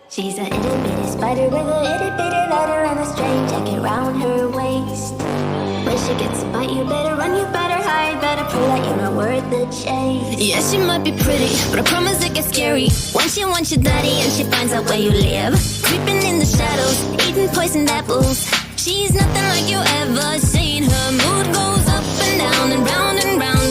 She's a itty bitty spider with a itty bitty letter and a string jacket round her waist. When she gets a bite, you better run, you better hide, better prove that you're not worth the chase. Yeah, she might be pretty, but I promise it gets scary once she wants your daddy and she finds out where you live. Creeping in the shadows, eating poisoned apples. She's nothing like you ever seen. Her mood goes up and down and round,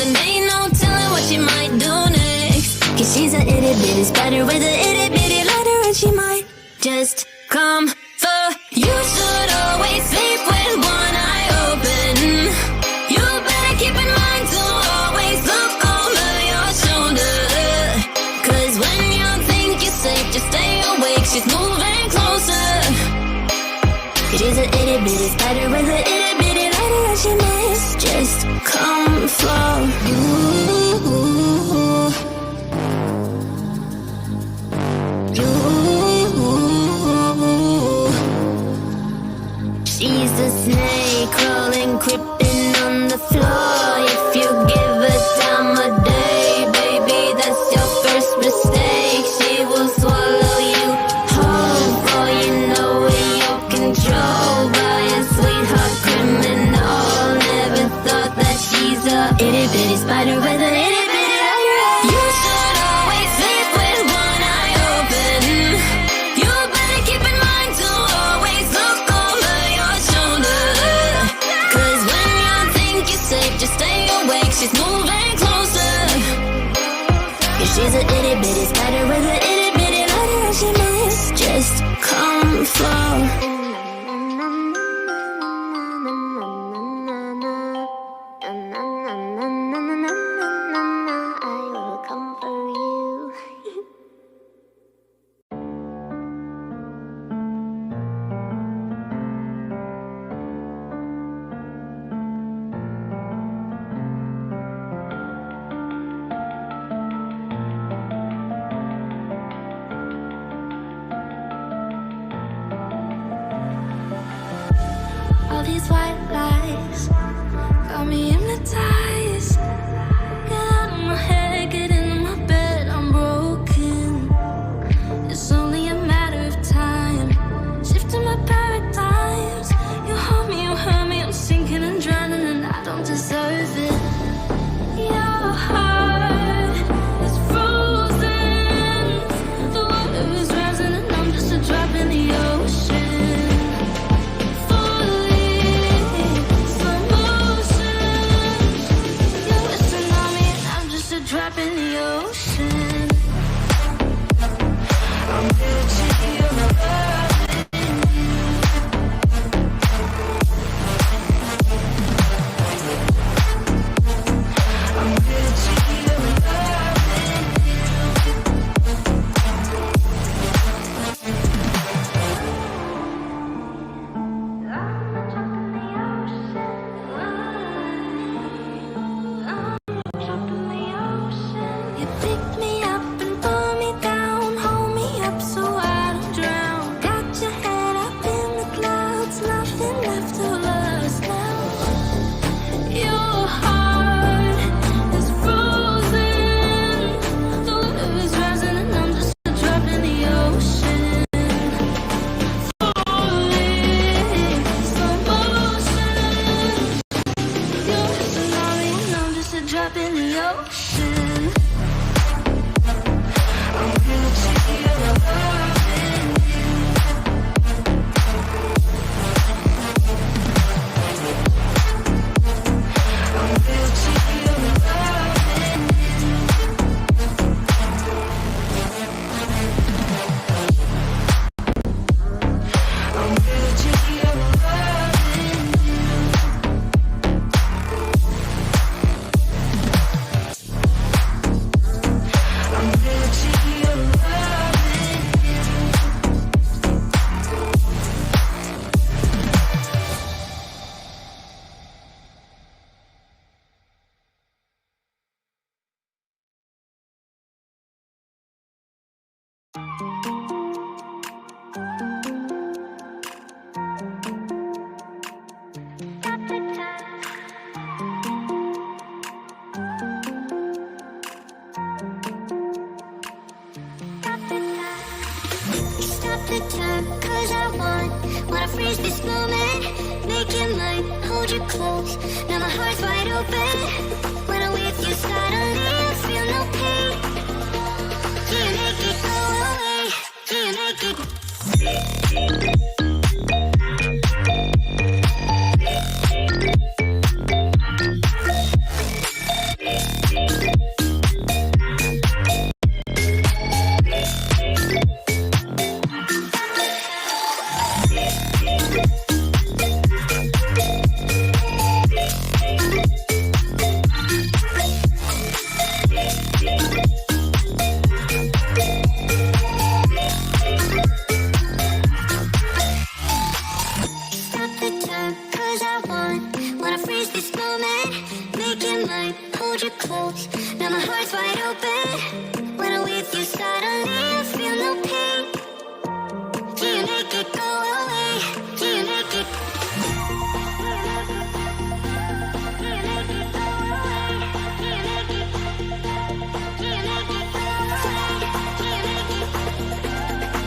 and ain't no telling what she might do next. Cause she's a itty bitty spider with a itty bitty letter, and she might just come for you. Should always sleep with one eye open. You better keep in mind to always look over your shoulder. Cause when you think you're safe, just stay awake, she's moving closer. She's a itty bitty spider with a itty bitty letter, and she might just come for you. She's a snake crawling, creeping on the floor. If you give her time of day, baby, that's your first mistake. She will swallow you whole, for you know in your control by a sweetheart criminal. Never thought that she's a itty bitty spider with a Stop the time, cause I wanna freeze this moment. Make your mind, hold you close. Now my heart's wide open. When I'm with you, suddenly I feel no pain. Do you make it go away? Do you make it?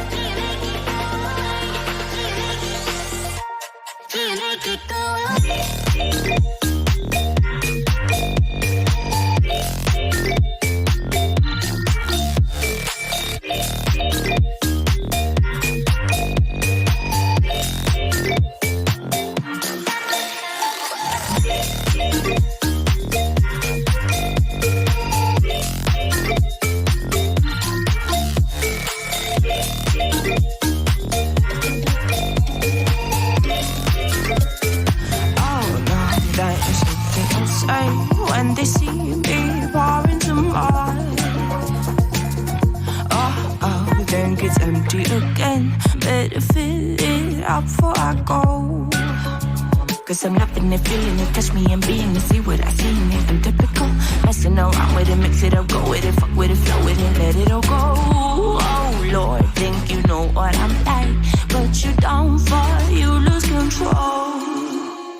When they see me pouring some more, oh, think it's empty again. Better fill it up before I go. Cause I'm loving it, feeling it, touch me and being it. See what I see in it, I'm typical. Messing around with it, mix it up, go with it, fuck with it, flow with it, let it all go. Oh Lord, think you know what I'm like, but you don't fall, you lose control.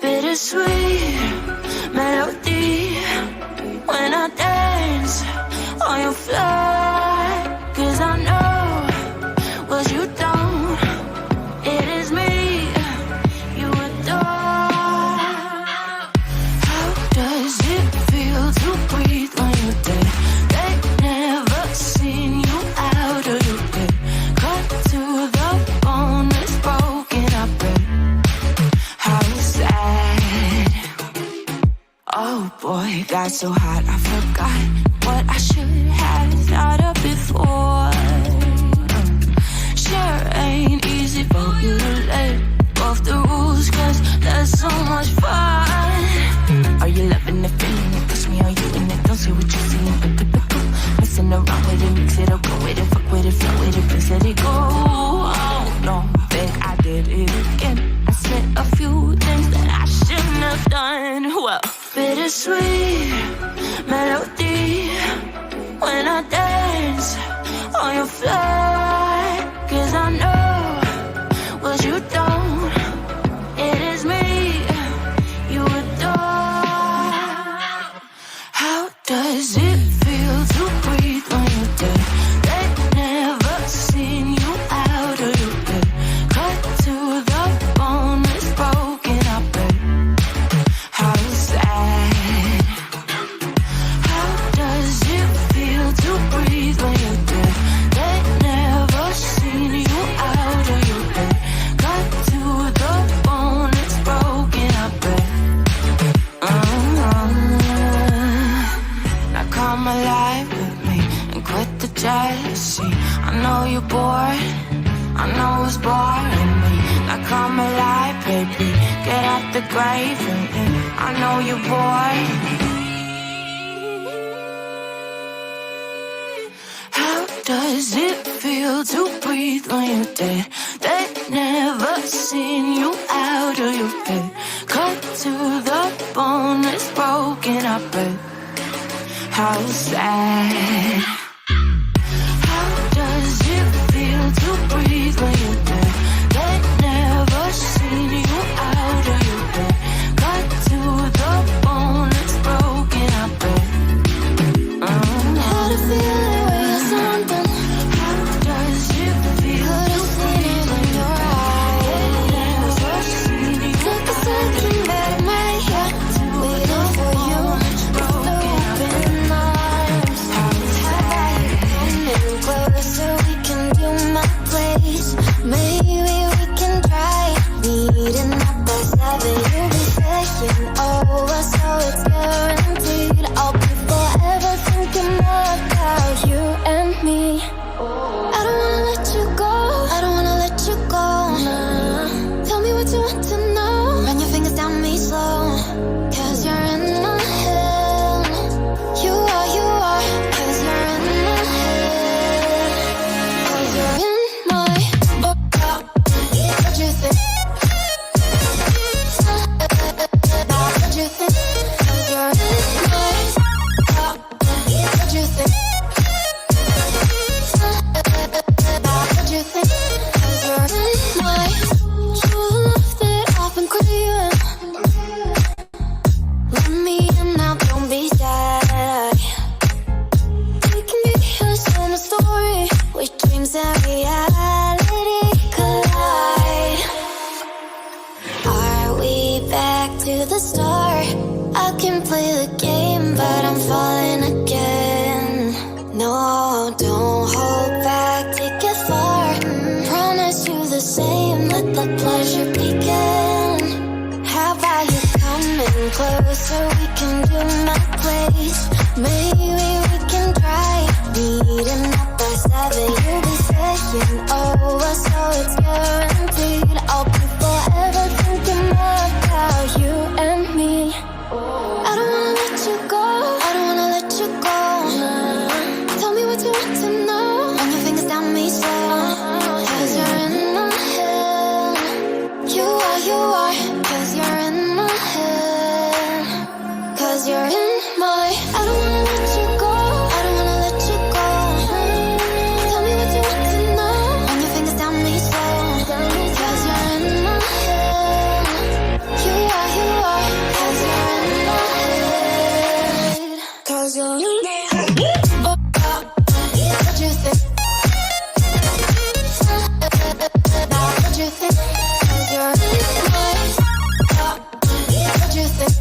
Bittersweet melody when I dance on your floor. Cause I know what you don't, it is me you adore. How does it feel to breathe when you're dead? They never seen you out of your bed. Cut to the bone, it's broken up, babe. How sad. Oh boy, got so hot I forgot what I should have thought of before. Sure ain't easy for you to let go of the rules, cause there's so much fun. Are you loving the feeling it? Push me, are you in it? Don't see what you're seeing, but typical. Messing around with it, mix it up, go with it, fuck with it, flow with it, please let it go. Oh, don't think I did it again. I said a few things that I shouldn't have done. Well, bittersweet melody when I dance on your floor. Cause I know what you don't, it is me you adore. How does it feel to breathe when you're dead? They never seen you out of your bed. Cut to the bone, it's broken up, babe. How sad. How does it feel to breathe when you're dead? They never seen you out of your bed. Cut to the bone, it's broken up, babe. Now come alive with me and quit the jealousy. I know you're bored, I know it's boring me. Now come alive, baby, get out the grave with me. I know you're bored. How does it feel to breathe when you're dead? They never seen you out of your bed. Cut to the bone, it's broken up, babe. How sad. How does it feel to breathe when you're dead? They never seen you out of your bed. Cut to the bone, it's broken up, babe. How to feel it when something. How does it feel to breathe? and reality collide. Are we back to the start? I can play the game, but I'm falling again. No, don't hold back, take it far. Promise you the same, let the pleasure begin. How about you coming closer, we can do my place. Maybe we can try meeting up by 7. You'll be saying over, so it's guaranteed. I'll be forever thinking about you and me. I don't wanna let you go, I don't wanna let you go. Tell me what you want to know, run your fingers down me slow. Cause you're in my head. You are, cause you're in my head. Cause you're in my, I don't wanna let you go, I don't wanna let you go. Tell me what you want to know, run your fingers down me slow. Cause you're in my head. You are, cause you're in my head. Cause you're in my head. What you think? Now what you think? Cause you're in my head. What you think?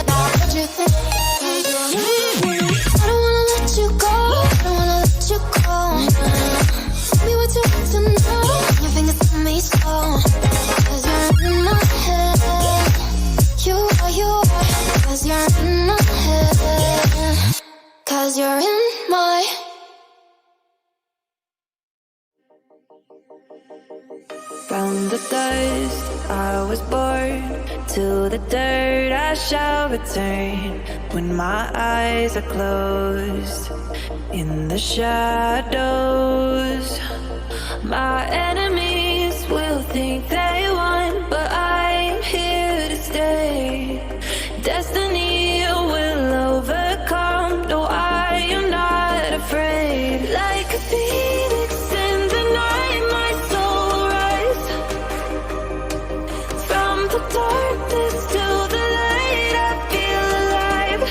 Now what you think? Cause you're in my head. I don't wanna let you go, I don't wanna let you go. Tell me what you want to know, your fingers on me slow. Cause you're in my head. You are, cause you're in my head. Cause you're in my. From the dust I was born, to the dirt I shall return. When my eyes are closed, in the shadows, my enemies will think they won, but I'm here to stay. Destiny will overcome, no, I am not afraid. Like a phoenix in the night, my soul will rise. From the darkness to the light, I feel alive.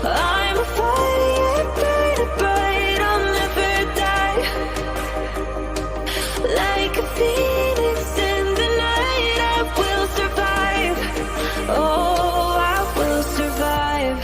I'm a fire, burning bright, I'll never die. Like a phoenix in the night, I will survive. Oh, I will survive.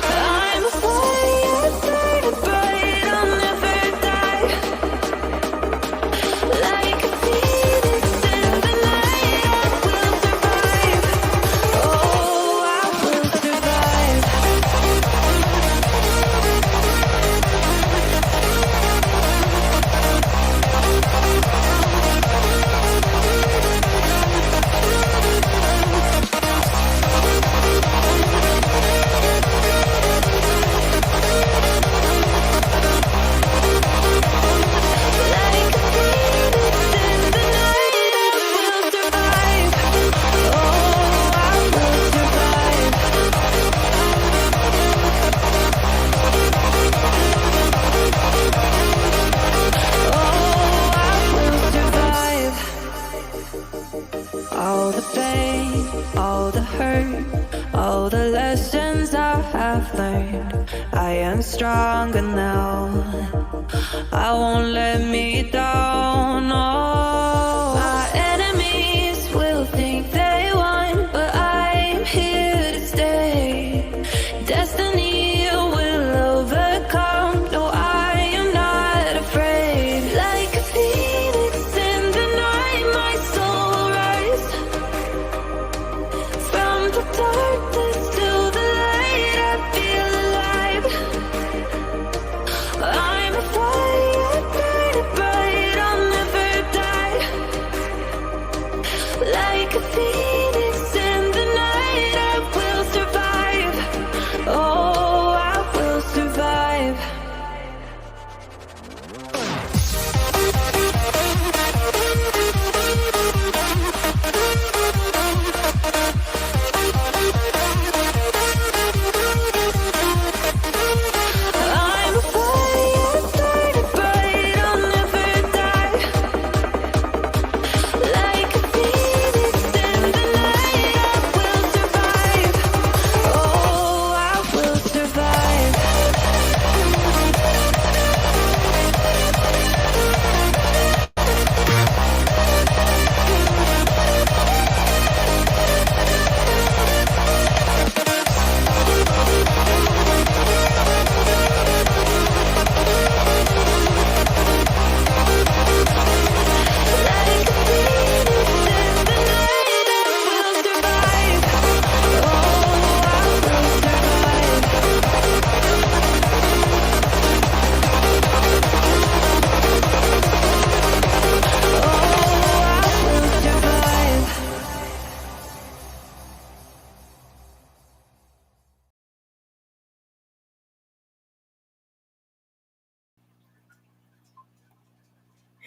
I'm a fire, burning bright, I'll never die. Like a phoenix in the night, I will survive. Oh, I will survive. Like a phoenix in the night, I will survive. Oh, I will survive. Oh, I will survive. All the pain, all the hurt, all the lessons I have learned, I am stronger now. I won't let me down. Oh, my enemies will think they won, but I'm here to stay. Destiny will overcome, no, I am not afraid. Like a phoenix in the night, my soul will rise. From the darkness to the light, I feel alive. I'm a fire, burning bright, I'll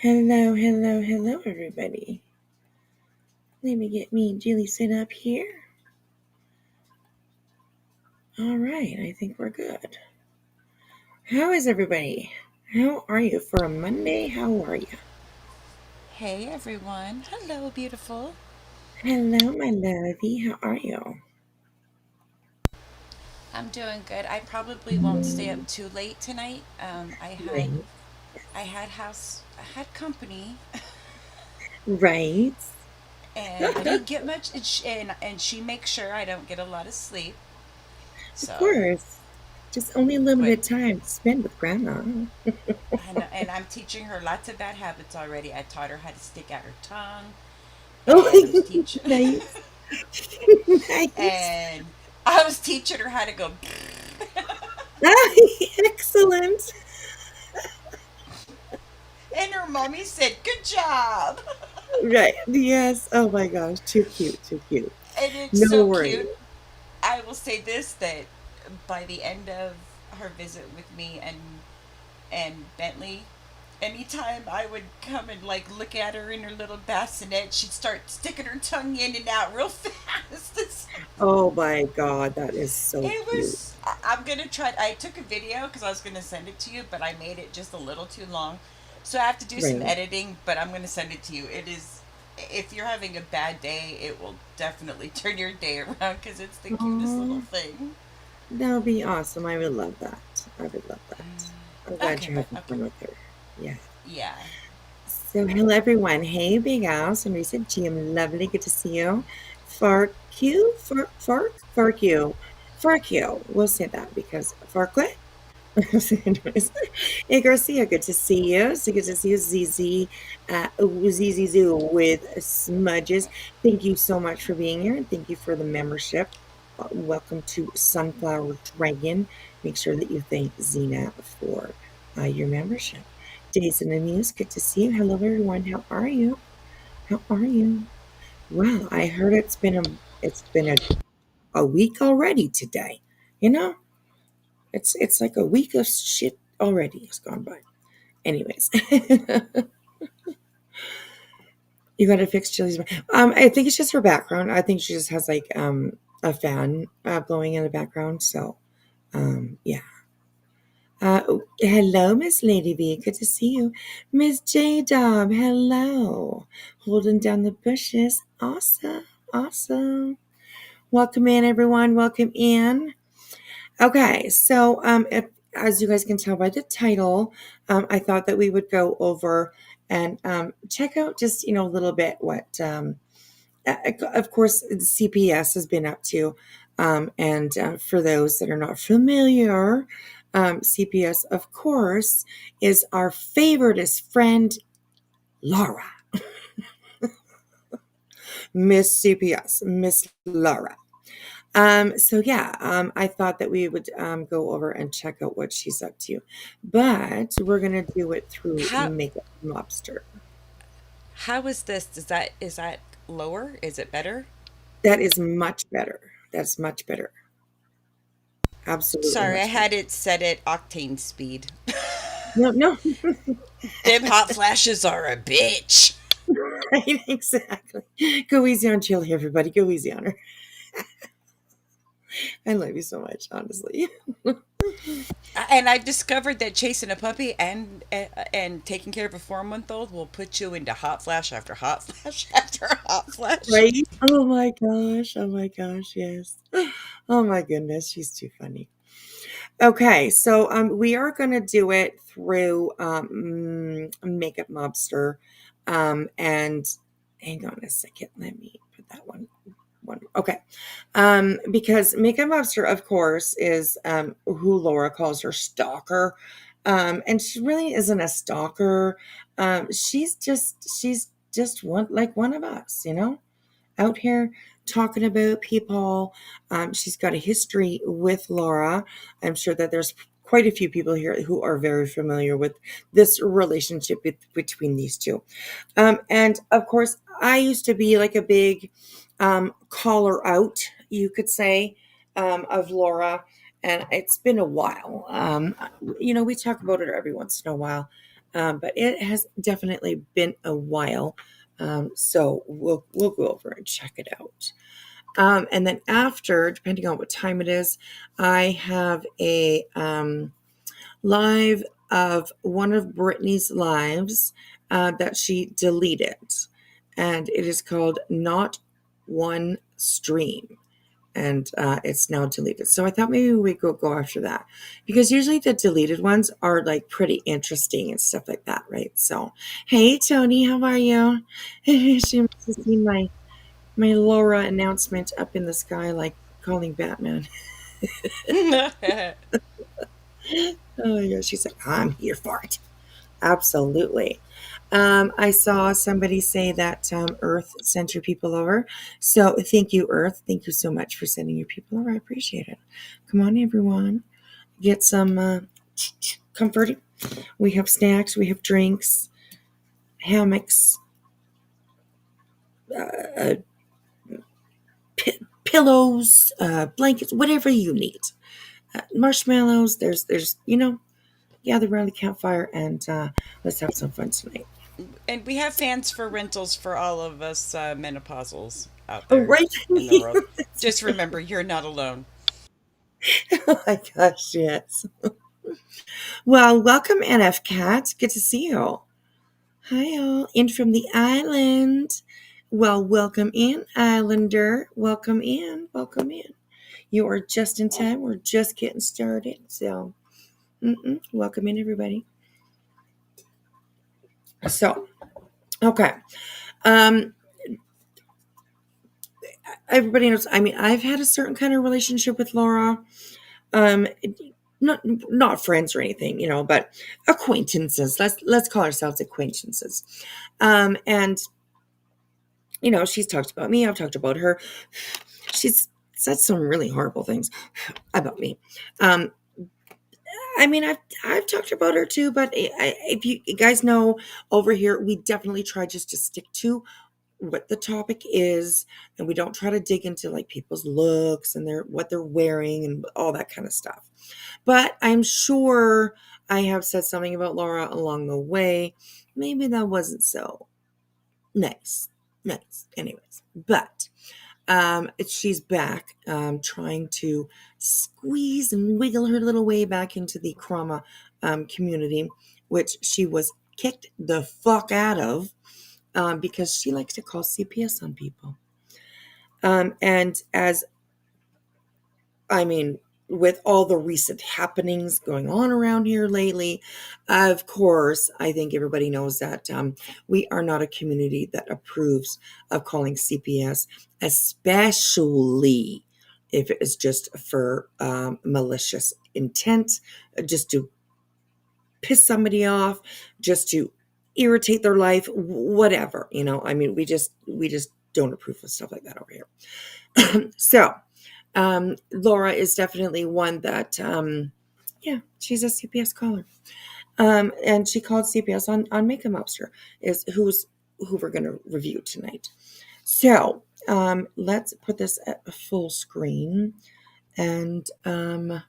Hello, hello, hello, everybody. Let me get me and Julie set up here. All right, I think we're good. How is everybody? How are you for a Monday? How are you? Hey everyone. Hello, beautiful. Hello, my lovey. How are you? I'm doing good. I probably won't stay up too late tonight. Right. I had company, Right. and I didn't get much. And she makes sure I don't get a lot of sleep. Of So, course. Just only but limited time to spend with Grandma. and I'm teaching her lots of bad habits already. I taught her how to stick out her tongue, and I was Oh, teaching, nice. Nice. and I was teaching her how to go. Ah, excellent. And her mommy said, "Good job." Right. Yes. Oh my gosh. Too cute. Too cute. And it's No so worries. cute. I will say this, that by the end of her visit with me and Bentley, anytime I would come and like look at her in her little bassinet, she'd start sticking her tongue in and out real fast. Oh my God. That is so It cute. was. I'm gonna try. I took a video because I was gonna send it to you, but I made it just a little too long, so I have to do some Right. editing. But I'm gonna send it to you. It is. If you're having a bad day, it will definitely turn your day around because it's the cutest little Oh, thing. that would be awesome. I would love that. I would love that. I'm glad Okay, you're but having okay. fun with her. Yeah. Yeah. So, hello everyone. Hey, Big Al. Somebody said, Jim, lovely. Good to see you. Fark you? Fark you. Fark you. We'll say that because Farquit. Anyways, hey Garcia, good to see you. So good to see you, ZZ, ZZZoo with smudges. Thank you so much for being here, and thank you for the membership. Welcome to Sunflower Dragon. Make sure that you thank Zena for your membership. Days in the Muse, good to see you. Hello everyone. How are you? How are you? Well, I heard it's been a week already today. You know, it's like a week of shit already has gone by. Anyways, you got to fix Chili's. I think it's just her background. I think she just has like a fan blowing in the background. So yeah. Hello, Miss Lady V. Good to see you, Miss J Dub. Hello, holding down the bushes. Awesome, awesome. Welcome in, everyone. Welcome in. Okay, so as you guys can tell by the title, I thought that we would go over and check out just a little bit what, of course, the CPS has been up to, and for those that are not familiar, CPS, of course, is our favoriteest friend, Laura, Miss CPS, Miss Laura. So yeah, I thought that we would go over and check out what she's up to, but we're gonna do it through How Makeup Lobster. how is this? Is that lower? Is it better? That is much better. That's much better. Absolutely Sorry, I much better. had it set at octane speed. No, no, Them hot flashes are a bitch. right? Exactly. Go easy on Chili, everybody. Go easy on her. I love you so much, honestly. And I've discovered that chasing a puppy and taking care of a 4-month old will put you into hot flash after hot flash after hot flash. Right? Oh my gosh. Oh my gosh. Yes. Oh my goodness. She's too funny. Okay, so we are going to do it through Makeup Mobster, and hang on a second. Let me put that one. Okay, because Makeup Mobster, of course, is who Laura calls her stalker, and she really isn't a stalker. She's just one of us, out here talking about people. She's got a history with Laura. I'm sure that there's quite a few people here who are very familiar with this relationship between these two. And of course, I used to be like a big caller out, you could say, of Laura. And it's been a while. We talk about it every once in a while. But it has definitely been a while. So we'll go over and check it out. And then after, depending on what time it is, I have a live of one of Brittany's lives that she deleted, and it is called Not One Stream, and it's now deleted. So I thought maybe we could go after that because usually the deleted ones are like pretty interesting and stuff like that, right? So, hey Tony, how are you? She must have seen my Laura announcement up in the sky, like calling Batman. Oh yeah, she's like, I'm here for it. Absolutely. I saw somebody say that Earth sent your people over. So thank you, Earth. Thank you so much for sending your people over. I appreciate it. Come on, everyone. Get some comforting. We have snacks, we have drinks, hammocks, uh, pillows, blankets, whatever you need. Marshmallows. There's gather around the campfire and let's have some fun tonight. And we have fans for rentals for all of us menopausals out Oh, there right. in the world. Just remember, you're not alone. Oh my gosh, yes. Well, welcome, NF Cat. Good to see you. Hi, all. In from the island. Well, welcome in, Islander. Welcome in. Welcome in. You are just in time. We're just getting started. So, welcome in, everybody. So, okay. Um, Everybody knows. I mean, I've had a certain kind of relationship with Laura. Um, not friends or anything, but acquaintances. Let's call ourselves acquaintances. And she's talked about me. I've talked about her. She's said some really horrible things about me. Um, I mean, I've talked about her too, but if you guys know, over here we definitely try just to stick to what the topic is, and we don't try to dig into like people's looks and what they're wearing and all that kind of stuff. But I'm sure I have said something about Laura along the way. Maybe that wasn't so nice. Nice. Anyways, but she's back trying to squeeze and wiggle her little way back into the Krama community, which she was kicked the fuck out of because she likes to call CPS on people. And as I mean, with all the recent happenings going on around here lately, of course, I think everybody knows that we are not a community that approves of calling CPS, especially if it is just for malicious intent, just to piss somebody off, just to irritate their life, whatever. I mean, we just don't approve of stuff like that over here. So Laura is definitely one that, yeah, she's a CPS caller. And she called CPS on Makeup Mobster, is who we're going to review tonight. So let's put this at a full screen. And I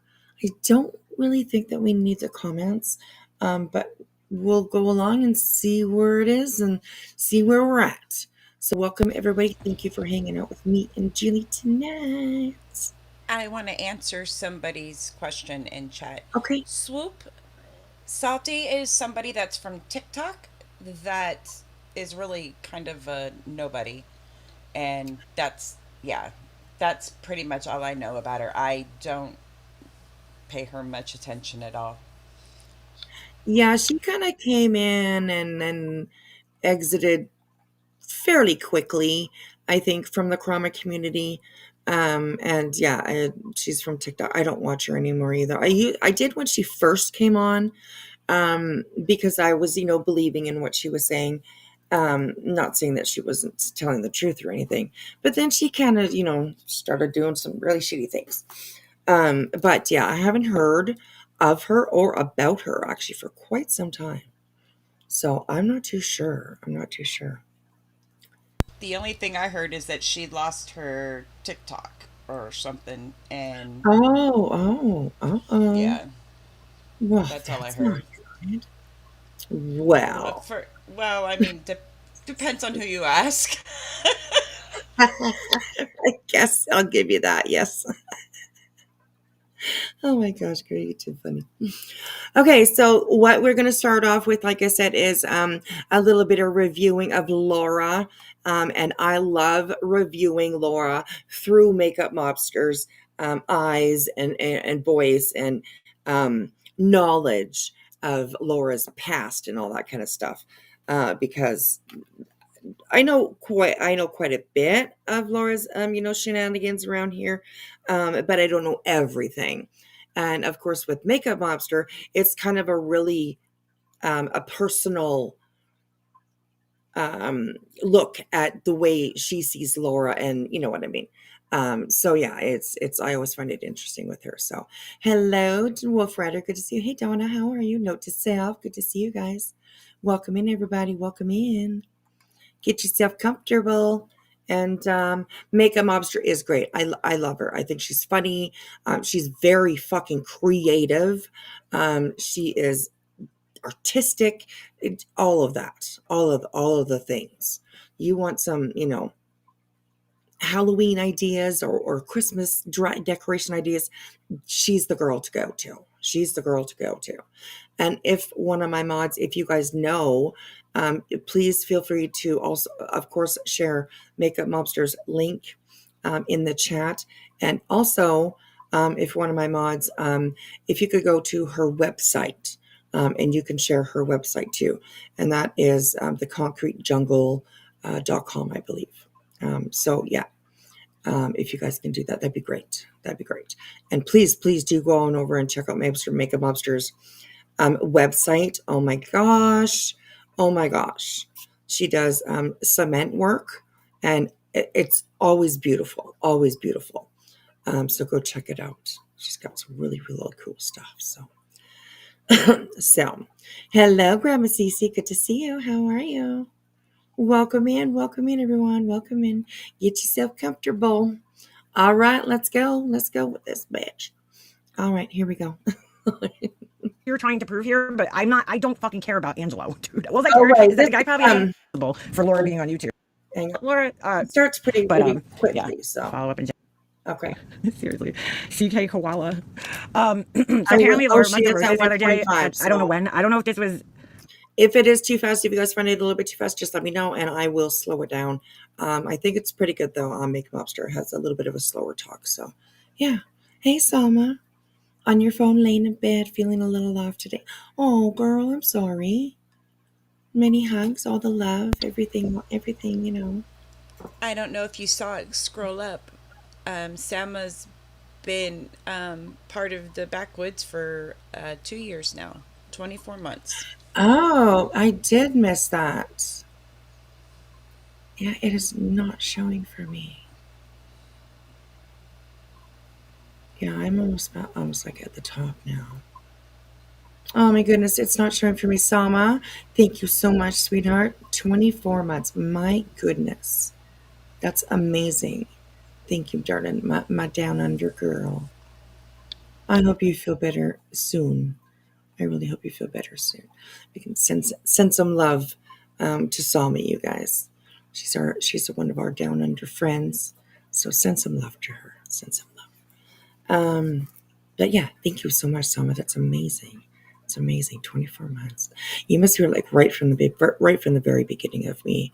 don't really think that we need the comments, but we'll go along and see where it is and see where we're at. So welcome, everybody. Thank you for hanging out with me and Julie tonight. I want to answer somebody's question in chat. Okay. Swoop Salty is somebody that's from TikTok that is really kind of a nobody. And yeah, that's pretty much all I know about her. I don't pay her much attention at all. Yeah, she kind of came in and then exited fairly quickly, I think, from the Krama community. And yeah, she's from TikTok. I don't watch her anymore either. I did when she first came on, because I was, believing in what she was saying. Not saying that she wasn't telling the truth or anything, but then she kind of, started doing some really shitty things. But yeah, I haven't heard of her or about her actually for quite some time. So I'm not too sure. I'm not too sure. The only thing I heard is that she lost her TikTok or something, and Oh, oh, oh. yeah, Well, that's all I that's heard. not good. Well, Well, I mean, depends on who you ask. I guess I'll give you that. Yes. Oh my gosh, girl, you're too funny. Okay, so what we're going to start off with, like I said, is a little bit of reviewing of Laura. And I love reviewing Laura through Makeup Mobster's eyes and voice and knowledge of Laura's past and all that kind of stuff. Because I know quite a bit of Laura's shenanigans around here, but I don't know everything. And of course, with Makeup Mobster, it's kind of a really a personal look at the way she sees Laura, and you know what I mean. So yeah, it's I always find it interesting with her. So hello, Wolf Rider, good to see you. Hey Donna, how are you? Note to self, good to see you guys. Welcome in, everybody. Welcome in. Get yourself comfortable. And Makeup Mobster is great. I love her. I think she's funny. She's very fucking creative. She is artistic. All of that. All of the things. You want some, Halloween ideas or Christmas decoration ideas, she's the girl to go to. She's the girl to go to. And if one of my mods, if you guys know, please feel free to also, of course, share Makeup Mobster's link in the chat. And also, if one of my mods, if you could go to her website, and you can share her website too. And that is theconcretejungle.com, I believe. So yeah, if you guys can do that, that'd be great. That'd be great. And please do go on over and check out Makeup Mobster's website. Oh my gosh. Oh my gosh. She does cement work, and it's always beautiful. Always beautiful. So go check it out. She's got some really, really cool stuff. So, hello, Grandma Cece. Good to see you. How are you? Welcome in, everyone. Welcome in. Get yourself comfortable. All right, let's go. Let's go with this bitch. All right, here we go. You're trying to prove here, but I'm not. I don't fucking care about Angelo, dude. All I Oh, care right. is that the guy probably responsible for Laura being on YouTube. Hang on. Laura, It starts pretty quickly, yeah. so. Follow up and Okay. seriously, CK Koala. So I will- apparently Laura she went to is at Roses the other day. 125, I don't know so. when. I don't know if this was. If it is too fast, if you guys find it a little bit too fast, just let me know and I will slow it down. I think it's pretty good though. Makeup Mobster has a little bit of a slower talk, so yeah. Hey, Selma, on your phone, laying in bed, feeling a little off today. Oh, girl, I'm sorry. Many hugs, all the love, everything. I don't know if you saw it scroll up. Sama's been part of the backwoods for 2 years now, 24 months. Oh, I did miss that. Yeah, it is not showing for me. Yeah, I'm almost like at the top now. Oh my goodness, it's not showing for me, Sama. Thank you so much, sweetheart. 24 months. My goodness. That's amazing. Thank you, darling. My down under girl. I hope you feel better soon. I really hope you feel better soon. We can send some love to Salma, you guys. She's one of our down under friends. So send some love to her. Send some love. But yeah, thank you so much, Salma. That's amazing. It's amazing. 24 months. You must hear like right from the very beginning of me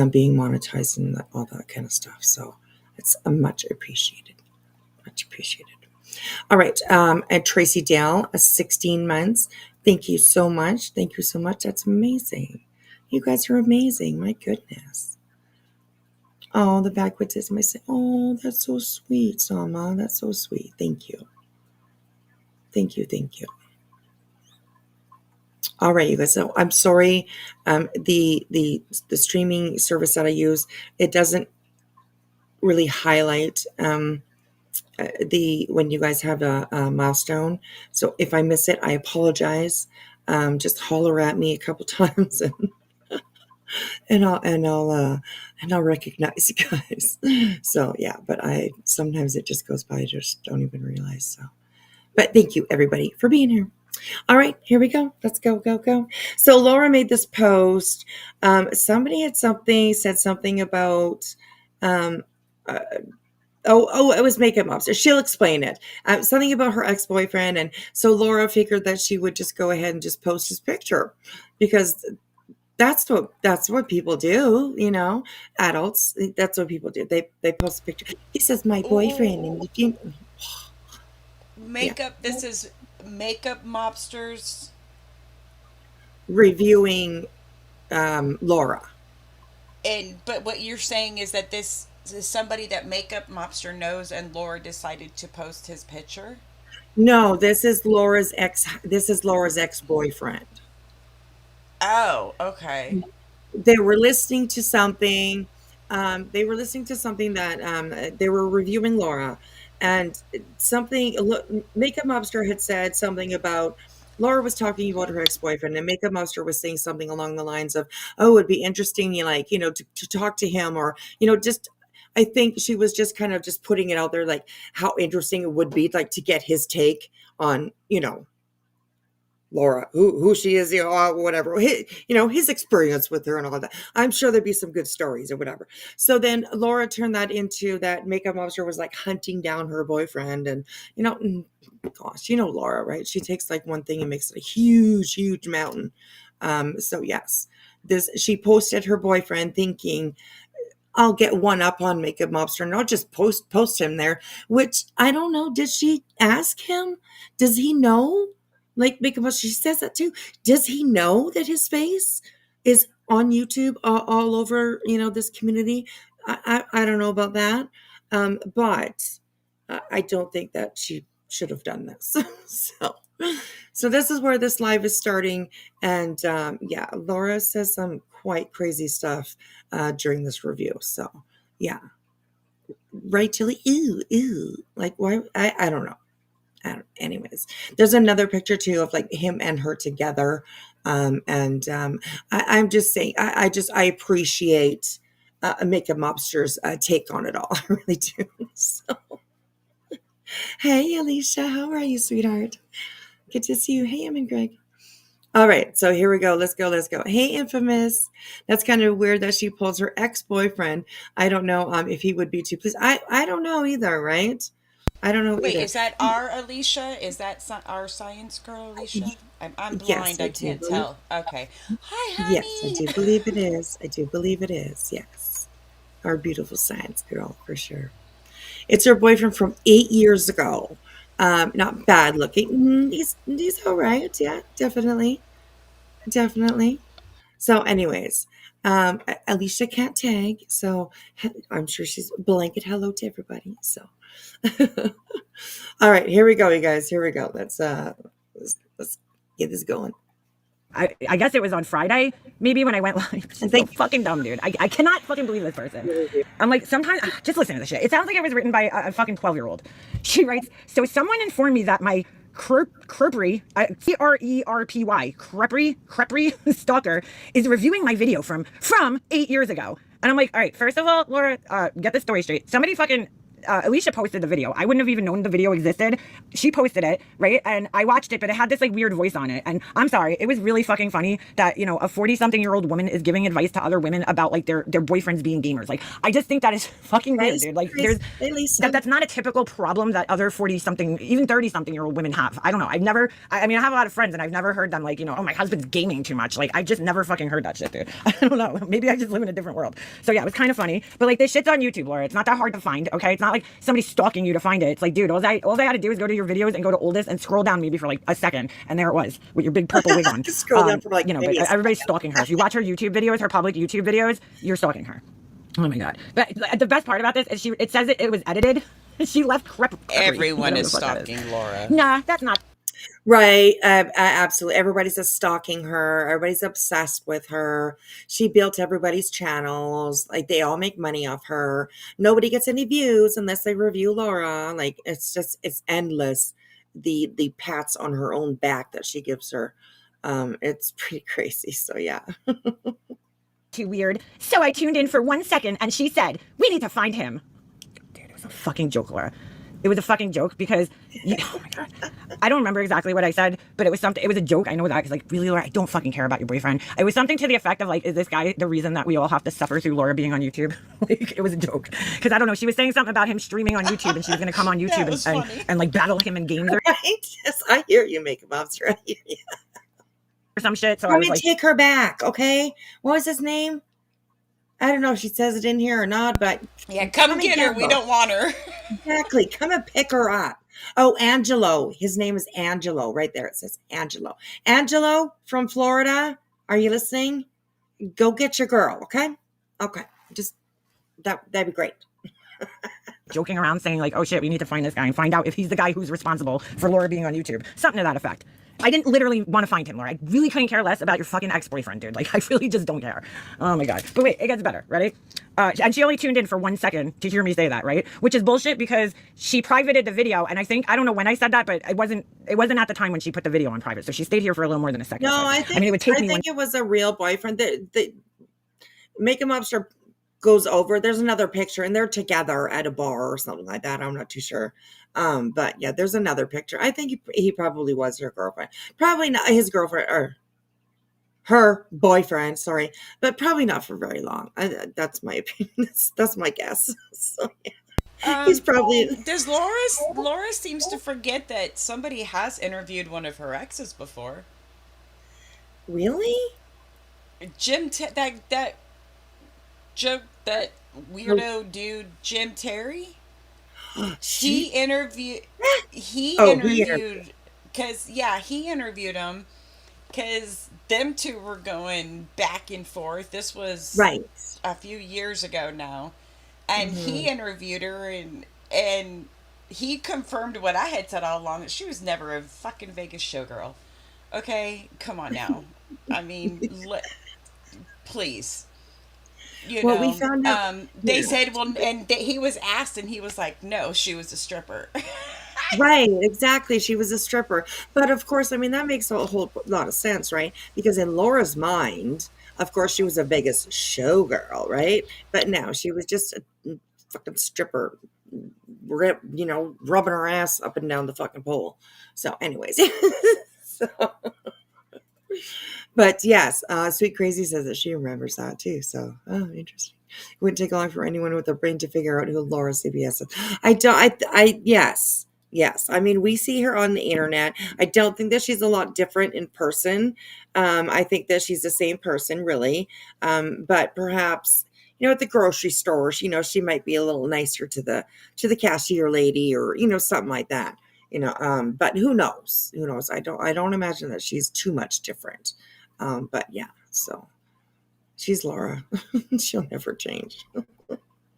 being monetized and all that kind of stuff. So it's much appreciated. Much appreciated. All right. And Tracy Dale, 16 months. Thank you so much. Thank you so much. That's amazing. You guys are amazing. My goodness. Oh, the backwoodsism. I say, oh, that's so sweet, Salma. That's so sweet. Thank you. Thank you. Thank you. All right, you guys. So I'm sorry. The streaming service that I use, it doesn't really highlight the when you guys have a milestone. So if I miss it, I apologize. Just holler at me a couple times and I'll recognize you guys. So yeah, but sometimes it just goes by. I just don't even realize. So, but thank you everybody for being here. All right, here we go. Let's go, go, go. So Laura made this post. Somebody had said something about, um, uh, it was Makeup Mobster. She'll explain it. Something about her ex-boyfriend. And so Laura figured that she would just go ahead and just post his picture because that's what people do, adults. That's what people do. They post a picture. He says, my boyfriend. And Ooh, you can, yeah, makeup. This is makeup mobsters. reviewing Laura. And but what you're saying is that this is somebody that makeup mobster knows, and Laura decided to post his picture. No, this is Laura's ex-boyfriend. Oh, okay. They were listening to something. They were listening to something that they were reviewing Laura, and Makeup Mobster had said something about Laura was talking about her ex-boyfriend, and Makeup Mobster was saying something along the lines of, "Oh, it'd be interesting, to talk to him, or just." I think she was just kind of just putting it out there, like how interesting it would be, like to get his take on, Laura, who she is, whatever, his experience with her and all that. I'm sure there'd be some good stories or whatever. So then Laura turned that into that Makeup Officer was like hunting down her boyfriend, and gosh, Laura, right? She takes like one thing and makes it a huge, huge mountain. So yes, this she posted her boyfriend thinking I'll get one up on Makeup Mobster and I'll just post him there. Which I don't know. Did she ask him? Does he know? Like Makeup Mobster, she says that too. Does he know that his face is on YouTube all over this community? I don't know about that, but I don't think that she should have done this. so so this is where this live is starting, and yeah, Laura says some quite crazy stuff during this review. So yeah, right, Chili. Ew. Like why? I don't know. Anyways, there's another picture too of like him and her together, and I'm just saying, I appreciate Makeup Mobster's take on it all. I really do. So, hey, Alicia, how are you, sweetheart? Good to see you. Hey, I'm in Greg. All right, so here we go. Let's go. Hey, Infamous. That's kind of weird that she pulls her ex-boyfriend. I don't know if he would be too pleased. I don't know either, right? I don't know Wait, either. is that our Alicia? Is that our science girl Alicia? I'm Yes, blind. I I do can't believe. tell. Okay. Hi, Yes, I honey. do believe it is. I do believe it is. Yes, our beautiful science girl for sure. It's her boyfriend from 8 years ago. Not bad looking. He's all right. Yeah, definitely. So, anyways, Alicia can't tag, so I'm sure she's blanket hello to everybody. So, all right, here we go, you guys. Here we go. Let's get this going. I guess it was on Friday, maybe when I went live. And She's so thank you. fucking dumb, dude. I cannot fucking believe this person. I'm like, sometimes, just listen to this shit. It sounds like it was written by a fucking 12-year-old. She writes, so someone informed me that my Crepry, Crepry, Crepry stalker is reviewing my video from 8 years ago. And I'm like, all right, first of all, Laura, get this story straight. Somebody fucking Alicia posted the video. I wouldn't have even known the video existed. She posted it, right? And I watched it, but it had this like weird voice on it. And I'm sorry, it was really fucking funny that, a 40-something-year-old woman is giving advice to other women about like their boyfriends being gamers. Like, I just think that is fucking That weird, is dude. Like, crazy. Hey, Lisa. that's not a typical problem that other 40-something, even 30-something-year-old women have. I don't know. I mean, I have a lot of friends and I've never heard them like, oh, my husband's gaming too much. Like, I've just never fucking heard that shit, dude. I don't know. Maybe I just live in a different world. So yeah, it was kind of funny. But like, this shit's on YouTube, Laura. It's not that hard to find, okay? It's not like somebody stalking you to find it. It's like, dude, all they had to do is go to your videos and go to oldest and scroll down maybe for like a second, and there it was with your big purple wig on. Just scroll down for like but maybe a everybody's second. stalking her. If you watch her YouTube videos, her public YouTube videos, you're stalking her. Oh my god! But the best part about this is it says it was edited. She left Everyone is stalking Laura. Nah, that's not. Right. Absolutely. Everybody's just stalking her. Everybody's obsessed with her. She built everybody's channels. Like they all make money off her. Nobody gets any views unless they review Laura. Like it's endless. The pats on her own back that she gives her. It's pretty crazy. So yeah. Too weird. So I tuned in for 1 second and she said, we need to find him. Dude, it was a fucking joke, Laura. It was a fucking joke because, oh my God. I don't remember exactly what I said, but it was something, it was a joke. I know that because like, really, Laura, I don't fucking care about your boyfriend. It was something to the effect of like, is this guy the reason that we all have to suffer through Laura being on YouTube? Like, it was a joke. Because I don't know, she was saying something about him streaming on YouTube and she was going to come on YouTube and like battle him in games or Right? Yes, I hear you, Makeup Monster. I hear you. some shit. So I Let was me like, take her back, okay? What was his name? I don't know if she says it in here or not, but Yeah, come get her. We don't want her. Exactly. Come and pick her up. Oh, Angelo. His name is Angelo. Right there. It says Angelo. Angelo from Florida. Are you listening? Go get your girl. Okay. Okay. Just that'd be great. joking around saying like, oh shit, we need to find this guy and find out if he's the guy who's responsible for Laura being on YouTube. Something to that effect. I didn't literally want to find him, Laura. I really couldn't care less about your fucking ex-boyfriend, dude. Like, I really just don't care. Oh my God. But wait, it gets better. Ready? And she only tuned in for 1 second to hear me say that, right? Which is bullshit because she privated the video, and I think, I don't know when I said that, but it wasn't at the time when she put the video on private. So she stayed here for a little more than a second. No, so, I think mean, it would take I me think it was a real boyfriend. The Makeup Monster goes over. There's another picture, and they're together at a bar or something like that. I'm not too sure. But yeah, there's another picture. I think he probably was her girlfriend. Probably not his girlfriend or her boyfriend. Sorry, but probably not for very long. That's my opinion. That's my guess. So yeah, he's probably. Does Laura seems to forget that somebody has interviewed one of her exes before. Really? That weirdo dude Jim Terry. He interviewed because he interviewed him because them two were going back and forth. This was right a few years ago now, and he interviewed her and he confirmed what I had said all along, that she was never a fucking Vegas showgirl. Okay, come on now. I mean, please. Well, we found out. They said, well, and he was asked, and he was like, no, she was a stripper. Right, exactly. She was a stripper. But of course, I mean, that makes a whole lot of sense, right? Because in Laura's mind, of course, she was a Vegas showgirl, right? But no, she was just a fucking stripper, rubbing her ass up and down the fucking pole. So, anyways. So, but yes, Sweet Crazy says that she remembers that too. So, interesting. It wouldn't take long for anyone with a brain to figure out who Laura CBS is. Yes. I mean, we see her on the internet. I don't think that she's a lot different in person. I think that she's the same person, really. But perhaps, at the grocery store, she might be a little nicer to the cashier lady, or something like that. But who knows? Who knows? I don't imagine that she's too much different. But yeah, so she's Laura. She'll never change.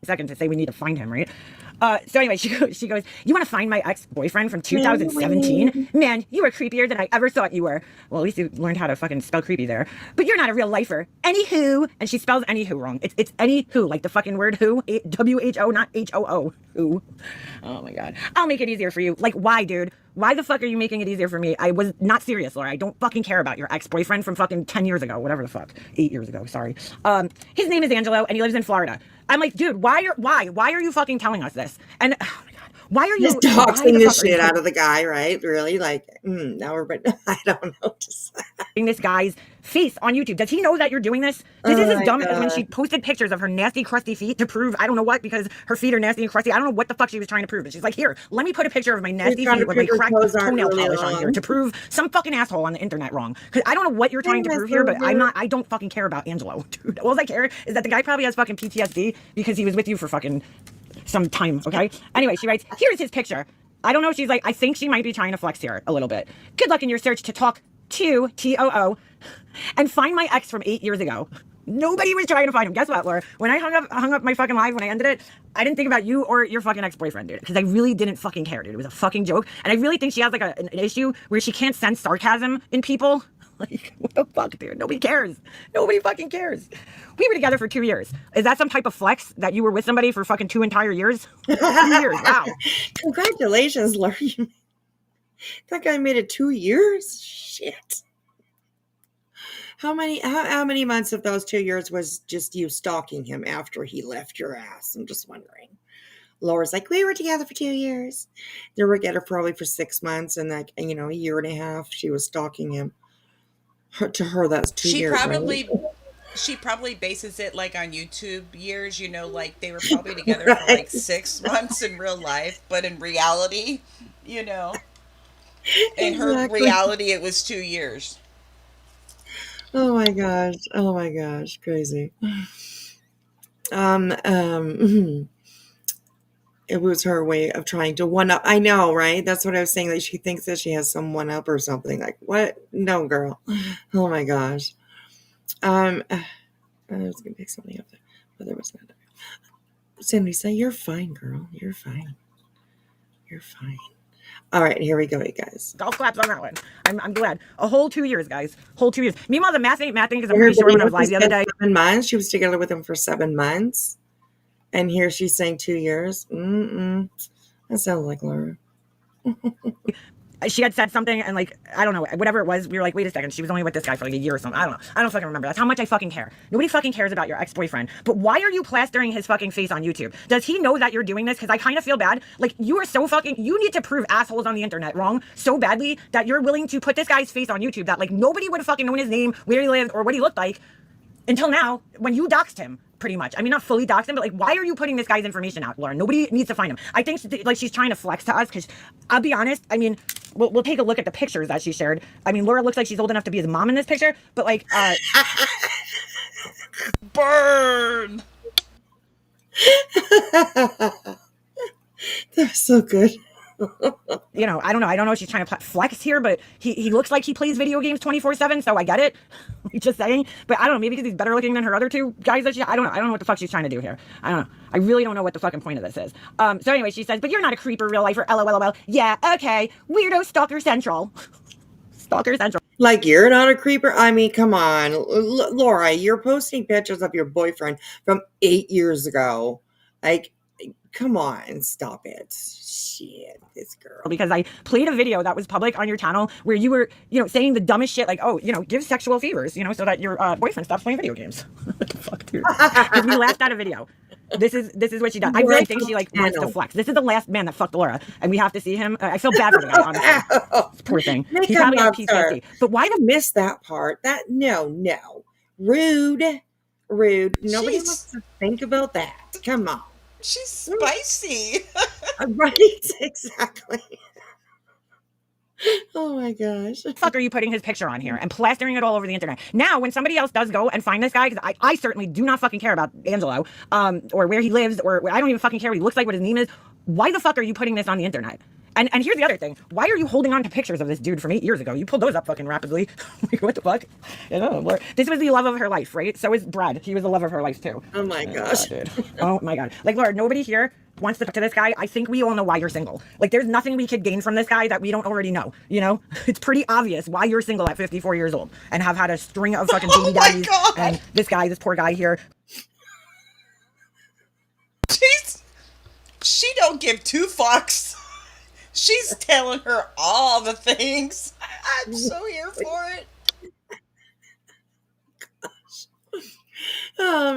Second to say we need to find him, right? So anyway, she goes, you want to find my ex-boyfriend from 2017? Man, you were creepier than I ever thought you were. Well, at least you learned how to fucking spell creepy there. But you're not a real lifer. Anywho, and she spells anywho wrong. It's anywho, like the fucking word who, W-H-O, not H-O-O, who. Oh my God. I'll make it easier for you. Like, why, dude? Why the fuck are you making it easier for me? I was not serious, Laura. I don't fucking care about your ex-boyfriend from fucking 10 years ago, whatever the fuck, 8 years ago, sorry. His name is Angelo, and he lives in Florida. I'm like, dude, why are you fucking telling us this? And oh my God, why are you just doxing the shit out of the guy, right? Really? Like, now we're, I don't know what to say. This guy's face on YouTube. Does he know that you're doing this? This is as dumb as when she posted pictures of her nasty, crusty feet to prove, I don't know what, because her feet are nasty and crusty. I don't know what the fuck she was trying to prove. But she's like, here, let me put a picture of my nasty feet with my cracked toenail polish on here to prove some fucking asshole on the internet wrong. Because I don't know what you're trying to prove here, but I don't fucking care about Angelo, dude. All I care is that the guy probably has fucking PTSD because he was with you for fucking some time, okay? Anyway, she writes, here's his picture. I don't know, she's like, I think she might be trying to flex here a little bit. Good luck in your search to talk to T-O-O and find my ex from 8 years ago. Nobody was trying to find him. Guess what, Laura? When I hung up my fucking live, when I ended it, I didn't think about you or your fucking ex-boyfriend, dude. Because I really didn't fucking care, dude. It was a fucking joke. And I really think she has like an issue where she can't sense sarcasm in people. Like, what the fuck, dude? Nobody cares. Nobody fucking cares. We were together for 2 years. Is that some type of flex that you were with somebody for fucking 2 entire years? 2 years, wow. Congratulations, Laura. That guy made it 2 years? Shit. How many months of those 2 years was just you stalking him after he left your ass? I'm just wondering. Laura's like, we were together for 2 years. They were together probably for 6 months, and like, you know, a year and a half, she was stalking him. To her, that's 2 She years, right? probably bases it like on YouTube years, you know, like they were probably together for Right. like 6 months in real life, but in reality, you know, in her Exactly. reality, it was 2 years. Oh my gosh. Oh my gosh. Crazy. Um, um, it was her way of trying to one up. I know, right? That's what I was saying. That she thinks that she has some one up or something. Like, what? No, girl. Oh my gosh. I was gonna pick something up there, but there was not. Cindy say, "You're fine, girl. You're fine. You're fine." All right, here we go, you guys. Golf claps on that one. I'm glad. A whole 2 years, guys. Whole 2 years. Meanwhile, the math ain't mathing because I'm pretty sure when I was live the other day. 7 months. She was together with him for 7 months, and here she's saying 2 years. That sounds like Laura. She had said something and like, I don't know, whatever it was, we were like, wait a second, she was only with this guy for like a year or something. I don't know. I don't fucking remember. That's how much I fucking care. Nobody fucking cares about your ex-boyfriend. But why are you plastering his fucking face on YouTube? Does he know that you're doing this? Because I kind of feel bad. Like, you are so fucking, you need to prove assholes on the internet wrong so badly that you're willing to put this guy's face on YouTube that like nobody would have fucking known his name, where he lived, or what he looked like until now when you doxed him. Pretty much. I mean, not fully doxed him, but like, why are you putting this guy's information out, Laura? Nobody needs to find him. I think like she's trying to flex to us because I'll be honest. I mean, we'll take a look at the pictures that she shared. I mean, Laura looks like she's old enough to be his mom in this picture, but like, Burn. That's so good. you know, I don't know. I don't know if she's trying to flex here, but he looks like he plays video games 24/7, so I get it. Just saying. But I don't know, maybe because he's better looking than her other two guys that I don't know. I don't know what the fuck she's trying to do here. I don't know. I really don't know what the fucking point of this is. So anyway, she says, but you're not a creeper real lifer, LOL. Yeah, okay. Weirdo stalker central. Stalker central. Like, you're not a creeper? I mean, come on. Laura, you're posting pictures of your boyfriend from 8 years ago. Like, come on, stop it. Shit, this girl. Because I played a video that was public on your channel where you were, you know, saying the dumbest shit like, oh, you know, give sexual favors, you know, so that your boyfriend stops playing video games. What the fuck, dude? Because we laughed at a video. This is what she does. I really think she like wants to flex. This is the last man that fucked Laura, and we have to see him. I feel bad for the guy, honestly. Poor thing. Make He him probably has up, sir. PTSD. But why the Miss that part? No. Rude. Nobody Jeez. wants to think about that. Come on. She's spicy. Right, exactly. Oh my gosh. fuck are you putting his picture on here and plastering it all over the internet? Now, when somebody else does go and find this guy, because I certainly do not fucking care about Angelo, or where he lives, or I don't even fucking care what he looks like, what his name is. Why the fuck are you putting this on the internet? And here's the other thing. Why are you holding on to pictures of this dude from 8 years ago? You pulled those up fucking rapidly. Like, what the fuck? You know, Lord. This was the love of her life, right? So is Brad. He was the love of her life, too. Oh my gosh. God, dude. Oh my God. Like, Lord, nobody here wants to talk to this guy. I think we all know why you're single. Like, there's nothing we could gain from this guy that we don't already know, you know? It's pretty obvious why you're single at 54 years old and have had a string of fucking baby daddies. God. And this poor guy here. She don't give two fucks. She's telling her all the things. I'm so here for it.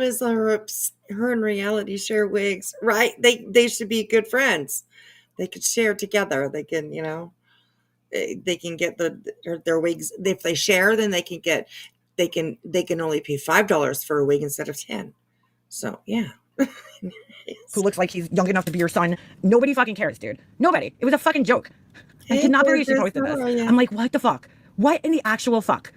Miss her and Reality share wigs, right? They should be good friends. They could share together. They can, you know, they can get their wigs. If they share, then they can only pay $5 for a wig instead of 10. So yeah. Who looks like he's young enough to be your son. Nobody fucking cares, dude. Nobody. It was a fucking joke. I cannot believe she posted this. I'm like, what the fuck? What in the actual fuck?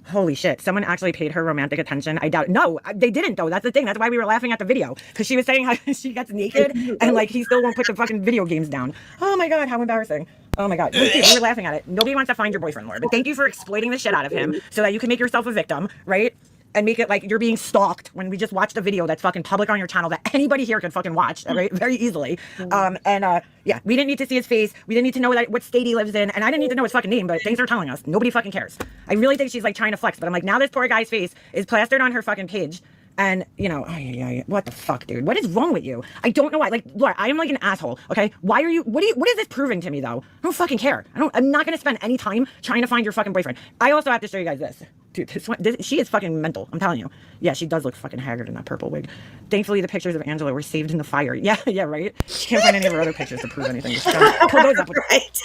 Holy shit. Someone actually paid her romantic attention. I doubt it. No, they didn't though. That's the thing. That's why we were laughing at the video. Because she was saying how she gets naked and like he still won't put the fucking video games down. Oh my God, how embarrassing. Oh my God. Dude, we were laughing at it. Nobody wants to find your boyfriend, Laura. But thank you for exploiting the shit out of him so that you can make yourself a victim, right? And make it like you're being stalked when we just watched a video that's fucking public on your channel that anybody here could fucking watch, right? Very easily. Yeah, we didn't need to see his face. We didn't need to know what state he lives in. And I didn't need to know his fucking name, but thanks for telling us. Nobody fucking cares. I really think she's like trying to flex, but I'm like, now this poor guy's face is plastered on her fucking page, And what the fuck, dude? What is wrong with you? I don't know why. Like, Laura, I am like an asshole. Okay, why are you? What is this proving to me though? I don't fucking care. I'm not gonna spend any time trying to find your fucking boyfriend. I also have to show you guys this. Dude, she is fucking mental. I'm telling you. Yeah, she does look fucking haggard in that purple wig. Thankfully, the pictures of Angela were saved in the fire. Yeah, right. She can't find any of her other pictures to prove anything. Just pull those up. Right.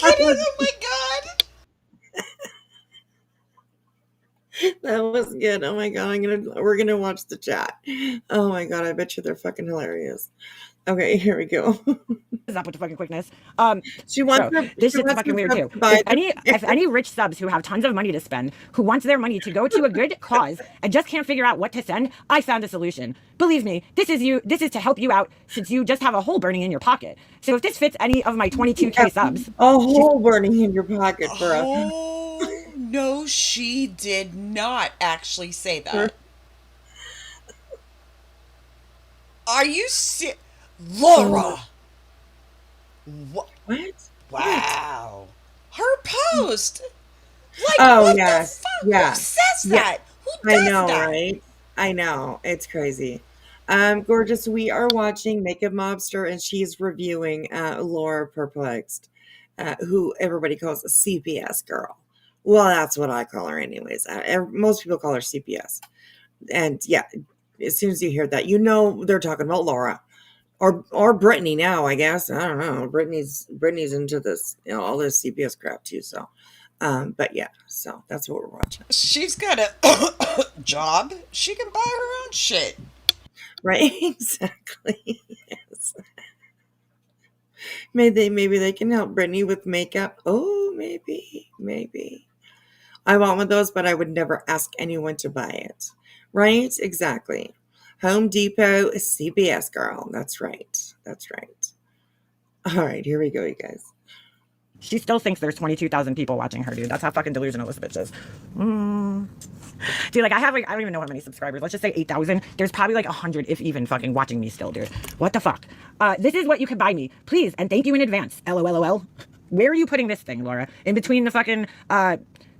I get it. Oh my god. That was good. Oh my god, we're gonna watch the chat. Oh my god, I bet you they're fucking hilarious. Okay, here we go. Up with the fucking quickness. She wants this shit's fucking weird too. If any rich subs who have tons of money to spend, who wants their money to go to a good cause and just can't figure out what to send, I found a solution. Believe me, this is to help you out since you just have a hole burning in your pocket. So if this fits any of my 22K subs, a hole burning in your pocket, bro. Oh no, she did not actually say that. Are you serious? Laura! What? Wow. Her post! Like, oh, what yes. the fuck? Yeah. Who says that? Who does I know, that? right? I know. It's crazy. Gorgeous, we are watching Makeup Mobster, and she's reviewing Laura Perplexed, who everybody calls a CPS girl. Well, that's what I call her anyways. Most people call her CPS. And yeah, as soon as you hear that, they're talking about Laura. Or Brittany now, I guess. I don't know. Brittany's into this, all this CPS crap too. So, but yeah, so that's what we're watching. She's got a job. She can buy her own shit. Right? Exactly. Yes. Maybe they can help Brittany with makeup. Oh, maybe. I want one of those, but I would never ask anyone to buy it. Right? Exactly. Home Depot, CBS girl. That's right. All right, here we go, you guys. She still thinks there's 22,000 people watching her, dude. That's how fucking delusional this bitch is. Dude, like, I don't even know how many subscribers. Let's just say 8,000. There's probably like 100, if even, fucking watching me still, dude. What the fuck? This is what you can buy me. Please, and thank you in advance. LOLOL. Where are you putting this thing, Laura? In between the fucking,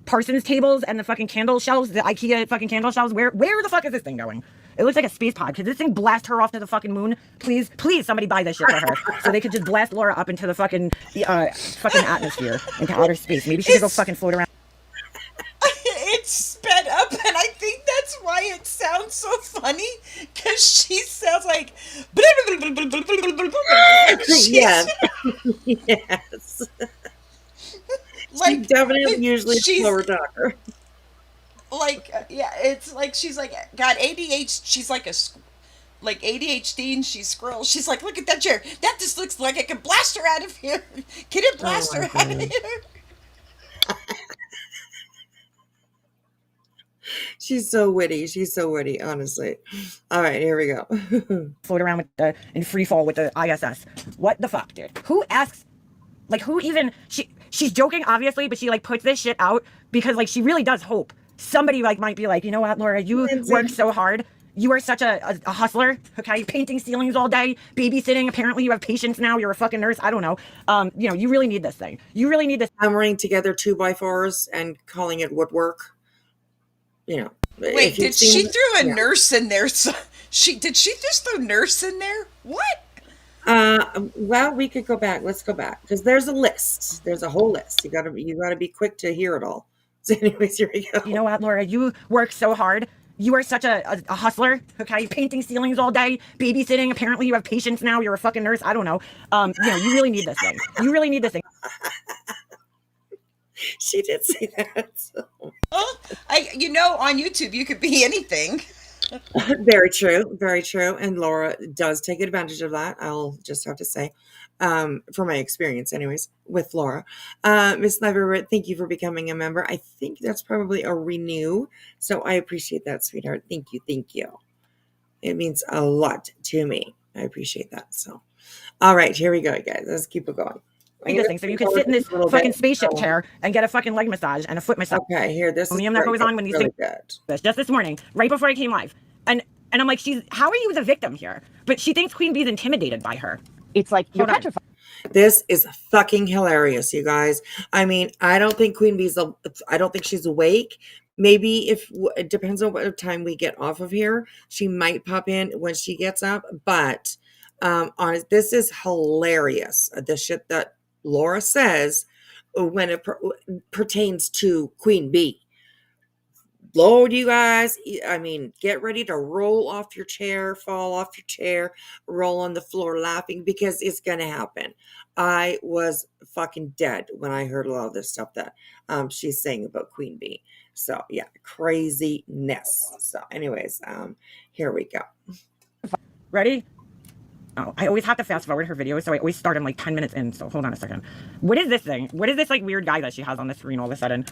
Parsons tables and the fucking candle shelves, the IKEA fucking candle shelves? Where the fuck is this thing going? It looks like a space pod. Could this thing blast her off to the fucking moon? Please, somebody buy this shit for her. So they could just blast Laura up into the fucking atmosphere, into outer space. Maybe she could go fucking float around. It's sped up, and I think that's why it sounds so funny, because she sounds like... Yes. Yes. Like, she definitely usually a she's slower talker. Like, yeah, it's like she's like got ADHD. She's like like ADHD, and she's squirrel. She's like, look at that chair. That just looks like I can blast her out of here. Can it blast her out of here? She's so witty, honestly. All right, here we go. Float around in free fall with the ISS. What the fuck, dude? Who asks? Like, who even? She's joking, obviously, but she like puts this shit out because like she really does hope somebody like might be like, you know what, Laura, you work so hard. You are such a hustler, okay? Painting ceilings all day, babysitting. Apparently, you have patience now. You're a fucking nurse. I don't know. You really need this thing. You really need this. Hammering together 2x4s and calling it woodwork. Wait, did she throw a nurse in there? So did she just throw nurse in there? What? Well, we could go back. Let's go back because there's a list. There's a whole list. You gotta be quick to hear it all. So, anyways, here we go. You know what, Laura? You work so hard. You are such a hustler, okay? Painting ceilings all day, babysitting. Apparently, you have patience now. You're a fucking nurse. I don't know. You really need this thing. You really need this thing. She did say that. So. On YouTube, you could be anything. Very true. And Laura does take advantage of that. I'll just have to say, from my experience anyways, with Laura. Miss Never, thank you for becoming a member. I think that's probably a renew. So I appreciate that, sweetheart. Thank you. It means a lot to me. I appreciate that. So, all right, here we go, guys. Let's keep it going. This thing, so you can sit in this fucking spaceship chair and get a fucking leg massage and a foot massage. Okay, here, this is that goes on when these really things. Just this morning, right before I came live, and I'm like, how are you the victim here? But she thinks Queen Bee's intimidated by her. It's like you're petrified. This is fucking hilarious, you guys. I mean, I don't think Queen Bee's. I don't think she's awake. maybe if it depends on what time we get off of here, she might pop in when she gets up. But on this is hilarious. The shit that Laura says when it pertains to Queen Bee. Lord, you guys, I mean, get ready to roll off your chair, fall off your chair, roll on the floor laughing because it's going to happen. I was fucking dead when I heard a lot of this stuff that she's saying about Queen Bee. So, yeah, craziness. So, anyways, here we go. Ready? Oh, I always have to fast forward her videos, so I always start them like 10 minutes in. So hold on a second. What is this thing? What is this like weird guy that she has on the screen all of a sudden?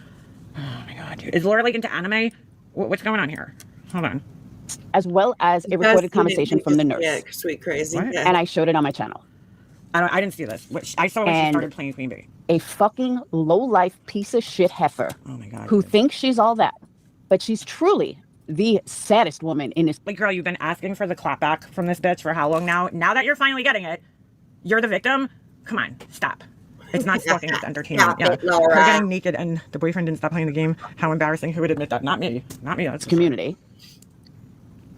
Oh my god, dude. Is Laura like into anime? What's going on here? Hold on. As well as a recorded conversation from the nurse. Yeah, sweet crazy. What? Yeah. And I showed it on my channel. I didn't see this. I saw when she And started playing Queen Bee. a fucking low-life piece of shit heifer Oh my god. who thinks she's all that, but she's truly the saddest woman in this. Like, girl, you've been asking for the clapback from this bitch for how long now? Now that you're finally getting it, you're the victim? Come on, stop. It's not stalking, it's entertainment. Stop Yeah. it, Laura. Her getting naked and the boyfriend didn't stop playing the game. How embarrassing. Who would admit that? Not me. Not me. That's Community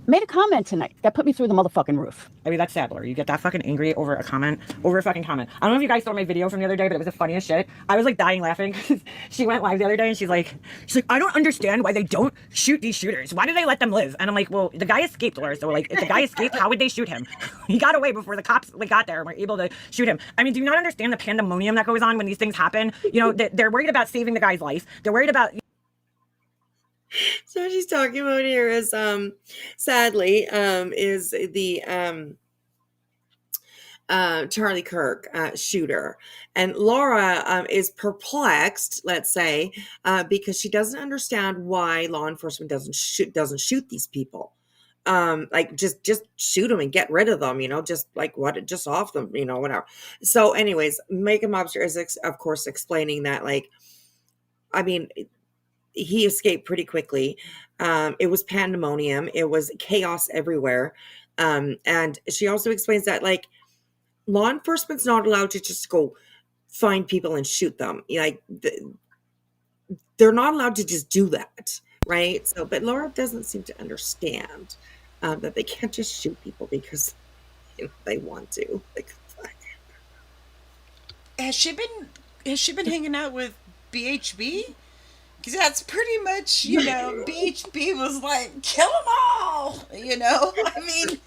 made a comment tonight that put me through the motherfucking roof. I mean, that's sad, Laura. You get that fucking angry over a comment, over a fucking comment. I don't know if you guys saw my video from the other day, but it was the funniest shit. I was like dying laughing because she went live the other day and she's like, I don't understand why they don't shoot these shooters. Why do they let them live? And I'm like, well, the guy escaped, Laura. So like, if the guy escaped, how would they shoot him? He got away before the cops like got there and were able to shoot him. I mean, do you not understand the pandemonium that goes on when these things happen? You know, they're worried about saving the guy's life. They're worried about. So what she's talking about here is sadly is the Charlie Kirk shooter, and Laura is perplexed, let's say, because she doesn't understand why law enforcement doesn't shoot these people. Like just shoot them and get rid of them, just like just off them, whatever. So anyways, Makeup Mobster is of course explaining that, like, I mean, he escaped pretty quickly. It was pandemonium. It was chaos everywhere. And she also explains that, like, law enforcement's not allowed to just go find people and shoot them. Like, they're not allowed to just do that, right? So, but Laura doesn't seem to understand that they can't just shoot people because they want to. Like, Has she been hanging out with BHB? Because that's pretty much, BHB was like, kill them all, I mean,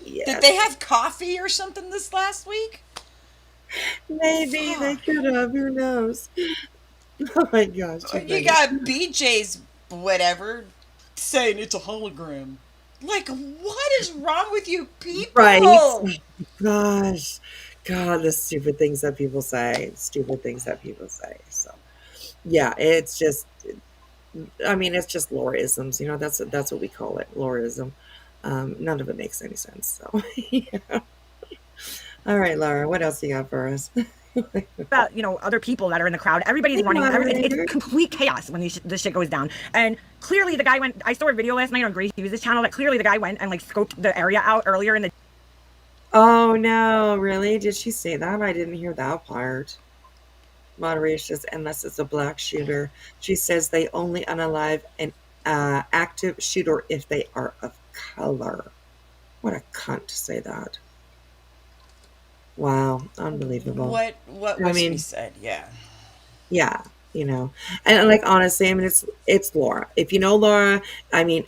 yes. Did they have coffee or something this last week? Maybe they could have, who knows? Oh my gosh. You got BJ's whatever saying it's a hologram. Like, what is wrong with you people? Right. Oh gosh. God, the stupid things that people say. So yeah, it's just, I mean, it's just Lauraisms, that's what we call it, Lauraism. None of it makes any sense. So yeah. All right, Laura, what else you got for us? About other people that are in the crowd. Everybody's running. It's complete chaos when this shit goes down. And clearly the guy went. I saw a video last night on Grace Hughes' channel that clearly the guy went and like scoped the area out earlier in the. Oh no, really? Did she say that? I didn't hear that part. Moderation says, unless it's a black shooter. She says they only unalive an active shooter if they are of color. What a cunt to say that. Wow, unbelievable. What was he said? Yeah. Yeah, and like, honestly, I mean, it's Laura. If you know Laura, I mean,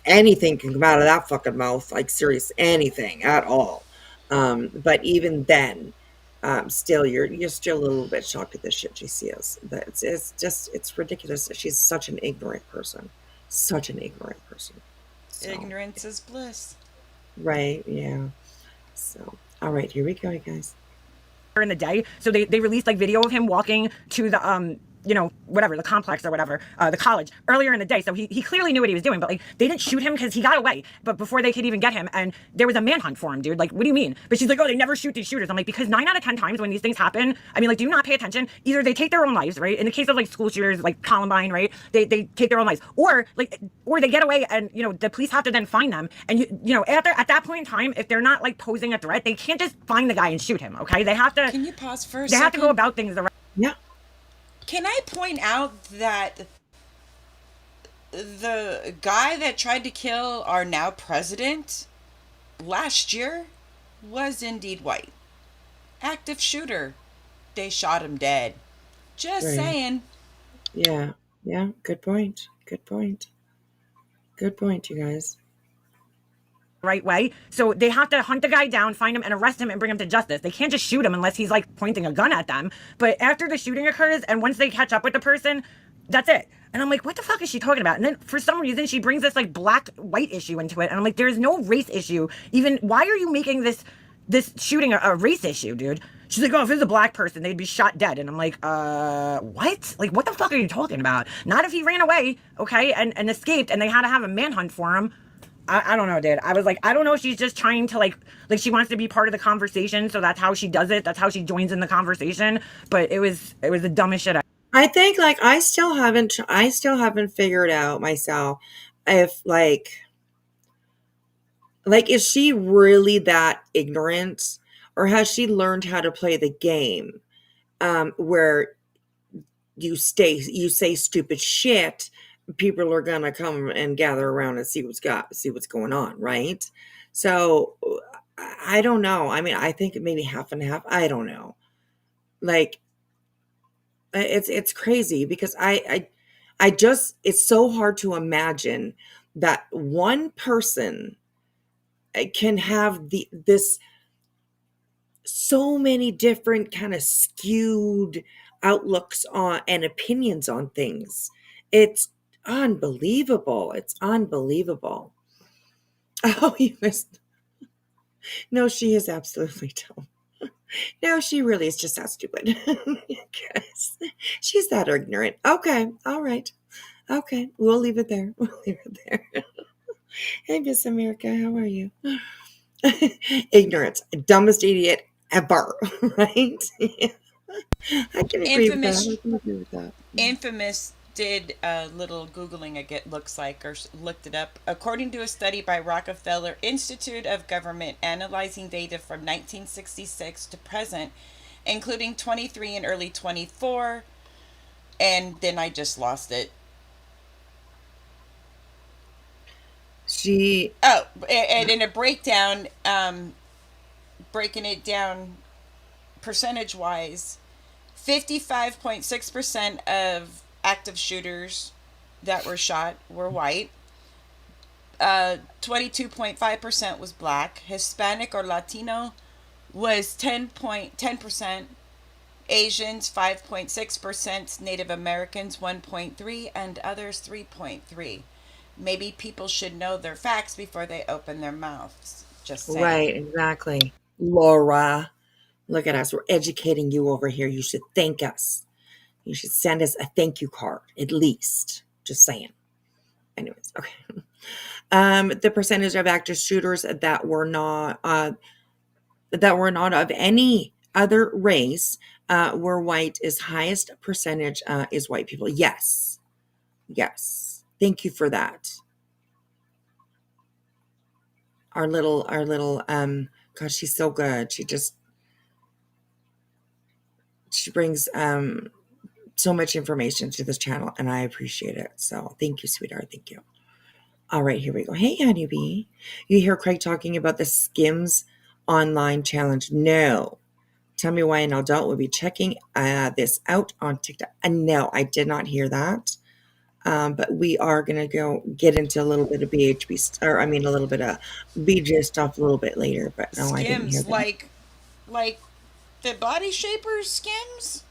anything can come out of that fucking mouth, like, serious, anything at all. But even then, still, you're still a little bit shocked at the shit she sees. But it's ridiculous. She's such an ignorant person. So, ignorance is bliss. Right? Yeah. So, all right, here we go, guys. In the day, so they released like video of him walking to the whatever, the complex or whatever, the college earlier in the day. So he clearly knew what he was doing, but like they didn't shoot him because he got away. But before they could even get him, and there was a manhunt for him, dude. Like, what do you mean? But she's like, oh, they never shoot these shooters. I'm like, because 9 out of 10 times when these things happen, I mean, like, do you not pay attention? Either they take their own lives, right? In the case of like school shooters, like Columbine, right? They take their own lives, or they get away, and the police have to then find them. And at that point in time, if they're not like posing a threat, they can't just find the guy and shoot him. Okay, they have to. Can you pause for a They second? have to go about things the right. Yeah. Can I point out that the guy that tried to kill our now president last year was indeed white. Active shooter. They shot him dead. Just Right. saying. Yeah. Yeah. Good point. Good point. Good point, you guys. right way. So they have to hunt the guy down, find him, and arrest him and bring him to justice. They can't just shoot him unless he's like pointing a gun at them. But after the shooting occurs, and once they catch up with the person, that's it. And I'm like, what the fuck is she talking about? And then for some reason, she brings this like black white issue into it. And I'm like, there's no race issue. Even why are you making this shooting a race issue, dude? She's like, oh, if it was a black person, they'd be shot dead. And I'm like, what? Like, what the fuck are you talking about? Not if he ran away, okay, and escaped, and they had to have a manhunt for him. I don't know, dude. I was like, I don't know if she's just trying to like she wants to be part of the conversation, so that's how she does it. That's how she joins in the conversation. But it was the dumbest shit. I think like I still haven't figured out myself if like is she really that ignorant, or has she learned how to play the game where you say stupid shit, people are gonna come and gather around and see what's going on, right? So I don't know. I mean, I think maybe half and half. I don't know. Like it's crazy because I just it's so hard to imagine that one person can have this so many different kind of skewed outlooks on and opinions on things. It's unbelievable. It's unbelievable. Oh, you missed. No, she is absolutely dumb. No, she really is just that stupid. Yes. She's that ignorant. Okay. All right. Okay. We'll leave it there. We'll leave it there. Hey, Miss America. How are you? Ignorance. Dumbest idiot ever. Right? I can agree with that. Infamous I can agree with that. Infamous did a little Googling, it looks like, or looked it up. According to a study by Rockefeller Institute of Government analyzing data from 1966 to present, including 23 and early 24, and then I just lost it. She, Oh, and in a breakdown, breaking it down percentage wise, 55.6% of active shooters that were shot were white. 22.5% was black. Hispanic or Latino was 10%. Asians 5.6%. Native Americans 1.3%. And others 3.3%. Maybe people should know their facts before they open their mouths. Just saying. right, exactly. Laura, look at us. We're educating you over here. You should thank us. You should send us a thank you card, at least. Just saying. Anyways, okay. The percentage of active shooters that were not of any other race were white is highest percentage is white people. Yes. Yes. Thank you for that. Our little gosh, she's so good. She brings so much information to this channel and I appreciate it. So thank you, sweetheart. Thank you. All right, here we go. Hey, honeybee. You hear Craig talking about the Skims online challenge? No. Tell me why an adult would be checking this out on TikTok. No, I did not hear that. But we are going to go get into a little bit of BHB, or I mean, a little bit of BJ stuff a little bit later. But no, I didn't hear Skims, that. like the body shapers skims?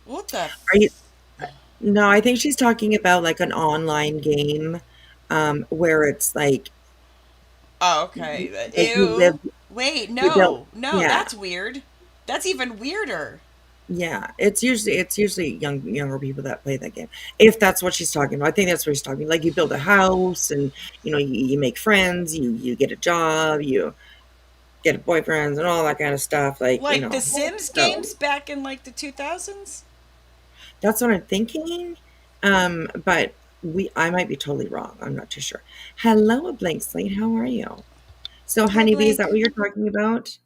What the Are you? No, I think she's talking about like an online game, where it's Oh, okay. like you live, Ew. Wait, you build, no. No, yeah. that's weird. That's even weirder. Yeah, it's usually younger people that play that game. If that's what she's talking about, I think that's what she's talking. Like you build a house, and you make friends, you get a job, you get a boyfriend, and all that kind of stuff. Like the Sims So games back in like the 2000s? that's what I'm thinking. But I might be totally wrong. I'm not too sure. Hello, a blank slate. How are you? So, Hi, honeybee, is that Blank. what you're talking about?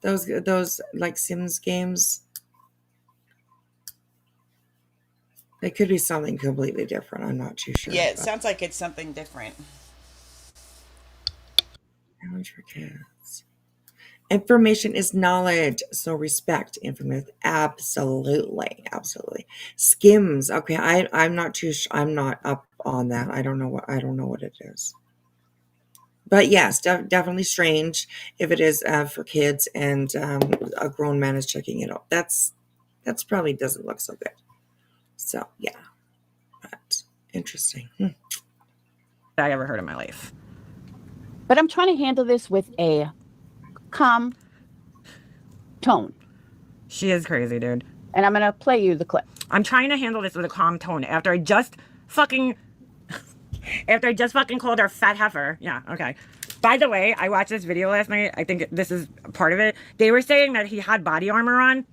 Those like Sims games? It could be something completely different. I'm not too sure. Yeah, it But sounds like it's something different. challenge for kids. Information is knowledge, so respect information. Absolutely, absolutely. Skims. Okay, I'm not too. I'm not up on that. I don't know what it is. But yes, definitely strange if it is for kids and a grown man is checking it out. That's probably doesn't look so good. So yeah, but interesting. I ever heard in my life. But I'm trying to handle this with a calm tone. She is crazy, dude. And I'm going to play you the clip. I'm trying to handle this with a calm tone after I just fucking called her fat heifer. Yeah, okay. By the way, I watched this video last night. I think this is part of it. They were saying that he had body armor on.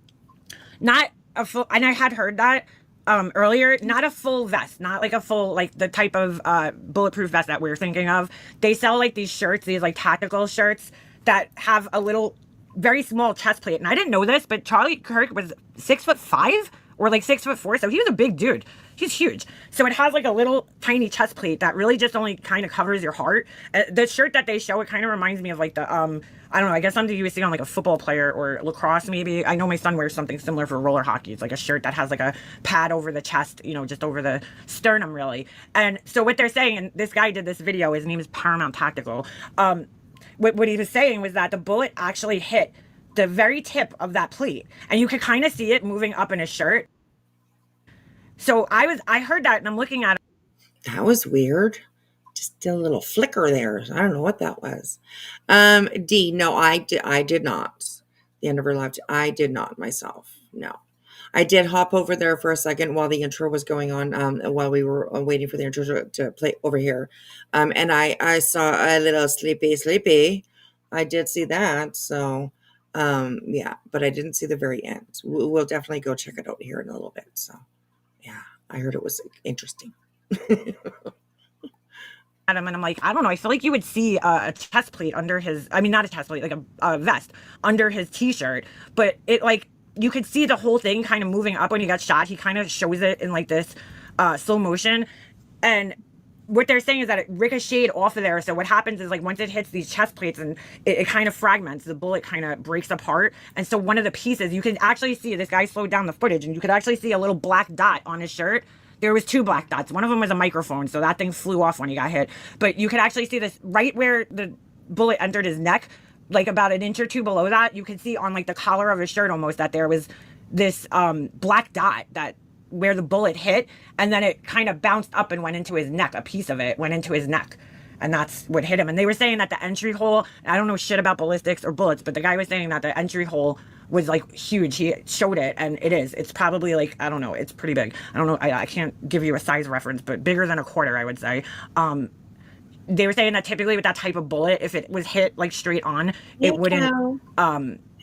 Not a full, and I had heard that earlier, not a full vest, not like a full, like the type of bulletproof vest that we're thinking of. They sell like these shirts, these like tactical shirts that have a little, very small chest plate. And I didn't know this, but Charlie Kirk was 6'5" or like 6'4", so he was a big dude. He's huge. So it has like a little tiny chest plate that really just only kind of covers your heart. The shirt that they show, it kind of reminds me of like the, I don't know, I guess something you would see on like a football player or lacrosse maybe. I know my son wears something similar for roller hockey. It's like a shirt that has like a pad over the chest, you know, just over the sternum really. And so what they're saying, and this guy did this video, his name is Paramount Tactical. What he was saying was that the bullet actually hit the very tip of that plate. And you could kind of see it moving up in his shirt. So I heard that and I'm looking at it. That was weird. Just a little flicker there. I don't know what that was. D, no, I did not. The end of her life. I did not myself. No. I did hop over there for a second while the intro was going on, while we were waiting for the intro to play over here. And I saw a little sleepy. I did see that. So, yeah, but I didn't see the very end. We'll definitely go check it out here in a little bit. So, yeah, I heard it was interesting. At him and I'm like, I don't know, I feel like you would see a chest plate under his, I mean, not a chest plate, like a vest under his t-shirt, but it like, you could see the whole thing kind of moving up when he got shot. He kind of shows it in like this slow motion. And what they're saying is that it ricocheted off of there. So what happens is like once it hits these chest plates and it kind of fragments, the bullet kind of breaks apart. And so one of the pieces, you can actually see, this guy slowed down the footage and you could actually see a little black dot on his shirt. There was 2 black dots. One of them was a microphone, so that thing flew off when he got hit. But you could actually see this right where the bullet entered his neck, like about an inch or 2 below that. You could see on like the collar of his shirt almost that there was this black dot that where the bullet hit, and then it kind of bounced up and went into his neck. A piece of it went into his neck. And that's what hit him. And they were saying that the entry hole, I don't know shit about ballistics or bullets, but the guy was saying that the entry hole was like huge. He showed it, and it is. It's probably like, I don't know, it's pretty big. I don't know, I can't give you a size reference, but bigger than a quarter, I would say. They were saying that typically with that type of bullet, if it was hit like straight on, it wouldn't,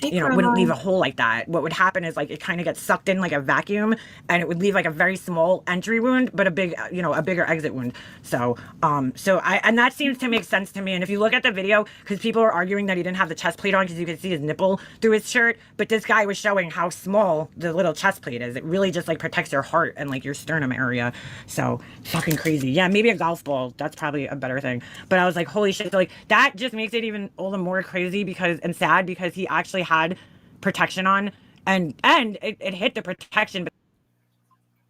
you know, it wouldn't leave a hole like that. What would happen is like it kind of gets sucked in like a vacuum, and it would leave like a very small entry wound, but a big, you know, a bigger exit wound. So, and that seems to make sense to me. And if you look at the video, because people are arguing that he didn't have the chest plate on because you could see his nipple through his shirt, but this guy was showing how small the little chest plate is. It really just like protects your heart and like your sternum area. So fucking crazy. Yeah, maybe a golf ball. That's probably a better thing. But I was like, holy shit. So like that just makes it even all the more crazy because, and sad because he actually had protection on and it hit the protection.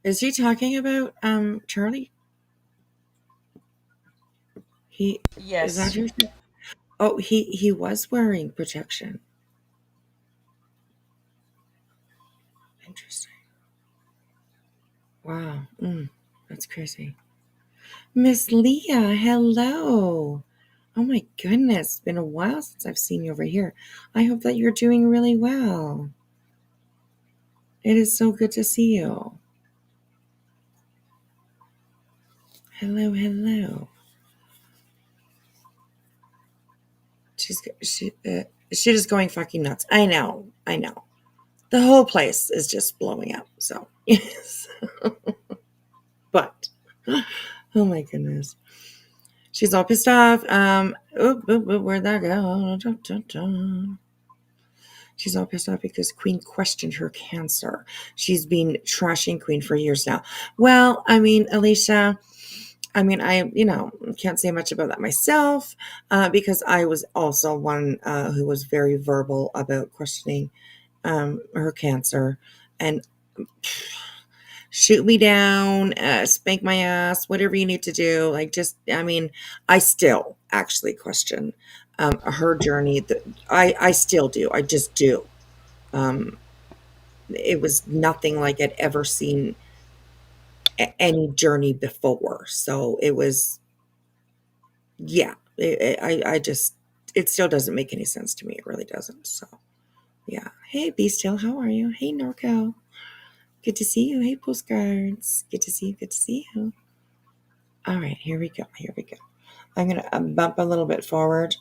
Is he talking about Charlie? Yes. Is that who? Oh, he was wearing protection. Interesting. Wow, that's crazy. Miss Leah, hello. Oh my goodness, it's been a while since I've seen you over here. I hope that you're doing really well. It is so good to see you. Hello. She just going fucking nuts. I know. The whole place is just blowing up. So yes, but oh my goodness, she's all pissed off. Where'd that go? She's all pissed off because Queen questioned her cancer. She's been trashing Queen for years now. Well, I mean, Alicia, I mean, I, can't say much about that myself because I was also one who was very verbal about questioning her cancer. And shoot me down, spank my ass, whatever you need to do. Like, I still actually question her journey. I still do. I just do. It was nothing like I'd ever seen any journey before. So it was, yeah, it still doesn't make any sense to me. It really doesn't. So, yeah. Hey, Be Still, how are you? Hey, Norco. Good to see you. Hey, Postcards. Good to see you. Good to see you. All right, here we go. Here we go. I'm going to bump a little bit forward.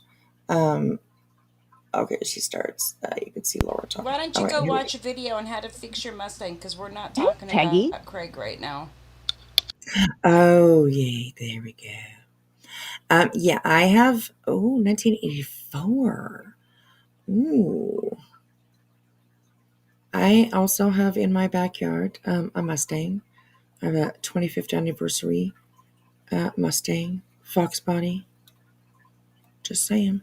Okay, she starts. You can see Laura talking. Why don't you go watch a video on how to fix your Mustang? Because we're not Hey, talking Peggy. about Craig right now. Oh, yay. There we go. Yeah, I have, 1984. Ooh. I also have in my backyard a Mustang. I have a 25th anniversary Mustang, Fox body. Just saying.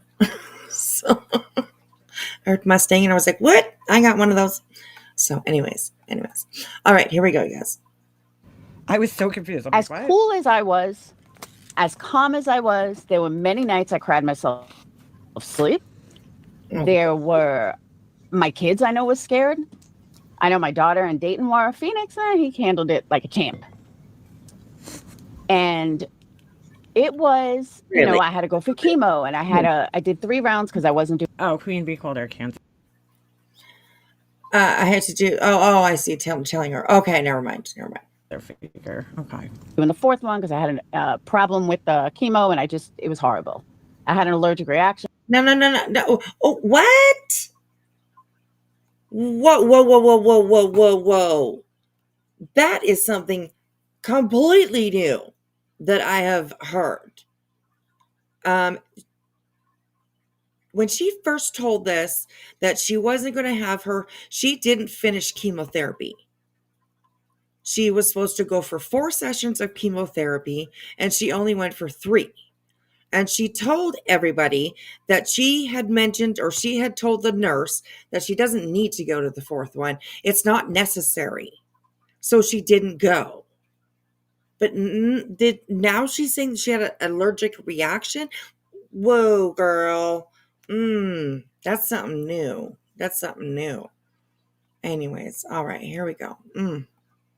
So, I heard Mustang and I was like, what? I got one of those. So, anyways. All right, here we go, guys. I was so confused. I'm As like, what? cool as I was, as calm as I was, there were many nights I cried myself asleep. Oh. There were my kids I know was scared. I know my daughter in Dayton were. Phoenix, he handled it like a champ. And it was, Really? I had to go for chemo and I did 3 rounds because I wasn't doing. Oh, Queen Bee called her cancer I had to do, I see, telling her. Okay, never mind. figure. Okay. Doing the 4th one because I had a problem with the chemo and it was horrible. I had an allergic reaction. No. Oh, what? Whoa. That is something completely new that I have heard. When she first told this, that she wasn't going to have she didn't finish chemotherapy. She was supposed to go for 4 sessions of chemotherapy, and she only went for 3. And she told everybody that she had mentioned, or she had told the nurse that she doesn't need to go to the 4th one. It's not necessary. So she didn't go. But now she's saying she had an allergic reaction? Whoa, girl. That's something new. Anyways, all right, here we go. And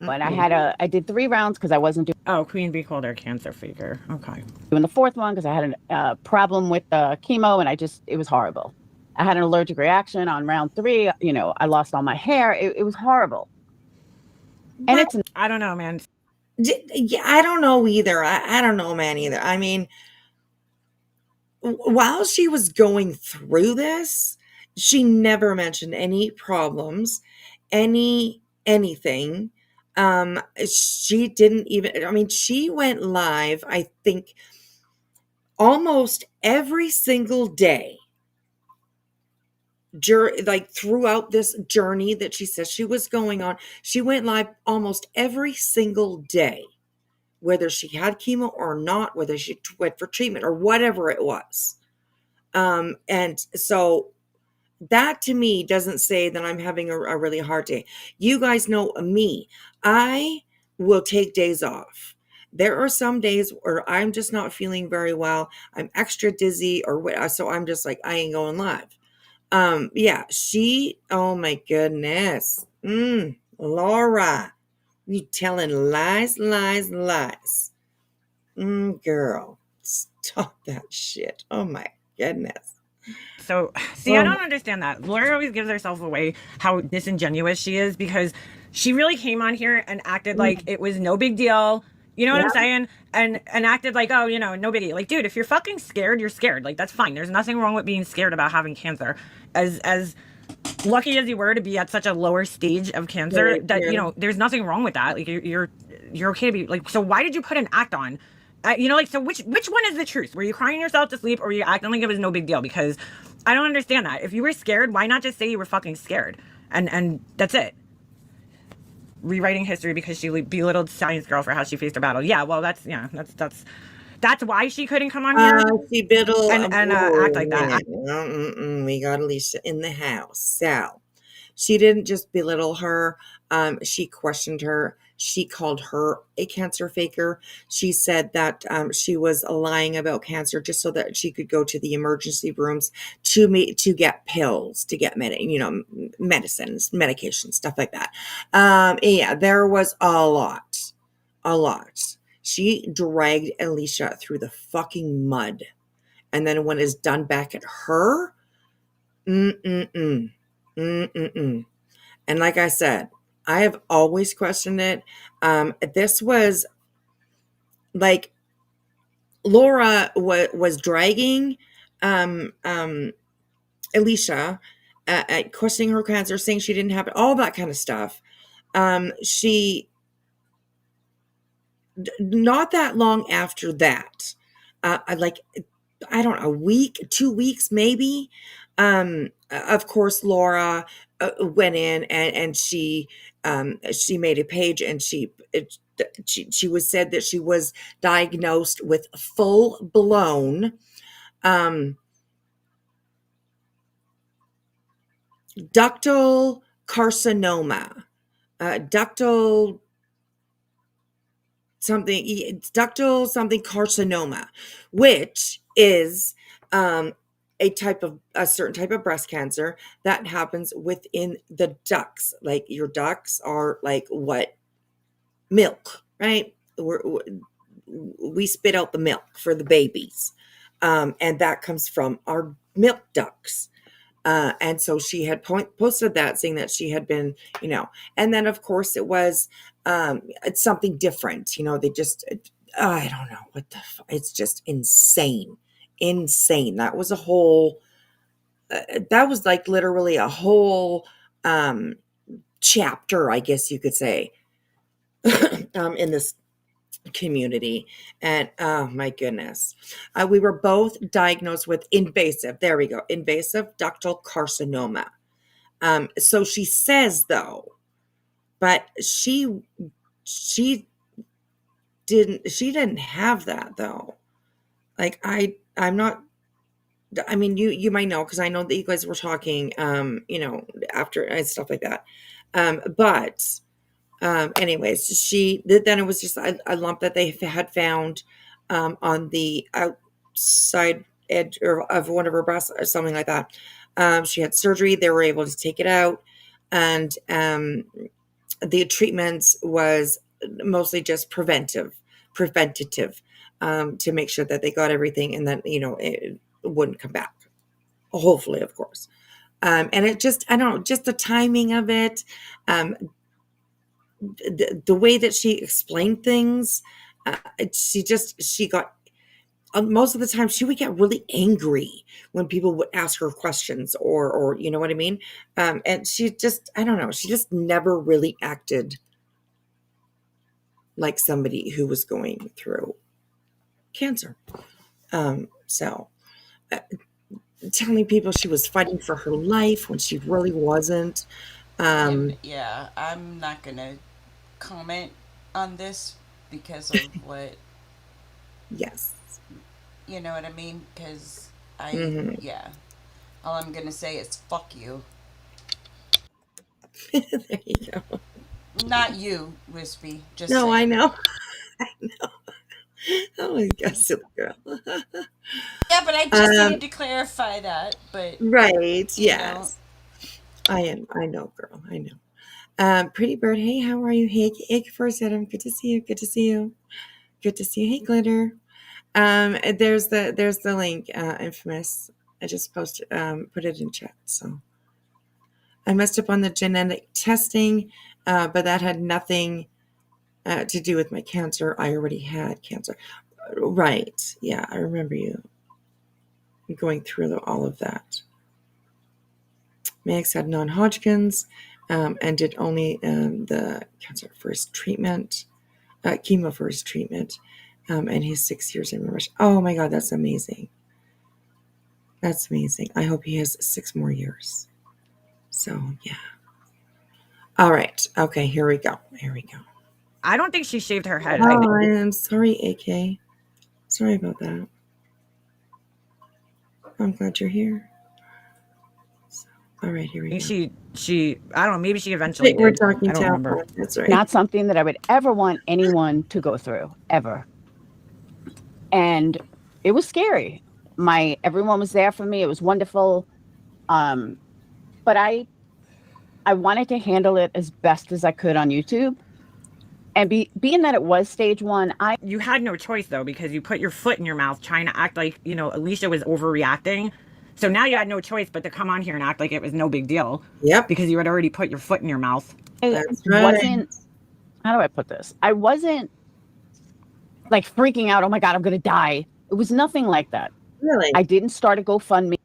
I did 3 rounds because I wasn't doing. Oh, Queen Bee called her cancer figure. Okay. Doing the 4th one because I had a problem with the chemo and it was horrible. I had an allergic reaction on round 3. I lost all my hair. It was horrible. And it's. I don't know, man. Yeah, I don't know either. I don't know, man, either. I mean, while she was going through this, she never mentioned any problems, anything. She didn't even, she went live, I think, almost every single day. Throughout this journey that she says she was going on, she went live almost every single day, whether she had chemo or not, whether she went for treatment or whatever it was. And so that to me doesn't say that I'm having a really hard day. You guys know me. I will take days off. There are some days where I'm just not feeling very well. I'm extra dizzy or what. So I'm just like, I ain't going live. Yeah, oh my goodness. Laura, you telling lies. Girl, stop that shit. Oh my goodness. So, see, I don't understand that. Laura always gives herself away how disingenuous she is because she really came on here and acted like it was no big deal. You know what I'm saying? And acted like, oh, no biggie. Like, dude, if you're fucking scared, you're scared. Like, that's fine. There's nothing wrong with being scared about having cancer. As lucky as you were to be at such a lower stage of cancer, that there's nothing wrong with that. Like, you're okay to be like. So why did you put an act on? You know, like, so which one is the truth? Were you crying yourself to sleep, or were you acting like it was no big deal? Because I don't understand that. If you were scared, why not just say you were fucking scared, and that's it? Rewriting history because she belittled Science Girl for how she faced her battle. Yeah, well, that's why she couldn't come on here She biddle. and act like that. We got Alicia in the house. So she didn't just belittle her. She questioned her. She called her a cancer faker. She said that she was lying about cancer just so that she could go to the emergency rooms to get pills, to get medicines, medication, stuff like that. Yeah, there was a lot. She dragged Alicia through the fucking mud, and then when it's done back at her, mm-mm-mm, mm-mm-mm. And like I said, I have always questioned it. This was like Laura was dragging Alicia, questioning her cancer, saying she didn't have it, all that kind of stuff. She not that long after that, I don't know, a week, 2 weeks, maybe. Of course, Laura went in and she made a page, and she was said that she was diagnosed with full blown ductal carcinoma, ductal something carcinoma, which is a certain type of breast cancer that happens within the ducts. Like, your ducts are like what? Milk, right? We spit out the milk for the babies, and that comes from our milk ducts. And so she had posted that, saying that she had been, and then of course it was, it's something different. They just, I don't know what it's just insane. That was that was like literally a whole, chapter, I guess you could say, in this community. And oh my goodness, we were both diagnosed with invasive ductal carcinoma. So she says, though, but she didn't have that, though. Like, I'm not, I mean, you might know, because I know that you guys were talking after and stuff like that. But anyways, then it was just a lump that they had found on the outside edge of one of her breasts, or something like that. She had surgery. They were able to take it out, and the treatment was mostly just preventative, to make sure that they got everything, and then it wouldn't come back. Hopefully, of course. And it just, I don't know, just the timing of it. The way that she explained things, she got, most of the time she would get really angry when people would ask her questions, or you know what I mean? And she just, I don't know, she just never really acted like somebody who was going through cancer. So telling people she was fighting for her life when she really wasn't. And yeah, I'm not gonna comment on this because of what, Yes. you know what I mean? Because Hmm. yeah, all I'm gonna say is fuck you. There you go. Not you, Wispy. Just No, I saying. know. Oh my God, silly girl. Yeah, but I just um, needed to clarify that. But right. you know, Yes. I am. I know, girl. I know. Pretty bird. Hey, how are you? Hey, first Adam. Good to see you. Good to see you. Good to see you. Hey, glitter. There's the link. Infamous. I just posted. Put it in chat. So I messed up on the genetic testing, but that had nothing to do with my cancer. I already had cancer. Right. Yeah, I remember you going through all of that. Max had non-Hodgkin's, and did only the cancer for his treatment, chemo for his treatment. And he's 6 years in remission. Oh my God, that's amazing. That's amazing. I hope he has 6 more years. So, yeah. All right. Okay, here we go. Here we go. I don't think she shaved her head. Oh, I'm sorry, AK. Sorry about that. I'm glad you're here. So, all right, here we go. She I don't know, maybe she eventually We're did. talking I don't remember. That's right. Not something that I would ever want anyone to go through, ever. And it was scary. Everyone was there for me. It was wonderful. But I wanted to handle it as best as I could on YouTube. And being that it was stage 1, You had no choice though, because you put your foot in your mouth trying to act like, Alicia was overreacting. So now you had no choice but to come on here and act like it was no big deal. Yep. Because you had already put your foot in your mouth. That's right. wasn't, how do I put this? I wasn't like freaking out, oh my God, I'm going to die. It was nothing like that. Really? I didn't start a GoFundMe.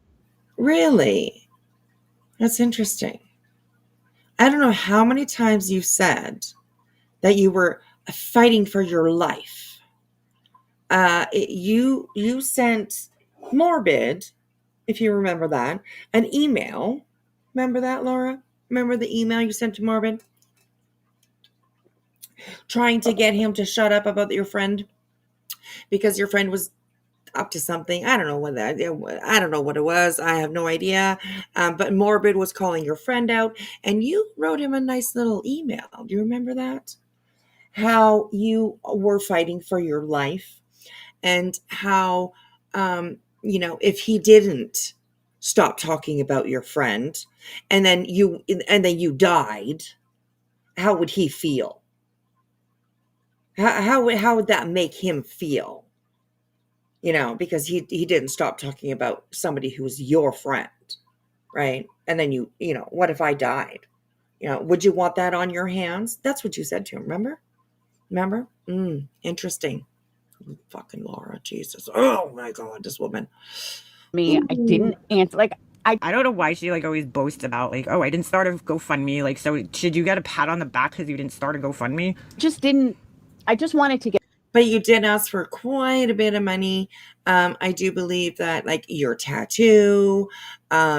Really? That's interesting. I don't know how many times you said that you were fighting for your life. You sent Morbid, if you remember that, an email. Remember that, Laura? Remember the email you sent to Morbid? Trying to get him to shut up about your friend because your friend was up to something. I don't know I don't know what it was. I have no idea. But Morbid was calling your friend out, and you wrote him a nice little email. Do you remember that? How you were fighting for your life, and how if he didn't stop talking about your friend, and then you died, how would he feel? How would that make him feel? Because he didn't stop talking about somebody who was your friend, right? And then what if I died? Would you want that on your hands? That's what you said to him. Remember? Interesting. Fucking Laura, Jesus. Oh my God, this woman. I didn't answer. I don't know why she always boasts about oh, I didn't start a GoFundMe. So should you get a pat on the back because you didn't start a GoFundMe? I just wanted to get. But you did ask for quite a bit of money. I do believe that your tattoo,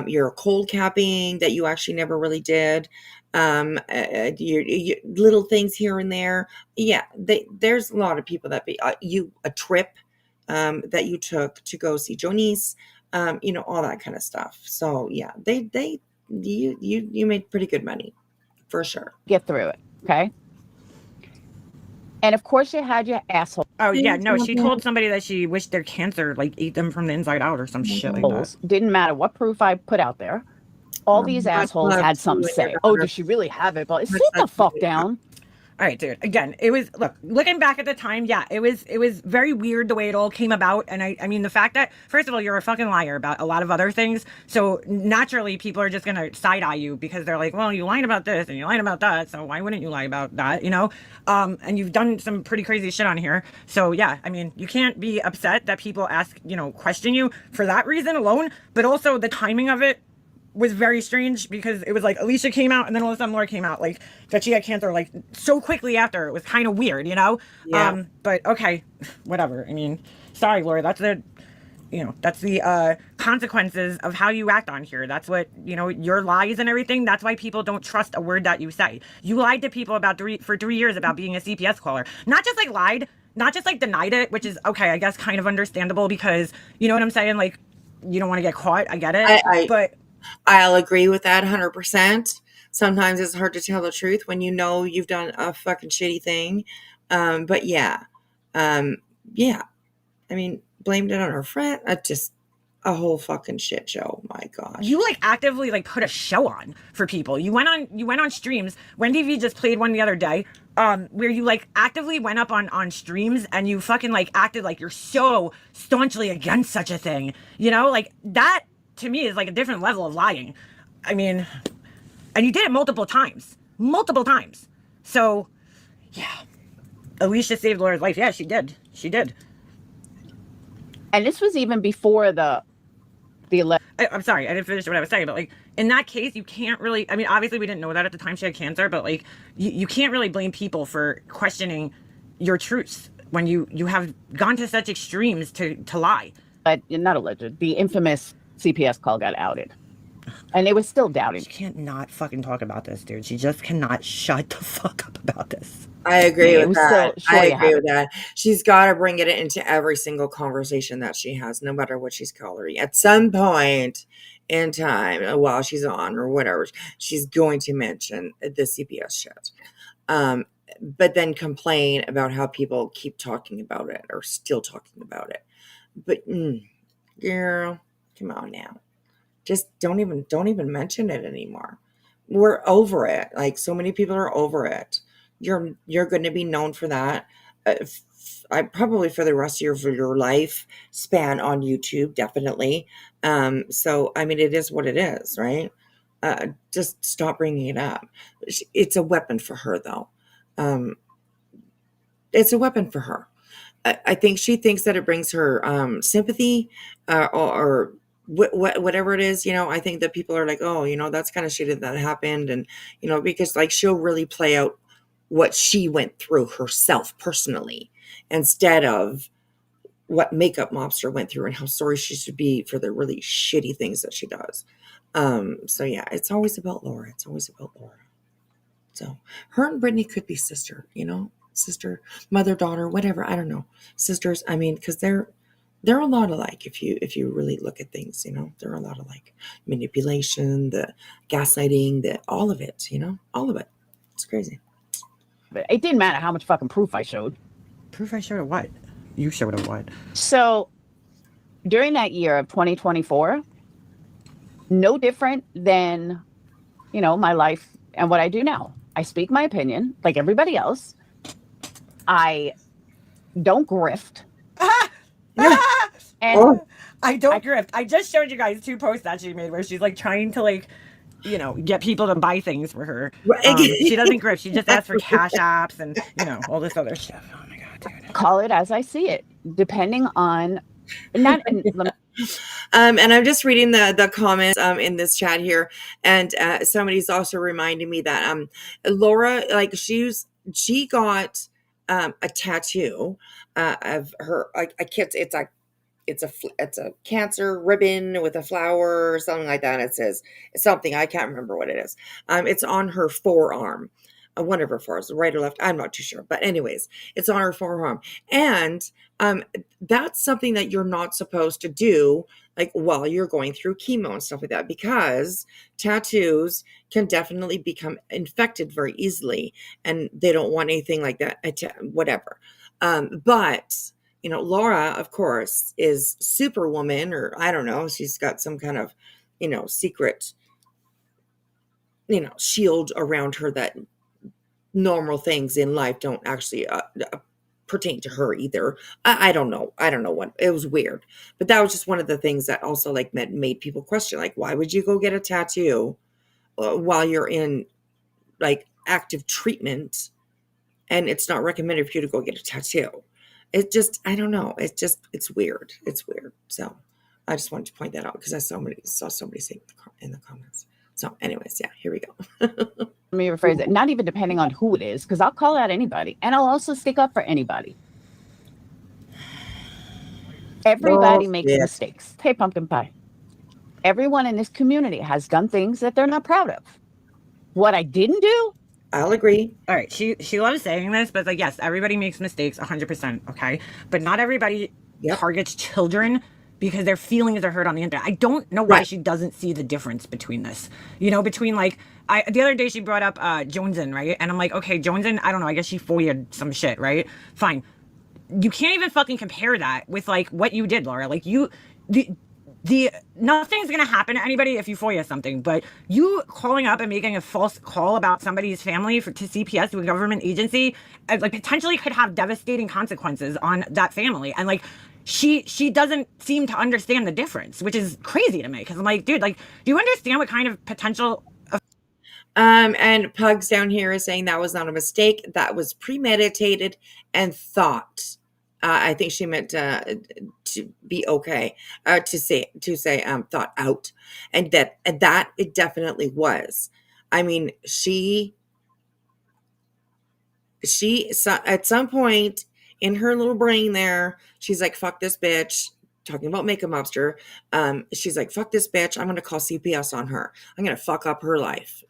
your cold capping that you actually never really did, your little things here and there. Yeah, there's a lot of people that a trip that you took to go see Jonice, all that kind of stuff. So yeah, you made pretty good money for sure. Get through it, okay? And of course, you had your asshole. Oh yeah, no, she told somebody that she wished their cancer ate them from the inside out or some shit like that. Didn't matter what proof I put out there. All these assholes had something to say. Oh, does she really have it? But sit the fuck down. All right, dude. Again, it was looking back at the time. Yeah, it was very weird the way it all came about. And I mean, the fact that first of all, you're a fucking liar about a lot of other things. So naturally, people are just gonna side eye you because they're like, well, you lied about this and you lied about that. So why wouldn't you lie about that? And you've done some pretty crazy shit on here. So yeah, I mean, you can't be upset that people question you for that reason alone. But also the timing of it was very strange because it was Alicia came out and then all of a sudden Laura came out that she had cancer so quickly after. It was kind of weird, Yeah. But okay, whatever. I mean, sorry, Laura, that's the consequences of how you act on here. That's what, your lies and everything. That's why people don't trust a word that you say. You lied to people for 3 years about being a CPS caller. Not just lied, not just denied it, which is okay, I guess kind of understandable because you know what I'm saying? You don't want to get caught. I get it. But I'll agree with that 100%. Sometimes it's hard to tell the truth when you've done a fucking shitty thing. But yeah. Yeah. I mean, blamed it on her friend. Just a whole fucking shit show. My gosh. You actively put a show on for people. You went on streams. Wendy V just played one the other day. Where you actively went up on streams and you fucking acted like you're so staunchly against such a thing. That to me is a different level of lying. I mean, and you did it multiple times. So yeah, Alicia saved Laura's life. Yeah, she did. And this was even before the I'm sorry, I didn't finish what I was saying, but in that case, you can't really, I mean, obviously we didn't know that at the time she had cancer, but you can't really blame people for questioning your truths. when you have gone to such extremes to lie. But not alleged. The infamous CPS call got outed. And they were still doubting. She can't not fucking talk about this, dude. She just cannot shut the fuck up about this. I agree It with was that. still, sure I you agree have with that. She's got to bring it into every single conversation that she has, no matter what she's coloring. At some point in time, while she's on or whatever, she's going to mention the CPS shit. But then complain about how people keep talking about it or still talking about it. But girl, come on now. Just don't even mention it anymore. We're over it. Like, so many people are over it. You're going to be known for that. I probably for the rest of your life span on YouTube, definitely. So I mean, it is what it is, right? Just stop bringing it up. It's a weapon for her, though. It's a weapon for her. I think she thinks that it brings her sympathy, or whatever it is. I think that people are like, oh, that's kind of shit that happened, and because like she'll really play out what she went through herself personally, instead of what Makeup Mobster went through and how sorry she should be for the really shitty things that she does. So yeah, it's always about Laura. It's always about Laura. So her and Brittany could be sister, mother, daughter, whatever. I don't know. Sisters. I mean, because they're a lot alike. If you really look at things, they're a lot alike. Manipulation, the gaslighting, all of it. All of it. It's crazy. But it didn't matter how much fucking proof I showed. Proof I showed of what? You showed of what? So during that year of 2024, no different than, my life and what I do now. I speak my opinion like everybody else. I don't grift. And I don't grift. I just showed you guys 2 posts that she made where she's like trying to like, get people to buy things for her. She doesn't grift. She just asks for cash apps and, all this other stuff. Oh my God, dude. Call it as I see it, depending on not. And I'm just reading the comments in this chat here, and somebody's also reminding me that Laura, like she got a tattoo of her. I can't. It's a cancer ribbon with a flower or something like that. It says something, I can't remember what it is. It's on her forearm, one of her forearms, right or left. I'm not too sure, but anyways, it's on her forearm, and that's something that you're not supposed to do, like while you're going through chemo and stuff like that, because tattoos can definitely become infected very easily, and they don't want anything like that. Whatever, but. Laura, of course, is Superwoman, or I don't know. She's got some kind of, secret, shield around her that normal things in life don't actually pertain to her either. I don't know. I don't know what. It was weird. But that was just one of the things that also like made people question, like, why would you go get a tattoo while you're in like active treatment, and it's not recommended for you to go get a tattoo? It just, I don't know. It's weird. It's weird. So I just wanted to point that out because I saw somebody saying in the comments. So anyways, yeah, here we go. Let me rephrase it. Not even depending on who it is, because I'll call out anybody, and I'll also stick up for anybody. Everybody makes mistakes. Hey, pumpkin pie. Everyone in this community has done things that they're not proud of. What I didn't do, I'll agree. All right. She loves saying this, but like, yes, everybody makes mistakes 100%. Okay. But not everybody targets children because their feelings are hurt on the internet. I don't know why she doesn't see the difference between this, between like, the other day she brought up Jonesin, right? And I'm like, okay, Jonesin, I don't know. I guess she FOIA'd some shit, right? Fine. You can't even fucking compare that with like what you did, Laura. Like nothing's gonna happen to anybody if you FOIA something, but you calling up and making a false call about somebody's family to CPS, to a government agency, like potentially could have devastating consequences on that family. And like she doesn't seem to understand the difference, which is crazy to me, because I'm like, dude, like, do you understand what kind of potential and Pugs down here is saying that was not a mistake, that was premeditated and thought. I think she meant to be okay, to say thought out, and that it definitely was. I mean, she at some point in her little brain there, she's like, fuck this bitch. Talking about Makeup Mobster. She's like, fuck this bitch. I'm going to call CPS on her. I'm going to fuck up her life.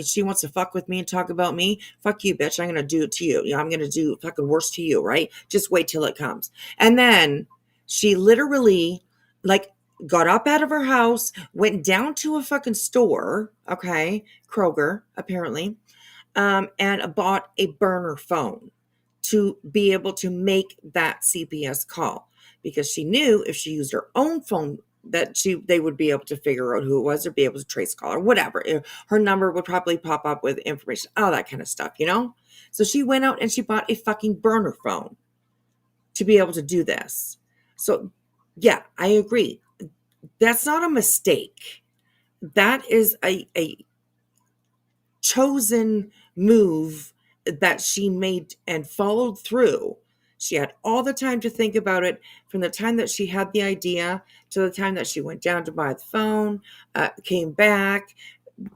She wants to fuck with me and talk about me. Fuck you, bitch. I'm going to do it to you. I'm going to do fucking worse to you, right? Just wait till it comes. And then she literally, like, got up out of her house, went down to a fucking store, okay, Kroger, apparently, and bought a burner phone to be able to make that CPS call, because she knew if she used her own phone that they would be able to figure out who it was or be able to trace call or whatever. Her number would probably pop up with information, all that kind of stuff, So she went out and she bought a fucking burner phone to be able to do this. So yeah, I agree. That's not a mistake. That is a chosen move that she made and followed through. She had all the time to think about it, from the time that she had the idea to the time that she went down to buy the phone, came back,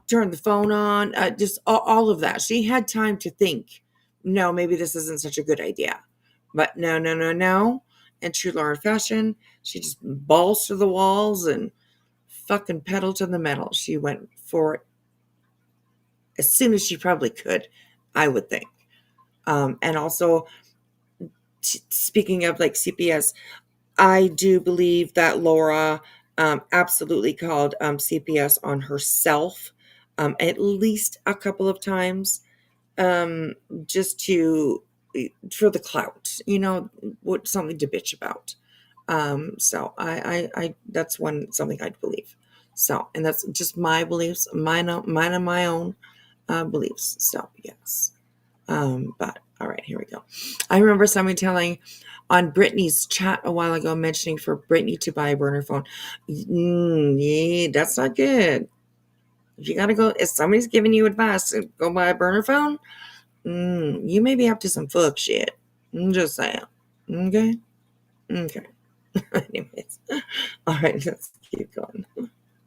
turned the phone on, just all of that. She had time to think, no, maybe this isn't such a good idea. But no, no, no, no. In true Laura fashion, she just balls to the walls and fucking pedal to the metal. She went for it as soon as she probably could, I would think. And also, speaking of like CPS, I do believe that Laura absolutely called CPS on herself at least a couple of times, just for the clout, what something to bitch about. So I that's something I'd believe. So, and that's just my beliefs, mine and my own beliefs. So yes. But all right, here we go. I remember somebody telling on Brittany's chat a while ago, mentioning for Brittany to buy a burner phone. Yeah, that's not good. If you gotta go, if somebody's giving you advice to go buy a burner phone, you may be up to some fuck shit. I'm just saying. Okay. Anyways, all right, let's keep going.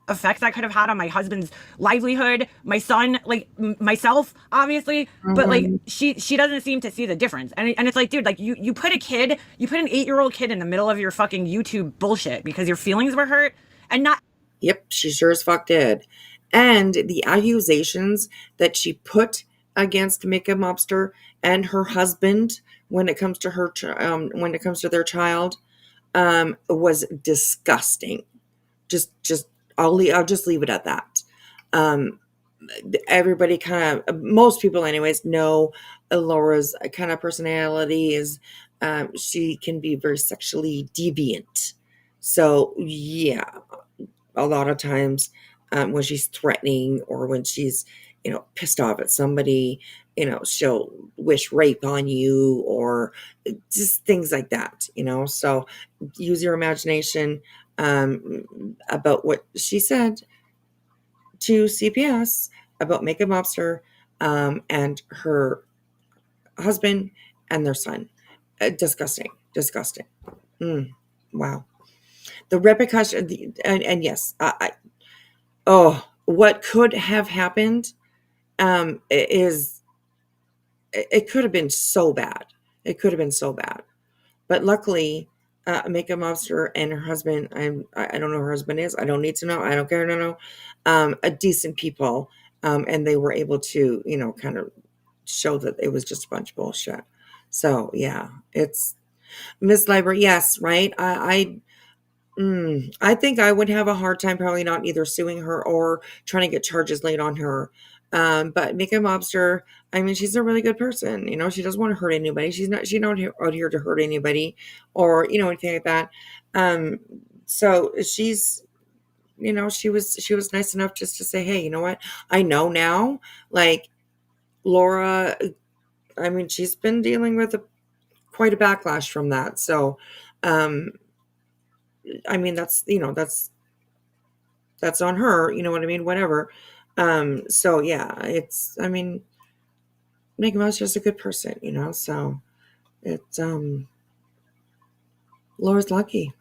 Effects that could have had on my husband's livelihood, my son, like myself, obviously, but like she doesn't seem to see the difference. And it's like, dude, like you put an 8-year-old kid in the middle of your fucking YouTube bullshit because your feelings were hurt, and not. Yep, she sure as fuck did. And the accusations that she put against Makeup Mobster and her husband when it comes to when it comes to their child, was disgusting. Just I'll just leave it at that. Everybody most people anyways know Laura's kind of personality is, she can be very sexually deviant. So yeah, a lot of times, when she's threatening or when she's pissed off at somebody, she'll wish rape on you or just things like that. So use your imagination about what she said to CPS about Makeup Mobster and her husband and their son. Disgusting. Wow. The repercussion, and yes, what could have happened is it could have been so bad. It could have been so bad. But luckily, Makeup Mobster and her husband, I don't know who her husband is. I don't need to know. I don't care to know. A decent people. And they were able to, kind of show that it was just a bunch of bullshit. So yeah, it's Miss Library. Yes, right. I think I would have a hard time probably not either suing her or trying to get charges laid on her. But Makeup Mobster, I mean, she's a really good person. She doesn't want to hurt anybody. She's not out here to hurt anybody or, anything like that. So she's, she was nice enough just to say, hey, you know what? I know now, like Laura, I mean, she's been dealing with quite a backlash from that. So, I mean, that's on her, you know what I mean? Whatever. So yeah, I mean, Megan Mouse just a good person, so it's, Laura's lucky.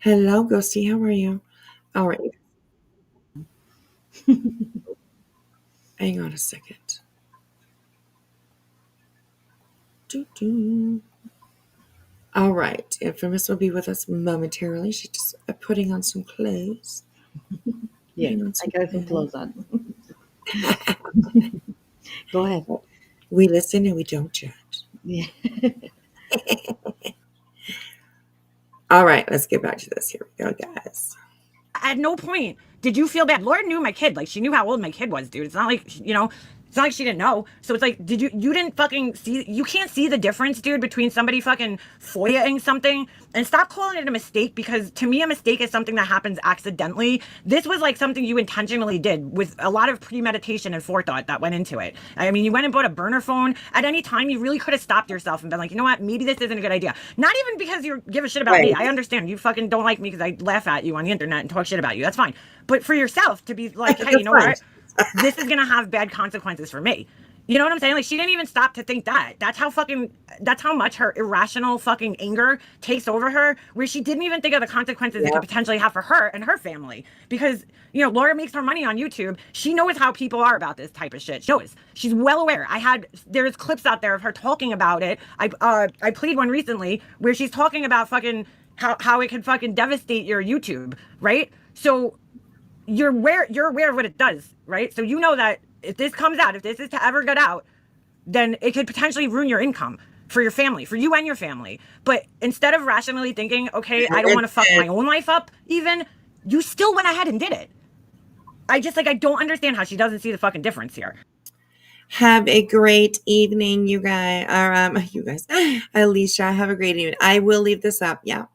Hello, Ghosty. How are you? All right. Hang on a second. do, do. All right. Infamous will be with us momentarily. She's just putting on some clothes. Yeah, Putting on I some got some clothes. clothes on. Go ahead. We listen and we don't judge. Yeah. All right, let's get back to this. Here we go, guys. At no point did you feel bad. Laura knew my kid. Like, she knew how old my kid was, dude. It's not like, it's not like she didn't know. So it's like, you didn't fucking see, you can't see the difference, dude, between somebody fucking FOIAing something, and stop calling it a mistake, because to me, a mistake is something that happens accidentally. This was like something you intentionally did with a lot of premeditation and forethought that went into it. I mean, you went and bought a burner phone. At any time, you really could have stopped yourself and been like, you know what, maybe this isn't a good idea. Not even because you give a shit about me. Right. I understand you fucking don't like me because I laugh at you on the internet and talk shit about you. That's fine. But for yourself to be like, hey, you That's know fine. what? This is gonna have bad consequences for me. You know what I'm saying? Like, she didn't even stop to think that. That's how much her irrational fucking anger takes over her, where she didn't even think of the consequences it Yeah. could potentially have for her and her family. Because, Laura makes her money on YouTube. She knows how people are about this type of shit. She knows. She's well aware. There's clips out there of her talking about it. I played one recently where she's talking about fucking how it can fucking devastate your YouTube, right? So you're aware of what it does, right? So you know that if this comes out, if this is to ever get out, then it could potentially ruin your income for your family, for you and your family. But instead of rationally thinking, okay, I don't want to fuck my own life up, even, you still went ahead and did it. I don't understand how she doesn't see the fucking difference here. Have a great evening, you guys. Or you guys, Alicia. Have a great evening. I will leave this up. Yeah,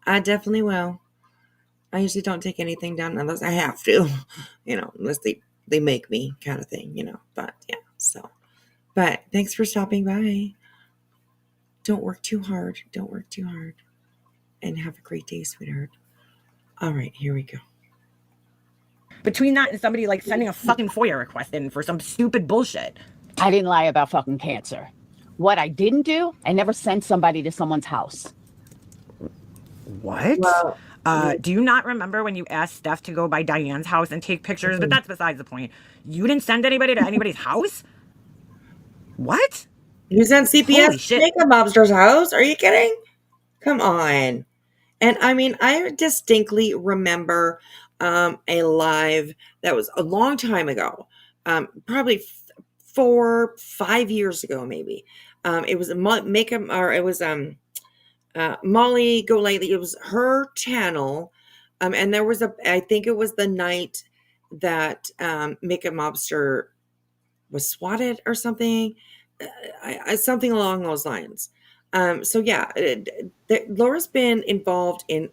I definitely will. I usually don't take anything down unless I have to, unless they make me, kind of thing, But yeah, so. But thanks for stopping by. Don't work too hard. Don't work too hard. And have a great day, sweetheart. All right, here we go. Between that and somebody like sending a fucking FOIA request in for some stupid bullshit. I didn't lie about fucking cancer. What I didn't do, I never sent somebody to someone's house. What? Well, Do you not remember when you asked Steph to go by Diane's house and take pictures? But that's besides the point. You didn't send anybody to anybody's house? What? you sent CPS Holy to shit. Makeup Mobster's house? Are you kidding? Come on. And I mean, I distinctly remember a live that was a long time ago, probably 4, 5 years ago, maybe. It was a makeup, or it was Molly Go Lately. It was her channel, and there was I think it was the night that Makeup Mobster was swatted or something, something along those lines. So yeah, Laura's been involved in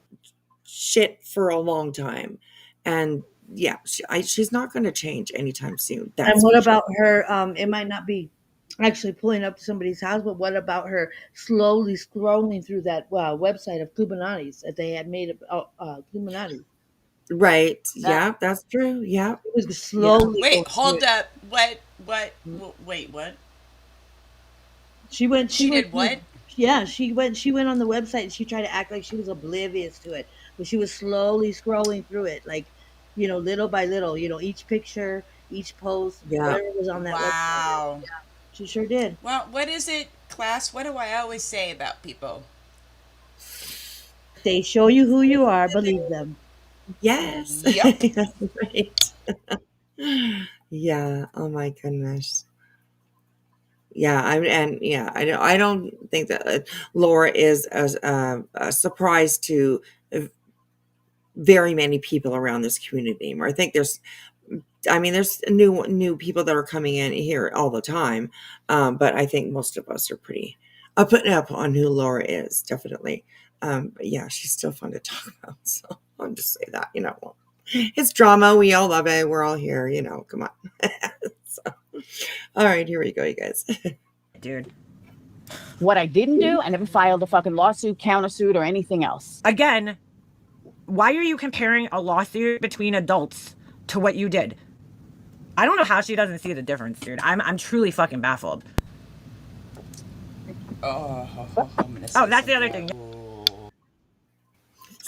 shit for a long time, and yeah, she's not going to change anytime soon. And That's what for sure. about her? It might not be actually pulling up to somebody's house, but what about her slowly scrolling through that website of Illuminati's that they had made of Illuminati? Right? That Yeah, that's true. Yeah, It was yeah. slowly wait, going through hold it. up. Wait, what? She went. She She went. did what? Yeah, she went. She went on the website and she tried to act like she was oblivious to it, but she was slowly scrolling through it, like little by little. Each picture, each post, Yeah. whatever was on that website. Wow. She sure did. Well, what is it, class? What do I always say about people? If they show you who you are, believe them. Yes. Yep. That's right. Yeah. Oh my goodness. Yeah. I don't think that Laura is a surprise to very many people around this community anymore. There's new people that are coming in here all the time, but I think most of us are pretty up and up on who Laura is, definitely. But yeah, she's still fun to talk about. So I'll just say that, it's drama. We all love it. We're all here, come on. So, all right, here we go, you guys. Dude. What I didn't do, I never filed a fucking lawsuit, countersuit, or anything else. Again, why are you comparing a lawsuit between adults to what you did? I don't know how she doesn't see the difference, dude. I'm truly fucking baffled. Oh, that's the other thing.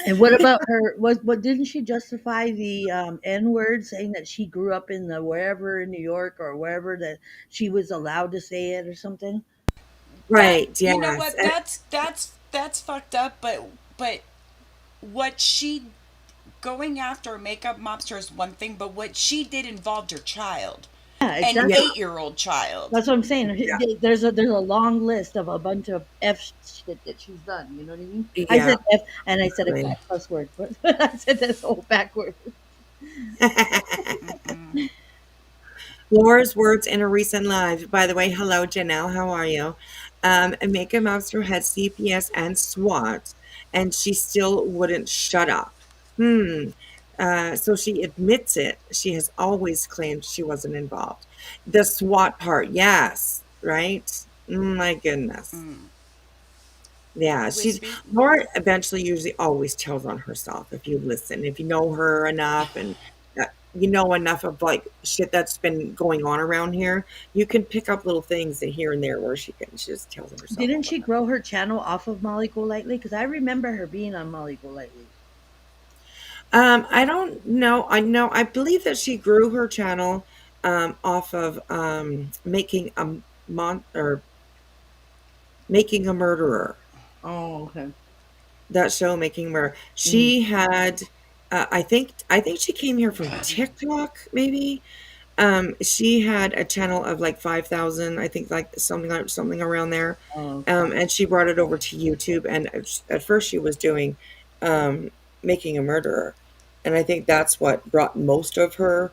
And what about her? What didn't she justify the N word, saying that she grew up in the wherever in New York or wherever that she was allowed to say it or something? Right. you know Yes. what, that's fucked up, but what she going after a makeup mobster is one thing, but what she did involved her child, Yeah, an Yeah. exactly. 8-year-old child. That's what I'm saying. Yeah. There's a long list of a bunch of F shit that she's done. You know what I mean? I Yeah. said F and I said a Exactly. fat cuss word, but I said this whole backward. Laura's words in a recent live. By the way, hello, Janelle. How are you? Makeup Mobster had CPS and SWAT, and she still wouldn't shut up. Hmm. So she admits it. She has always claimed she wasn't involved. The SWAT part, yes, right? My goodness. Yeah, she's Wispy. Laura eventually usually always tells on herself if you listen, if you know her enough and you know enough of like shit that's been going on around here, you can pick up little things that here and there where she just tells on herself Didn't all the she time. grow her channel off of Molly Golightly? Because I remember her being on Molly Golightly. I don't know. I believe that she grew her channel off of making a mon or making a murderer. Oh, okay. That show Making Murder. Mhm. She had I think she came here from TikTok maybe. She had a channel of like 5,000, I think like something around there. Oh, okay. And she brought it over to YouTube and at first she was doing Making a Murderer. And I think that's what brought most of her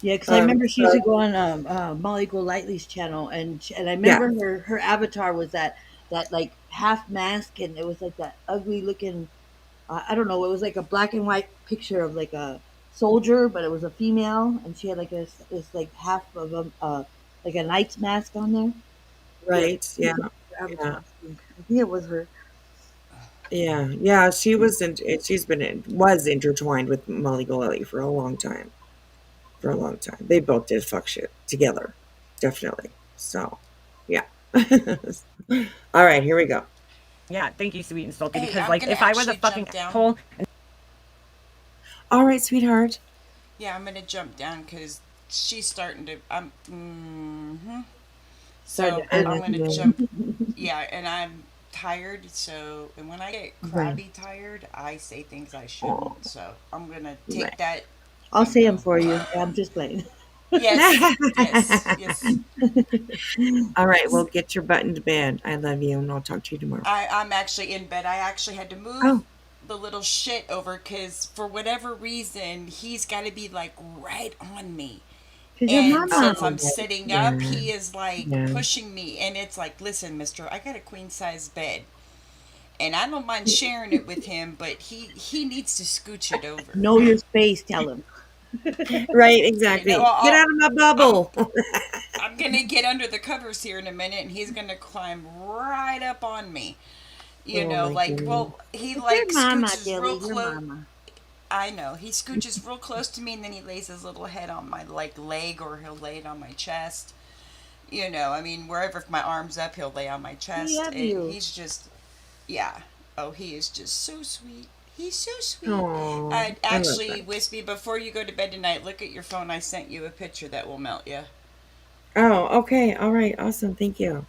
Yeah, because I remember she used to subs. go on Molly Golightly's channel, and I Yeah, remember her avatar was that like half mask, and it was like that ugly looking. I don't know. It was like a black and white picture of like a soldier, but it was a female, and she had like this like half of a like a knight's mask on there. Yeah, right. she Yeah. was her Yeah. avatar. I think it was her. Yeah. Yeah. She was she's been was intertwined with Molly Gollally for a long time. For a long time. They both did fuck shit together. Definitely. So, yeah. All right, here we go. Yeah, thank you, sweet and salty. Hey, Because I'm like, gonna if I was a actually fucking jump down. asshole, All right, sweetheart. Yeah, I'm gonna jump down because she's starting to. Started So to I'm act. gonna Mhm. jump. Yeah, and I'm tired. So, and when I get Right. crabby tired, I say things I Oh, shouldn't. So I'm gonna take right. that I'll and say them go. for you. I'm just playing. Yes, yes, yes. All right, well, get your butt into bed. I love you, and I'll talk to you tomorrow. I'm actually in bed. I actually had to move Oh, the little shit over because for whatever reason he's got to be like right on me. Cause your And oh, since mama. I'm sitting up, yeah, he is like yeah. pushing me, and it's like, listen, Mister, I got a queen size bed, and I don't mind sharing it with him, but he needs to scooch it over. Know your space. Tell him. Right, You know, exactly. Get out of my I'm bubble. I'm gonna get under the covers here in a minute, and he's gonna climb right up on me. You Oh know, my like, goodness. well, he It's like your mama, scooches real Dilly. Your close. mama. I know. He scooches real close to me, and then he lays his little head on my like leg, or he'll lay it on my chest. You know, I mean, wherever, if my arm's up, he'll lay on my We chest. love And you. he's just, yeah. Oh, he is just so sweet. He's so sweet. Oh, I love Actually, that. Wispy, before you go to bed tonight, look at your phone. I sent you a picture that will melt you. Oh, okay. All right. Awesome. Thank you.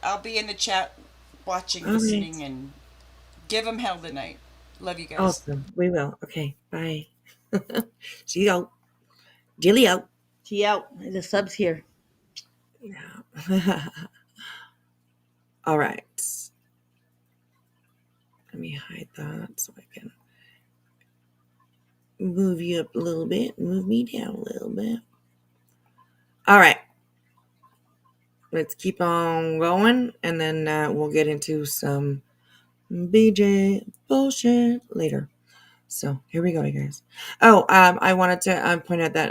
I'll be in the chat watching, All right. listening, and give him hell tonight. Love you guys. Awesome. We will. Okay. Bye. See you out. Dilly out. She out. The subs here. Yeah. All right. Let me hide that so I can move you up a little bit, move me down a little bit. All right. Let's keep on going and then we'll get into some BJ bullshit later. So here we go, you guys. Oh, I wanted to point out that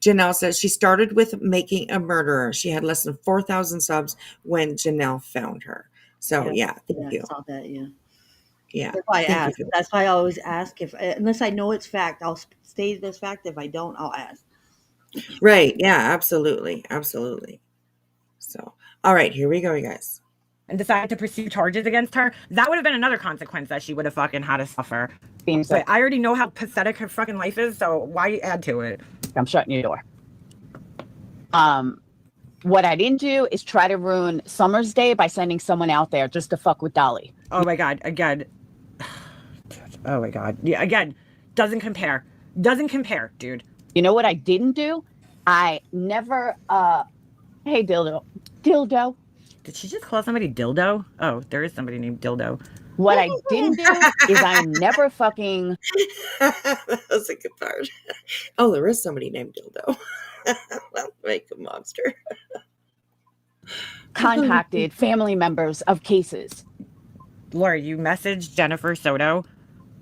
Janelle says she started with Making a Murderer. She had less than 4,000 subs when Janelle found her. So Yeah. yeah, thank Yeah, I you. saw that. Yeah. Yeah, That's why I thank you ask. for that. That's why I always ask if, unless I know it's fact, I'll state it as fact. If I don't, I'll ask. Right. Yeah, absolutely. Absolutely. So, all right, here we go, you guys. and decided to pursue charges against her, that would have been another consequence that she would have fucking had to suffer. Seems But like I already know how pathetic her fucking life is, so why add to it? I'm shutting your door. Um, What I didn't do is try to ruin Summer's day by sending someone out there just to fuck with Dolly. Oh my God, again. Oh my God. Yeah, again, doesn't compare. Doesn't compare, dude. You know what I didn't do? I never, hey, dildo. Did she just call somebody dildo? Oh, there is somebody named dildo. What I didn't do is I never fucking That was a good part. Oh, there is somebody named Dildo. Well, make a monster. contacted family members of cases. Laura, you messaged Jennifer Soto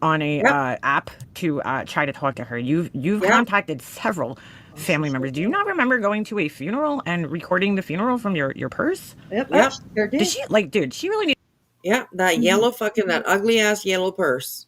on a Yep. app to try to talk to her. You've Yep. contacted several family members. Do you not remember going to a funeral and recording the funeral from your purse? Yep. Yep. Sure did. Did she like, dude? She really needs. Yeah, that yellow fucking that ugly ass yellow purse.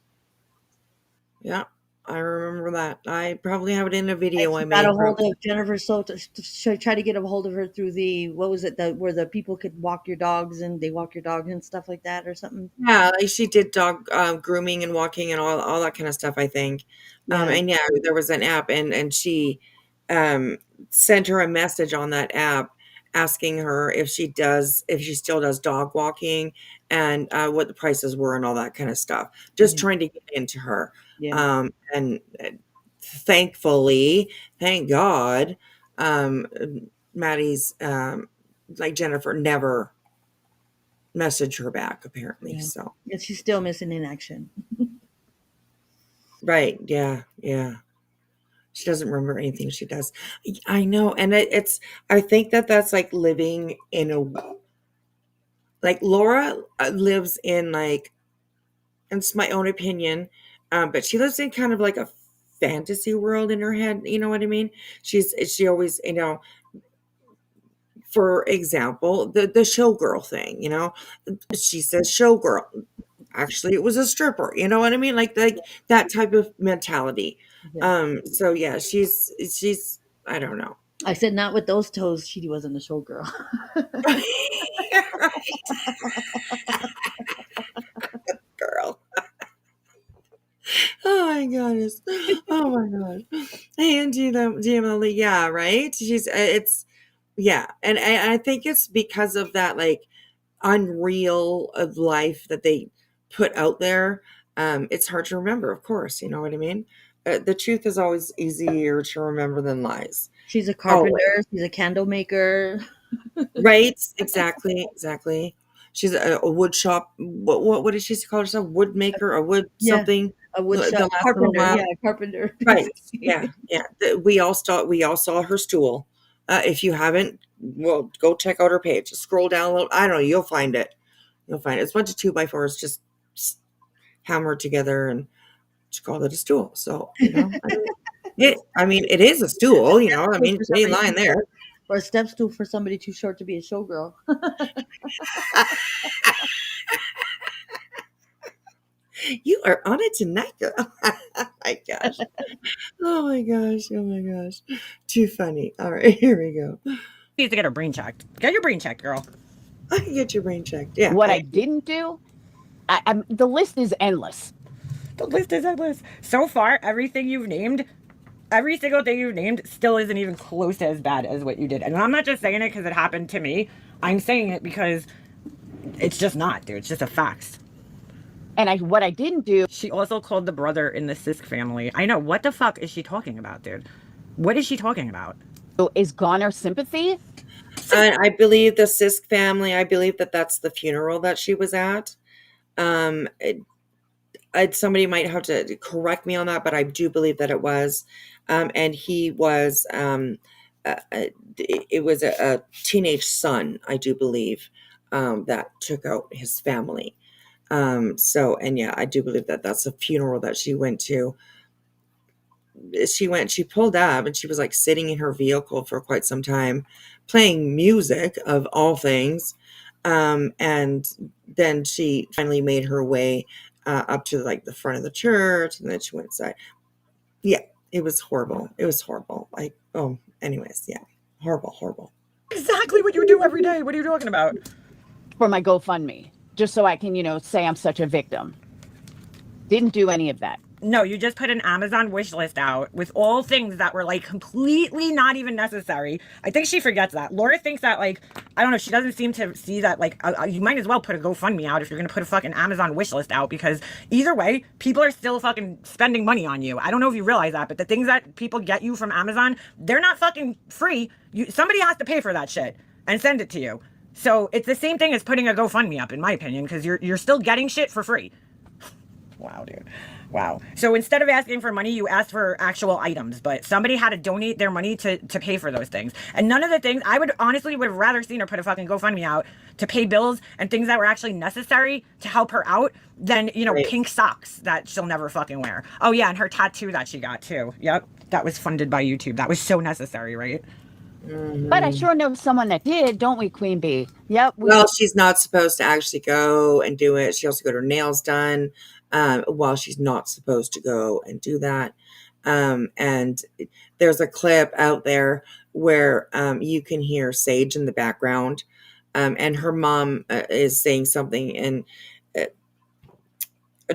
Yeah, I remember that. I probably have it in a video I She made. got a hold of Jennifer Soto. She tried to get a hold of her through the what was it? Where the people could walk your dogs and they walk your dogs and stuff like that or something. Yeah, like she did dog grooming and walking and all that kind of stuff, I think. Yeah. And yeah, there was an app and she um, sent her a message on that app asking her if she still does dog walking and what the prices were and all that kind of stuff. Just Mhm. trying to get into her. Yeah. And thankfully, thank God, um, Maddie's like Jennifer never messaged her back apparently. Yeah. So And she's still missing in action. right, yeah, yeah. She doesn't remember anything she does. I know, and it's. I think that's like living in a like Laura lives in like, and it's my own opinion, but she lives in kind of like a fantasy world in her head. You know what I mean? She always for example, the showgirl thing. She says showgirl. Actually, it was a stripper. You know what I mean? Like that type of mentality. Yeah. So yeah, she's I don't know. I said not with those toes. She wasn't a showgirl. Right, girl. Oh my goodness. Oh my god. And GML, yeah, right. It's yeah, and I think it's because of that like unreal of life that they put out there. It's hard to remember, of course. You know what I mean. The truth is always easier to remember than lies. She's a Always. carpenter. She's a candle maker. Right? Exactly. She's a wood shop. What did she call herself? Wood maker or wood Yeah. something? A wood The shop last little carpenter. while. Yeah, carpenter. Right. Yeah. We all saw her stool. If you haven't, well, go check out her page. Scroll down a little. I don't know. You'll find it. It's a bunch of 2x4s just hammered together and she called it a stool. So it is a stool. It ain't lying there. Or a step stool for somebody too short to be a showgirl. You are on it tonight, girl. Oh my gosh. Oh my gosh. Too funny. All right, here we go. Needs to get her brain checked. Get your brain checked, girl. I can get your brain checked. Yeah. What I didn't do, the list is endless. The list is endless. So far, everything you've named, every single thing you've named, still isn't even close to as bad as what you did. And I'm not just saying it because it happened to me. I'm saying it because it's just not, dude. It's just a fact. And what I didn't do She also called the brother in the Sisk family. I know. What the fuck is she talking about, dude? What is she talking about? is garner sympathy. I believe the Sisk family. I believe that's the funeral that she was at. Somebody might have to correct me on that, but I do believe that it was. And he was. It was a teenage son, I do believe, that took out his family. And yeah, I do believe that's a funeral that she went to. She pulled up and she was like sitting in her vehicle for quite some time, playing music of all things. And then she finally made her way up to like the front of the church, and then she went inside. Yeah, it was horrible. Like, anyways, yeah, horrible. Exactly what you do every day. What are you talking about? For my GoFundMe, just so I can, say I'm such a victim. Didn't do any of that. No, you just put an Amazon wish list out with all things that were like completely not even necessary. I think she forgets that. Laura thinks that like, I don't know, she doesn't seem to see that like, you might as well put a GoFundMe out if you're gonna put a fucking Amazon wish list out, because either way, people are still fucking spending money on you. I don't know if you realize that, but the things that people get you from Amazon, they're not fucking free. Somebody has to pay for that shit and send it to you. So it's the same thing as putting a GoFundMe up, in my opinion, because you're still getting shit for free. Wow, dude. Wow. So instead of asking for money, you asked for actual items, but somebody had to donate their money to pay for those things. And none of the things, I would honestly would have rather seen her put a fucking GoFundMe out to pay bills and things that were actually necessary to help her out than, you know, Right. pink socks that she'll never fucking wear. Oh yeah, and her tattoo that she got too. Yep. That was funded by YouTube. That was so necessary, right? But I sure know someone that did, don't we, Queen Bee? Yep. Well, she's not supposed to actually go and do it. She also got her nails done while she's not supposed to go and do that. And there's a clip out there where you can hear Sage in the background, and her mom is saying something and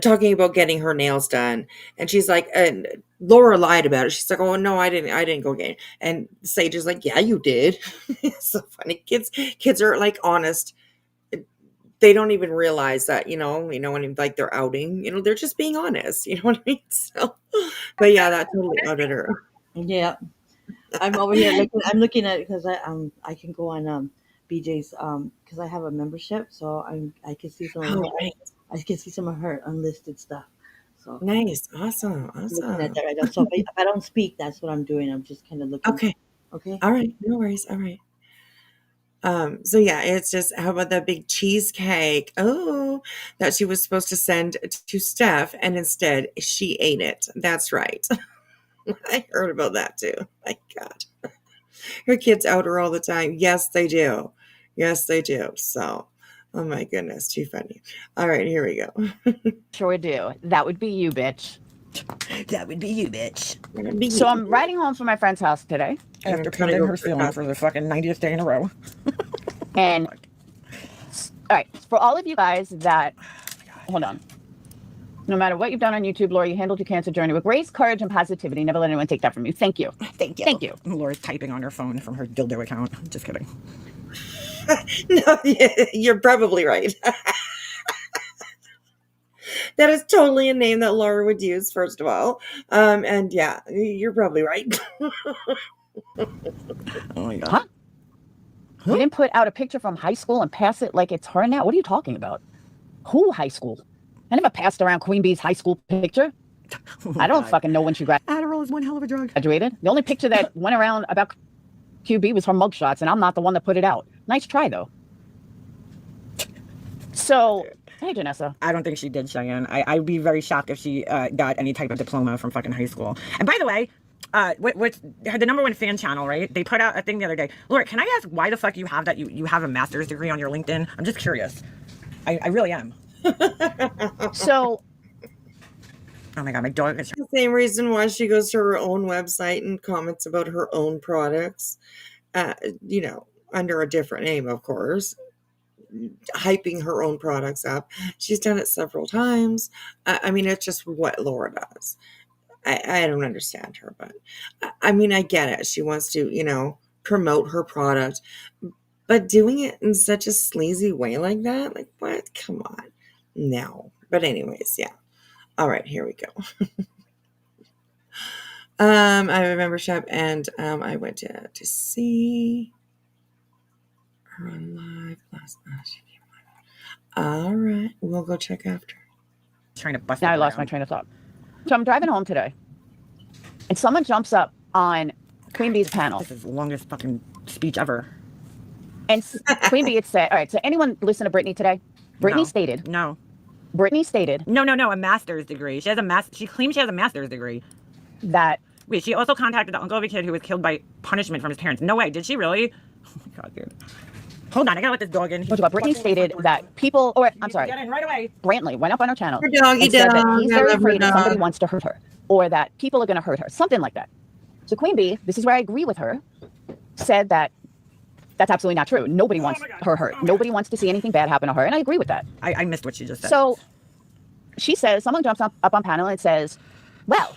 talking about getting her nails done, and she's like, and Laura lied about it. She's like, oh no, I didn't go get it. And Sage is like, yeah, you did. It's so funny. Kids are like honest. They don't even realize that, when like they're outing, they're just being honest. You know what I mean? So, but yeah, that totally outed her. Yeah, I'm over here looking. I'm looking at it because I can go on BJ's because I have a membership, so I can see some. Oh, right. I can see some of her unlisted stuff. So Nice. Awesome. I'm looking at Awesome. that right now. So if I don't speak, that's what I'm doing. I'm just kind of looking. Okay. Okay. All right. No worries. All right. So yeah, it's just, how about that big cheesecake? Oh, that she was supposed to send to Steph, and instead she ate it. That's right. I heard about that too. My God. Her kids out her all the time. Yes, they do. Yes, they do. So, oh my goodness, too funny. All right, here we go. Sure do. That would be you, bitch. That would be you, bitch. So I'm riding home from my friend's house today. After trying to putting go her for feeling for the fucking 90th day in a row. And all right, for all of you guys that, hold on. No matter what you've done on YouTube, Laura, you handled your cancer journey with grace, courage, and positivity. Never let anyone take that from you. Thank you. Thank you. Thank you. Laura's typing on her phone from her dildo account. Just kidding. No, you're probably right. That is totally a name that Laura would use, first of all. And yeah, you're probably right. Oh my God. Huh? You didn't put out a picture from high school and pass it like it's her now? What are you talking about? Who high school? I never passed around Queen Bee's high school picture. Oh I don't God. fucking know when she Adderall is one hell of a drug. graduated. The only picture that went around about QB was her mugshots, and I'm not the one that put it out. Nice try, though. So, hey, Janessa. I don't think she did, Cheyenne. I'd be very shocked if she got any type of diploma from fucking high school. And by the way, what's the number one fan channel, right? They put out a thing the other day. Laura, can I ask why the fuck you have that? You have a master's degree on your LinkedIn? I'm just curious. I really am. So, Oh my God, my dog is... The same reason why she goes to her own website and comments about her own products, under a different name, of course, hyping her own products up. She's done it several times. I mean, it's just what Laura does. I don't understand her, but I mean, I get it. She wants to, promote her product, but doing it in such a sleazy way like that, like what? Come on. No. But anyways, yeah. All right, here we go. I have a membership, and I went to see her on live last night. All right, we'll go check after. Trying to bust now I it lost my around. train of thought. So I'm driving home today, and someone jumps up on Queen Bee's panel. This is the longest fucking speech ever. And Queen Bee had said, all right, so anyone listen to Brittany today? Brittany No. stated, No. No, a master's degree. She claims she has a master's degree. that Wait, she also contacted the uncle of a kid who was killed by punishment from his parents. No way, did she really? Oh my God, dude. Hold on, I gotta let this dog in. Brittany stated that people, or I'm sorry, Get in right away. Brantley went up on her channel Her doggy and said that dog, he's I very love her afraid that somebody dog. wants to hurt her, or that people are going to hurt her, something like that. So Queen Bee, this is where I agree with her, said that that's absolutely not true. Nobody wants her hurt. Nobody wants to see anything bad happen to her, and I agree with that. I missed what she just said. So she says, someone jumps up on panel and says, Well,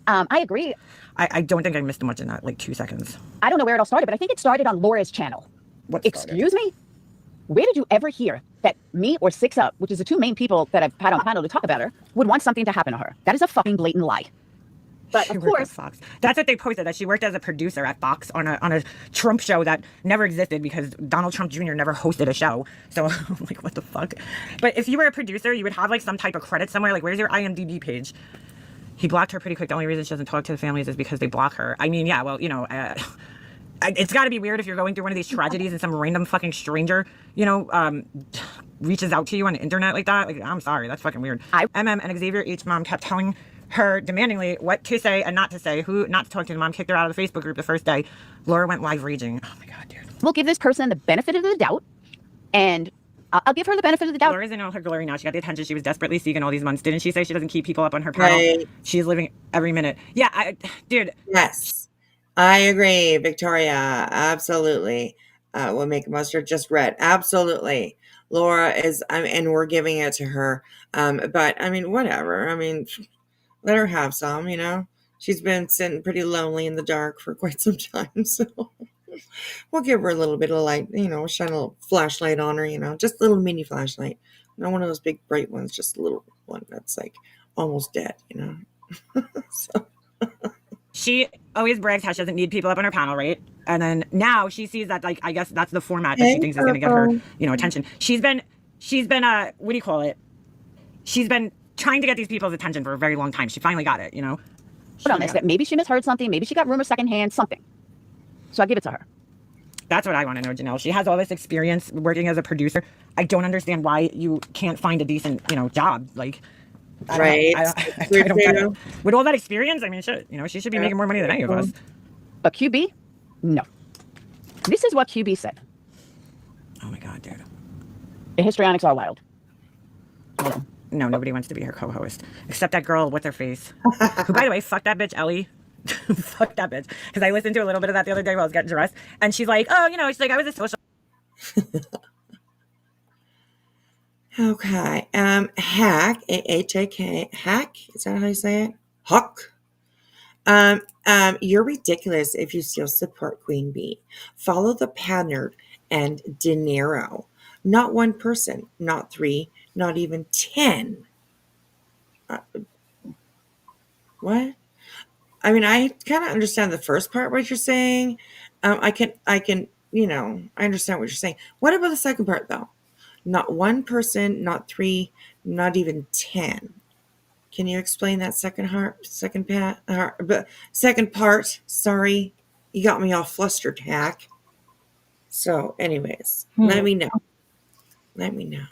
I agree. I don't think I missed much in that, like 2 seconds. I don't know where it all started, but I think it started on Laura's channel. What started? Excuse me? Where did you ever hear that me or Six Up, which is the two main people that I've had on panel to talk about her, would want something to happen to her? That is a fucking blatant lie. But She of worked at course, Fox. That's what they posted, that she worked as a producer at Fox on a Trump show that never existed because Donald Trump Jr. never hosted a show. So I'm like, what the fuck? But if you were a producer, you would have like some type of credit somewhere. Like, where's your IMDb page? He blocked her pretty quick. The only reason she doesn't talk to the families is because they block her. I mean, yeah, well, you know, it's got to be weird if you're going through one of these tragedies and some random fucking stranger, you know, reaches out to you on the internet like that. Like, I'm sorry, that's fucking weird. MM and Xavier H. mom kept telling her demandingly what to say and not to say, who not to talk to. The mom kicked her out of the Facebook group the first day. Laura went live raging. Oh my God, dude. we'll give this person the benefit of the doubt, and I'll give her the benefit of the doubt. Laura's in all her glory now. She got the attention she was desperately seeking all these months. Didn't she say she doesn't keep people up on her panel? Right. She's living every minute. Yeah, dude. Yes, I agree, Victoria. Absolutely. What Make Mustard just read. Absolutely. Laura is, and we're giving it to her. But I mean, whatever. I mean, let her have some, you know. She's been sitting pretty lonely in the dark for quite some time. So we'll give her a little bit of light, you know, shine a little flashlight on her, you know, just a little mini flashlight. Not one of those big bright ones, just a little one that's like almost dead, you know. So. She always brags how she doesn't need people up on her panel, right? And then now she sees that, like, I guess that's the format that she thinks is going to get her, you know, attention. She's been, what do you call it? She's been trying to get these people's attention for a very long time. She finally got it, you know? Put on this, that maybe she misheard something, maybe she got rumors secondhand, something. So I give it to her. That's what I want to know, Janelle. She has all this experience working as a producer. I don't understand why you can't find a decent, you know, job. Like, Right. I don't get it. With all that experience, I mean, she should be making more money than any of us. But QB, no. This is what QB said. Oh my God, dude. The histrionics are wild. Hold on. No, nobody wants to be her co-host except that girl with her face. Who, by the way, fuck that bitch, Ellie. Fuck that bitch. Because I listened to a little bit of that the other day while I was getting dressed, and she's like, "Oh, you know," she's like, "I was a social." Okay. Hack, H-A-K, Hack, is that how you say it? Huck. You're ridiculous if you still support Queen Bee. Follow the pattern and dinero. Not one person, not 3, not even 10. What? I mean, I kind of understand the first part, what you're saying. I can, you know, I understand what you're saying. What about the second part, though? Not one person, not 3, not even 10. Can you explain that second part? Sorry, you got me all flustered, Hack. So, anyways, let me know. Let me know.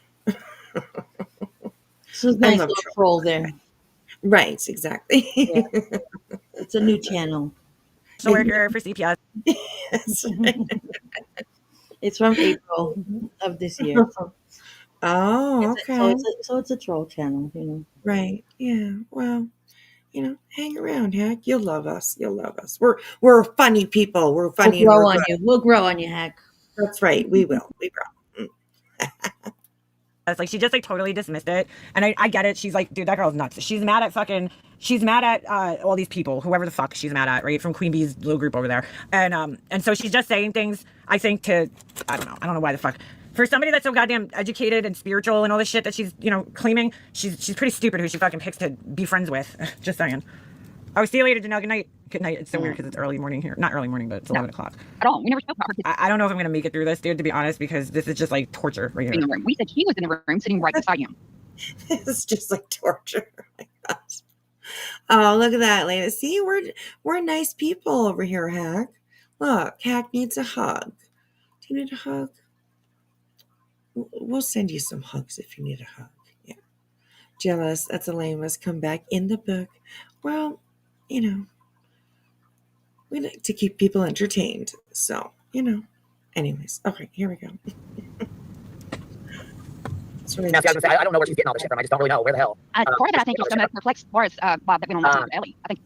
So it's nice little troll there. Right, exactly. Yeah. It's a new channel. So worker for CPS. Yes. It's from April of this year. Oh, okay. So it's a troll channel, you know. Right. Yeah. Well, you know, hang around, Hack. You'll love us. You'll love us. We're funny people. We're funny. We'll grow on you. We'll grow on you, Hack. That's right. We will. We will. It's like she just like totally dismissed it, and I get it. She's like, dude, that girl's nuts. She's mad at all these people, whoever the fuck she's mad at, right? From Queen Bee's little group over there, and so she's just saying things. I think I don't know why the fuck. For somebody that's so goddamn educated and spiritual and all this shit that she's, you know, claiming, she's pretty stupid who she fucking picks to be friends with. Just saying. Oh, see you later, Janelle. Good night. Good night. It's so weird because it's early morning here. Not early morning, but it's 11 o'clock. At all. We never spoke about her. I don't know if I'm going to make it through this, dude, to be honest, because this is just like torture right here. We said he was in the room sitting right beside him. It's just like torture. Oh my gosh. Oh, look at that, lady. See, we're nice people over here, Hack. Look, Hack needs a hug. Do you need a hug? We'll send you some hugs if you need a hug. Yeah. Jealous. That's a lame. Must come back in the book. Well, you know, we like to keep people entertained. So, you know. Anyways, okay, here we go. Now, see, I was gonna say, I don't know where she's getting all this shit from. I just don't really know where the hell. Part of it, I think, is some of the perplexed bars that went on my Ellie. I think.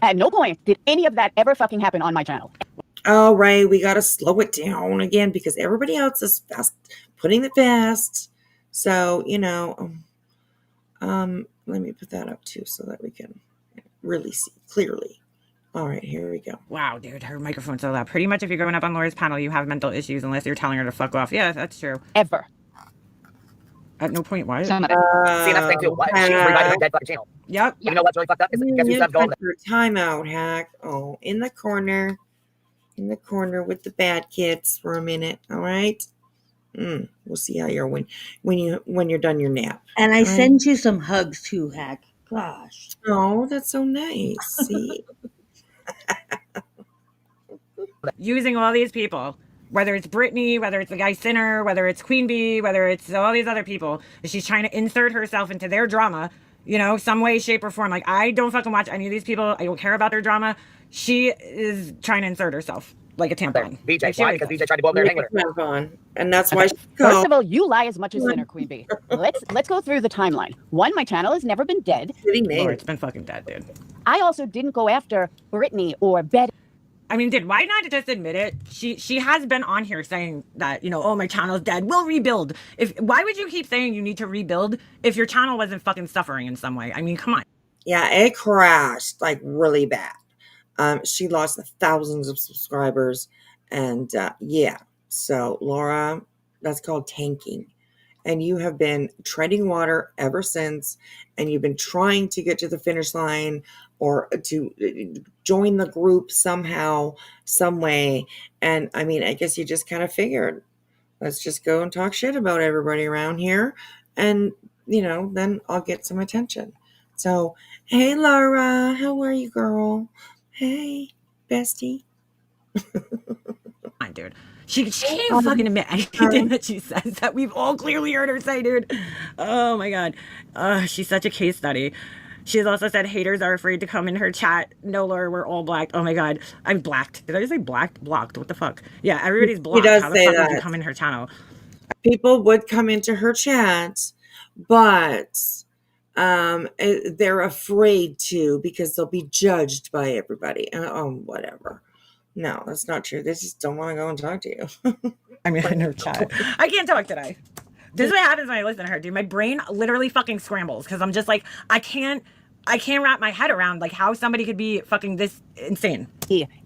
At no point did any of that ever fucking happen on my channel. All right, we got to slow it down again because everybody else is fast, putting it fast. So, you know, Let me put that up too so that we can really see clearly. All right, here we go. Wow, dude, her microphone's so loud. Pretty much if you're going up on Laura's panel, you have mental issues unless you're telling her to fuck off. Yeah, that's true. Ever. At no point, what? See, that's the thing too. What? She's reviving her dead fucking channel. Yep. You know what's really fucked up? Is guess who's You going got your timeout, Hack. Oh, in the corner with the bad kids for a minute. All right. We'll see how you're when you're done your nap. And I All right? send you some hugs too, Hack. Gosh. Oh, that's so nice. See. Using all these people, whether it's Brittany, whether it's the guy Sinner, whether it's Queen Bee, whether it's all these other people, she's trying to insert herself into their drama, you know, some way, shape, or form. Like, I don't fucking watch any of these people. I don't care about their drama. She is trying to insert herself like a tampon. BJ, Like, why? Because BJ tried to go over there and hang with her. On, and that's why. First of all, you lie as much as Sinner, Queen Bee. Let's go through the timeline. One, my channel has never been dead. Lord, it's been fucking dead, dude. I also didn't go after Brittany or Betty. I mean, dude, why not just admit it? She has been on here saying that, you know, oh, my channel's dead. We'll rebuild. Why would you keep saying you need to rebuild if your channel wasn't fucking suffering in some way? I mean, come on. Yeah, it crashed like really bad. She lost thousands of subscribers, and yeah. So Laura, that's called tanking. And you have been treading water ever since, and you've been trying to get to the finish line or to join the group somehow, some way. And I mean, I guess you just kind of figured, let's just go and talk shit about everybody around here, and you know, then I'll get some attention. So, hey Laura, how are you, girl? Hey, bestie. Dude, she can't even fucking admit anything that she says that we've all clearly heard her say, dude. Oh my god, she's such a case study. She's also said haters are afraid to come in her chat. No, Laura, we're all blacked. Oh my god, I'm blacked. Did I just say blacked? Blocked? What the fuck? Yeah, everybody's blocked. He does How the say fuck that. would you come in her channel? People would come into her chat, but they're afraid to because they'll be judged by everybody. Whatever. No, that's not true. They just don't want to go and talk to you. I mean, in her chat. I can't talk today. This is what happens when I listen to her, dude. My brain literally fucking scrambles because I'm just like, I can't wrap my head around like how somebody could be fucking this insane.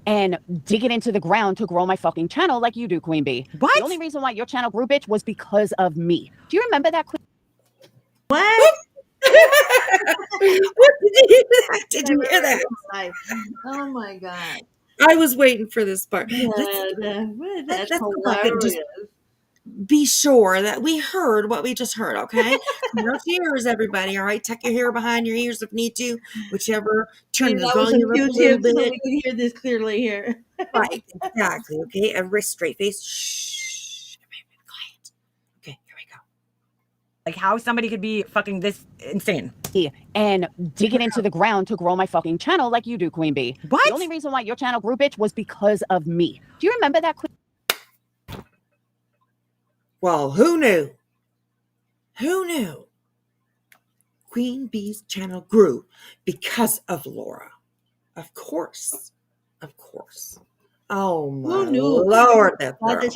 And dig it into the ground to grow my fucking channel like you do, Queen Bee. What? The only reason why your channel grew, bitch, was because of me. Do you remember that, Queen? What? What did you hear that? Oh my god. I was waiting for this part. Yeah, Let's that's go back and just hilarious. be sure that we heard what we just heard, okay? No tears, everybody, all right? Tuck your hair behind your ears if need to, whichever. Turn the That was a volume up a few little tips so bit. we can hear this clearly here. Right, exactly, okay? Every straight face. Shh. Everybody quiet. Okay, here we go. Like how somebody could be fucking this insane. And dig it into the ground to grow my fucking channel like you do, Queen Bee. What? The only reason why your channel grew, bitch, was because of me. Do you remember that, Queen? Well, who knew? Who knew? Queen Bee's channel grew because of Laura. Of course. Of course. Oh my Who knew? Lord, that Glad girl. that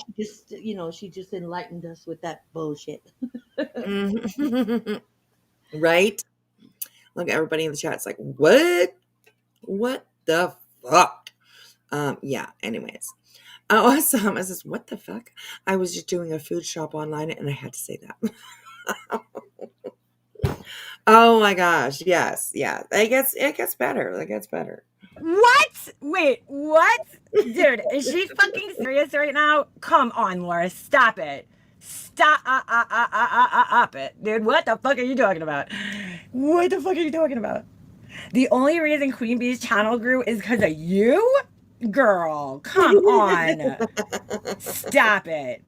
she just enlightened us with that bullshit. Mhm. Right? Look, everybody in the chat's like, what? What the fuck? Yeah, anyways. Oh, someone says, what the fuck? I was just doing a food shop online and I had to say that. Oh my gosh, yes, yeah. It gets better. It gets better. What? Wait, what? Dude, is she fucking serious right now? Come on, Laura, stop it. Stop it. Dude, what the fuck are you talking about? What the fuck are you talking about? The only reason Queen Bee's channel grew is because of you? Girl, come on. Stop it.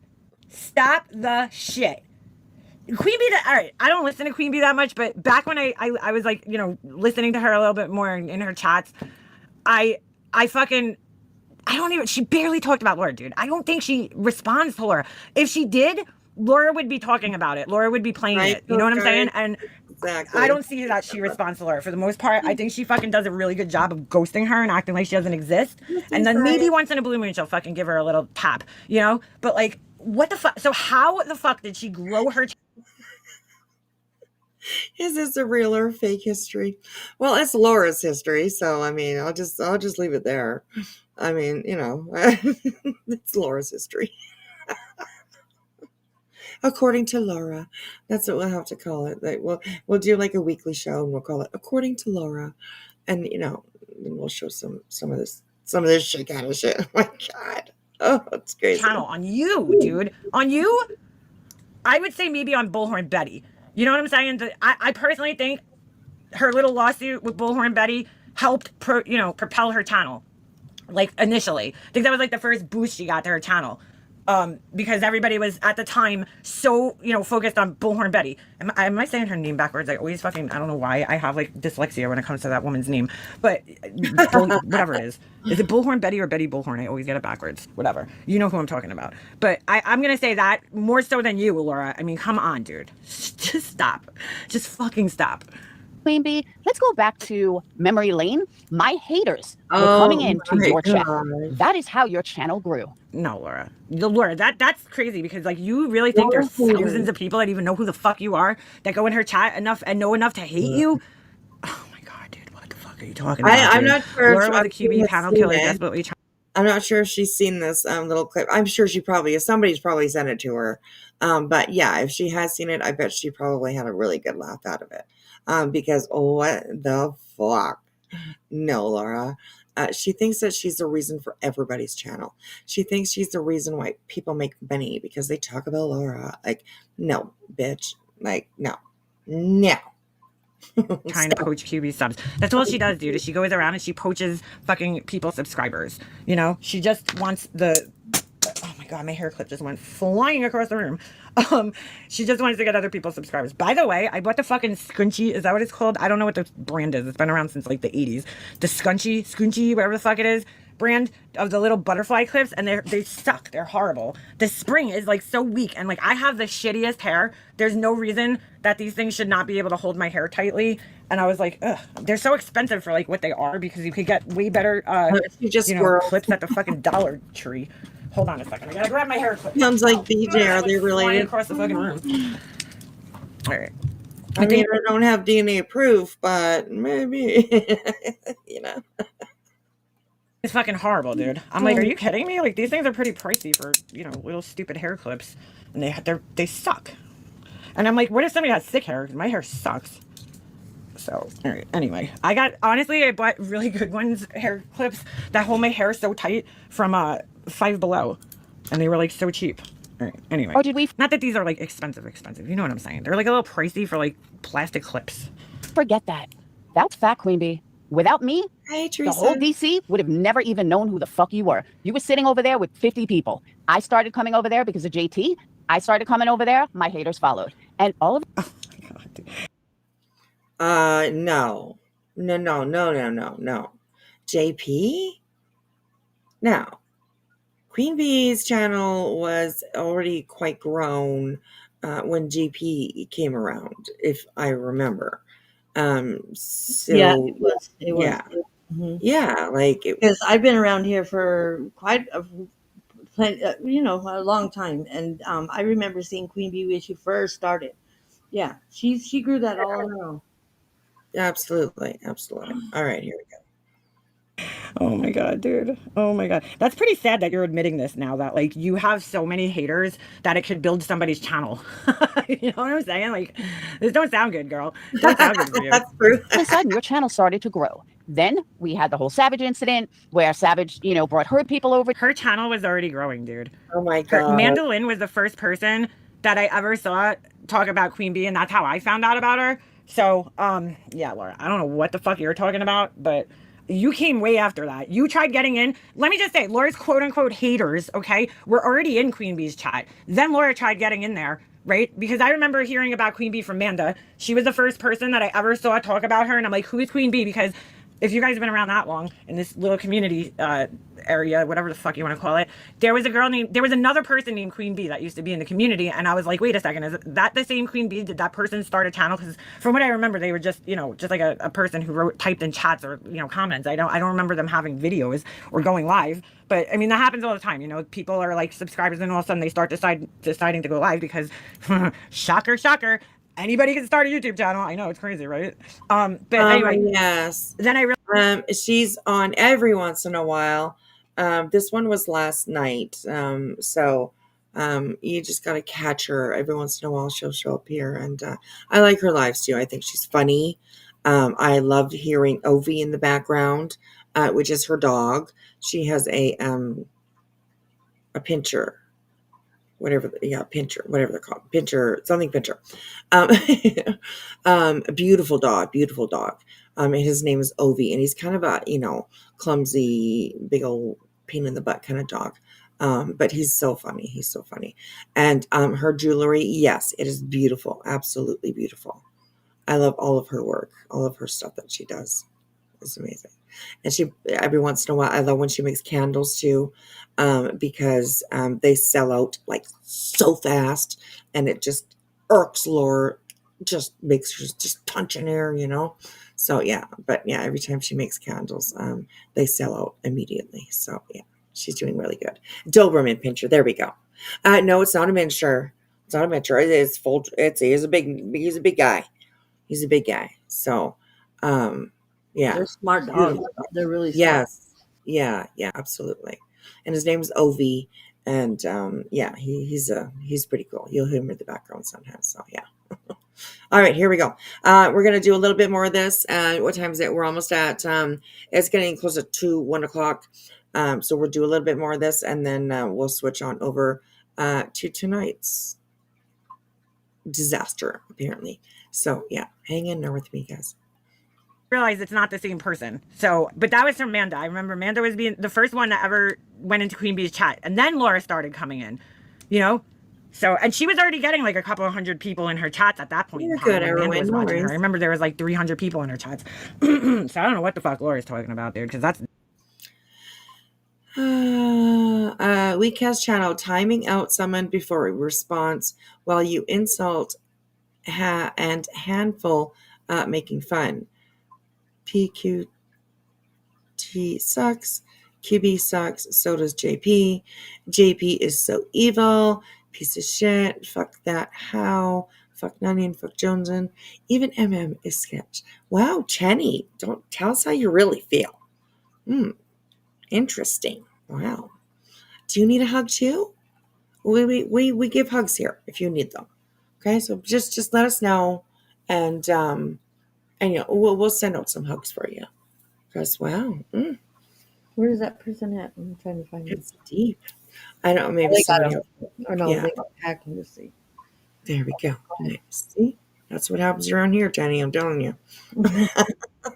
Stop the shit. Queen Bee, all right, I don't listen to Queen Bee that much, but back when I was like, you know, listening to her a little bit more in her chats, I don't even, she barely talked about Laura, dude. I don't think she responds to Laura. If she did, Laura would be talking about it. Laura would be playing it. You know what I'm saying? And Exactly. I don't see that she responds to Laura. For the most part, I think she fucking does a really good job of ghosting her and acting like she doesn't exist. And then maybe once in a blue moon, she'll fucking give her a little tap, you know? But like, what the fuck? So how the fuck did she grow her Is this a real or fake history? Well, it's Laura's history, so I mean, I'll just leave it there. I mean, it's Laura's history. According to Laura. That's what we'll have to call it. Like we'll do like a weekly show and we'll call it According to Laura. And then we'll show some of this shit kind of shit. Oh my God. Oh, it's crazy. Channel on you, dude. On you, I would say maybe on Bullhorn Betty. You know what I'm saying? I personally think her little lawsuit with Bullhorn Betty helped propel her channel. Like initially, I think that was like the first boost she got to her channel. Because everybody was at the time so focused on Bullhorn Betty. Am I saying her name backwards? I always I don't know why I have like dyslexia when it comes to that woman's name, but whatever it is it Bullhorn Betty or Betty Bullhorn? I always get it backwards. Whatever, you know who I'm talking about. But I'm gonna say that more so than you, Laura. I mean, come on, dude, just stop, just fucking stop. Queen Bee, let's go back to memory lane. My haters were coming into your channel. That is how your channel grew. No, Laura, that's crazy because like you really think there's thousands of people that even know who the fuck you are that go in her chat enough and know enough to hate you? Oh my God, dude, what the fuck are you talking about? I'm not sure. Laura was a QB panel killer desperately trying. I'm not sure if she's seen this little clip. I'm sure she probably is. Somebody's probably sent it to her. But yeah, if she has seen it, I bet she probably had a really good laugh out of it. Because what the fuck? No, Laura. She thinks that she's the reason for everybody's channel. She thinks she's the reason why people make money because they talk about Laura. Like, no, bitch. Like, no. Trying to poach QB subs. That's all she does, dude. Is she goes around and she poaches fucking people's subscribers. She just wants the. Oh my God, my hair clip just went flying across the room. She just wants to get other people's subscribers. By the way, I bought the fucking scrunchie. Is that what it's called? I don't know what the brand is. It's been around since like the 80s. The scrunchie, whatever the fuck it is, brand of the little butterfly clips, and they suck. They're horrible. The spring is like so weak, and like I have the shittiest hair. There's no reason that these things should not be able to hold my hair tightly. And I was like, ugh, they're so expensive for like what they are because you could get way better clips at the fucking Dollar Tree. Hold on a second. I gotta grab my hair clip. Sounds like BJ. Are they related? Across the fucking room. All right. I mean, I don't have DNA proof, but maybe, It's fucking horrible, dude. I'm like, are you kidding me? Like, these things are pretty pricey for, little stupid hair clips. And they suck. And I'm like, what if somebody has sick hair? My hair sucks. So, all right. Anyway, I bought really good ones, hair clips that hold my hair so tight from Five Below. And they were like so cheap. All right. Anyway. Oh, did we? Not that these are like expensive. You know what I'm saying? They're like a little pricey for like plastic clips. Forget that. That's fact, Queen Bee. Without me, hey, the whole DC would have never even known who the fuck you were. You were sitting over there with 50 people. I started coming over there because of JT. I started coming over there. My haters followed. And all of... Oh my God, dude. No. JP? No. Queen Bee's channel was already quite grown when JP came around, if I remember. So yeah, it was. Yeah. Mm-hmm. Yeah, like because I've been around here for quite a long time, and I remember seeing Queen Bee when she first started. Yeah, she grew that all on her own. Absolutely. All right, here we go. Oh my God, dude. Oh my God. That's pretty sad that you're admitting this now, that like you have so many haters that it could build somebody's channel. You know what I'm saying? Like, this don't sound good, girl. It don't sound good for you. That's true. All of a sudden, your channel started to grow. Then we had the whole Savage incident where Savage, brought her people over. Her channel was already growing, dude. Oh my God. Mandolin was the first person that I ever saw talk about Queen Bee, and that's how I found out about her. So, yeah, Laura, I don't know what the fuck you're talking about, but you came way after that. You tried getting in. Let me just say, Laura's quote unquote haters, okay, were already in Queen Bee's chat. Then Laura tried getting in there, right? Because I remember hearing about Queen Bee from Manda. She was the first person that I ever saw talk about her. And I'm like, who is Queen Bee? Because if you guys have been around that long in this little community area, whatever the fuck you want to call it, there was another person named Queen Bee that used to be in the community, and I was like, wait a second, is that the same Queen Bee? Did that person start a channel? Because from what I remember, they were just like a person who typed in chats or comments. I don't remember them having videos or going live. But I mean, that happens all the time. People are like subscribers, and all of a sudden they start deciding to go live because shocker, Anybody can start a YouTube channel. I know it's crazy, right? But anyway, yes. then I realized She's on every once in a while. This one was last night. So you just got to catch her every once in a while. She'll show up here, and I like her lives too. I think she's funny. I loved hearing Ovi in the background, which is her dog. She has a pincher, pincher, whatever they're called, pincher. Um, a beautiful dog. And his name is Ovi, and he's kind of a clumsy, big old pain in the butt kind of dog. But he's so funny. And her jewelry, yes, it is beautiful, absolutely beautiful. I love all of her work, all of her stuff that she does. It's amazing. And she, every once in a while, I love when she makes candles too, because they sell out like so fast, and it just irks Laura, just makes her just punch in air, So yeah, but yeah, every time she makes candles, they sell out immediately. So yeah, she's doing really good. Doberman Pinscher, there we go. No, it's not a miniature. It's not a miniature. It's full. He's a big guy. He's a big guy. So, yeah. They're smart dogs. They're really smart. Yes. Yeah, absolutely. And his name is Ovi. And yeah, he's pretty cool. You'll hear him in the background sometimes. So yeah. All right, here we go. We're gonna do a little bit more of this. What time is it? We're almost at it's getting closer to 1 o'clock. So we'll do a little bit more of this, and then we'll switch on over to tonight's disaster, apparently. So yeah, hang in there with me, guys. Realize it's not the same person. So, but that was from Manda. I remember Manda was being the first one that ever went into Queen Bee's chat, and then Laura started coming in, So, and she was already getting like a couple of hundred people in her chats at that point. You're good, Amanda was watching her. I remember there was like 300 people in her chats. So I don't know what the fuck Laura's talking about there, because that's. Weakcast channel, timing out someone before a response while you insult and handful making fun. PQT sucks. QB sucks. So does JP. JP is so evil. Piece of shit. Fuck that. How? Fuck Nunnian. Fuck Joneson. Even MM is sketch. Wow, Chenny. Don't tell us how you really feel. Interesting. Wow. Do you need a hug too? We give hugs here if you need them. Okay, so just let us know, and we'll send out some hugs for you. Because wow, Where is that person at? I'm trying to find it. it's deep. I don't know, maybe They got somebody him. else. Or no, Yeah. they got hacked. Let me see. There we go. Nice. See, that's what happens around here, Jenny. I'm telling you.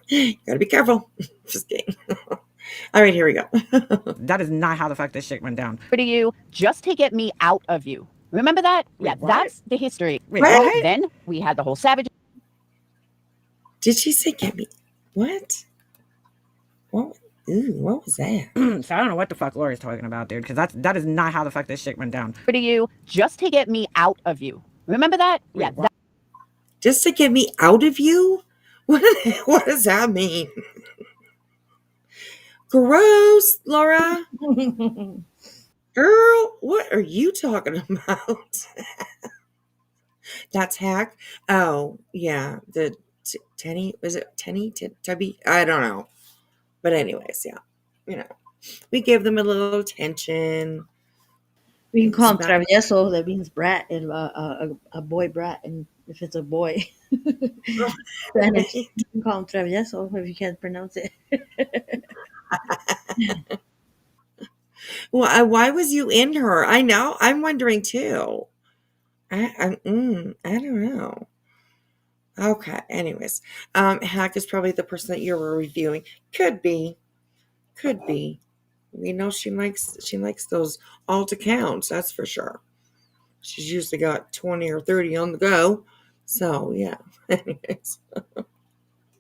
You gotta be careful. Just kidding. All right, here we go. That is not how the fuck this shit went down. To you just to get me out of you. Remember that? Wait, yeah, what? that's the history. Wait, What? what? Then we had the whole savage. Did she say get me? What? What? Ooh, what was that? So I don't know what the fuck Laura's talking about there, because that is not how the fuck this shit went down. To you just to get me out of you. Remember that? Wait, yeah, what? Just to get me out of you? What does that mean? Gross, Laura. Girl, what are you talking about? That's hack. Oh, yeah. The Tenny, was it Tenny? Tubby? I don't know. But anyways, yeah. We gave them a little attention. We can call him It's about- travieso. That means brat, and a boy brat. And if it's a boy, Spanish, you can call him travieso if you can't pronounce it. Well, why was you in her? I know. I'm wondering too. I don't know. Okay. Anyways, Hack is probably the person that you were reviewing. Could be. We know she likes those alt accounts. That's for sure. She's usually got 20 or 30 on the go. So yeah. Anyways.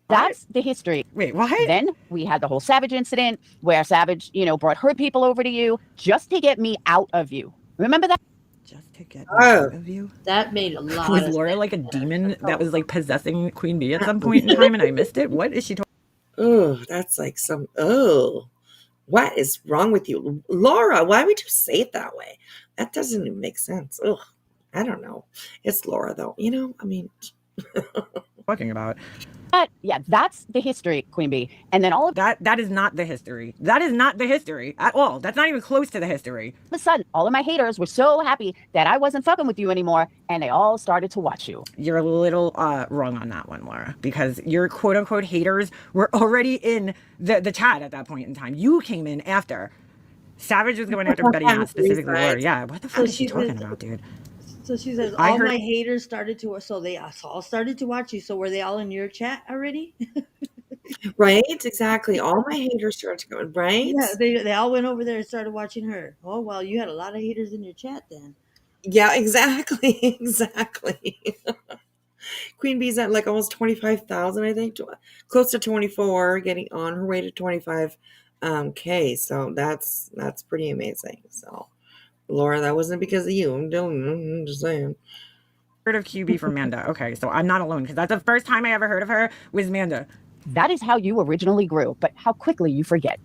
That's the history. Wait, what? Then we had the whole Savage incident where Savage, brought her people over to you just to get me out of you. Remember that? Just to get Oh. out of you? That made a lot Was of Laura like a demon that was like possessing Queen Bee at some point in time and I missed it? What is she talking? Oh, that's like some. Oh, what is wrong with you, Laura? Why would you say it that way? That doesn't even make sense. Ugh. I don't know. It's Laura, though. You know, I mean, Talking about But yeah, that's the history, Queen Bee. And then all of that is not the history. That is not the history at all. That's not even close to the history. a sudden, all of my haters were so happy that I wasn't fucking with you anymore, and they all started to watch you. You're a little wrong on that one, Laura, because your quote unquote haters were already in the chat at that point in time. You came in after. Savage was going after Betty, not specifically Laura. Yeah, what the fuck is she talking about, dude? So she says I all heard- my haters started to, so they all started to watch you. So were they all in your chat already? right? Exactly. All my haters started going, right? Yeah, they all went over there and started watching her. Oh well, you had a lot of haters in your chat then. Yeah, exactly. Exactly. Queen Bee's at like almost 25,000, I think, close to 24, getting on her way to 25 K. So that's pretty amazing. So Laura, that wasn't because of you. I'm just saying. Heard of QB from Manda. Okay, so I'm not alone because that's the first time I ever heard of her was Manda. That is how you originally grew, but how quickly you forget.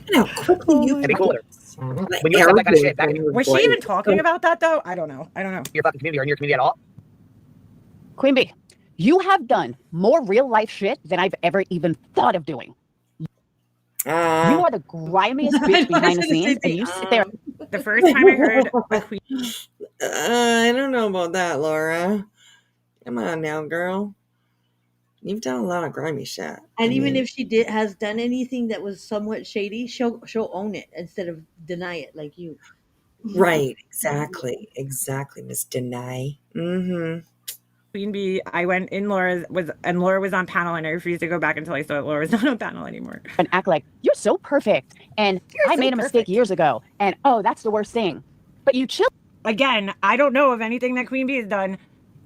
And how quickly you It'd be cooler. the When you said that kind of shit back in arrogance Was she even talking about that though? I don't know. your fucking community or in your community at all. Queen Bee, you have done more real life shit than I've ever even thought of doing. You are the grimiest bitch behind the scenes, and you sit there. The first time I heard a Queen, I don't know about that, Laura. Come on now, girl. You've done a lot of grimy shit. And even if she has done anything that was somewhat shady, she'll own it instead of deny it like you. Right, exactly, Miss Deny. Mm-hmm. Queen Bee, I went in Laura was on panel and I refused to go back until I saw that Laura was not on panel anymore. And act like you're so perfect, and I made a mistake years ago, and oh, that's the worst thing. But you chill. Again, I don't know of anything that Queen Bee has done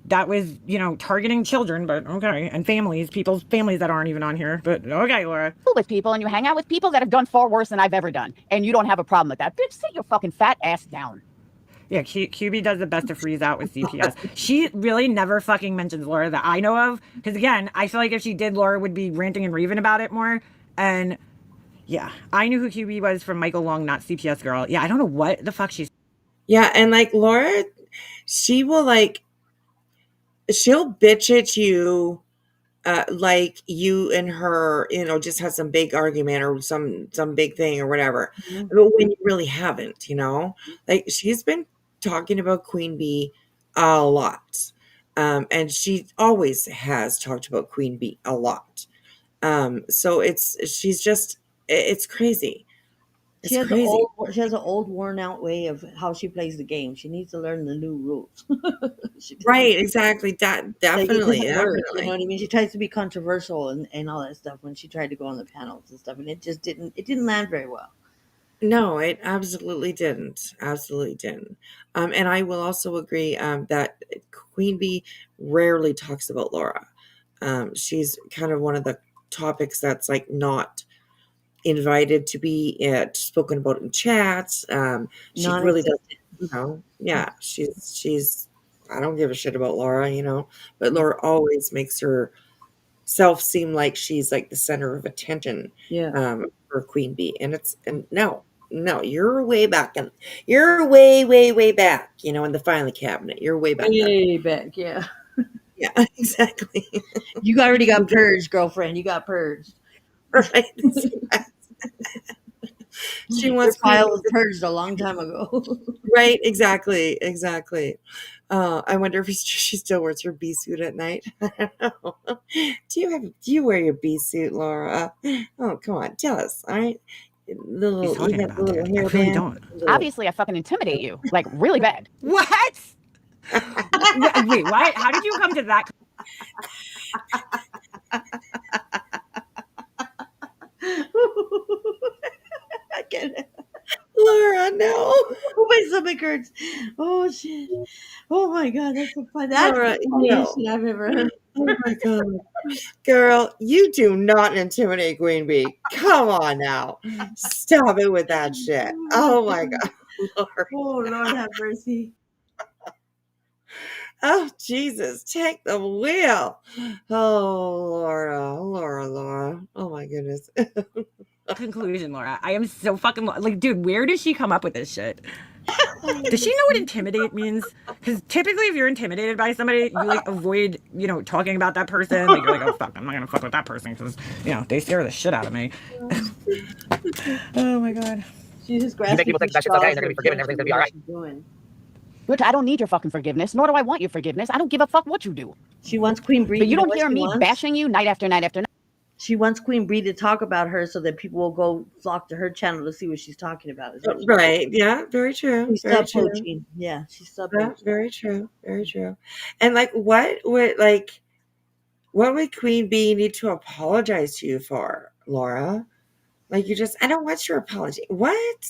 that was, targeting children, but okay, and people's families that aren't even on here, but okay, Laura. With people, and you hang out with people that have done far worse than I've ever done, and you don't have a problem with that. Bitch, sit your fucking fat ass down. Yeah, QB does the best to freeze out with CPS. She really never fucking mentions Laura that I know of. Because again, I feel like if she did, Laura would be ranting and raving about it more. And yeah, I knew who QB was from Michael Long, not CPS girl. Yeah, I don't know what the fuck she's. Yeah, and like Laura, she'll bitch at you like you and her, just had some big argument or some big thing or whatever. Mhm. But when you really haven't, like she's been talking about Queen Bee a lot. And she always has talked about Queen Bee a lot. So it's crazy. It's crazy. She has an old, worn out way of how she plays the game. She needs to learn the new rules. Right, exactly. That Like, it definitely, doesn't work, you definitely. know what I mean? She tries to be controversial and all that stuff when she tried to go on the panels and stuff, and it just didn't land very well. No, it absolutely didn't. Absolutely didn't. And I will also agree that Queen Bee rarely talks about Laura. She's kind of one of the topics that's like not invited to be spoken about in chats. She really does, yeah, she's, I don't give a shit about Laura, but Laura always makes herself seem like she's like the center of attention Yeah. for Queen Bee. And no, you're way back and you're way back, in the filing cabinet. You're way back there. Way back, yeah. Yeah, exactly. You already got purged, girlfriend. You got purged. Right. She Your wants file Queen was purged a long time ago. Right, exactly. I wonder if she still wears her bee suit at night. I don't know. Do you wear your bee suit, Laura? Oh, come on, tell us. All right, She's you talking have about, the little dude. I really hairband. don't. Obviously, I fucking intimidate you, like really bad. What? Wait, what? How did you come to that? I get it. Laura, no. Oh, my stomach hurts. Oh shit. Oh my god, that's so fun. That's Laura, the funniest no. shit I've ever heard. Oh my god. Girl, you do not intimidate Queen Bee. Come on now. Stop it with that shit. Oh my god. Laura. Oh Lord have mercy. Oh, Jesus, take the wheel. Oh, Laura. Oh, my goodness. Conclusion, Laura. I am so fucking like, dude, where does she come up with this shit? Does she know what intimidate means? Because typically, if you're intimidated by somebody, you like avoid, talking about that person. Like you're like, oh fuck, I'm not gonna fuck with that person because they scare the shit out of me. Oh my god. She's just You make grasping people for think that shit's okay and straws they're gonna be and forgiven and can't everything's gonna see be what alright. she's doing. Which I don't need your fucking forgiveness, nor do I want your forgiveness. I don't give a fuck what you do. She wants Queen Bee. But you know don't what hear she me wants? bashing you night after night after night. She wants Queen Bee to talk about her so that people will go flock to her channel to see what she's talking about. Is what Right. Yeah. Very true. she's Very sub true. poaching. Yeah, she's sub Yeah, poaching. very true. Very true. And like, what would Queen Bee need to apologize to you for, Laura? Like, I don't want your apology. What?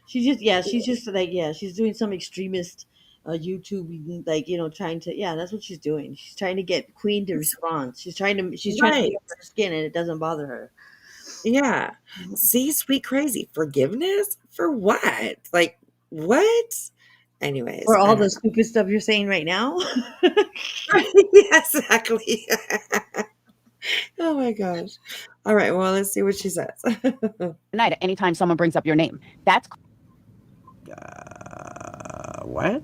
She's just like, she's doing some extremist YouTube, like, trying to, that's what she's doing. She's trying to get Queen to respond. She's trying to Right. get under her skin, and it doesn't bother her. Yeah. See, sweet crazy. Forgiveness? For what? Like, what? Anyways, For I all don't the know. stupid stuff you're saying right now. Yeah, exactly. Oh my gosh. All right. Well, let's see what she says. Night, anytime someone brings up your name. That's What?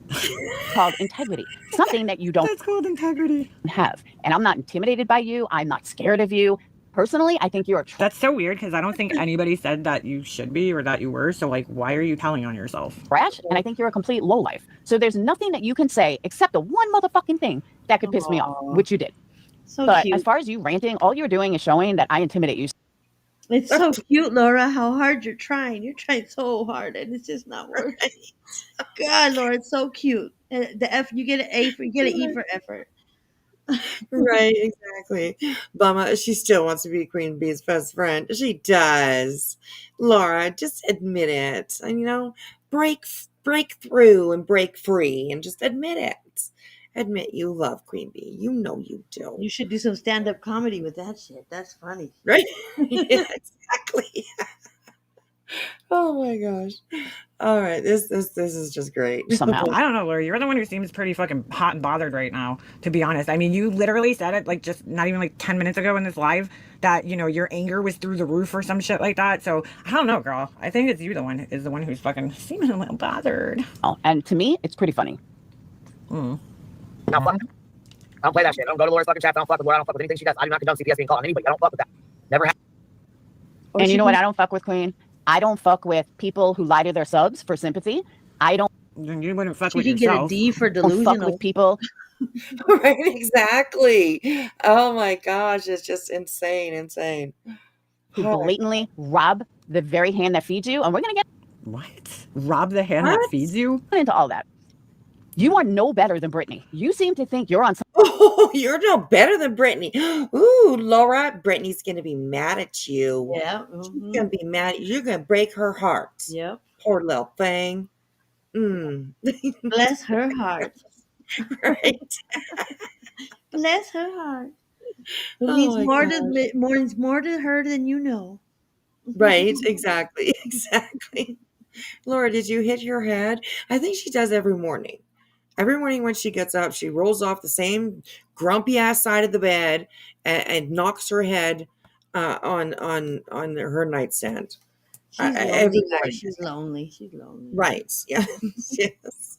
called integrity. Something that you don't That's called integrity. have. And I'm not intimidated by you. I'm not scared of you. Personally, I think you're a That's so weird because I don't think anybody said that you should be or that you were. So like, why are you telling on yourself? trash, and I think you're a complete lowlife. So there's nothing that you can say except the one motherfucking thing that could piss me off, Aw. which you did. So But cute. as far as you ranting, all you're doing is showing that I intimidate you. It's so cute, Laura, how hard you're trying. You're trying so hard, and it's just not working. God, Laura, it's so cute. And the F, you get an A for, you get an E for effort. Right, exactly. Bumma, she still wants to be Queen Bee's best friend. She does. Laura, just admit it. And break through and break free and just admit it. Admit you love Queen Bee. You know you do. You should do some stand up comedy with that shit. That's funny. Right? Yeah, exactly. Oh my gosh. All right. This is just great. Somehow. I don't know, Laura. You're the one who seems pretty fucking hot and bothered right now, to be honest. I mean, you literally said it like just not even like 10 minutes ago in this live that, your anger was through the roof or some shit like that. So I don't know, girl. I think it's you the one who's fucking seeming a little bothered. And to me, it's pretty funny. No, fuck. I don't play that shit. I don't go to Laura's fucking chat. I don't fuck with Laura. I don't fuck with anything she does. I do not condone CPS being called on anybody. I don't fuck with that. Never have. Or And she you know what can- I don't fuck with, Queen? I don't fuck with people who lie to their subs for sympathy. I don't Then you wouldn't fuck She with can get a yourself. D for fuck delusional. with people Right, exactly. Oh my gosh, it's just insane. who Oh my blatantly rob the very hand that feeds you. And we're going to What? Rob the hand that What? feeds you? get into all that. You are no better than Britney. You seem to think you're on some Oh, you're no better than Brittany. Ooh, Laura, Brittany's gonna be mad at you. Yeah. She's mhm. gonna be mad. You're gonna break her heart. Yep. Poor little thing. Mm. Bless her heart. Right. Bless her heart. It Oh means my more to her than you know. Right. Exactly. Exactly. Laura, did you hit your head? I think she does every morning. Every morning when she gets up, she rolls off the same grumpy ass side of the bed and knocks her head on her nightstand. She's lonely, Every guys. morning. She's lonely. She's lonely. Right. Yes. Yes.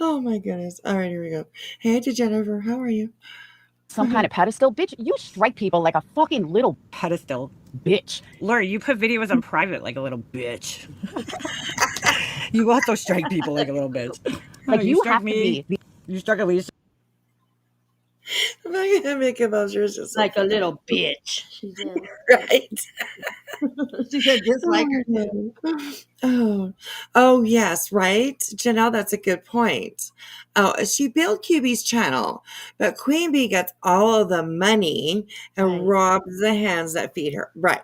Oh my goodness. All right, here we go. Hey, to Jennifer, how are you? kind of pedestal. Bitch, you strike people like a fucking little Pedestal. bitch. Laura, you put videos on private like a little bitch. You also strike people like a little bitch. Like, you struck have to me. be You struck Alicia. I'm not gonna make him up. Yours just Like a little bitch. She said. right. She said just like her. Oh, yes, right, Janelle. That's a good point. Oh, she built QB's channel, but Queen Bee gets all of the money and Right. robs the hands that feed her. Right.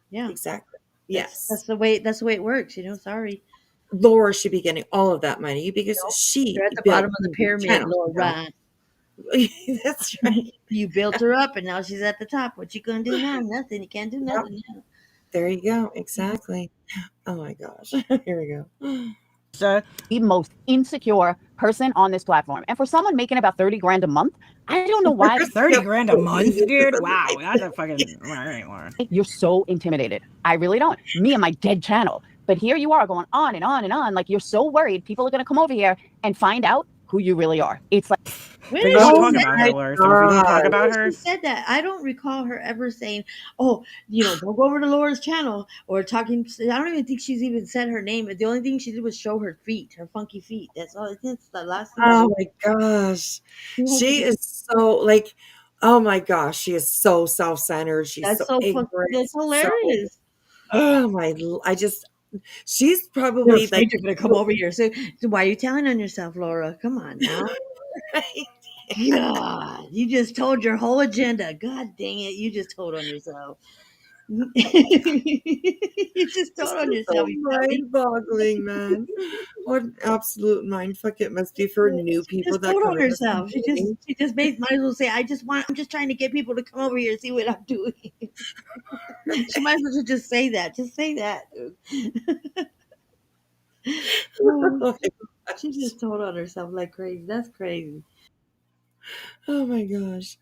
Yeah. Exactly. That's Yes. the way it works, Sorry. Laura should be getting all of that money because she You're at the built bottom of the Queen Bee's pyramid, channel, Laura. That's right. You built her up and now she's at the top. What you gonna do now? Nothing. You can't do nothing now. There you go. Exactly. Oh my gosh. Here we go. the most insecure person on this platform. And for someone making about 30 grand a month, I don't know why 30 grand a month, dude? Wow, that's a fucking... All right, Laura. you're so intimidated. I really don't. Me and my dead channel. But here you are going on and on and on. Like, you're so worried people are going to come over here and find out who you really are. It's like, But you don't talk about her, Laura. So if we don't talk about her, She said that. I don't recall her ever saying, "Oh, don't go over to Laura's channel," or talking. I don't even think she's even said her name. The only thing she did was show her feet, her funky feet. That's all. That's the last thing. Oh my gosh. She is so like, oh my gosh, she is so self-centered. She's That's so so fun. ignorant. That's So, hilarious. oh my, she's You're probably afraid like, you're gonna come over here. So why are you telling on yourself, Laura? Come on now. God, you just told your whole agenda. God dang it, you just told on yourself. You just this told on is so yourself. You dummy. mind-boggling, man. What an absolute mind fuck it must be for new She people just that told come on in this herself. community. She just might as well say, I'm just trying to get people to come over here and see what I'm doing. She might as well just say that. Just say that, dude. Oh, Oh my she gosh. just told on herself like crazy. That's crazy. Oh my gosh.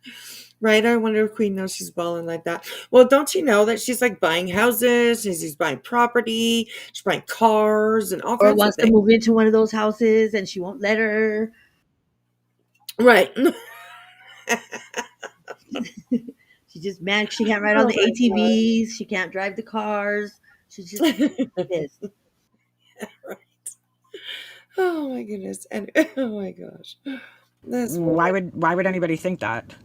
Right? I wonder if Queen knows she's balling like that. Well, don't you know that she's like buying houses, she's buying property, she's buying cars and all Or kinds of wants to things. move into one of those houses and she won't let her. Right. She's just mad she can't ride on Oh the my ATVs. She can't drive the cars. She's just god. pissed. Right. Oh my goodness. And oh my gosh. This why woman. would anybody think that?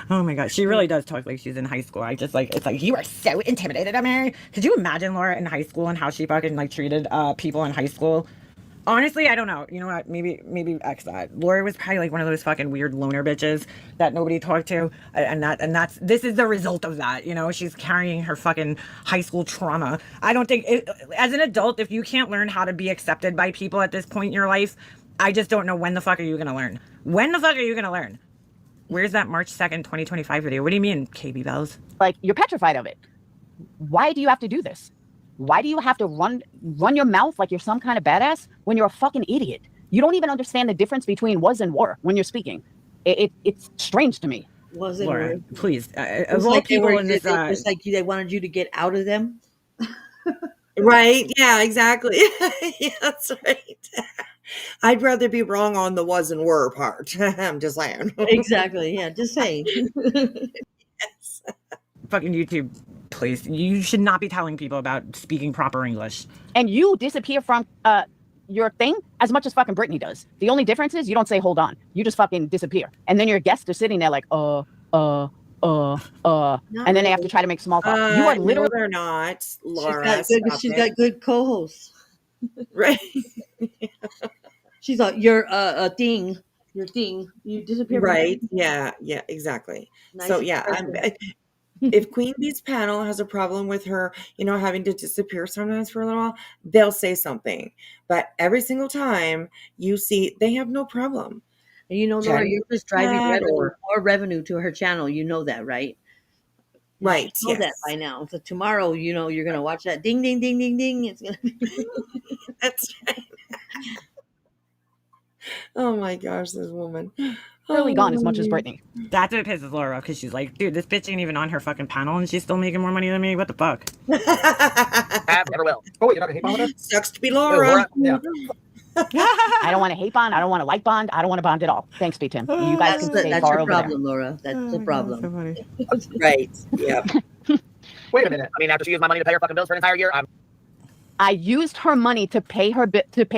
Oh my god, she really does talk like she's in high school. I just like it's like you are so intimidated of me. Could you imagine Laura in high school and how she fucking like treated people in high school? Honestly, I don't know. You know what? Maybe X that. Laura was probably like one of those fucking weird loner bitches that nobody talked to, and that's this is the result of that. You know, she's carrying her fucking high school trauma. I don't think as an adult, if you can't learn how to be accepted by people at this point in your life, I just don't know when the fuck are you gonna learn. When the fuck are you gonna learn? Where's that March 2nd, 2025 video? What do you mean, KB Bells? like, you're petrified of it. Why do you have to do this? Why do you have to run your mouth like you're some kind of badass when you're a fucking idiot? You don't even understand the difference between was and were when you're speaking. It's strange to me. Wasn't Laura, her. please. It's Of all like people in this, it's like they wanted you to get out of them. Right. Yeah, exactly. Yeah, that's right. I'd rather be wrong on the was and were part. I'm just saying. Exactly. Yeah. Just saying. Yes. fucking YouTube, please. You should not be telling people about speaking proper English. And you disappear from your thing as much as fucking Brittany does. The only difference is you don't say hold on. You just fucking disappear. And then your guests are sitting there like, and then they have to try to make small talk. You are literally. No, they're not, Laura. She's got good co-hosts. Right. She's like your thing. Your thing. You disappear. Right. Yeah. Yeah. Exactly. Nice So yeah, if Queen Bee's panel has a problem with her, having to disappear sometimes for a little while, they'll say something. But every single time you see, they have no problem. And Laura, you're just driving Chat more revenue to her channel. You know that, right? Right. You know that Yes. by now. So tomorrow, you're gonna watch that ding ding ding ding ding. It's gonna be That's right. Oh my gosh, this woman. Really gone as much as Brittany. That's what pisses Laura off because she's like, dude, this bitch ain't even on her fucking panel and she's still making more money than me. What the fuck? Have, never will. Oh, wait, you're not gonna hate bond with us? Sucks to be Oh, Laura. Yeah. I don't want to hate bond. I don't want to like bond. I don't want to bond at all. Thanks, B Tim. You guys can stay that's far your over problem, Laura. That's the problem. Right. Yep. Wait a minute. I mean, after she used my money to pay her fucking bills for an entire year, I used her money to pay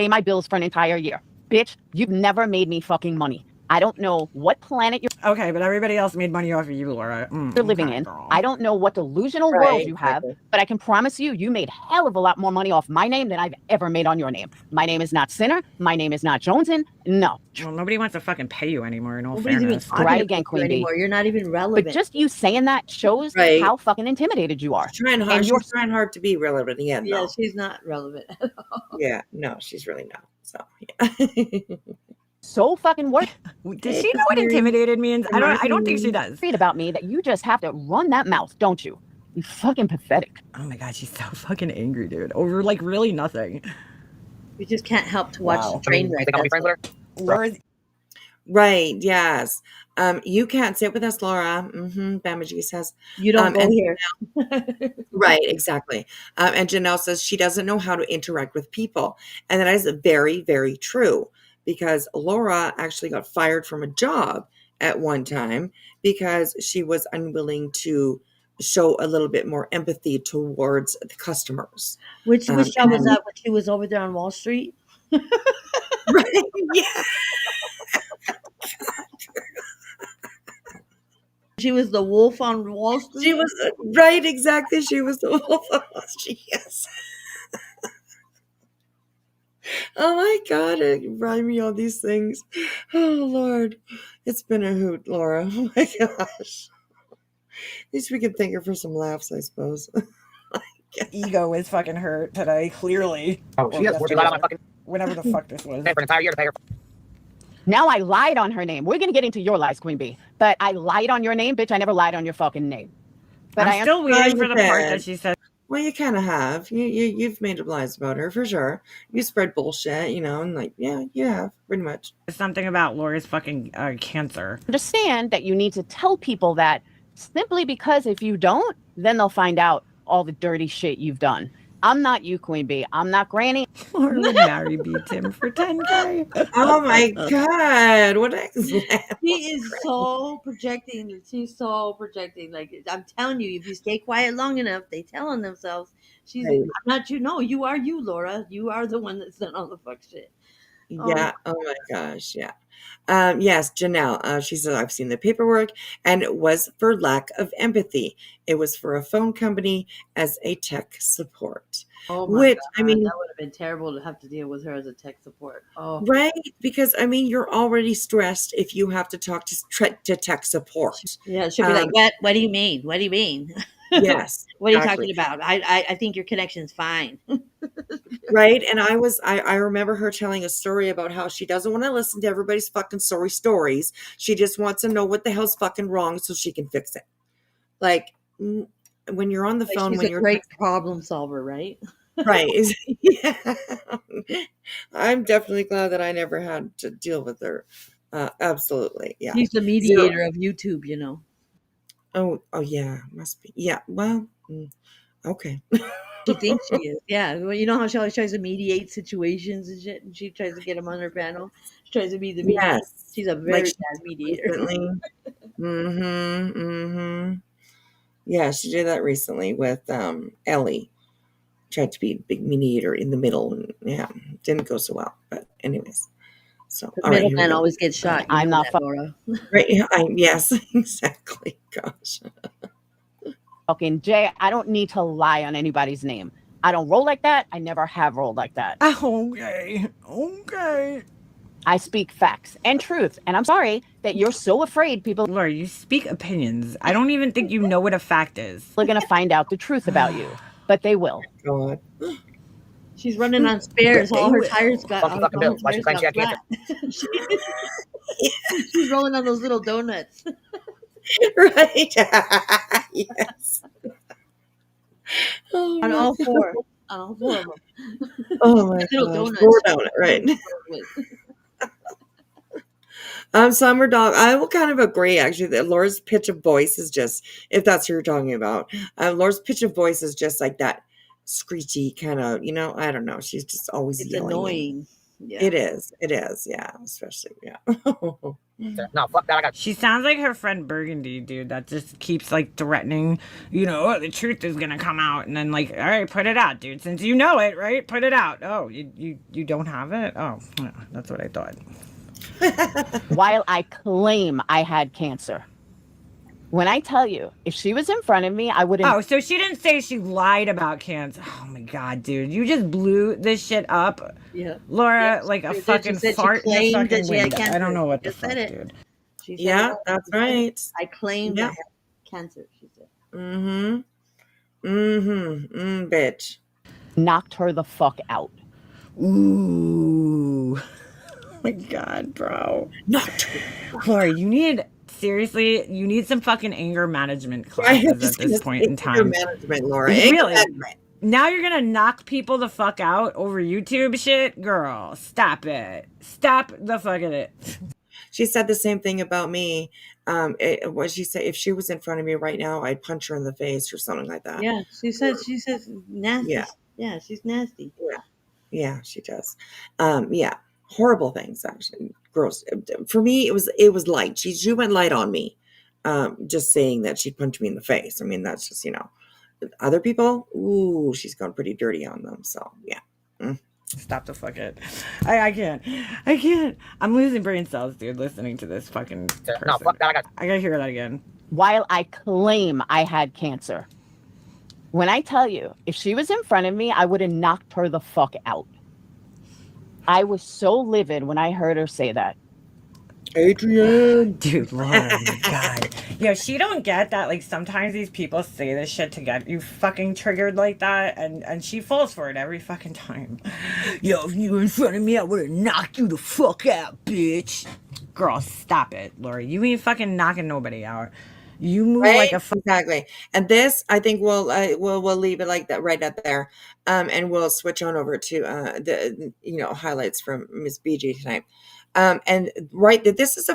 my bills for an entire year. Bitch, you've never made me fucking money. I don't know what planet you're Okay, but everybody else made money off of you, Laura. living in. Girl. I don't know what delusional world you have, but I can promise you made hell of a lot more money off my name than I've ever made on your name. My name is not Sinner. My name is not Joneson. No. Well, nobody wants to fucking pay you anymore, in all Nobody's even fairness. talking Try about again, you Queen Bee. anymore. You're not even relevant. But just you saying that shows Right. how fucking intimidated you are. She's trying hard. And She's you're trying hard to be relevant. Yeah. yeah, No. she's not relevant at all. Yeah. No, she's really not. So yeah. so fucking worried Does she know what intimidated means? I don't think she does. about me that you just have to run that mouth, don't you? You fucking pathetic. Oh my god, she's so fucking angry, dude. Over like really nothing. We just can't help to watch the train wreck. think I'll be friends with her? Laura's Right, yes. You can't sit with us, Laura. Bamaji says. You don't go And here. right, exactly. And Janelle says she doesn't know how to interact with people. And that is very, very true because Laura actually got fired from a job at one time because she was unwilling to show a little bit more empathy towards the customers. Which job was And that when she was over there on Wall Street? right, yeah, She was the wolf on Wall she Street. was right, exactly. She was the wolf of Wall Street. Yes. Oh my God, it remind me all these things. Oh Lord, it's been a hoot, Laura. Oh my gosh. At least we can thank her for some laughs, I suppose. Ego is fucking hurt today, clearly. Oh, she has. She lied on my fucking Whenever the fuck this was. for an entire year to pay her. Now I lied on her name. We're going to get into your lies, Queen Bee. But I lied on your name, bitch. I never lied on your fucking name. But I'm still waiting for the part that she said. Well, you kind of have. You've made up lies about her for sure. You spread bullshit, and like, yeah, you have pretty much. Something about Laura's fucking cancer. Understand that you need to tell people that simply because if you don't, then they'll find out all the dirty shit you've done. I'm not you, Queen Bee. I'm not Granny. Laura would marry Tim for 10K. Oh my God. What a She is so projecting. She's so projecting. Like I'm telling you, if you stay quiet long enough, they tell on themselves. She's Right. I'm not you. No, you are you, Laura. You are the one that's done all the fuck shit. Yeah. Oh my gosh. Yeah. Yes, Janelle. She said, I've seen the paperwork, and it was for lack of empathy. It was for a phone company as a tech support. Oh my Which, God, I mean, that would have been terrible to have to deal with her as a tech support. Oh, right? Because, I mean, you're already stressed if you have to talk to tech support. yeah. She'll be like, "What? What do you mean? What do you mean? Yes, What are you exactly. talking about? I think your connection's fine." Right. And I remember her telling a story about how she doesn't want to listen to everybody's fucking sorry stories. She just wants to know what the hell's fucking wrong so she can fix it. Like, when you're on the Like phone, she's when a you're great problem solver, right? right. Yeah. I'm definitely glad that I never had to deal with her. Absolutely. Yeah. She's the mediator of YouTube, Oh yeah, must be. Yeah. Well, okay. She thinks she is. Yeah. Well, you know how she always tries to mediate situations and shit, and she tries to get them on her panel. She tries to be the mediator. Yes. She's a Like very she bad did mediator. recently. Mm-hmm. Yeah, she did that recently with Ellie. Tried to be a big mediator in the middle, and yeah, didn't go so well. But anyways, so The all right, here we middleman go. always gets shot. You I'm know not that, Laura. Right? Yeah, yes, exactly. Gosh. fucking Jay. I don't need to lie on anybody's name. I don't roll like that. I never have rolled like that. Okay. I speak facts and truth. And I'm sorry that you're so afraid people Laura, you speak opinions. I don't even think you know what a fact is. are going to find out the truth about you. But they will. God. She's running on spares. All her tires got Fuck the fucking bills. Why she claims she had flat. She's rolling on those little donuts. Right. Yes. Oh, On my all God. four. On all four of them. Oh my Little gosh. donuts. Four donut, right. Summer Dog, I will kind of agree actually that Laura's pitch of voice is just, if that's what you're talking about, Laura's pitch of voice is just like that screechy kind of, I don't know. She's just always It's yelling. annoying. Yeah. It is, yeah, especially, yeah. No, fuck that. I got. She sounds like her friend Burgundy, dude, that just keeps like threatening, oh, the truth is gonna come out, and then like, all right, put it out, dude. Since you know it, right? Put it out. Oh, you don't have it? Oh, yeah, that's what I thought. While I claim I had cancer. When I tell you, if she was in front of me, I wouldn't. Oh, so she didn't say she lied about cancer. Oh my God, dude. You just blew this shit up. Yeah. Laura, Yes, like a she did. fucking She said she fart in a claimed fucking that she had window. I cancer. don't know what the Just said fuck, it. dude. She said Yeah, it. that's She said, right. I claimed Yeah. I had cancer, she said. Bitch. Knocked her the fuck out. Ooh. Oh my God, bro. Not. Laura, you need some fucking anger management I classes just at this point in time. management, Laura. Really? Management. Now you're gonna knock people the fuck out over YouTube shit? Girl, stop it. Stop the fucking it. She said the same thing about me. What she said, if she was in front of me right now, I'd punch her in the face or something like that. Yeah, she says nasty. Yeah, Yeah, she's nasty. yeah, yeah, she does. Yeah, horrible things actually. Gross. For me, it was light. She went light on me. Just saying that she'd punch me in the face. I mean, that's just other people. Ooh, she's gone pretty dirty on them. So yeah. Mm. Stop the fuck it. I can't. I can't. I'm losing brain cells, dude, listening to this fucking person. No, fuck that. I gotta hear that again. While I claim I had cancer, when I tell you, if she was in front of me, I would have knocked her the fuck out. I was so livid when I heard her say that. Adrian. Dude, Lord, my God. Yo, she don't get that, like, sometimes these people say this shit to get you fucking triggered like that, and she falls for it every fucking time. Yo, if you were in front of me, I would have knocked you the fuck out, bitch. Girl, stop it, Lori. You ain't fucking knocking nobody out. You move like a exactly. And this, I think we'll leave it like that right up there, and we'll switch on over to the highlights from Miss BG tonight. And right, that this is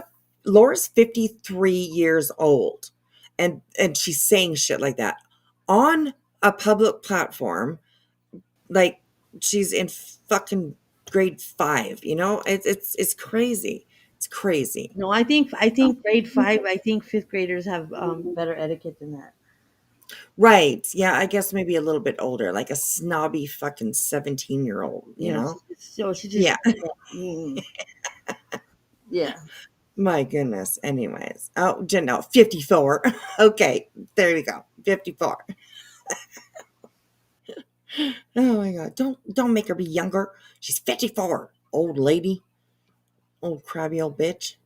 Laura's 53 years old, and she's saying shit like that on a public platform, like she's in fucking grade 5. It's crazy. It's crazy. No, I think grade 5. I think fifth graders have better etiquette than that. Right. Yeah, I guess maybe a little bit older, like a snobby fucking 17-year-old, you know? So she just Yeah. Yeah. My goodness. Anyways. Oh, no, 54. Okay, there you go. 54. Oh my God. Don't make her be younger. She's 54. Old lady. Old crabby old bitch.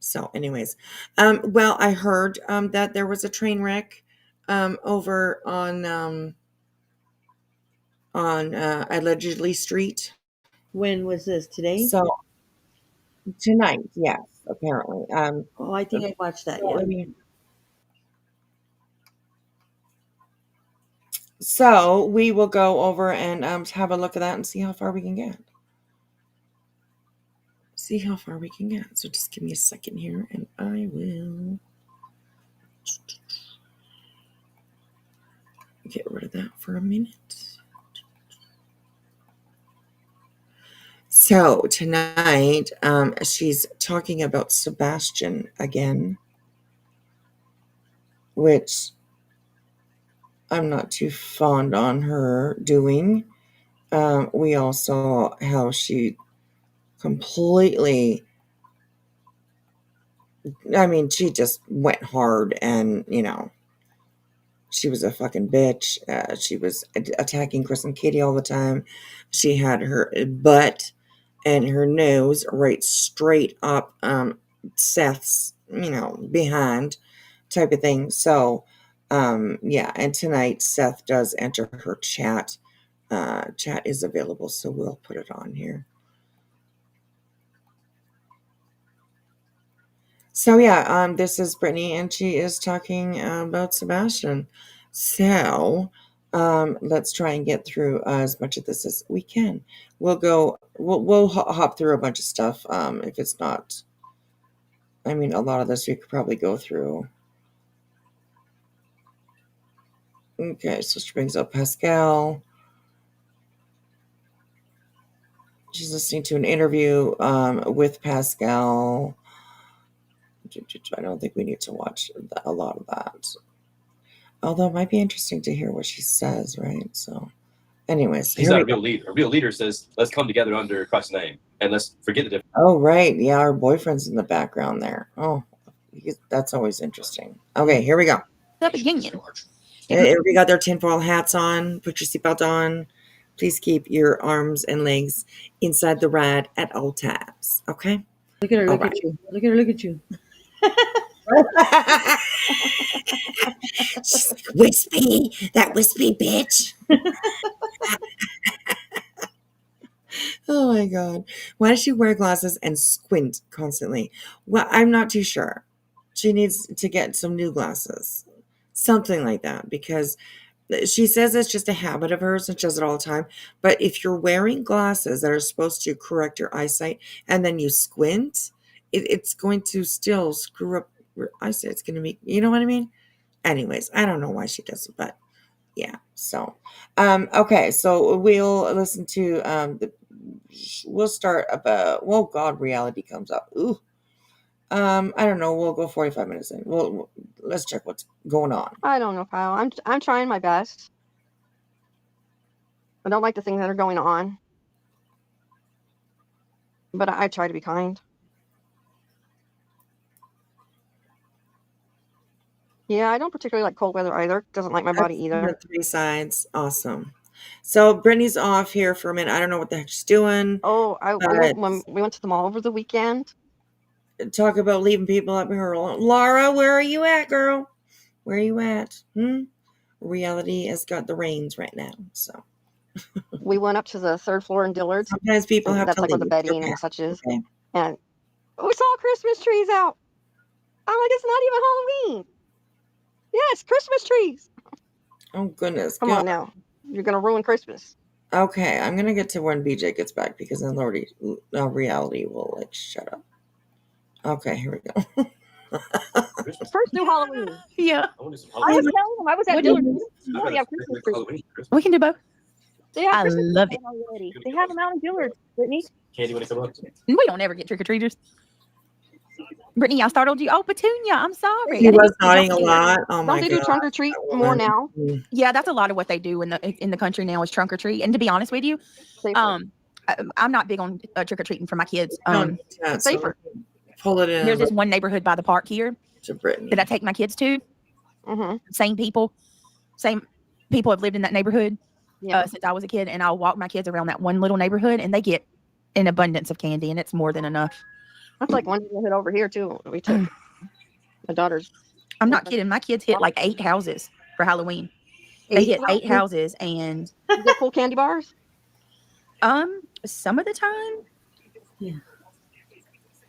So anyways. Well, I heard that there was a train wreck over on allegedly street. When was this? Today? So tonight, yes, apparently. Oh, I think I watched that. So, Yeah. I mean, so we will go over and have a look at that and see how far we can get. See how far we can get. So just give me a second here, and I will get rid of that for a minute. So tonight, she's talking about Sebastian again, which I'm not too fond on her doing. We all saw how she completely, I mean, she just went hard, and she was a fucking bitch. She was attacking Chris and Katie all the time. She had her butt and her nose right straight up Seth's, behind, type of thing. So, yeah, and tonight Seth does enter her chat. Chat is available, so we'll put it on here. So yeah, this is Brittany, and she is talking about Sebastian. So let's try and get through as much of this as we can. We'll hop through a bunch of stuff. If it's not, I mean, a lot of this we could probably go through. Okay, so she brings up Pascal. She's listening to an interview with Pascal. I don't think we need to watch a lot of that. Although it might be interesting to hear what she says, right? So, anyways. He's not a real leader. A real leader says, let's come together under Christ's name and let's forget the difference. Oh, right. Yeah, our boyfriend's in the background there. Oh, that's always interesting. Okay, here we go. Debunking. Everybody got their tinfoil hats on. Put your seatbelt on. Please keep your arms and legs inside the ride at all times. Okay? Look at her. Look at you. Look at her. Look at you. She's like, wispy. That wispy bitch. Oh my God. Why does she wear glasses and squint constantly? Well, I'm not too sure. She needs to get some new glasses. Something like that, because she says it's just a habit of hers and she does it all the time. But if you're wearing glasses that are supposed to correct your eyesight and then you squint, it's going to still screw up. I say it's going to be, you know what I mean? Anyways, I don't know why she does it, but yeah. So, okay. So we'll listen to, we'll start about, well, God, reality comes up. Ooh. I don't know. We'll go 45 minutes in. Let's check what's going on. I don't know, Kyle. I'm trying my best. I don't like the things that are going on, but I try to be kind. Yeah, I don't particularly like cold weather either. Doesn't like my body That's either. the three sides. Awesome. So Brittany's off here for a minute. I don't know what the heck she's doing. Oh, But we went to the mall over the weekend. talk about leaving people up here alone. Laura, where are you at, girl? Where are you at? Reality has got the reins right now. So We went up to the third floor in Dillard's. sometimes people have That's to like where the leave. bedding Okay. and such is. Okay. And we saw Christmas trees out. I'm like, it's not even Halloween. Yes, Christmas trees. Oh goodness. Come God. on now. You're gonna ruin Christmas. Okay, I'm gonna get to when BJ gets back because then Lordy, reality will like shut up. Okay, here we go. First do Halloween. Yeah. I was telling them I was at What do you Dillard's. You already have Christmas trees. We can do both. They have I Christmas love trees it. out already. They have them out in Dillard's, Brittany. Candy when they come up. We don't ever get trick-or-treaters. Brittany, I startled you. Oh, Petunia, I'm sorry. He I didn't was mean to nodding a jump in. lot. Oh Don't my they god. do trunk or treat That more woman. now? Yeah, that's a lot of what they do in the country now is trunk or treat. And to be honest with you, Safer. I'm not big on trick or treating for my kids. Yeah, so Safer. pull it in There's this one neighborhood by the park here to Brittany. that I take my kids to. Mm-hmm. Same people have lived in that neighborhood Yeah. since I was a kid, and I'll walk my kids around that one little neighborhood, and they get an abundance of candy, and it's more than enough. That's like one neighborhood over here too. We took my daughter's. I'm not kidding. My kids hit like 8 houses for Halloween. They hit 8 houses, and You get full candy bars. some of the time, Yeah.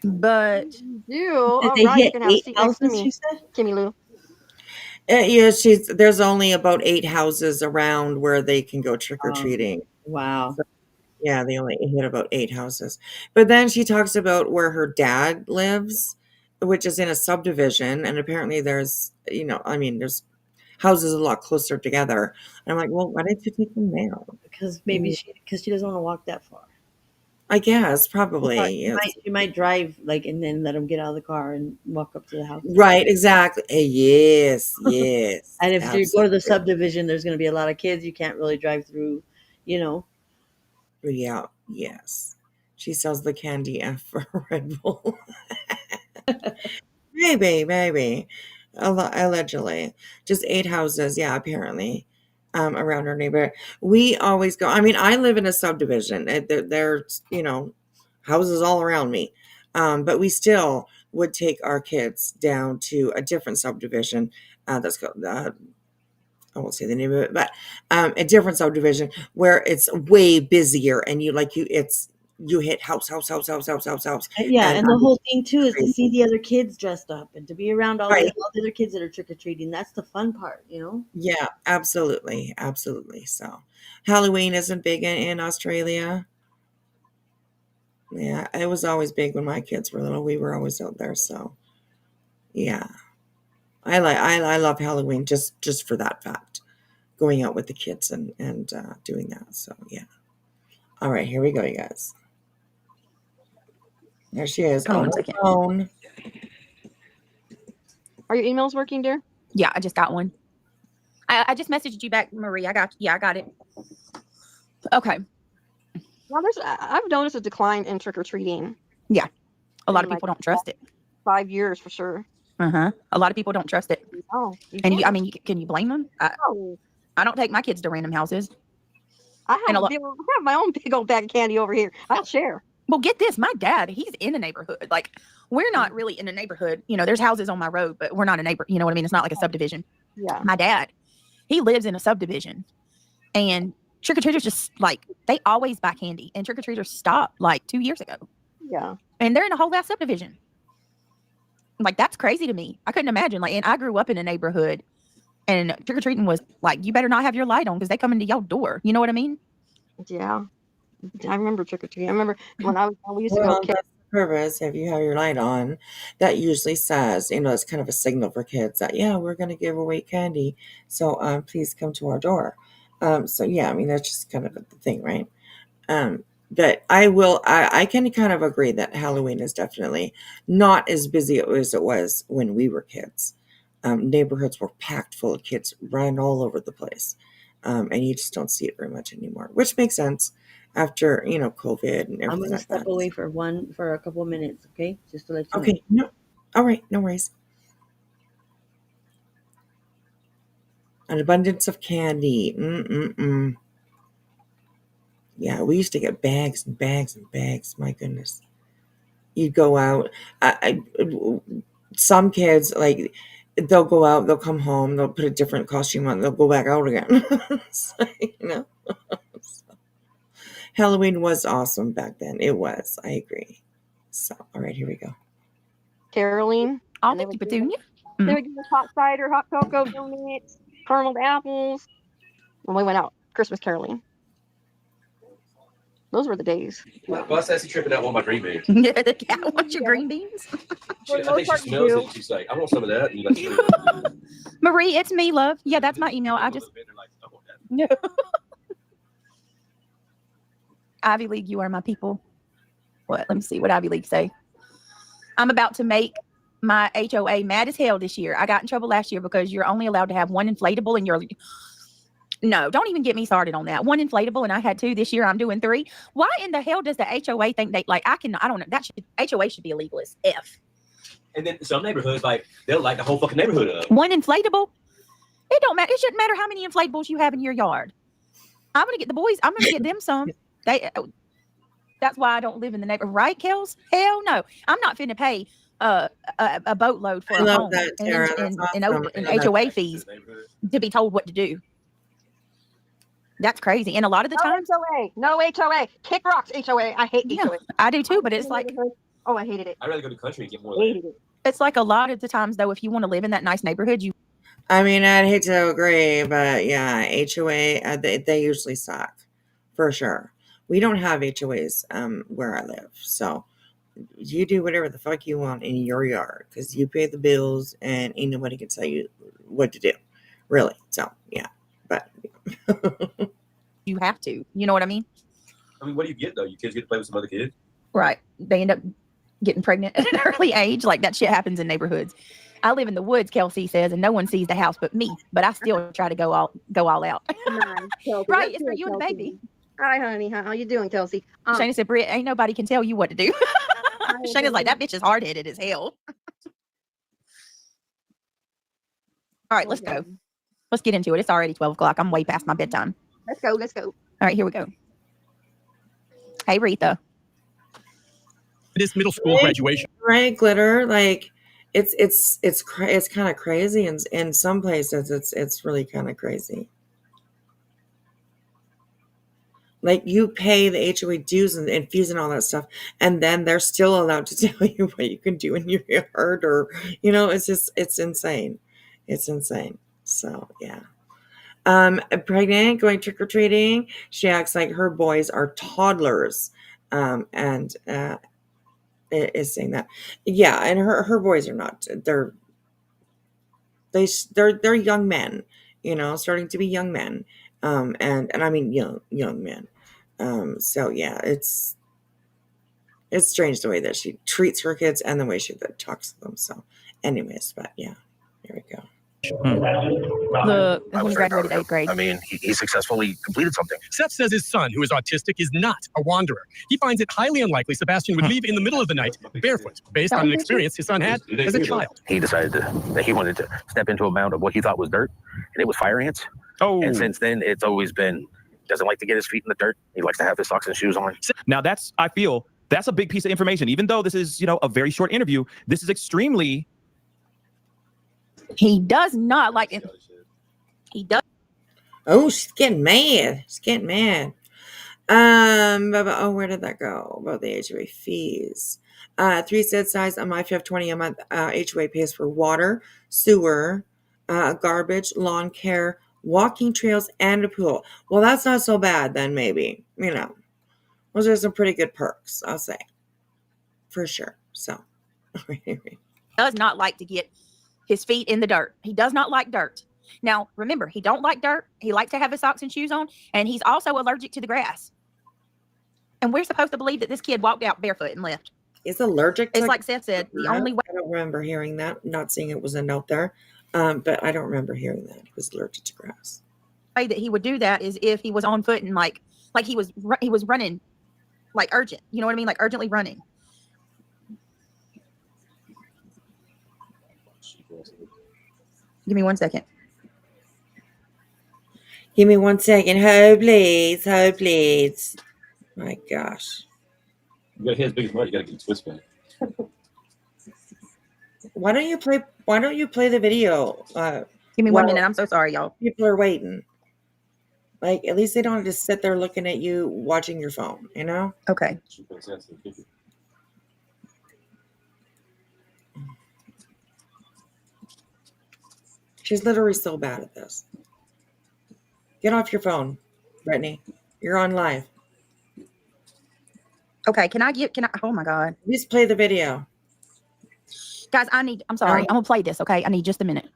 but You all They right? You hit can have a 8 seat next to houses, me, you said? Kimmy Lou. Yeah, there's only about 8 houses around where they can go trick or treating. Wow. Yeah, they only hit about 8 houses. But then she talks about where her dad lives, which is in a subdivision, and apparently there's, there's houses a lot closer together. And I'm like, well, why didn't you take them there? Because maybe she doesn't want to walk that far. I guess probably. You might drive and then let them get out of the car and walk up to the house. Right, exactly. Yes, yes. And if you go to absolutely. the subdivision, there's going to be a lot of kids. You can't really drive through, Yeah, yes. She sells the candy for Red Bull. Maybe. Allegedly. Just 8 houses, yeah, apparently, around our neighborhood. We always go, I live in a subdivision. There's, houses all around me. But we still would take our kids down to a different subdivision. That's called, I won't say the name of it, but a different subdivision where it's way busier and you hit house. Yeah, and the whole thing too is to see the other kids dressed up and to be around all the other kids that are trick or treating. That's the fun part, Yeah, absolutely. So Halloween isn't big in Australia. Yeah, it was always big when my kids were little. We were always out there. So yeah, I love Halloween just for that fact, going out with the kids and doing that. So yeah. All right, here we go, you guys. There she is on the phone. Are your emails working, dear? Yeah, I just got one. I just messaged you back, Marie. I got it. Okay. Well, I've noticed a decline in trick or treating. Yeah, a lot of people don't trust it. 5 years for sure. A lot of people don't trust it. Oh, and can you blame them? I don't take my kids to random houses. I have my own big old bag of candy over here. I'll share. Well, get this. My dad, he's in a neighborhood. Like, we're not really in a neighborhood. There's houses on my road, but we're not a neighbor. You know what I mean? It's not like a subdivision. Yeah. My dad, he lives in a subdivision. And trick-or-treaters just, they always buy candy. And trick-or-treaters stopped, 2 years ago. Yeah. And they're in a whole ass subdivision. That's crazy to me. I couldn't imagine. And I grew up in a neighborhood. And trick-or-treating was, you better not have your light on because they come into your door. You know what I mean? Yeah. I remember trick or treating. I remember when we used to go. purpose, if you have your light on, that usually says, it's kind of a signal for kids that, yeah, we're going to give away candy. So please come to our door. So, yeah, I mean, that's just kind of the thing, right? But I can kind of agree that Halloween is definitely not as busy as it was when we were kids. Neighborhoods were packed full of kids running all over the place. And you just don't see it very much anymore, which makes sense after, COVID and I'm everything gonna like step that. away for a couple of minutes, okay? Just to let you know. Okay, no, all right, no worries. An abundance of candy. Mm-mm-mm. Yeah, we used to get bags and bags and bags. My goodness. You'd go out. Some kids, like, they'll go out, they'll come home, they'll put a different costume on, they'll go back out again. So, Halloween was awesome back then. It was. I agree. So, all right, here we go. Caroline. Oh, And they thank you, would give us, Petunia. they would give us hot cider, hot cocoa, donuts, carameled apples. When we went out Christmas caroling. Those were the days. Bus says he's tripping out on my green beans. Yeah, the cat wants your green beans. For the I think most she part, you smells do. it. She's like, I want some of that. And you like, Marie, it's me, love. Yeah, that's my email. I just no. Ivy League, you are my people. What? Let me see what Ivy League say. I'm about to make my HOA mad as hell this year. I got in trouble last year because you're only allowed to have one inflatable in your. No, don't even get me started on that. One inflatable, and I had two this year. I'm doing 3. Why in the hell does the HOA think they like? I don't know. HOA should be illegal as F. and then some neighborhoods, like, they'll light the whole fucking neighborhood up. One inflatable. It don't matter. It shouldn't matter how many inflatables you have in your yard. I'm gonna get the boys. I'm gonna get them some. That's why I don't live in the neighborhood, right, Kels? Hell no. I'm not finna pay a boatload for I a love home that, Tara. That's awesome. and I love HOA that. fees to be told what to do. That's crazy. And a lot of the times, No HOA. Kick rocks HOA. I hate yeah, HOA. I do too. But it's like, oh, I hated it. I'd rather go to the country and get more Hated land. it. it's like a lot of the times though, if you want to live in that nice neighborhood, you. I mean, I'd hate to agree, but yeah, HOA, they usually suck, for sure. We don't have HOAs where I live, so you do whatever the fuck you want in your yard because you pay the bills and ain't nobody can tell you what to do, really. So yeah, but You have to. You know what I mean? I mean, what do you get, though? You kids get to play with some other kids? Right. They end up getting pregnant at an early age. Like that shit happens in neighborhoods. I live in the woods, Kelsey says, and no one sees the house but me. But I still try to go all out. Nice, Kelsey. Right, That's it's for good, you and the Kelsey. baby. Hi, honey. How you doing, Kelsey? Shayna said, Britt, ain't nobody can tell you what to do. Shayna's like, that bitch is hard-headed as hell. All right, let's go. Let's get into it. It's already 12 o'clock. I'm way past my bedtime. Let's go. Let's go. All right, here we go. Hey, Retha. This middle school graduation. Right, Glitter, like it's kind of crazy, and in some places it's really kind of crazy. Like you pay the HOA dues and fees and all that stuff, and then they're still allowed to tell you what you can do in your yard, or it's insane. It's insane. So yeah. Pregnant, going trick or treating. She acts like her boys are toddlers, and is saying that. Yeah, and her boys are not. They're young men, starting to be young men, and I mean young men. So yeah, it's strange the way that she treats her kids and the way she talks to them. So, anyways, but yeah, here we go. When he graduated 8th grade. I mean, he successfully completed something. Seth says his son, who is autistic, is not a wanderer. He finds it highly unlikely Sebastian would leave in the middle of the night barefoot, based on an experience his son had as a child. He decided that he wanted to step into a mound of what he thought was dirt, and it was fire ants. Oh. And since then, it's always been, doesn't like to get his feet in the dirt. He likes to have his socks and shoes on. Now I feel that's a big piece of information. Even though this is, a very short interview, this is extremely. He does not like it. He does. Oh, she's getting mad. Where did that go? About the HOA fees. 3 said size on my $5.20 a month. HOA pays for water, sewer, garbage, lawn care, walking trails, and a pool. Well, that's not so bad then, maybe. Those are some pretty good perks, I'll say. for sure. So, does not like to get his feet in the dirt. He does not like dirt. Now, remember, he don't like dirt. He likes to have his socks and shoes on, and he's also allergic to the grass. And we're supposed to believe that this kid walked out barefoot and left. He's allergic to It's like Seth said, the only way. I don't remember hearing that. Not seeing it was a note there, but I don't remember hearing that he was allergic to grass. Way that he would do that is if he was on foot and like he was running like urgent. You know what I mean? Like urgently running. Give me 1 second. Give me 1 second. Ho, please. Ho, please. My gosh. You got his big as mud. You got to get a twist back. Why don't you play the video? Give me 1 minute. I'm so sorry, y'all. People are waiting. Like, at least they don't just sit there looking at you watching your phone, you know? Okay. She's literally so bad at this. Get off your phone, Brittany. You're on live. Okay, can I, oh my God. Just play the video. Guys, I'm sorry. I'm going to play this, okay? I need just a minute.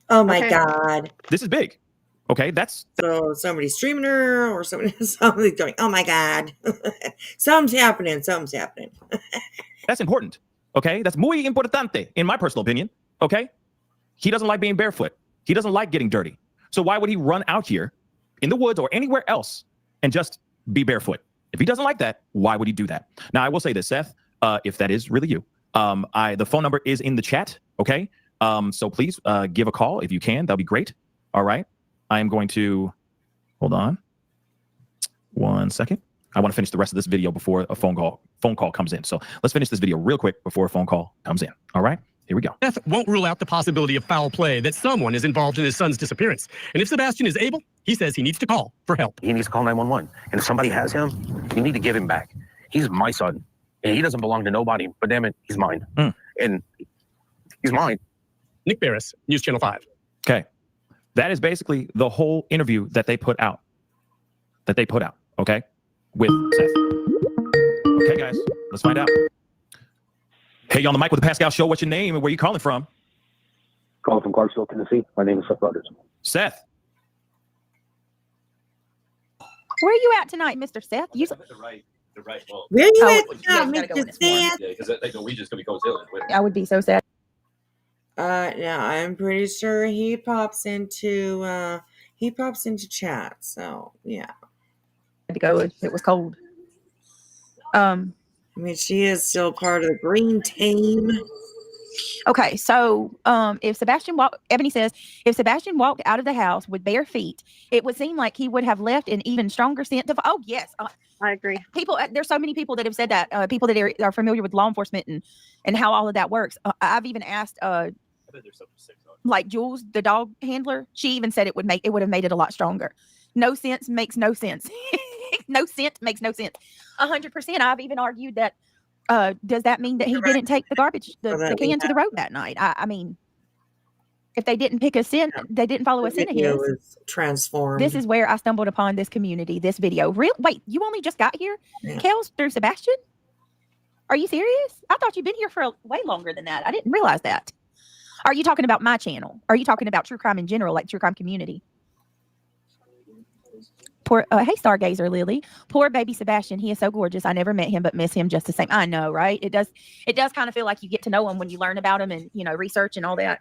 Oh my God. This is big. Okay, that's... So somebody's streaming her or somebody's doing, oh my God. Something's happening. That's important. Okay, that's muy importante, in my personal opinion. Okay? He doesn't like being barefoot. He doesn't like getting dirty. So why would he run out here in the woods or anywhere else and just be barefoot? If he doesn't like that, why would he do that? Now, I will say this, Seth, if that is really you, the phone number is in the chat, okay? So please give a call if you can. That'll be great. All right. I am going to, hold on 1 second. I want to finish the rest of this video before a phone call comes in. So let's finish this video real quick before a phone call comes in. All right. Here we go. Seth won't rule out the possibility of foul play, that someone is involved in his son's disappearance. And if Sebastian is able, he says he needs to call for help. He needs to call 911. And if somebody has him, you need to give him back. He's my son. And he doesn't belong to nobody, but damn it, he's mine. And he's mine. Nick Barris, News Channel 5. Okay. That is basically the whole interview that they put out. Okay? With Seth. Okay, guys, let's find out. Hey, you on the mic with the Pascal Show. What's your name and where you calling from? Calling from Clarksville, Tennessee. My name is Seth Rogers. Seth. Where are you at tonight, Mr. Seth? The right wall. Where you at now, Mr. Seth? Yeah, because they know we just gonna be going to it. I would be so sad. Now I'm pretty sure he pops into chat. So yeah. Had to go. It was cold. I mean, she is still part of the green team. Okay, so Ebony says, if Sebastian walked out of the house with bare feet, it would seem like he would have left an even stronger scent of. Oh yes, I agree. People, there's so many people that have said that. People that are familiar with law enforcement and how all of that works. I've even asked, like Jules, the dog handler. She even said it would have made it a lot stronger. No sense makes no sense. No scent makes no sense. 100%. I've even argued that. Does that mean that he didn't take the garbage, the can to the road that night? I mean, if they didn't pick a scent, they didn't follow a scent of his. Was transformed. This is where I stumbled upon this community, this video. Wait, you only just got here? Yeah. Kels, through Sebastian? Are you serious? I thought you'd been here for way longer than that. I didn't realize that. Are you talking about my channel? Are you talking about true crime in general, like true crime community? Poor, hey, Stargazer Lily. Poor baby Sebastian. He is so gorgeous. I never met him, but miss him just the same. I know, right? It does kind of feel like you get to know him when you learn about him and, research and all that.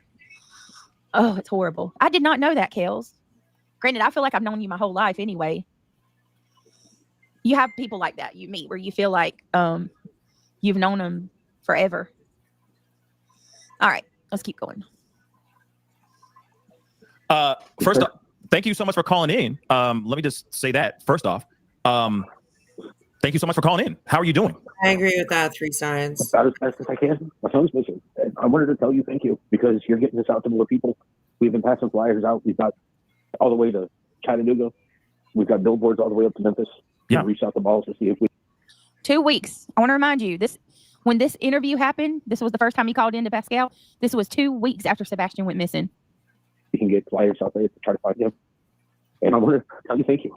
Oh, it's horrible. I did not know that, Kels. Granted, I feel like I've known you my whole life anyway. You have people like that you meet where you feel like you've known them forever. All right, let's keep going. First off, thank you so much for calling in. Let me just say that first off. Thank you so much for calling in. How are you doing? I agree with that. 3 signs. About as best as I can. My son's missing. And I wanted to tell you thank you because you're getting this out to more people. We've been passing flyers out. We've got all the way to Chattanooga. We've got billboards all the way up to Memphis. Yeah. We reached out the balls to see if we. 2 weeks. I want to remind you when this interview happened, this was the first time he called into Pascal. This was 2 weeks after Sebastian went missing. We can get flyers out there to try to find him. And I want to tell you thank you.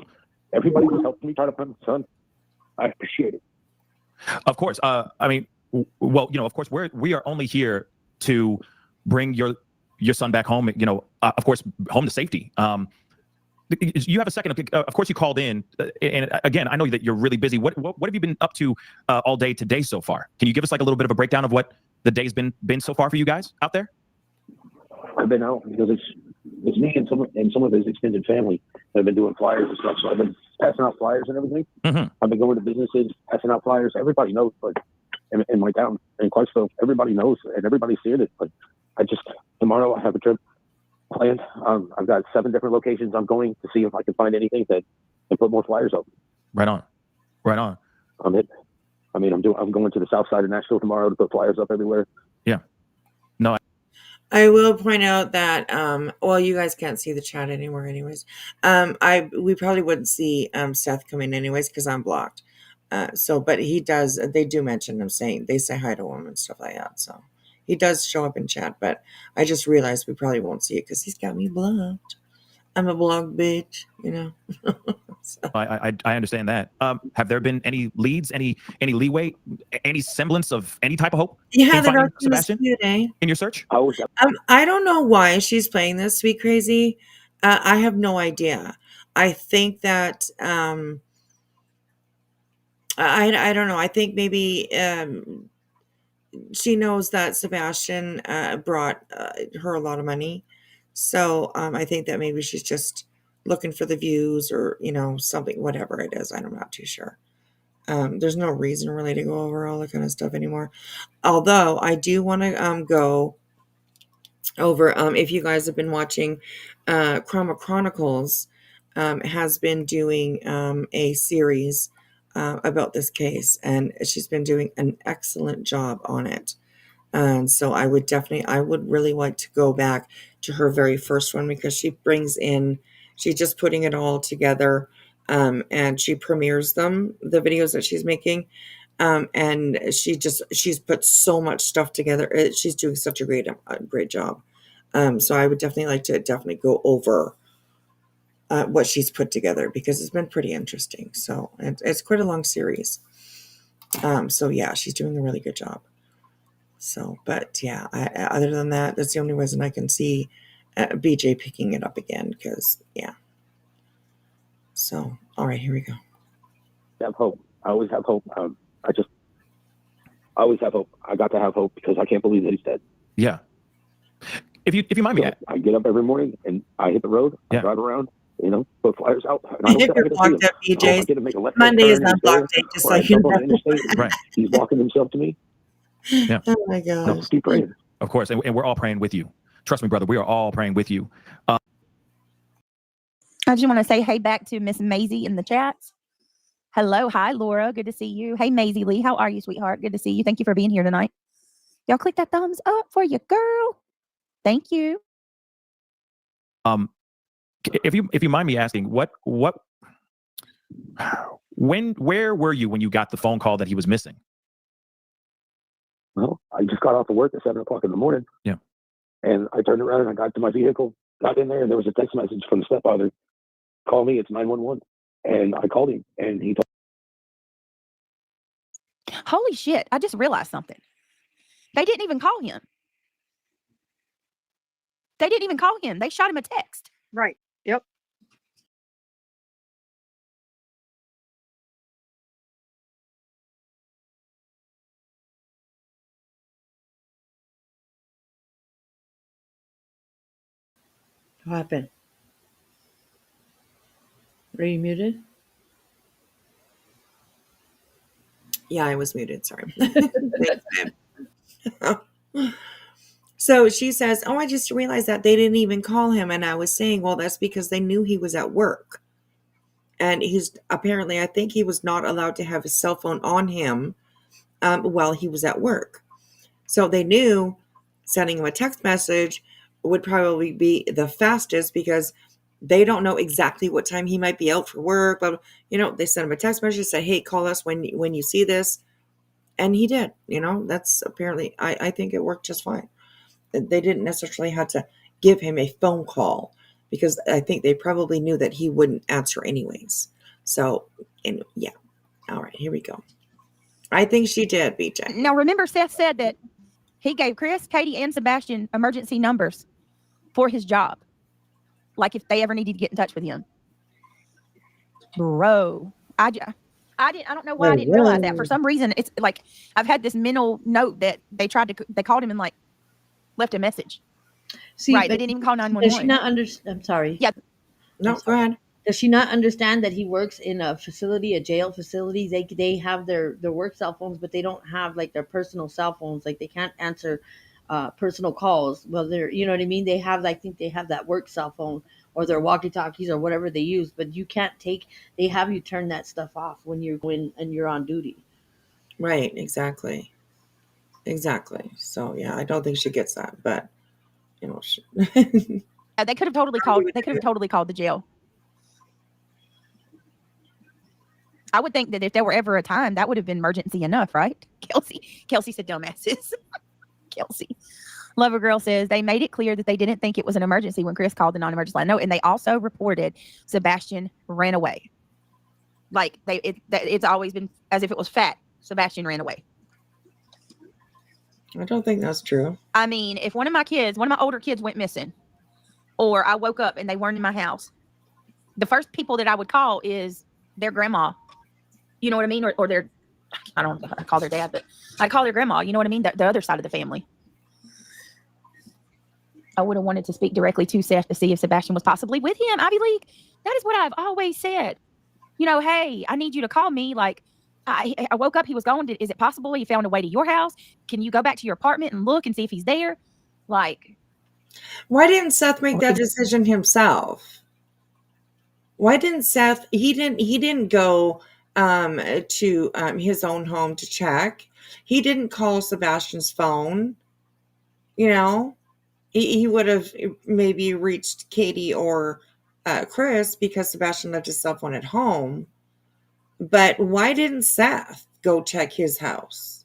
Everybody was helping me try to find my son. I appreciate it. Of course. I mean, well, of course, we are only here to bring your son back home. Of course, home to safety. You have a second. Of course, you called in, and again, I know that you're really busy. What have you been up to all day today so far? Can you give us like a little bit of a breakdown of what the day's been so far for you guys out there? I've been out because it's me and some of his extended family that have been doing flyers and stuff. So I've been passing out flyers and everything. Mm-hmm. I've been going to businesses, passing out flyers. Everybody knows, but in my town, in Clarksville, everybody knows and everybody's seeing it. But tomorrow I have a trip planned. I've got 7 different locations I'm going to see if I can find anything that can put more flyers up. Right on. I'm going to the south side of Nashville tomorrow to put flyers up everywhere. Yeah. No. I will point out that well, you guys can't see the chat anymore anyways. We probably wouldn't see Seth come in anyways because I'm blocked. But they do mention him saying they say hi to him and stuff like that. So he does show up in chat, but I just realized we probably won't see it because he's got me blocked. I'm a blocked bitch, So. I understand that. Have there been any leads, any leeway, any semblance of any type of hope? Yeah, in finding Sebastian in your search? I don't know why she's playing this Sweet Crazy. I have no idea. I think that I don't know. I think maybe she knows that Sebastian brought her a lot of money. So I think that maybe she's just looking for the views or, something, whatever it is. I'm not too sure. There's no reason really to go over all that kind of stuff anymore. Although I do want to go over, if you guys have been watching, Chroma Chronicles has been doing a series about this case, and she's been doing an excellent job on it. And so I would really like to go back to her very first one because she's just putting it all together, and she premieres the videos that she's making. And she's put so much stuff together. She's doing such a great job. So I would definitely like to go over what she's put together because it's been pretty interesting. So it's quite a long series. So yeah, she's doing a really good job. So, but yeah, other than that, that's the only reason I can see BJ picking it up again because, yeah. So, all right, here we go. I have hope. I always have hope. I always have hope. I got to have hope because I can't believe that he's dead. Yeah. If you mind me, I get up every morning and I hit the road. I drive around, put flyers out. And If you're blocked at BJ's, Monday is unblocked day, just so you know. Right. He's walking himself to me. Yeah. Oh my God. No, keep praying. Of course, and we're all praying with you. Trust me, brother. We are all praying with you. I just want to say hey back to Miss Maisie in the chats. Hello, hi Laura, good to see you. Hey Maisie Lee, how are you, sweetheart? Good to see you. Thank you for being here tonight. Y'all click that thumbs up for your girl. Thank you. If you mind me asking, where were you when you got the phone call that he was missing? Well, I just got off of work at 7:00 in the morning. Yeah. And I turned around and I got to my vehicle, got in there, and there was a text message from the stepfather. Call me, it's 911. And I called him and he told Holy shit, I just realized something. They didn't even call him. They shot him a text. Right. Yep. What happened? Are you muted? Yeah, I was muted. Sorry. So she says, I just realized that they didn't even call him. And I was saying, well, that's because they knew he was at work. And I think he was not allowed to have his cell phone on him while he was at work. So they knew sending him a text message would probably be the fastest because they don't know exactly what time he might be out for work. But, they sent him a text message, say, hey, call us when you see this. And he did, that's apparently, I think it worked just fine. They didn't necessarily have to give him a phone call because I think they probably knew that he wouldn't answer anyways. So, yeah. All right, here we go. I think she did, BJ. Now, remember, Seth said that he gave Chris, Katie, and Sebastian emergency numbers for his job. Like if they ever needed to get in touch with him. Bro, I don't know why I didn't realize that. For some reason, it's like I've had this mental note that they called him and like left a message. See, right, they didn't even call does she 911. not understand? I'm sorry. Yeah. No, go ahead. Does she not understand that he works in a facility, a jail facility? They have their work cell phones, but they don't have like their personal cell phones. Like they can't answer personal calls. Well, they're, you know what I mean. They have, I think they have that work cell phone or their walkie talkies or whatever they use. But you can't take. They have you turn that stuff off when you're going and you're on duty. Right. Exactly. So yeah, I don't think she gets that, but you know, They could have totally called. They could have totally called the jail. I would think that if there were ever a time, that would have been emergency enough, right? Kelsey said dumbasses. Kelsey. Lover Girl says they made it clear that they didn't think it was an emergency when Chris called the non-emergency line. No, and they also reported Sebastian ran away. Like it's always been as if it was fact. Sebastian ran away. I don't think that's true. I mean, if one of my older kids went missing, or I woke up and they weren't in my house, the first people that I would call is their grandma. You know what I mean? Or their, I don't know how to call their dad, but I'd call their grandma. You know what I mean? The other side of the family. I would have wanted to speak directly to Seth to see if Sebastian was possibly with him. Ivy League, that is what I've always said. You know, hey, I need you to call me. Like, I woke up, he was gone. Is it possible he found a way to your house? Can you go back to your apartment and look and see if he's there? Like, why didn't Seth make that decision himself? Why didn't Seth? He didn't go to his own home to check. He didn't call Sebastian's phone. You know, he would have maybe reached Katie or Chris because Sebastian left his cell phone at home. But why didn't Seth go check his house?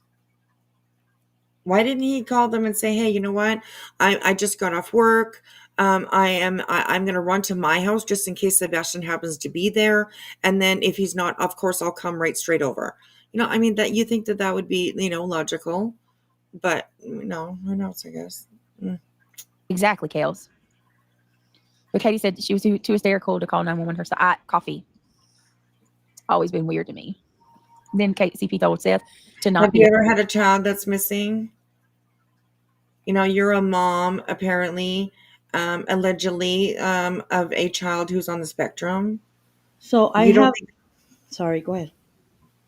Why didn't he call them and say, "Hey, you know what? I just got off work. I'm going to run to my house just in case Sebastian happens to be there. And then if he's not, of course, I'll come right straight over." You know, I mean, that you think that would be, you know, logical, but no, who knows, I guess. Exactly, Kales. But Katie said she was too hysterical to call 911 herself. Coffee. Always been weird to me. Then CP told Seth to not. Have you ever had a child that's missing? You know, you're a mom, apparently, allegedly, of a child who's on the spectrum. So I have. Sorry, go ahead.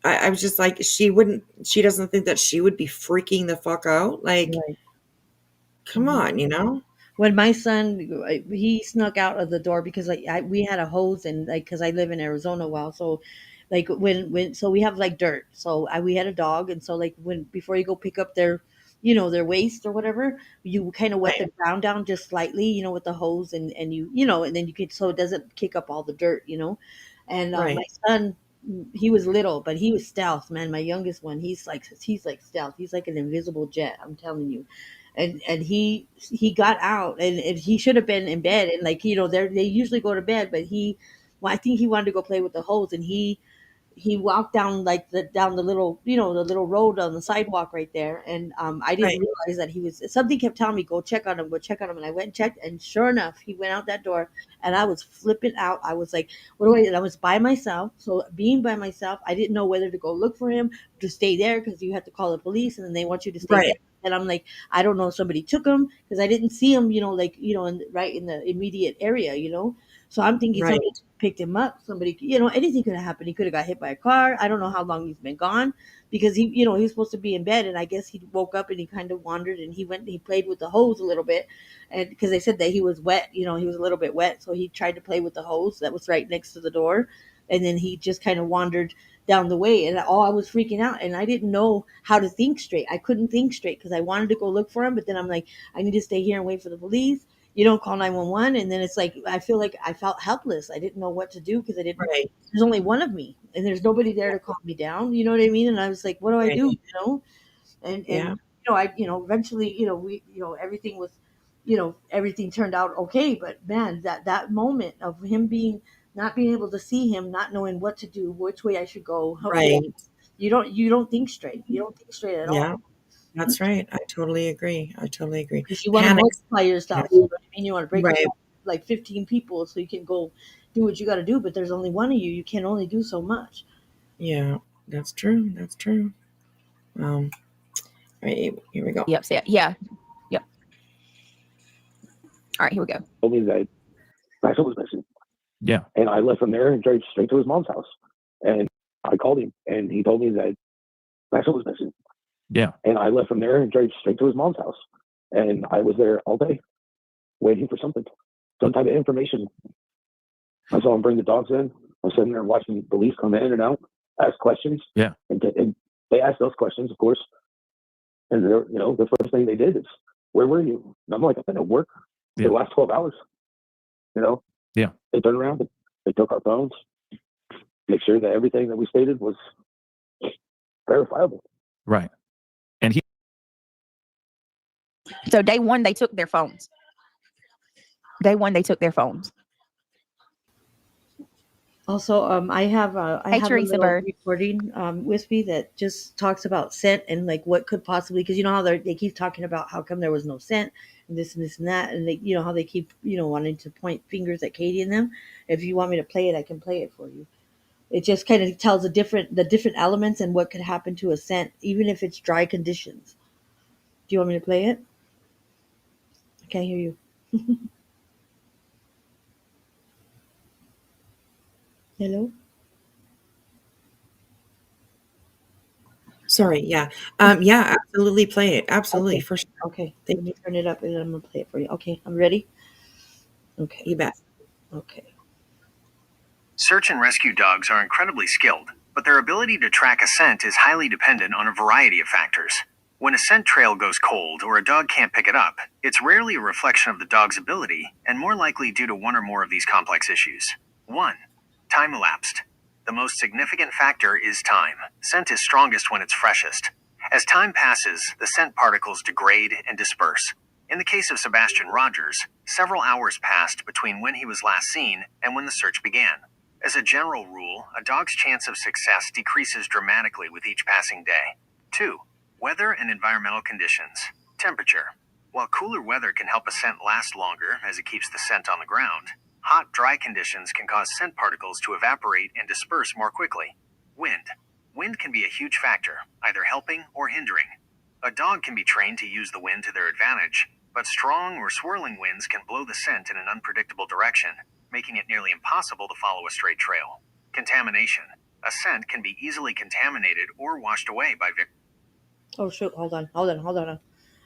I was just like, she doesn't think that she would be freaking the fuck out. Like, come on, you know? When my son, he snuck out of the door because we had a hose and like, cause I live in Arizona. Well, so like so we have like dirt. So we had a dog. And so like before you go pick up their, you know, their waste or whatever, you kind of wet the ground down just slightly, you know, with the hose and you know, and then you can, so it doesn't kick up all the dirt, you know? And my son, he was little, but he was stealth, man. My youngest one, he's like stealth. He's like an invisible jet. I'm telling you. And he got out and he should have been in bed. And like, you know, they usually go to bed, but I think he wanted to go play with the hose and he walked down like down the little, you know, the little road on the sidewalk right there. And I didn't realize that something kept telling me, go check on him. And I went and checked. And sure enough, he went out that door and I was flipping out. I was like, what do I do? And I was by myself. So being by myself, I didn't know whether to go look for him, to stay there because you have to call the police and then they want you to stay there. And I'm like, I don't know if somebody took him because I didn't see him, you know, like, you know, right in the immediate area, you know. So I'm thinking somebody picked him up. Somebody, you know, anything could have happened. He could have got hit by a car. I don't know how long he's been gone because he, you know, he was supposed to be in bed. And I guess he woke up and he kind of wandered and he played with the hose a little bit. And because they said that he was wet, you know, he was a little bit wet. So he tried to play with the hose that was right next to the door. And then he just kind of wandered down the way. And I was freaking out and I didn't know how to think straight. I couldn't think straight because I wanted to go look for him. But then I'm like, I need to stay here and wait for the police. You don't call 911. And then it's like, I feel like I felt helpless. I didn't know what to do because I didn't, there's only one of me and there's nobody there to calm me down. You know what I mean? And I was like, what do I do? You know? And you know, eventually, you know, everything was, you know, everything turned out okay. But man, that moment of him not being able to see him, not knowing what to do, which way I should go. You don't think straight. You don't think straight at Yeah, all. that's right. I totally agree. Because you want to Panic. multiply your stuff. Yeah. You know what I mean? You want to break it Right. up like 15 people so you can go do what you got to do. But there's only one of you. You can only do so much. Yeah, that's true. That's true. All right, here we go. Be upset. Yeah. Yep. All right, here we go. Told me that Maxwell was missing. Yeah. And I left from there and drove straight to his mom's house. And I called him, and he told me that Maxwell was missing. Yeah. And I left from there and drove straight to his mom's house. And I was there all day waiting for something, some type of information. I saw him bring the dogs in. I was sitting there watching police come in and out, ask questions. Yeah. And they asked those questions, of course. And the first thing they did is, where were you? And I'm like, I've been at work for the last 12 hours. Yeah. They turned around, they took our phones, make sure that everything that we stated was verifiable. Right. And he. So day one, they took their phones. Day one, they took their phones. Also, I have Hey, a Teresa little Bird. recording with me that just talks about scent and like what could possibly, because you know how they keep talking about how come there was no scent and this and this and that, and they how they keep wanting to point fingers at Katie and them. If you want me to play it, I can play it for you. It just kind of tells the different elements and what could happen to a scent, even if it's dry conditions. Do you want me to play it? I can't hear you. Hello? Sorry. Yeah. Yeah. Absolutely. Play it. Absolutely. Okay. For sure. Okay. Thank Let me turn it up and then I'm gonna play it for you. Okay, I'm ready. Okay. you. Bet. Okay. Search and rescue dogs are incredibly skilled, but their ability to track a scent is highly dependent on a variety of factors. When a scent trail goes cold or a dog can't pick it up, it's rarely a reflection of the dog's ability and more likely due to one or more of these complex issues. 1. Time elapsed. The most significant factor is time. Scent is strongest when it's freshest. As time passes, the scent particles degrade and disperse. In the case of Sebastian Rogers, several hours passed between when he was last seen and when the search began. As a general rule, a dog's chance of success decreases dramatically with each passing day. 2. Weather and environmental conditions. Temperature. While cooler weather can help a scent last longer as it keeps the scent on the ground, hot, dry conditions can cause scent particles to evaporate and disperse more quickly. Wind. Wind can be a huge factor, either helping or hindering. A dog can be trained to use the wind to their advantage, but strong or swirling winds can blow the scent in an unpredictable direction, making it nearly impossible to follow a straight trail. Contamination. A scent can be easily contaminated or washed away by Oh shoot! Hold on.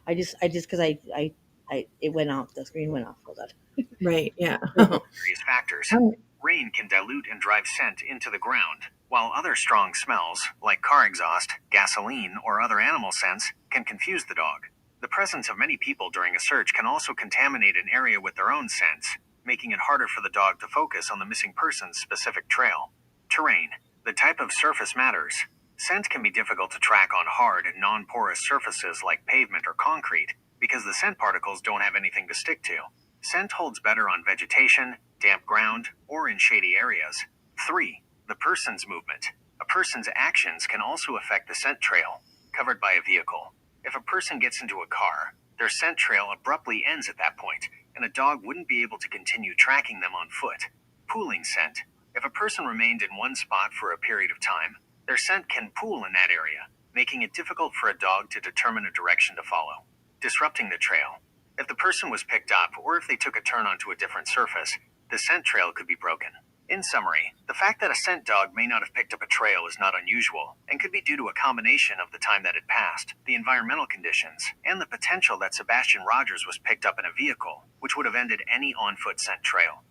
I just because it went off. The screen went off. Hold on. Right. Yeah. various factors. Oh, Rain can dilute and drive scent into the ground, while other strong smells, like car exhaust, gasoline, or other animal scents, can confuse the dog. The presence of many people during a search can also contaminate an area with their own scents, making it harder for the dog to focus on the missing person's specific trail. Terrain. The type of surface matters. Scent can be difficult to track on hard, non-porous surfaces like pavement or concrete because the scent particles don't have anything to stick to. Scent holds better on vegetation, damp ground, or in shady areas. 3. The person's movement. A person's actions can also affect the scent trail, covered by a vehicle. If a person gets into a car, their scent trail abruptly ends at that point, and a dog wouldn't be able to continue tracking them on foot. Pooling scent. If a person remained in one spot for a period of time, their scent can pool in that area, making it difficult for a dog to determine a direction to follow. Disrupting the trail. If the person was picked up or if they took a turn onto a different surface, the scent trail could be broken. In summary, the fact that a scent dog may not have picked up a trail is not unusual and could be due to a combination of the time that it passed, the environmental conditions, and the potential that Sebastian Rogers was picked up in a vehicle, which would have ended any on-foot scent trail.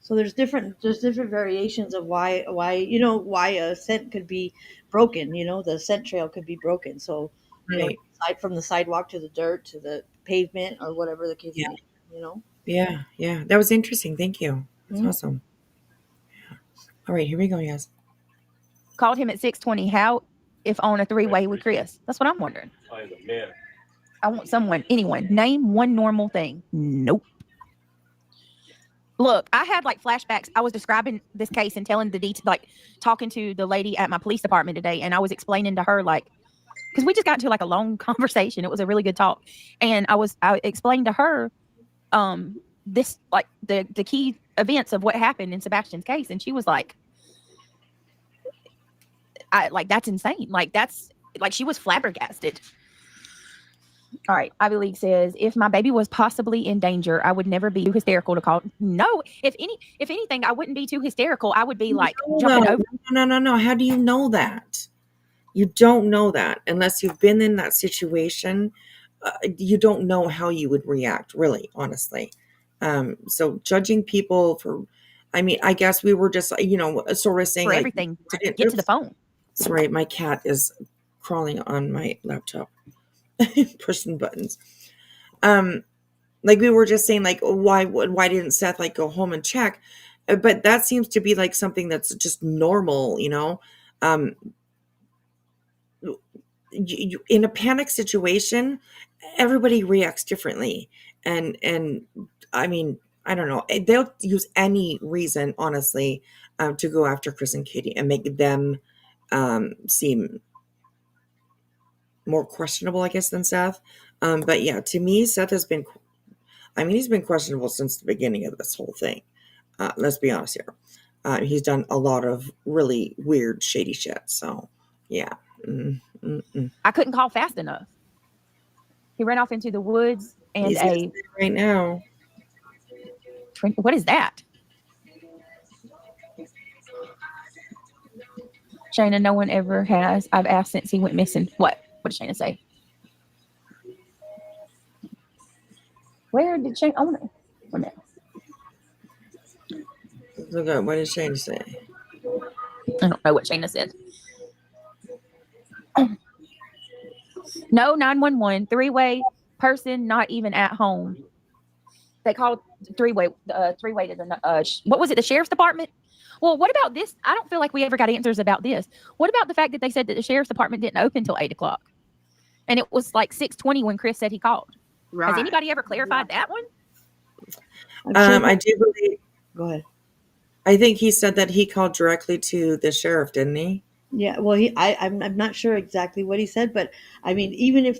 So there's different variations of why a scent could be broken. The scent trail could be broken. So right. from the sidewalk to the dirt to the pavement or whatever the case Yeah. may be. Yeah. Yeah. That was interesting. Thank you. That's Mhm. awesome. All right. Here we go. Yes. Called him at 6:20. How if on a three-way with Chris? That's what I'm wondering. I want anyone, name one normal thing. Nope. Look, I had like flashbacks. I was describing this case and telling the detail, like talking to the lady at my police department today, and I was explaining to her like, because we just got into like a long conversation. It was a really good talk, and I explained to her this like the key events of what happened in Sebastian's case, and she was like, that's insane. Like that's like she was flabbergasted. All right. Ivy League says, if my baby was possibly in danger, I would never be too hysterical to call. No, if anything, I wouldn't be too hysterical. I would be like jumping over. No. How do you know that? You don't know that unless you've been in that situation. You don't know how you would react, really, honestly. So judging people for, I mean, I guess we were just, sort of saying for like, everything. Get to the phone. Sorry, my cat is crawling on my laptop, pushing buttons. Like we were just saying, like, why didn't Seth like go home and check? But that seems to be like something that's just normal, in a panic situation, everybody reacts differently, and I mean, I don't know. They'll use any reason, honestly, to go after Chris and Katie and make them seem more questionable, I guess, than Seth. But yeah, to me, Seth has been. I mean, he's been questionable since the beginning of this whole thing. Let's be honest here. He's done a lot of really weird, shady shit. So, yeah. I couldn't call fast enough. He ran off into the woods and right now. What is that? Shayna, no one ever has. I've asked since he went missing. What? What did Shayna say? Where did Shayna? Oh, no. Wait a minute. Look up. What did Shayna say? I don't know what Shayna said. No 911 three-way person not even at home. They called three-way to the what was it? The sheriff's department. Well, what about this? I don't feel like we ever got answers about this. What about the fact that they said that the sheriff's department didn't open until 8:00, and it was like 6:20 when Chris said he called? Right. Has anybody ever clarified that one? I do believe. Go ahead. I think he said that he called directly to the sheriff, didn't he? Yeah, well, I'm not sure exactly what he said, but I mean, even if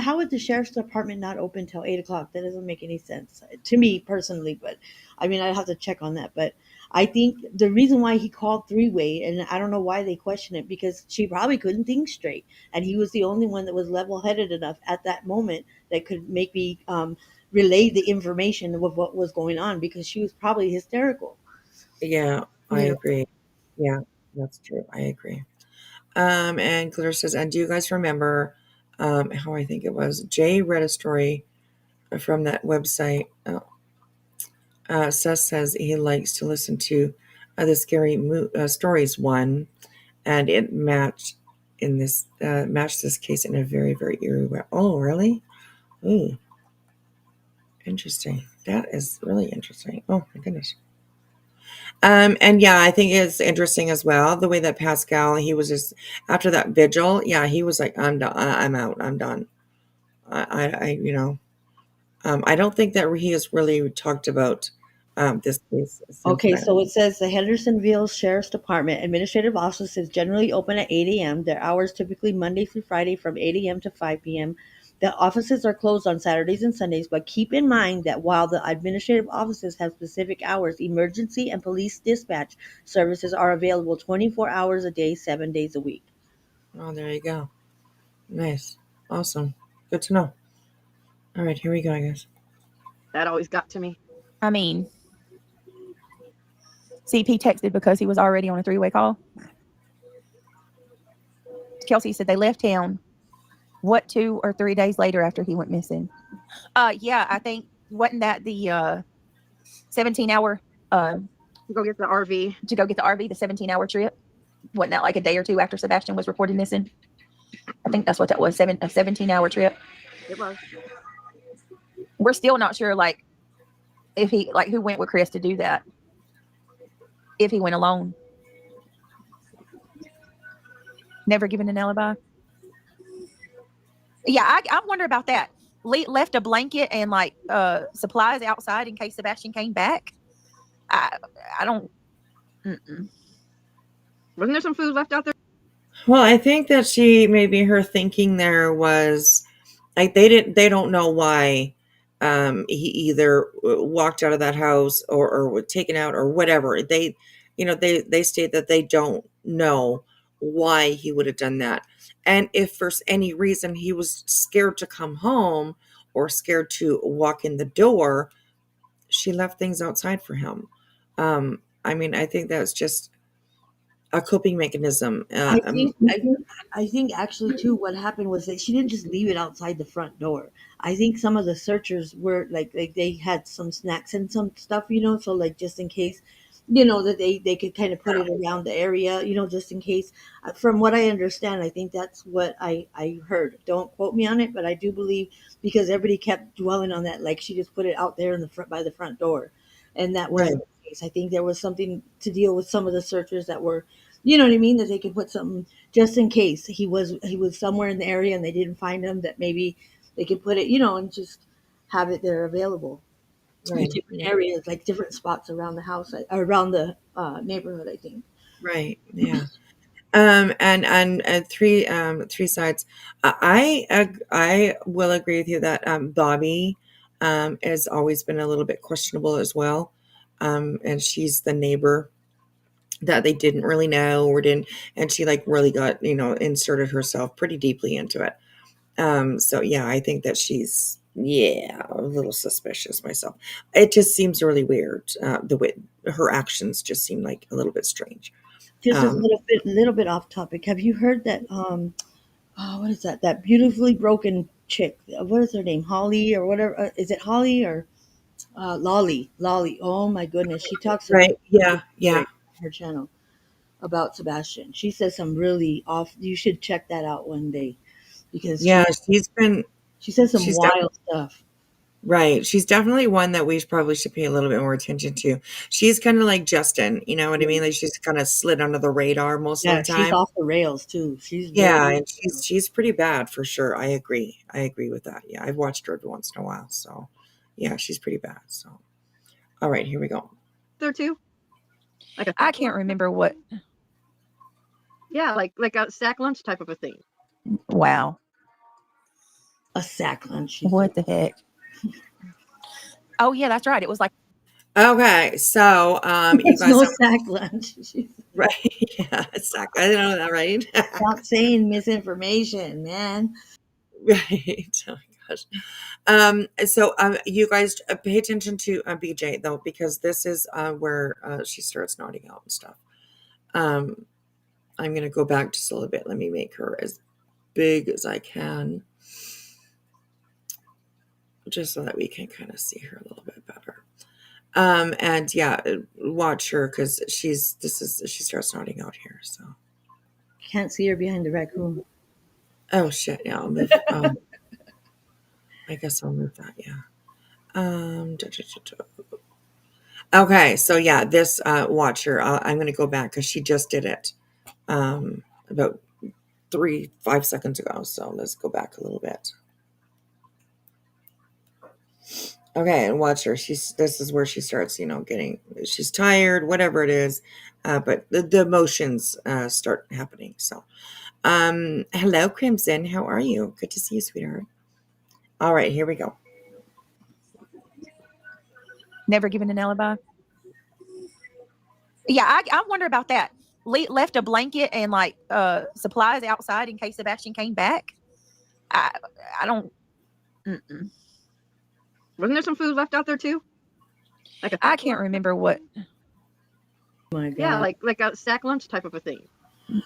how would the sheriff's department not open till 8:00? That doesn't make any sense to me personally. But I mean, I'd have to check on that. But I think the reason why he called three-way, and I don't know why they question it, because she probably couldn't think straight, and he was the only one that was level-headed enough at that moment that could maybe relay the information of what was going on, because she was probably hysterical. Yeah, I agree. Yeah, that's true. I agree. And Glitter says, and do you guys remember how I think it was Jay read a story from that website? Seth says he likes to listen to the scary stories one, and it matched this case in a very, very eerie way. Oh, really? Ooh, interesting. That is really interesting. Oh my goodness. And yeah, I think it's interesting as well the way that Pascal, he was just after that vigil. Yeah, he was like, "I'm done. I'm out. I'm done." I don't think that he has really talked about this case. Okay, so it says the Hendersonville Sheriff's Department administrative office is generally open at 8 a.m. Their hours typically Monday through Friday from 8 a.m. to 5 p.m. The offices are closed on Saturdays and Sundays, but keep in mind that while the administrative offices have specific hours, emergency and police dispatch services are available 24 hours a day, 7 days a week. Oh, there you go. Nice. Awesome. Good to know. All right, here we go, I guess. That always got to me. I mean, CP texted because he was already on a three-way call. Kelsey said they left town, 2 or 3 days later after he went missing? Yeah, I think, wasn't that the 17-hour to go get the RV? To go get the RV, the 17-hour trip? Wasn't that like a day or two after Sebastian was reported missing? I think that's what that was, a 17-hour trip. It was. We're still not sure, like, if he, like, who went with Chris to do that. If he went alone. Never given an alibi. Yeah, I wonder about that. left a blanket and like supplies outside in case Sebastian came back. I don't. Wasn't there some food left out there? Well, I think that maybe her thinking there was like they don't know why he either walked out of that house or was taken out or whatever. They state that they don't know why he would have done that. And if for any reason he was scared to come home or scared to walk in the door, she left things outside for him. I mean, I think that's just a coping mechanism. I think actually too what happened was that she didn't just leave it outside the front door. I think some of the searchers were like they had some snacks and some stuff, so like just in case, that they could kind of put it around the area, just in case. From what I understand, I think that's what I heard. Don't quote me on it, but I do believe, because everybody kept dwelling on that, like she just put it out there in the front by the front door, and that wasn't the case. I think there was something to deal with some of the searchers that were, you know what I mean, that they could put something just in case he was somewhere in the area and they didn't find him, that maybe they could put it, and just have it there available in Right. different areas, like different spots around the house, around the neighborhood, I think. Right. Yeah. And three sides. I will agree with you that Bobby has always been a little bit questionable as well. And she's the neighbor that they didn't really know or didn't, and she like really got, inserted herself pretty deeply into it. So yeah, I think that she's a little suspicious myself. It just seems really weird. The way her actions just seem like a little bit strange. Just a little bit off topic. Have you heard that? What is that? That beautifully broken chick. What is her name? Holly or whatever. Is it Holly or Lolly? Lolly. Oh my goodness, she talks about Right. Yeah. Yeah. her channel about Sebastian. She says some really off. You should check that out one day, because Yeah. she says some She's wild stuff. right. She's definitely one that we probably should pay a little bit more attention to. She's kind of like Justin, you know what I mean? Like she's kind of slid under the radar most of Yeah, the she's time. off the rails too. She's Yeah, very, and she's pretty bad for sure. I agree. I agree with that. Yeah, I've watched her every once in a while. So yeah, she's pretty bad. So all right, here we go. There too. Like I can't remember what. Yeah, like a sack lunch type of a thing. Wow. a sack lunch. What the heck? Oh yeah, that's right. It was like. Okay, so you guys no have, sack lunch. right? Yeah, sack. I didn't know that, right? Stop saying misinformation, man. Right. Oh my gosh. So you guys pay attention to BJ though, because this is where she starts nodding out and stuff. I'm gonna go back just a little bit. Let me make her as big as I can, just so that we can kind of see her a little bit better. And yeah, watch her because she starts nodding out here. So Can't see her behind the raccoon. oh shit, yeah, I'll move. I guess I'll move that. Yeah. Okay, so yeah, this watch her. I'm going to go back because she just did it about 5 seconds ago. So let's go back a little bit. Okay, and watch her. This is where she starts, getting, she's tired, whatever it is, but the emotions start happening. So, hello, Crimson. How are you? Good to see you, sweetheart. All right, here we go. Never given an alibi. Yeah, I wonder about that. Left a blanket and like supplies outside in case Sebastian came back. I don't. Mm-mm. Wasn't there some food left out there too? Like I can't remember what. Oh my God. Yeah, like a sack lunch type of a thing.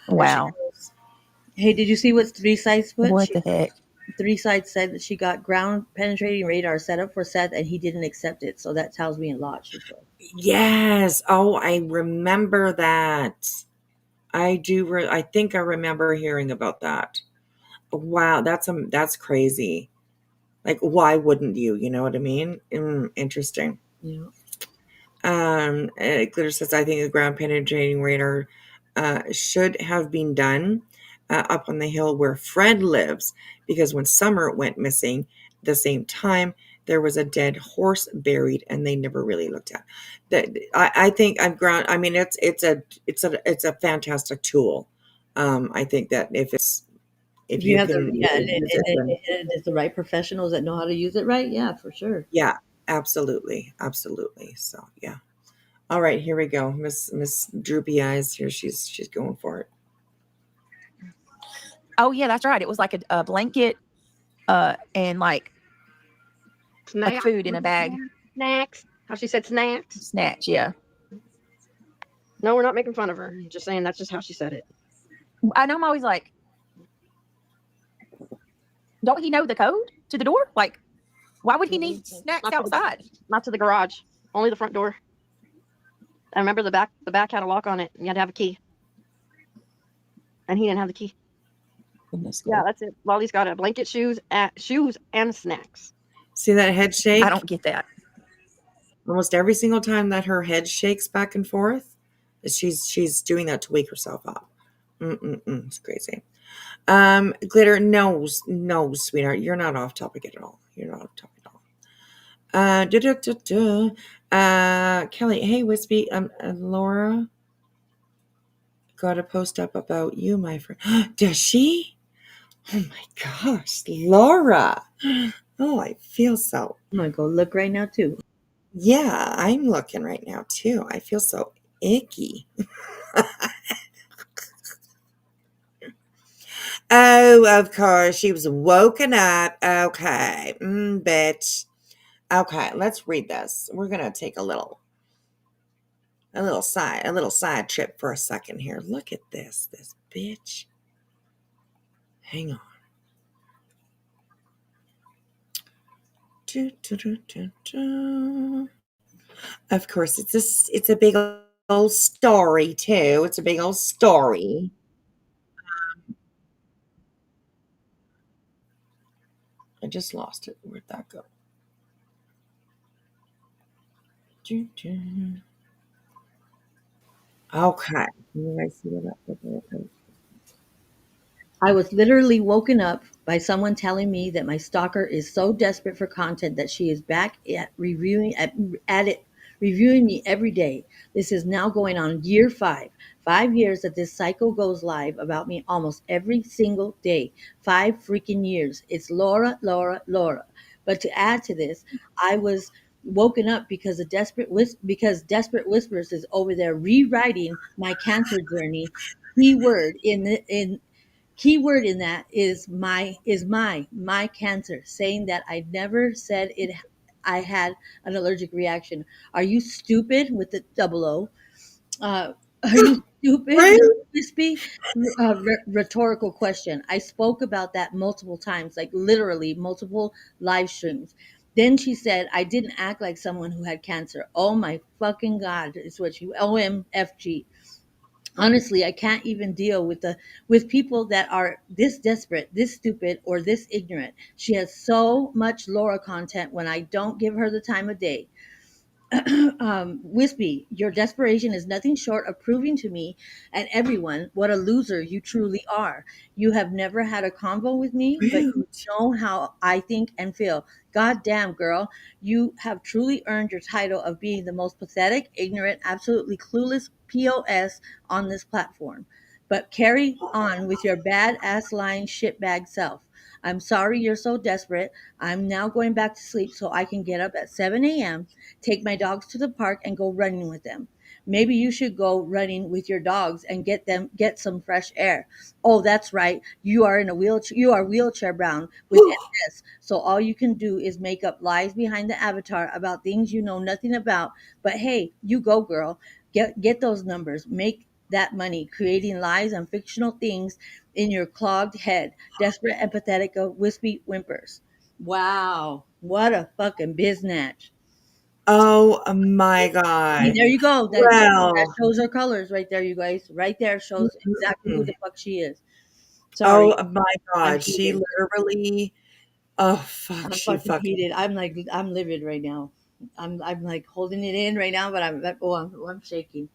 Wow. Hey, did you see what Three Sides put? What the heck? Three Sides said that she got ground penetrating radar set up for Seth and he didn't accept it. So that tells me a lot, she said. Yes. Oh, I remember that. I do. I think I remember hearing about that. Wow, that's crazy. Like, why wouldn't you? You know what I mean? Interesting. Yeah. Glitter says, I think the ground penetrating radar should have been done up on the hill where Fred lives, because when Summer went missing, the same time, there was a dead horse buried, and they never really looked at that. I think I'm ground. I mean, it's a fantastic tool. I think that if you you have the can yeah, use it, then it's the right professionals that know how to use it right. Yeah, for sure. yeah, absolutely, absolutely. So yeah. All right, here we go. Miss Droopy Eyes here. She's going for it. Oh yeah, that's right. It was like a blanket, and like Snacks. food in a bag. Snacks. How she said snacks. Snatch, yeah. No, we're not making fun of her. Just saying that's just how she said it. I know I'm always like, don't he know the code to the door? Like, why would he need snacks Not to the, outside? not to the garage. Only the front door. I remember the back had a lock on it. You had to have a key. And he didn't have the key. Yeah, that's it. Lolly's got a blanket, shoes, and snacks. See that head shake? I don't get that. Almost every single time that her head shakes back and forth, she's doing that to wake herself up. It's crazy. Glitter, no, sweetheart, you're not off topic at all. You're not off topic at all. Kelly, hey, Wispy, Laura got a post up about you, my friend. Does she? Oh my gosh, Laura. Oh, I feel so. I'm gonna go look right now too. Yeah, I'm looking right now too. I feel so icky. Oh, of course, she was woken up. Okay, bitch. Okay, let's read this. We're gonna take a little side trip for a second here. Look at this bitch. Hang on. Of course, it's a big old story too. It's a big old story. I just lost it. Where'd that go? Okay. You guys see that? I was literally woken up by someone telling me that my stalker is so desperate for content that she is back at it reviewing me every day. This is now going on year 5. 5 years that this psycho goes live about me almost every single day. 5 freaking years. It's Laura, Laura, Laura. But to add to this, I was woken up because because Desperate Whispers is over there rewriting my cancer journey. Keyword keyword in that is my cancer, saying that I never said it. I had an allergic reaction. Are you stupid with the double O? Are you stupid? Crispy rhetorical question. I spoke about that multiple times, like literally multiple live streams. Then she said I didn't act like someone who had cancer. Oh my fucking god! Is what she OMFG. Honestly, I can't even deal with people that are this desperate, this stupid, or this ignorant. She has so much Laura content when I don't give her the time of day. Wispy, your desperation is nothing short of proving to me and everyone what a loser you truly are. You have never had a convo with me, but you know how I think and feel. God damn, girl, you have truly earned your title of being the most pathetic, ignorant, absolutely clueless POS on this platform. But carry on with your badass lying shitbag self. I'm sorry you're so desperate. I'm now going back to sleep so I can get up at 7 a.m., take my dogs to the park and go running with them. Maybe you should go running with your dogs and get some fresh air. Oh, that's right. You are in a wheelchair. You are wheelchair bound with MS. So all you can do is make up lies behind the avatar about things you know nothing about. But hey, you go, girl. Get those numbers. Make that money creating lies and fictional things in your clogged head. Desperate and pathetic wispy whimpers. Wow, what a fucking biznatch. Oh my I mean, god. there you go. That Well. shows her colors right there, you guys. Right there shows exactly who Mhm. the fuck she is. Sorry, Oh my I'm god. She heated. literally. Oh fuck. I'm She fucking fucking. heated. I'm livid right now. I'm like holding it in right now, but I'm shaking.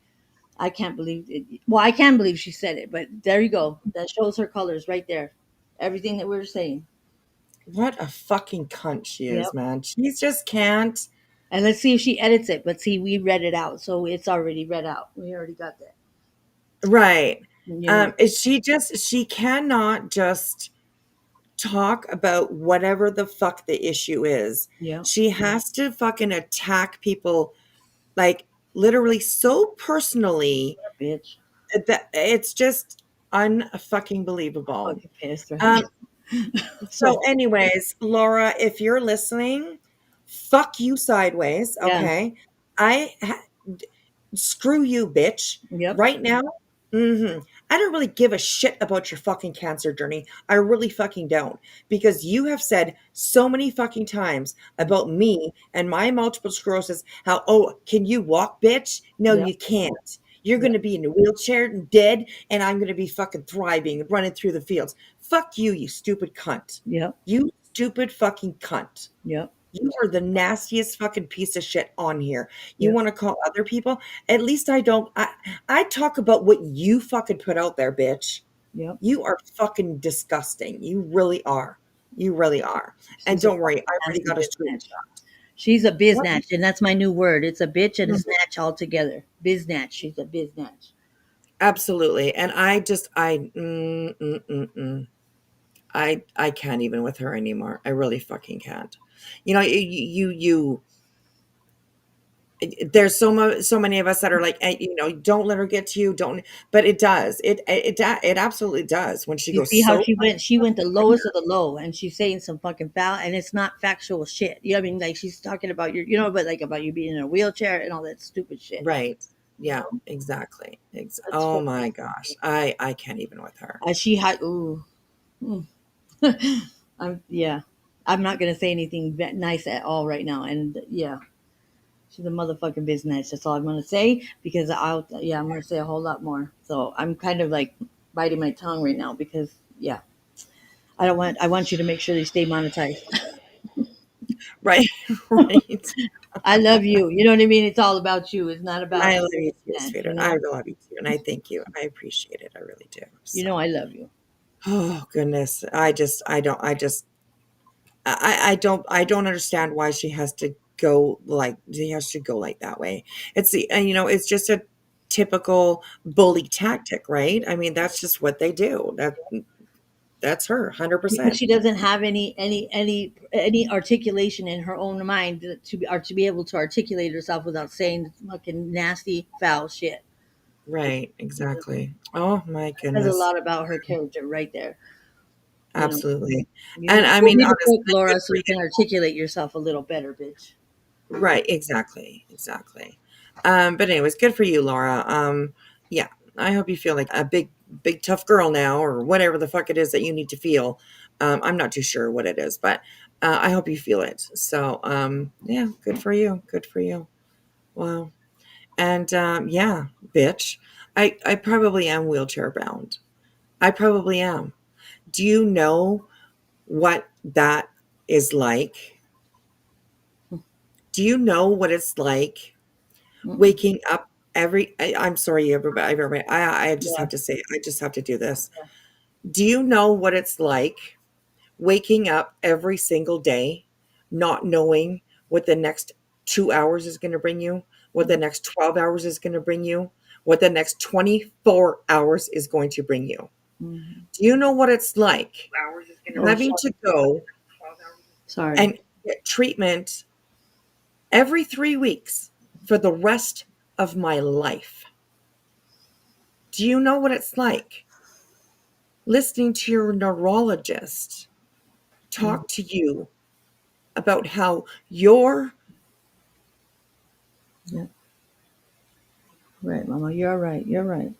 I can't believe it. Well, I can believe she said it, but there you go. That shows her colors right there. Everything that we were saying. What a fucking cunt she Yep. is, man. She just can't. And let's see if she edits it. But see, we read it out, so it's already read out. We already got that. Right. You know. She cannot just talk about whatever the fuck the issue is. Yeah. She has to fucking attack people like literally so personally Bitch. that it's just unfucking believable. Fucking pissed right Um, now. so anyways, Laura, if you're listening, fuck you sideways, Yeah. okay? Screw you, bitch. Yep. Right now, I don't really give a shit about your fucking cancer journey. I really fucking don't. Because you have said so many fucking times about me and my multiple sclerosis how, oh, can you walk, bitch? No, Yep. you can't. You're Yep. going to be in a wheelchair and dead, and I'm going to be fucking thriving and running through the fields. Fuck you, you stupid cunt. Yep. You stupid fucking cunt. Yep. You are the nastiest fucking piece of shit on here. You Yep. want to call other people? At least I don't. I talk about what you fucking put out there, bitch. Yep. You are fucking disgusting. You really are. You really are. And She's a don't worry, I fucking already nasty got a bitch. screenshot. She's a What? biznatch, and that's my new word. It's a bitch and a Mhm. snatch all together. Biznatch. She's a biznatch. Absolutely. And I can't even with her anymore. I really fucking can't. You know, there's so many of us that are like, don't let her get to you. Don't, but it does. It absolutely does when she You goes see how so. she went the lowest of the low, and she's saying some fucking foul, and it's not factual shit. You know what I mean? Like she's talking about but like about you being in a wheelchair and all that stupid shit. Right. You Yeah, know? exactly. That's Oh fucking my gosh. I can't even with her. she had ooh. Mm. Yeah. I'm not gonna say anything nice at all right now, and yeah, she's a motherfucking business. That's all I'm gonna say because I'm gonna say a whole lot more. So I'm kind of like biting my tongue right now because yeah, I want you to make sure they stay monetized. Right. Right. I love you. You know what I mean? It's all about you. It's not about I love you too, that, sweetheart. I love you too. And I thank you. I appreciate it. I really do. You So, know I love you. oh goodness. I don't understand why she has to go like that way. It's just a typical bully tactic, right? I mean, that's just what they do. That's her, Because 100%. she doesn't have any articulation in her own mind to be able to articulate herself without saying fucking nasty foul shit. Right, exactly. Oh my Says a goodness. lot about her character right there. You know, Absolutely. you And need, I you mean, need a honestly, book, Laura, good so for you can articulate yourself a little better, bitch. Right, exactly, exactly. But anyways, good for you, Laura. Yeah, I hope you feel like a big tough girl now, or whatever the fuck it is that you need to feel. I'm not too sure what it is, but I hope you feel it. So, yeah, good for you. Good for you. Wow. And yeah, bitch, I probably am wheelchair bound. I probably am. Do you know what that is like? Do you know what it's like Mm-mm. waking up I'm sorry, everybody, I just Yeah. have to say, I just have to do this. Do you know what it's like waking up every single day, not knowing what the next 2 hours is going to bring you, what the next 12 hours is going to bring you, what the next 24 hours is going to bring you? Mm-hmm. Do you know what it's like Oh, having to go sorry. and get treatment every 3 weeks for the rest of my life? Do you know what it's like listening to your neurologist Mm. talk to you about how your Yeah. Right, Mama. You're right. You're right.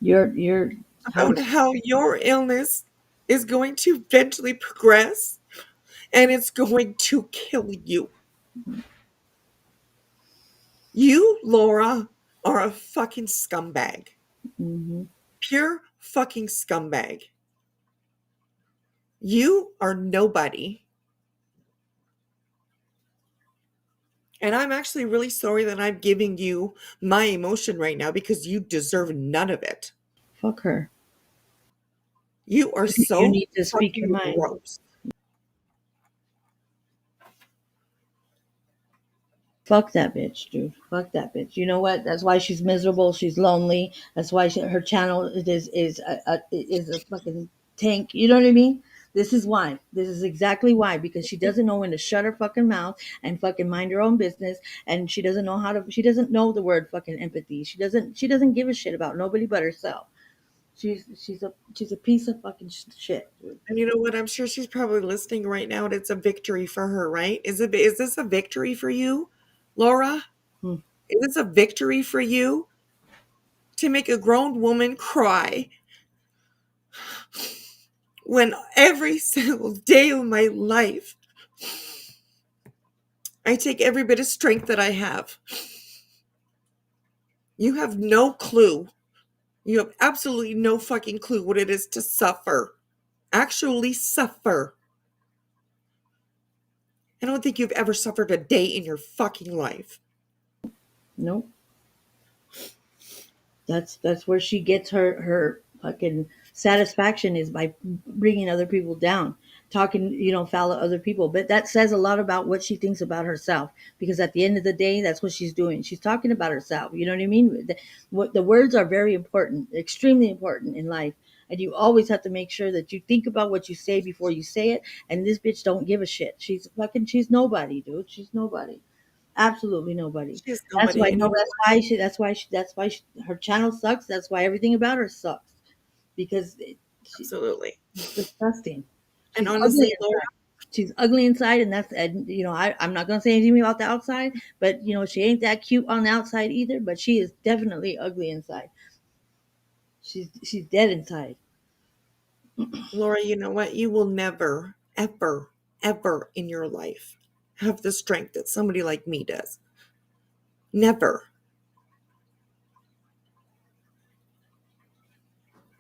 You're how about how your illness is going to eventually progress and it's going to kill you? You, Laura, are a fucking scumbag. mm-hmm. Pure fucking scumbag. You are nobody. And I'm actually really sorry that I'm giving you my emotion right now because you deserve none of it. Fuck her. You are You so need to speak your fucking mind. gross. Fuck that bitch, dude. Fuck that bitch. You know what? That's why she's miserable. She's lonely. That's why her channel is a fucking tank. You know what I mean? This is why. This is exactly why. Because she doesn't know when to shut her fucking mouth and fucking mind her own business. And she doesn't know how to. She doesn't know the word fucking empathy. She doesn't. She doesn't give a shit about nobody but herself. She's a piece of fucking shit, dude. And you know what? I'm sure she's probably listening right now, and it's a victory for her, right? Is this a victory for you, Laura? Hmm. Is this a victory for you to make a grown woman cry when every single day of my life I take every bit of strength that I have? You have no clue. You have absolutely no fucking clue what it is to suffer. Actually suffer. I don't think you've ever suffered a day in your fucking life. Nope. That's where she gets her fucking satisfaction, is by bringing other people down, talking, foul at other people. But that says a lot about what she thinks about herself, because at the end of the day, that's what she's doing. She's talking about herself. You know what I mean? The words are very important, extremely important in life. And you always have to make sure that you think about what you say before you say it. And this bitch don't give a shit. She's nobody, dude. She's nobody. Absolutely nobody. She's That's nobody. why. And No, you know That's why her channel sucks. That's why everything about her sucks. Because absolutely. she's disgusting. And She's ugly honestly, Laura, inside. She's ugly inside, I'm not gonna say anything about the outside, but she ain't that cute on the outside either. But she is definitely ugly inside. She's dead inside. Laura, you know what? You will never, ever, ever in your life have the strength that somebody like me does. Never.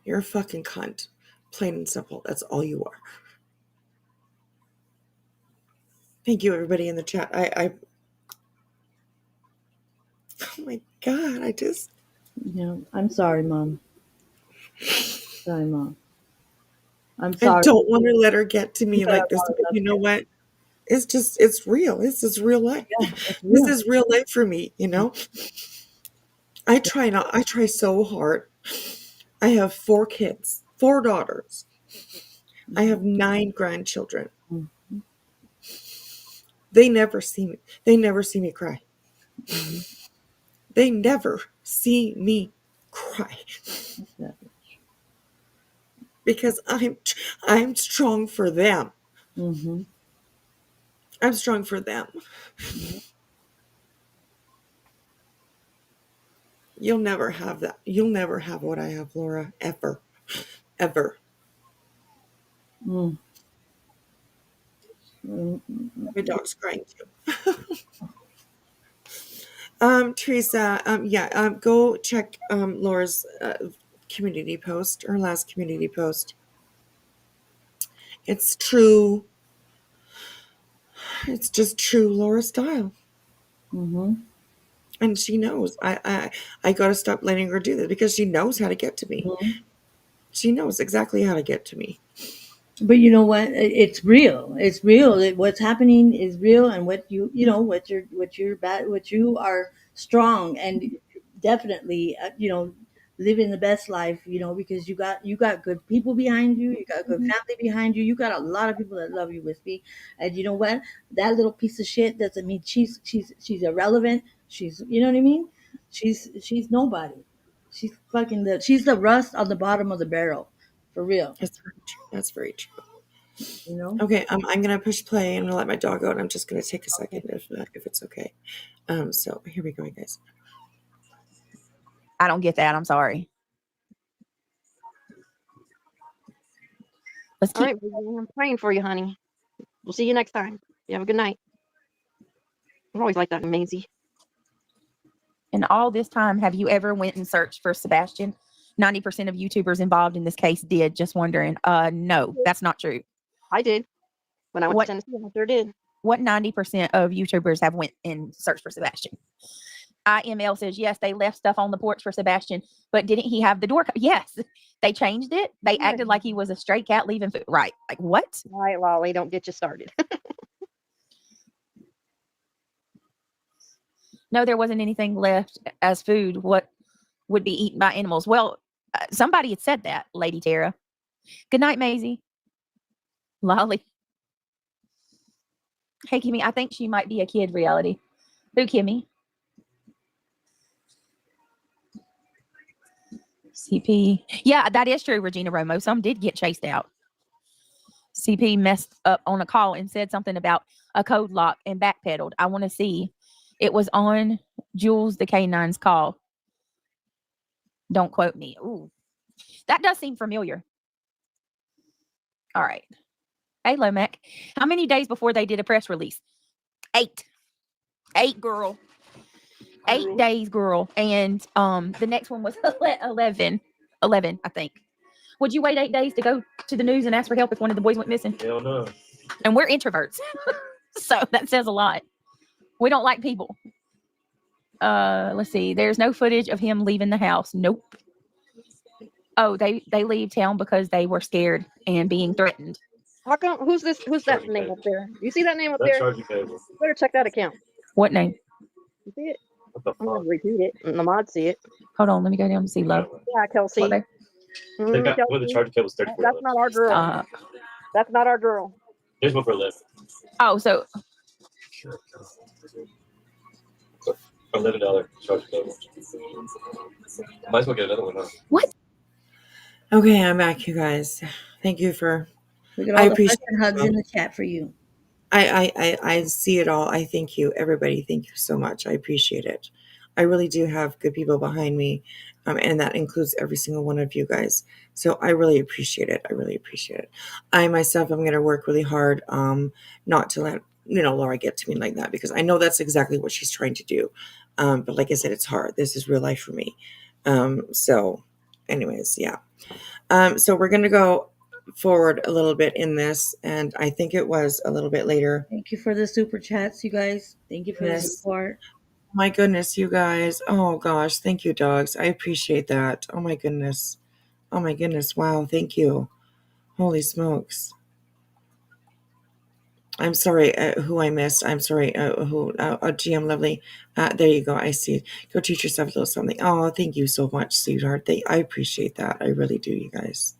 You're a fucking cunt. Plain and simple. That's all you are. Thank you, everybody in the chat. Oh my God, I'm sorry, Mom. Sorry, Mom. I'm I sorry. don't want to let her get to me You got a like this, lot of because love you know for what? It's real. This is real life. Yeah, it's This real. is real life for me, I try so hard. I have 4 kids, 4 daughters. I have 9 grandchildren. Mhm. They never see me. They never see me cry. Mhm. They never see me cry, because I'm strong for them. Mhm. I'm strong for them. You'll never have that. You'll never have what I have, Laura, ever. Ever. Mm. My dog's crying too. Teresa, yeah, go check Laura's community post, her last community post. It's true. It's just true Laura style. Mhm. And she knows. I got to stop letting her do this, because she knows how to get to me. Mhm. She knows exactly how to get to me. But you know what? It's real. It's real. What's happening is real, and what you are strong, and definitely, living the best life. Because you got good people behind you. You got good Mhm. family behind you. You got a lot of people that love you with me. And you know what? That little piece of shit doesn't mean she's irrelevant. You know what I mean? She's nobody. She's the rust on the bottom of the barrel, for real. That's very true. That's very true. You know. Okay, I'm gonna push play. I'm gonna let my dog out. I'm just gonna take a second, Okay. if it's okay. So here we go, guys. I don't get that. I'm sorry. Let's All keep. right, Vivian, I'm praying for you, honey. We'll see you next time. You have a good night. I'm always like that, Maisie. In all this time, have you ever went and searched for Sebastian? 90% of YouTubers involved in this case did. Just wondering. No, that's not true. I did. When I went to What Tennessee, I sure did. what 90% of YouTubers have went and searched for Sebastian? IML says yes, they left stuff on the porch for Sebastian, but didn't he have the door? Yes, they changed it. They acted like he was a stray cat leaving food. Right? Like what? All right, Lolly, don't get you started. No, there wasn't anything left as food. What would be eaten by animals? Well, somebody had said that, Lady Tara. Good night, Maisie. Lolly. Hey, Kimmy, I think she might be a kid reality. Who, Kimmy? CP. Yeah, that is true, Regina Romo. Some did get chased out. CP messed up on a call and said something about a code lock and backpedaled. I want to see. It was on Jules the K9's call. Don't quote me. Ooh, that does seem familiar. All right. Hey, Lomac. How many days before they did a press release? 8. 8, girl. 8 days, girl. And the next one was 11. 11, I think. Would you wait 8 days to go to the news and ask for help if one of the boys went missing? Hell no. And we're introverts. So that says a lot. We don't like people. Let's see. There's no footage of him leaving the house. Nope. Oh, they leave town because they were scared and being threatened. How come? Who's this? Who's that name up there? You see that name up That's there? charging cable. Better check that account. What name? You see it? What the I'm gonna fuck? repeat it. And the mods see it. Hold on. Let me go down and see low. Yeah, Kelsey. What there? They got one of the Kelsey. charging cables $34. That's not our girl. That's not our girl. Here's one for 11. Oh, so $11 charging cable. Might as well get another one, huh? What? Okay, I'm back, you guys. Thank you for. Look at I all the appreciate hearts and hugs in the chat for you. I see it all. I thank you, everybody. Thank you so much. I appreciate it. I really do have good people behind me, and that includes every single one of you guys. So I really appreciate it. I really appreciate it. I myself, I'm going to work really hard, not to let Laura get to me like that, because I know that's exactly what she's trying to do. But like I said, it's hard. This is real life for me. So, anyways, yeah. So we're going to go forward a little bit in this, and I think it was a little bit later. Thank you for the super chats, you guys. Thank you for the Yes. support. My goodness, you guys. Oh gosh, thank you, dogs. I appreciate that. Oh my goodness. Oh my goodness. Wow, thank you. Holy smokes. I'm sorry who I missed. I'm sorry GM Lovely. There you go. I see. Go teach yourself a little something. Oh, thank you so much, sweetheart. I appreciate that. I really do, you guys.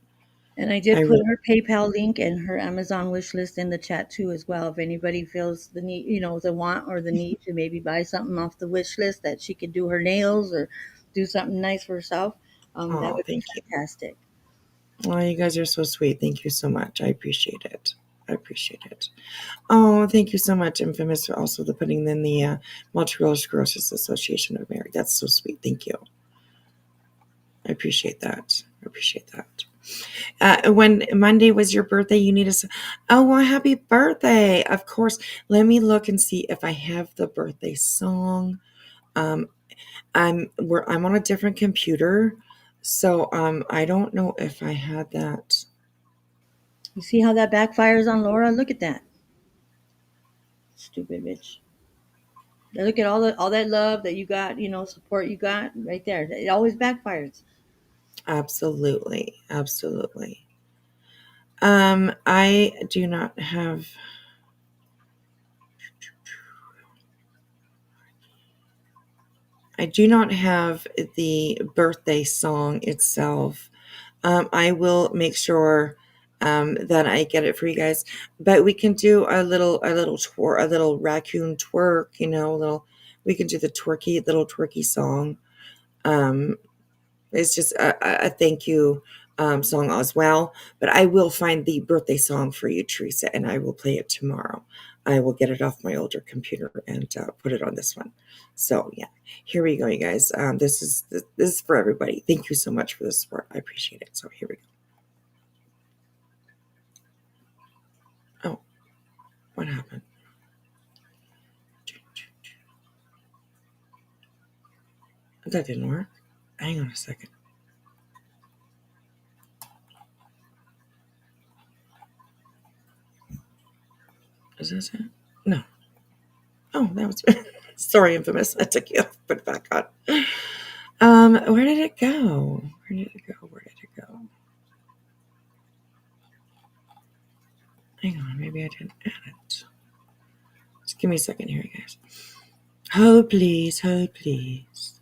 And I did I put really- her PayPal link and her Amazon wish list in the chat too as well. If anybody feels the need, the want or the need to maybe buy something off the wish list that she could do her nails or do something nice for herself, that Oh, would be thank you. fantastic. Oh, you guys are so sweet. Thank you so much. I appreciate it. I appreciate it. Oh, thank you so much, Infamous, for also putting in the Multiple Sclerosis Association of America. That's so sweet. Thank you. I appreciate that. I appreciate that. When Monday was your birthday, you need a. Oh, well, happy birthday! Of course. Let me look and see if I have the birthday song. I'm on a different computer, so I don't know if I had that. You see how that backfires on Laura? Look at that. Stupid bitch. Now look at all that love that you got, support you got right there. It always backfires. Absolutely, absolutely. I do not have. I do not have the birthday song itself. I will make sure that I get it for you guys. But we can do a little twerk, a little raccoon twerk. We can do the little twerky song. It's just a thank you song as well. But I will find the birthday song for you, Teresa, and I will play it tomorrow. I will get it off my older computer and put it on this one. So yeah, here we go, you guys. This is for everybody. Thank you so much for the support. I appreciate it. So here we go. Oh, what happened? That didn't work. Hang on a second. Is this it? No. Oh, that was sorry, Infamous. I took you off, put it back on. Where did it go? Where did it go? Where did it go? Hang on, maybe I didn't add it. Just give me a second here, guys. Hold please, hold please.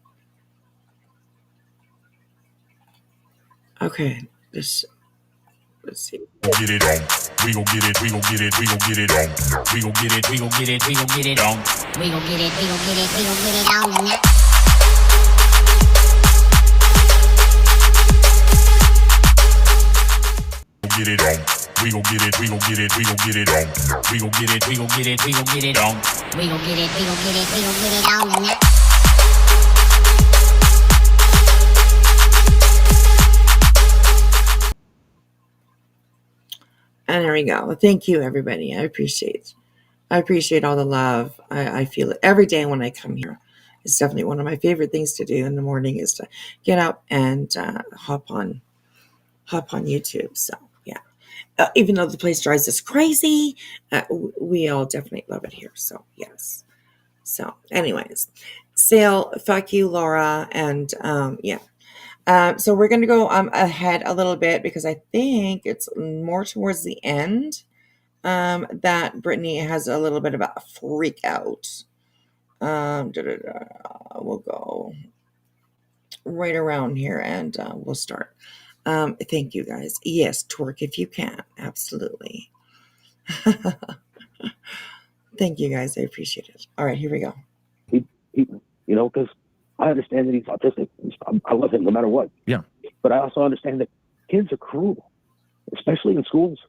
Okay, let's see. Get it on. We gon' get it, we gon' get it, we gon' get it on. We gon' get it, we gon' get it, we gon' get it on. We gon' get it, we gon' get it, we gon' get it on tonight. Get it on. We gon' get it, we gon' get it, we gon' get it on. We gon' get it, we gon' get it, we gon' get it on. We gon' get it, we gon' get it, we gon' get it on tonight. And there we go. Thank you, everybody. I appreciate all the love. I feel it every day when I come here. It's definitely one of my favorite things to do in the morning is to get up and hop on YouTube. So yeah, even though the place drives us crazy, we all definitely love it here. So yes. So anyways, Sale, fuck you, Laura, and yeah. So we're going to go ahead a little bit because I think it's more towards the end that Brittany has a little bit of a freak out. We'll go right around here and we'll start. Thank you guys. Yes, twerk if you can. Absolutely. Thank you guys. I appreciate it. All right, here we go. Because I understand that he's autistic. I love him no matter what. Yeah. But I also understand that kids are cruel, especially in schools.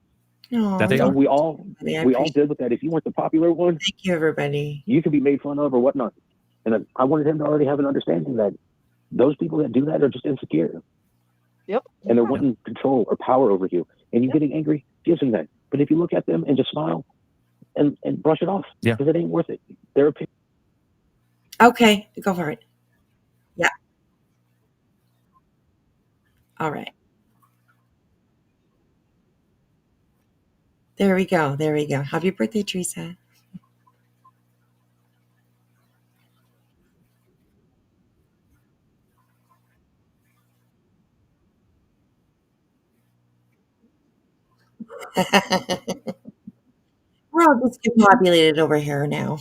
That they are. We all did with that. If you weren't the popular one, thank you, everybody. You could be made fun of or whatnot. And I wanted him to already have an understanding that those people that do that are just insecure. Yep. And they're wanting control or power over you. And you getting angry gives them that. But if you look at them and just smile and brush it off, because it ain't worth it. Their opinion. Okay, go for it. Yeah. All right. There we go. There we go. Happy birthday, Teresa. We're all just depopulated over here now.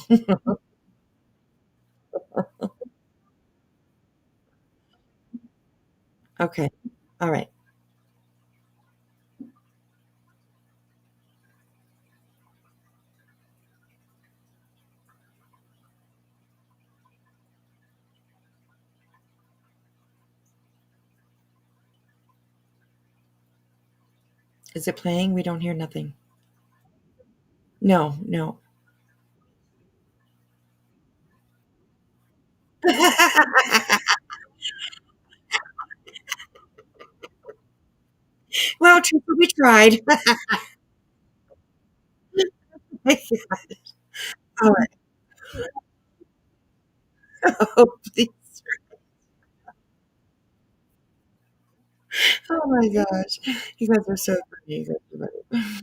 Okay. All right. Is it playing? We don't hear nothing. No, no. Well, Teresa, we tried. All right. Oh, please. Oh my gosh. You guys are so funny. You guys are funny.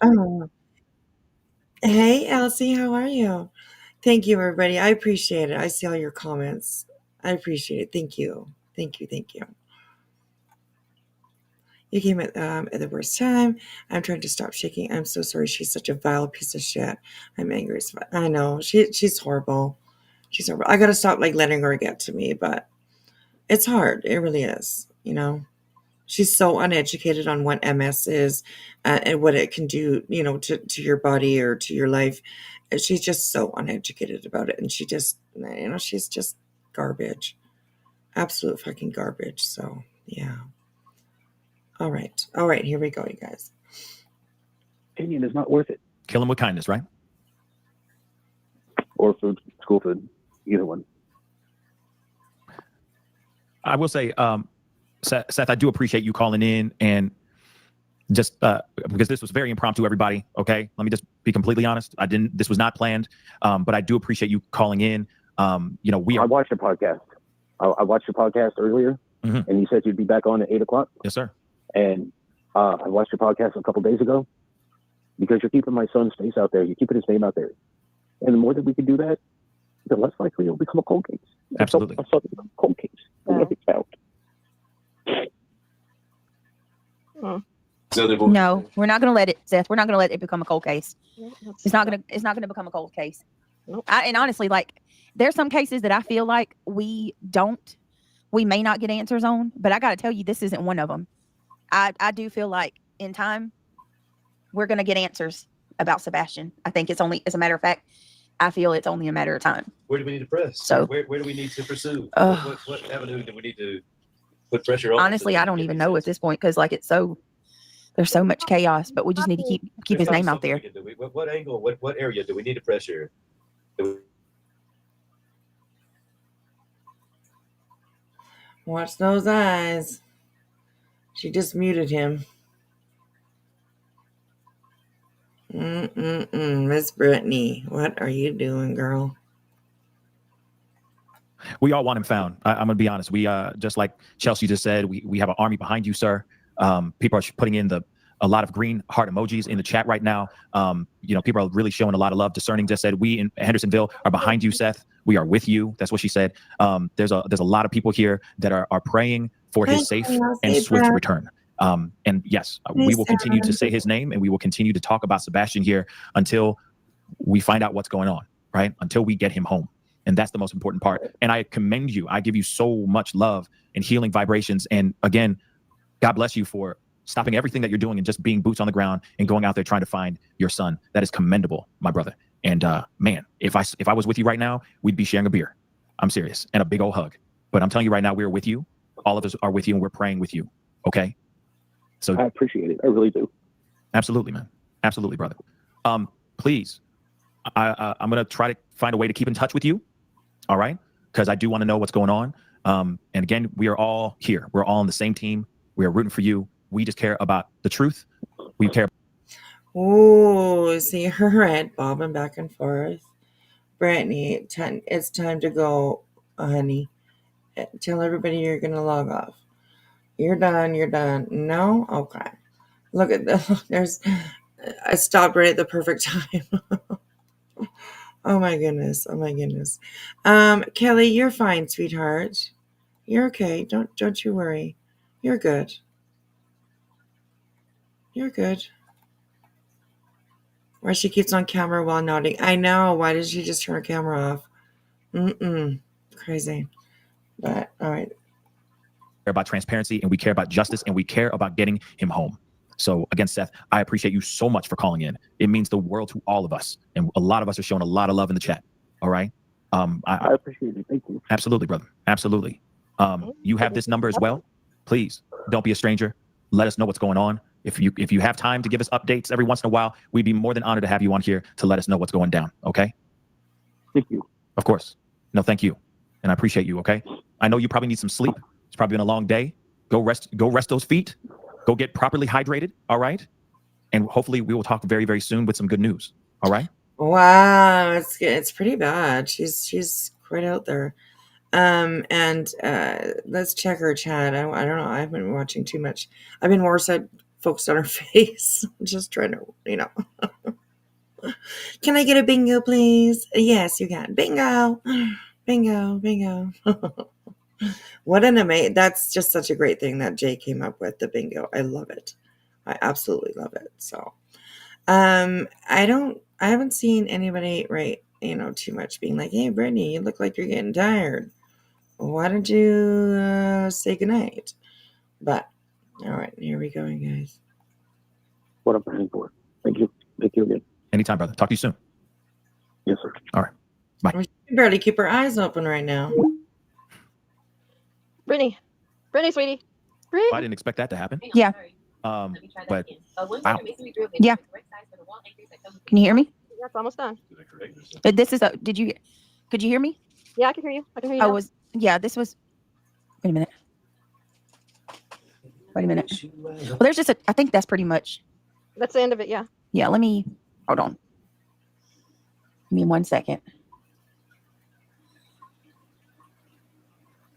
Oh. Hey, Elsie, how are you? Thank you, everybody. I appreciate it. I see all your comments. I appreciate it. Thank you. Thank you. Thank you. You came at the worst time. I'm trying to stop shaking. I'm so sorry. She's such a vile piece of shit. I'm angry as fuck. I know. She's horrible. She's horrible. I gotta stop letting her get to me, but it's hard. It really is. She's so uneducated on what MS is and what it can do, to your body or to your life. She's just so uneducated about it. And she just, she's just garbage. Absolute fucking garbage. So, yeah. All right. All right. Here we go, you guys. Opinion is not worth it. Kill him with kindness, right? Or food, school food, either one. I will say, Seth, I do appreciate you calling in and just because this was very impromptu, everybody. Okay, let me just be completely honest. This was not planned, but I do appreciate you calling in. I watched your podcast. I watched your podcast earlier, and you said you'd be back on at 8:00. Yes, sir. And I watched your podcast a couple days ago because you're keeping my son's face out there. You're keeping his name out there, and the more that we can do that, the less likely it'll become a cold case. Absolutely, it'll become a cold case. No, we're not going to let it, Seth. We're not going to let it become a cold case. It's not going to become a cold case. And honestly, there's some cases that I feel like we may not get answers on, but I got to tell you, this isn't one of them. I do feel like in time, we're going to get answers about Sebastian. I think it's only, as a matter of fact, I feel it's only a matter of time. Where do we need to press? So where do we need to pursue? What avenue do we need to put pressure on? Honestly, I don't even know at this point, because like there's so much chaos, but we just need to keep his name out there. What angle, what area do we need to pressure? Watch those eyes. She just muted him. Miss Brittany, what are you doing, girl? We all want him found. I'm going to be honest. We just like Chelsea just said, we have an army behind you, sir. People are putting in a lot of green heart emojis in the chat right now. People are really showing a lot of love. Discerning just said, we in Hendersonville are behind you, Seth. We are with you. That's what she said. There's a lot of people here that are praying for his safe and swift return. And yes, we will continue to say his name, and we will continue to talk about Sebastian here until we find out what's going on, right? Until we get him home. And that's the most important part. And I commend you. I give you so much love and healing vibrations. And again, God bless you for stopping everything that you're doing and just being boots on the ground and going out there trying to find your son. That is commendable, my brother. And man, if I was with you right now, we'd be sharing a beer. I'm serious. And a big old hug. But I'm telling you right now, we're with you. All of us are with you, and we're praying with you. Okay? So I appreciate it. I really do. Absolutely, man. Absolutely, brother. Please, I'm going to try to find a way to keep in touch with you. All right? Because I do want to know what's going on. And again, we are all here. We're all on the same team. We are rooting for you. We just care about the truth. We care. Oh, see her head bobbing back and forth. Brittany, it's time to go, honey. Tell everybody you're going to log off. You're done. You're done. No? Okay. Look at this. I stopped right at the perfect time. Oh my goodness. Oh my goodness. Kelly, you're fine, sweetheart. You're okay. Don't you worry. You're good. You're good. Why she keeps on camera while nodding. I know. Why did she just turn her camera off? Crazy. But all right. Care about transparency, and we care about justice, and we care about getting him home. So again, Seth, I appreciate you so much for calling in. It means the world to all of us. And a lot of us are showing a lot of love in the chat. All right. I appreciate it. Thank you. Absolutely, brother. Absolutely. You have this number as well. Please don't be a stranger. Let us know what's going on. If you have time to give us updates every once in a while, we'd be more than honored to have you on here to let us know what's going down. Okay. Thank you. Of course. No, thank you. And I appreciate you. Okay. I know you probably need some sleep. It's probably been a long day. Go rest those feet. Go get properly hydrated. All right. And hopefully we will talk very, very soon with some good news. All right. Wow. It's pretty bad. She's quite out there. And let's check her chat. I don't know. I haven't been watching too much. I've been more so focused on her face. Just trying to, Can I get a bingo, please? Yes, you can. Bingo. Bingo. Bingo. What an amazing, that's just such a great thing that Jay came up with, the bingo. I love it. I absolutely love it. So, I haven't seen anybody, right, too much being like, hey, Brittany, you look like you're getting tired. Why don't you say goodnight? But, all right, here we go, guys. What I'm praying for. Thank you. Thank you again. Anytime, brother. Talk to you soon. Yes, sir. All right. Bye. She can barely keep her eyes open right now. Brittany, sweetie. Well, I didn't expect that to happen. Yeah. But wow. Yeah. Can you hear me? Yeah, it's almost done. This is could you hear me? Yeah, I can hear you. This was, wait a minute. Well, there's just I think that's pretty much. That's the end of it. Yeah. Yeah. Hold on. Give me 1 second.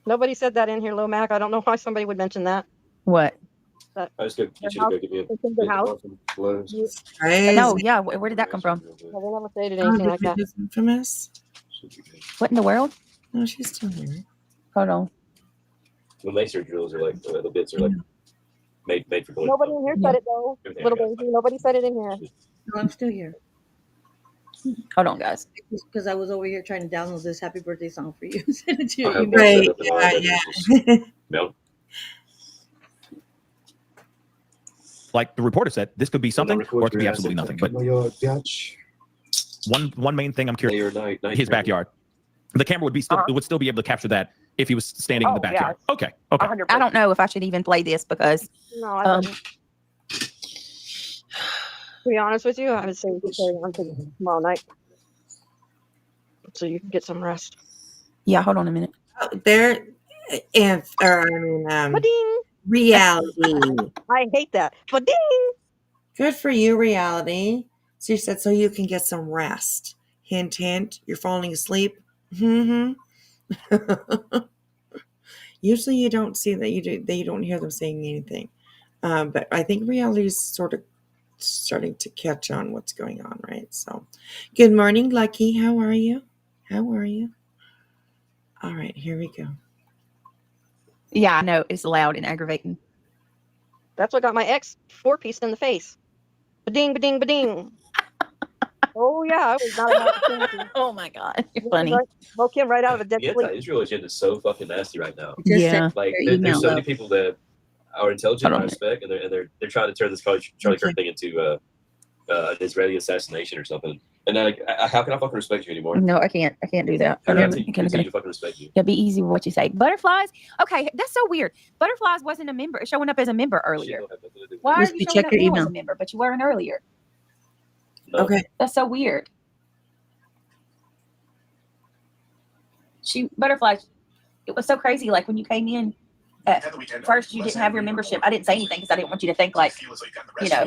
Nobody said that in here, Lil Mac. I don't know why somebody would mention that. What? I just get you to go give me the house. No, yeah. Where did that come from? Well, they never stated anything like that. Infamous. What in the world? No, she's still here. Hold on. The laser drills are like the bits are like made for going. Nobody in here said it though. Little baby. Nobody said it in here. No, I'm still here. Hold on, guys. Because I was over here trying to download this happy birthday song for you. Send it to I your have email. one set Right. up in our initials. Mel. Like the reporter said, this could be something or it could be Record absolutely nothing. But my yard, bitch. one main thing I'm curious: Day or night, night his camera. backyard. The camera would be still it would still be able to capture that if he was standing in the Oh, yeah. backyard. Okay. Okay. 100%. I don't know if I should even play this because No, I wouldn't. To be honest with you, I would say we could carry on to tomorrow night, so you can get some rest. Yeah, hold on a minute. There, Ba-ding! reality. I hate that. Ba-ding! Good for you, reality. So you said so you can get some rest. Hint, hint. You're falling asleep. Mm-hmm. Usually you don't see that you don't hear them saying anything. But I think reality is sort of starting to catch on what's going on, right? So, good morning, Lucky. How are you? How are you? All right, here we go. Yeah, I know it's loud and aggravating. That's what got my ex 4-piece in the face. Ba-ding, ba-ding, ba-ding. Oh yeah, I was not about to see. Oh my God, you're funny. Woke him right out of a dead The sleep. anti-Israel agenda is so fucking nasty right now. Yeah. Like Your there's so email, many people that are intelligent, Hold I on. respect, and they're trying to turn this Charlie Kirk thing into an Israeli assassination or something. And then, like, how can I fucking respect you anymore? No, I can't. I can't do that. How can I Okay, continue to fucking respect you? Yeah, be easy with what you say. Butterflies. Okay, that's so weird. Butterflies wasn't a member showing up as a member earlier. Why are you showing up now as a member, but you weren't earlier? No. Okay. That's so weird. Butterflies. It was so crazy. Like when you came in at first, you didn't have your membership. I didn't say anything because I didn't want you to think like, you know,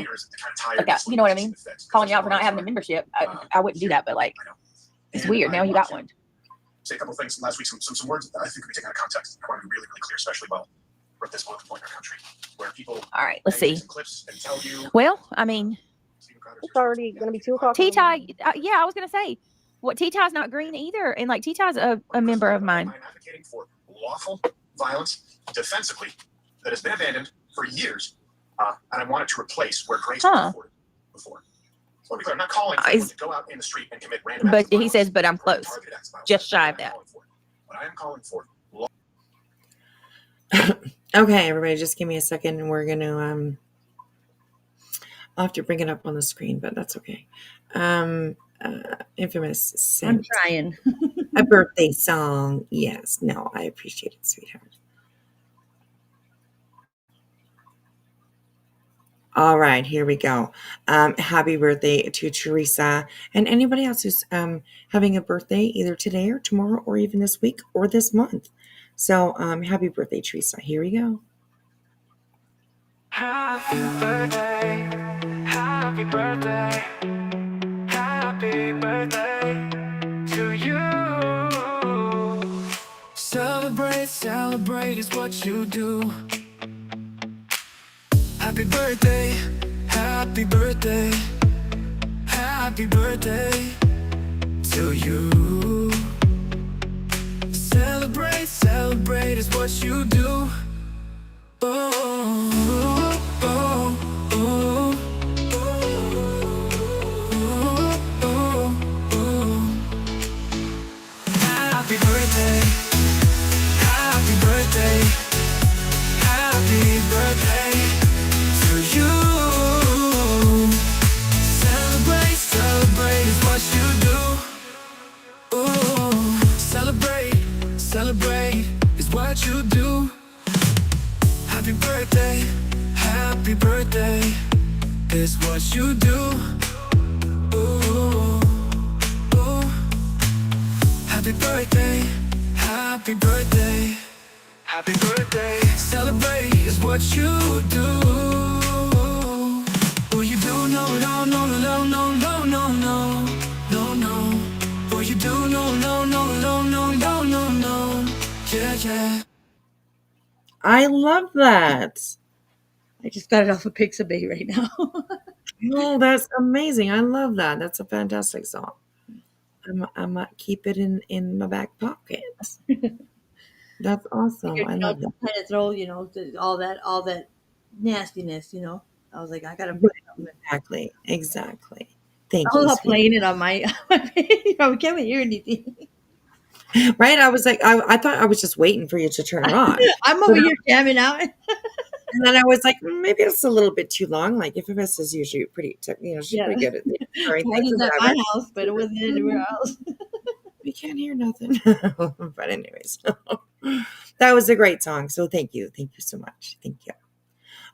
you know what I mean? Calling you out for not having a membership. I wouldn't do that, but like, it's weird. Now you got one. Say a couple of things from last week, some words that I think could be taken out of context. I want to be really, really clear, especially while we're at this point in our country, where people. All right, let's see. Some clips and tell you. Well, I mean, it's already going to be 2 o'clock. T-Ty, yeah, I was going to say, what T-Ty's not green either, and like T-Ty's a member of mine. I'm advocating for lawful violence defensively that has been abandoned for years, and I wanted to replace where grace was afforded before. So let me be clear, I'm not calling for anyone to go out in the street and commit random acts of But he says, but I'm close, just shy of that. But I am calling for Okay, everybody, just give me a second, and we're gonna I'll have to bring it up on the screen, but that's okay. Infamous sent I'm trying. a birthday song. Yes, no, I appreciate it, sweetheart. All right, here we go. Happy birthday to Teresa and anybody else who's having a birthday either today or tomorrow or even this week or this month. So happy birthday, Teresa. Here we go. Happy birthday, happy birthday, happy birthday to you. Celebrate, celebrate is what you do. Happy birthday, happy birthday, happy birthday to you. Celebrate, celebrate is what you do. Oh, oh, oh, oh, oh, oh. Happy birthday, happy birthday, happy birthday to you. Celebrate, celebrate is what you do. Oh, celebrate, celebrate is what you do. Happy birthday is what you do. Ooh, ooh. Happy birthday, happy birthday, happy birthday. Celebrate is what you do. Oh, you do no, no, no, no, no, no, no, no, no, no. Oh, you do no, no, no, no, no, no, no, no. Yeah, yeah. I love that. I just got it off of Pixabay right now. Oh, that's amazing. I love that. That's a fantastic song. I might keep it in my back pocket. That's awesome. I love that. Trying to throw, all that nastiness, I was like, I gotta. Exactly. Thank I'm you. not Sweetie. playing it on my page. I can't hear anything. Right? I was like, I thought I was just waiting for you to turn it on. I'm over here jamming out. And then I was like, maybe it's a little bit too long. Like, Infamous is usually pretty, she's Yeah. pretty good at hearing Mine things is or at my whatever. house, but it wasn't anywhere else. We can't hear nothing. But anyways, that was a great song. So thank you so much. Thank you.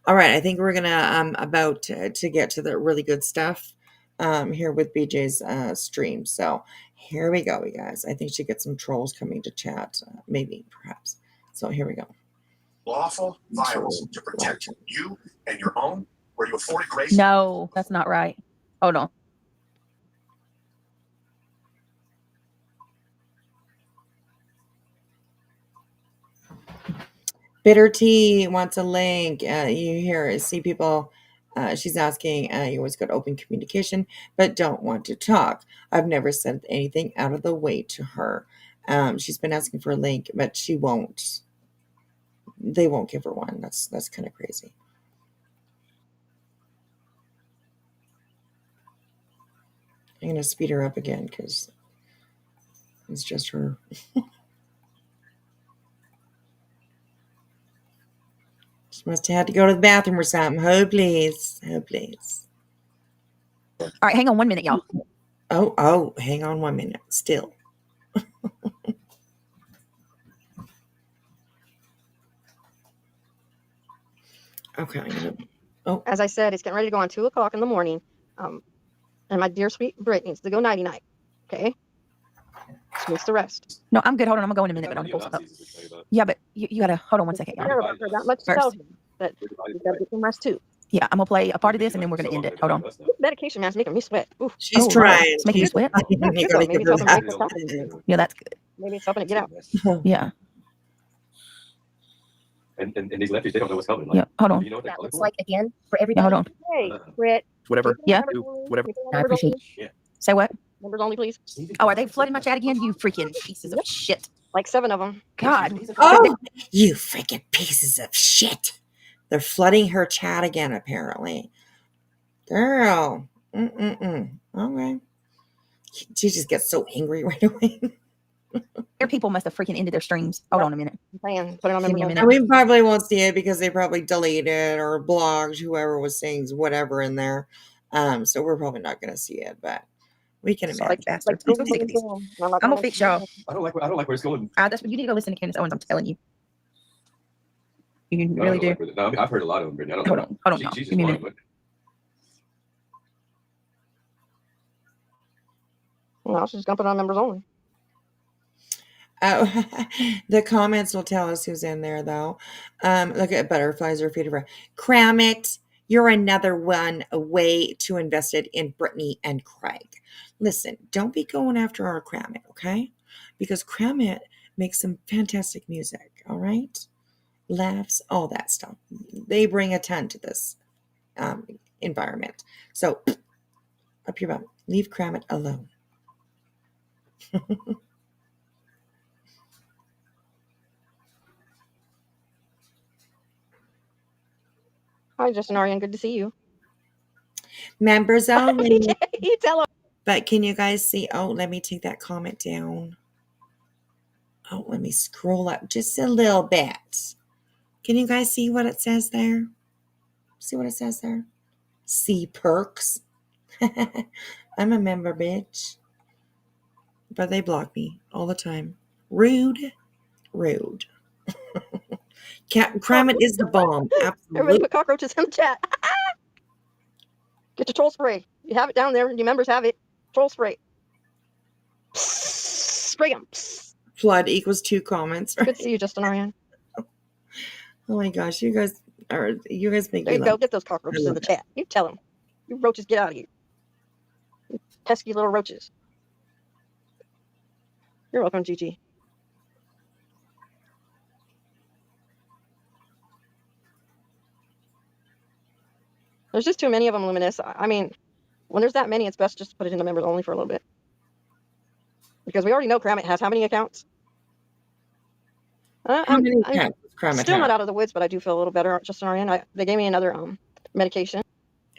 All right, I think we're gonna about to get to the really good stuff here with BJ's stream. So here we go, you guys. I think she gets some trolls coming to chat, maybe, perhaps. So here we go. Lawful violence to protect you and your own, where you afforded grace. No, that's not right. Hold on. Bitter Tea wants a link. You see people. She's asking, you always go to open communication, but don't want to talk. I've never said anything out of the way to her. She's been asking for a link, but she won't. They won't give her one. That's kind of crazy. I'm gonna speed her up again because it's just her. She must have had to go to the bathroom or something. Oh please, oh please. All right, hang on 1 minute, y'all. Oh, hang on 1 minute. Still. Okay. As I said, it's getting ready to go on 2 o'clock in the morning. And my dear sweet Brit needs to go nighty night. Okay? She needs to rest. No, I'm good. Hold on, I'm gonna go in a minute, but I'm pull up. Yeah, but you gotta hold on 1 second, I care about her that much to tell him that you gotta get some rest too. Yeah, I'm gonna play a part of this and then we're gonna end it. Hold on. This medication, man, is making me sweat. Oof. She's trying. It's making you sweat? Yeah, maybe it's helping break the top. Yeah, that's good. Maybe it's helping it get out. Yeah. And these lefties, they don't know what's coming. Yeah, hold on. You know what that looks like again for everybody. Yeah, hold on. Hey, Brit. Whatever. Yeah. Whatever. I appreciate it. Yeah. Say what? Members only, please. Oh, are they flooding my chat again? You freaking pieces of shit. Like 7 of them. God. Oh, you freaking pieces of shit. They're flooding her chat again, apparently. Girl. Okay. She just gets so angry right away. Their people must have freaking ended their streams. Hold on a minute. Put it on Give me a members minute. And we probably won't see it because they probably deleted or blocked whoever was saying whatever in there. So we're probably not going to see it, but we can imagine. Bastards. I'm sick of these. I'm gonna fix y'all. I don't like where it's going. That's what you need to go listen to Candace Owens. I'm telling you. You No, really I do. don't like no, I've heard a lot of them, Brittany. I don't Hold know. on. Hold on, y'all. She's Give me a just minute. No, she's gonna put it on members only. Oh, the comments will tell us who's in there, though. Look at butterflies or feet of cram it. You're another one away to invested in Brittany and Craig. Listen, don't be going after our Cram It, okay? Because Cram It makes some fantastic music, all right? Laughs, all that stuff. They bring a ton to this environment. So, up your butt. Leave Cram It alone. Hi, Justin Ariane. Good to see you. Members only. You tell her. But can you guys see? Oh, let me take that comment down. Oh, let me scroll up just a little bit. Can you guys see what it says there? See what it says there? See perks. I'm a member, bitch. But they block me all the time. Rude. Rude. Cram It is the bomb. Everybody Absolutely. put cockroaches in the chat. Get your troll spray. You have it down there. Your members have it. Troll spray. Spray them. Flood equals 2 comments. Right? Good to see you, Justin Ariane. Oh my gosh, you guys make There me you go. laugh. Get those cockroaches in the chat. You tell them. You roaches, get out of here. You pesky little roaches. You're welcome, Gigi. There's just too many of them, Luminous. I mean, when there's that many, it's best just to put it in the members only for a little bit. Because we already know Kramit has how many accounts? How many accounts does Kramit Still have? not out of the woods, but I do feel a little better, Justin Ariane. They gave me another medication.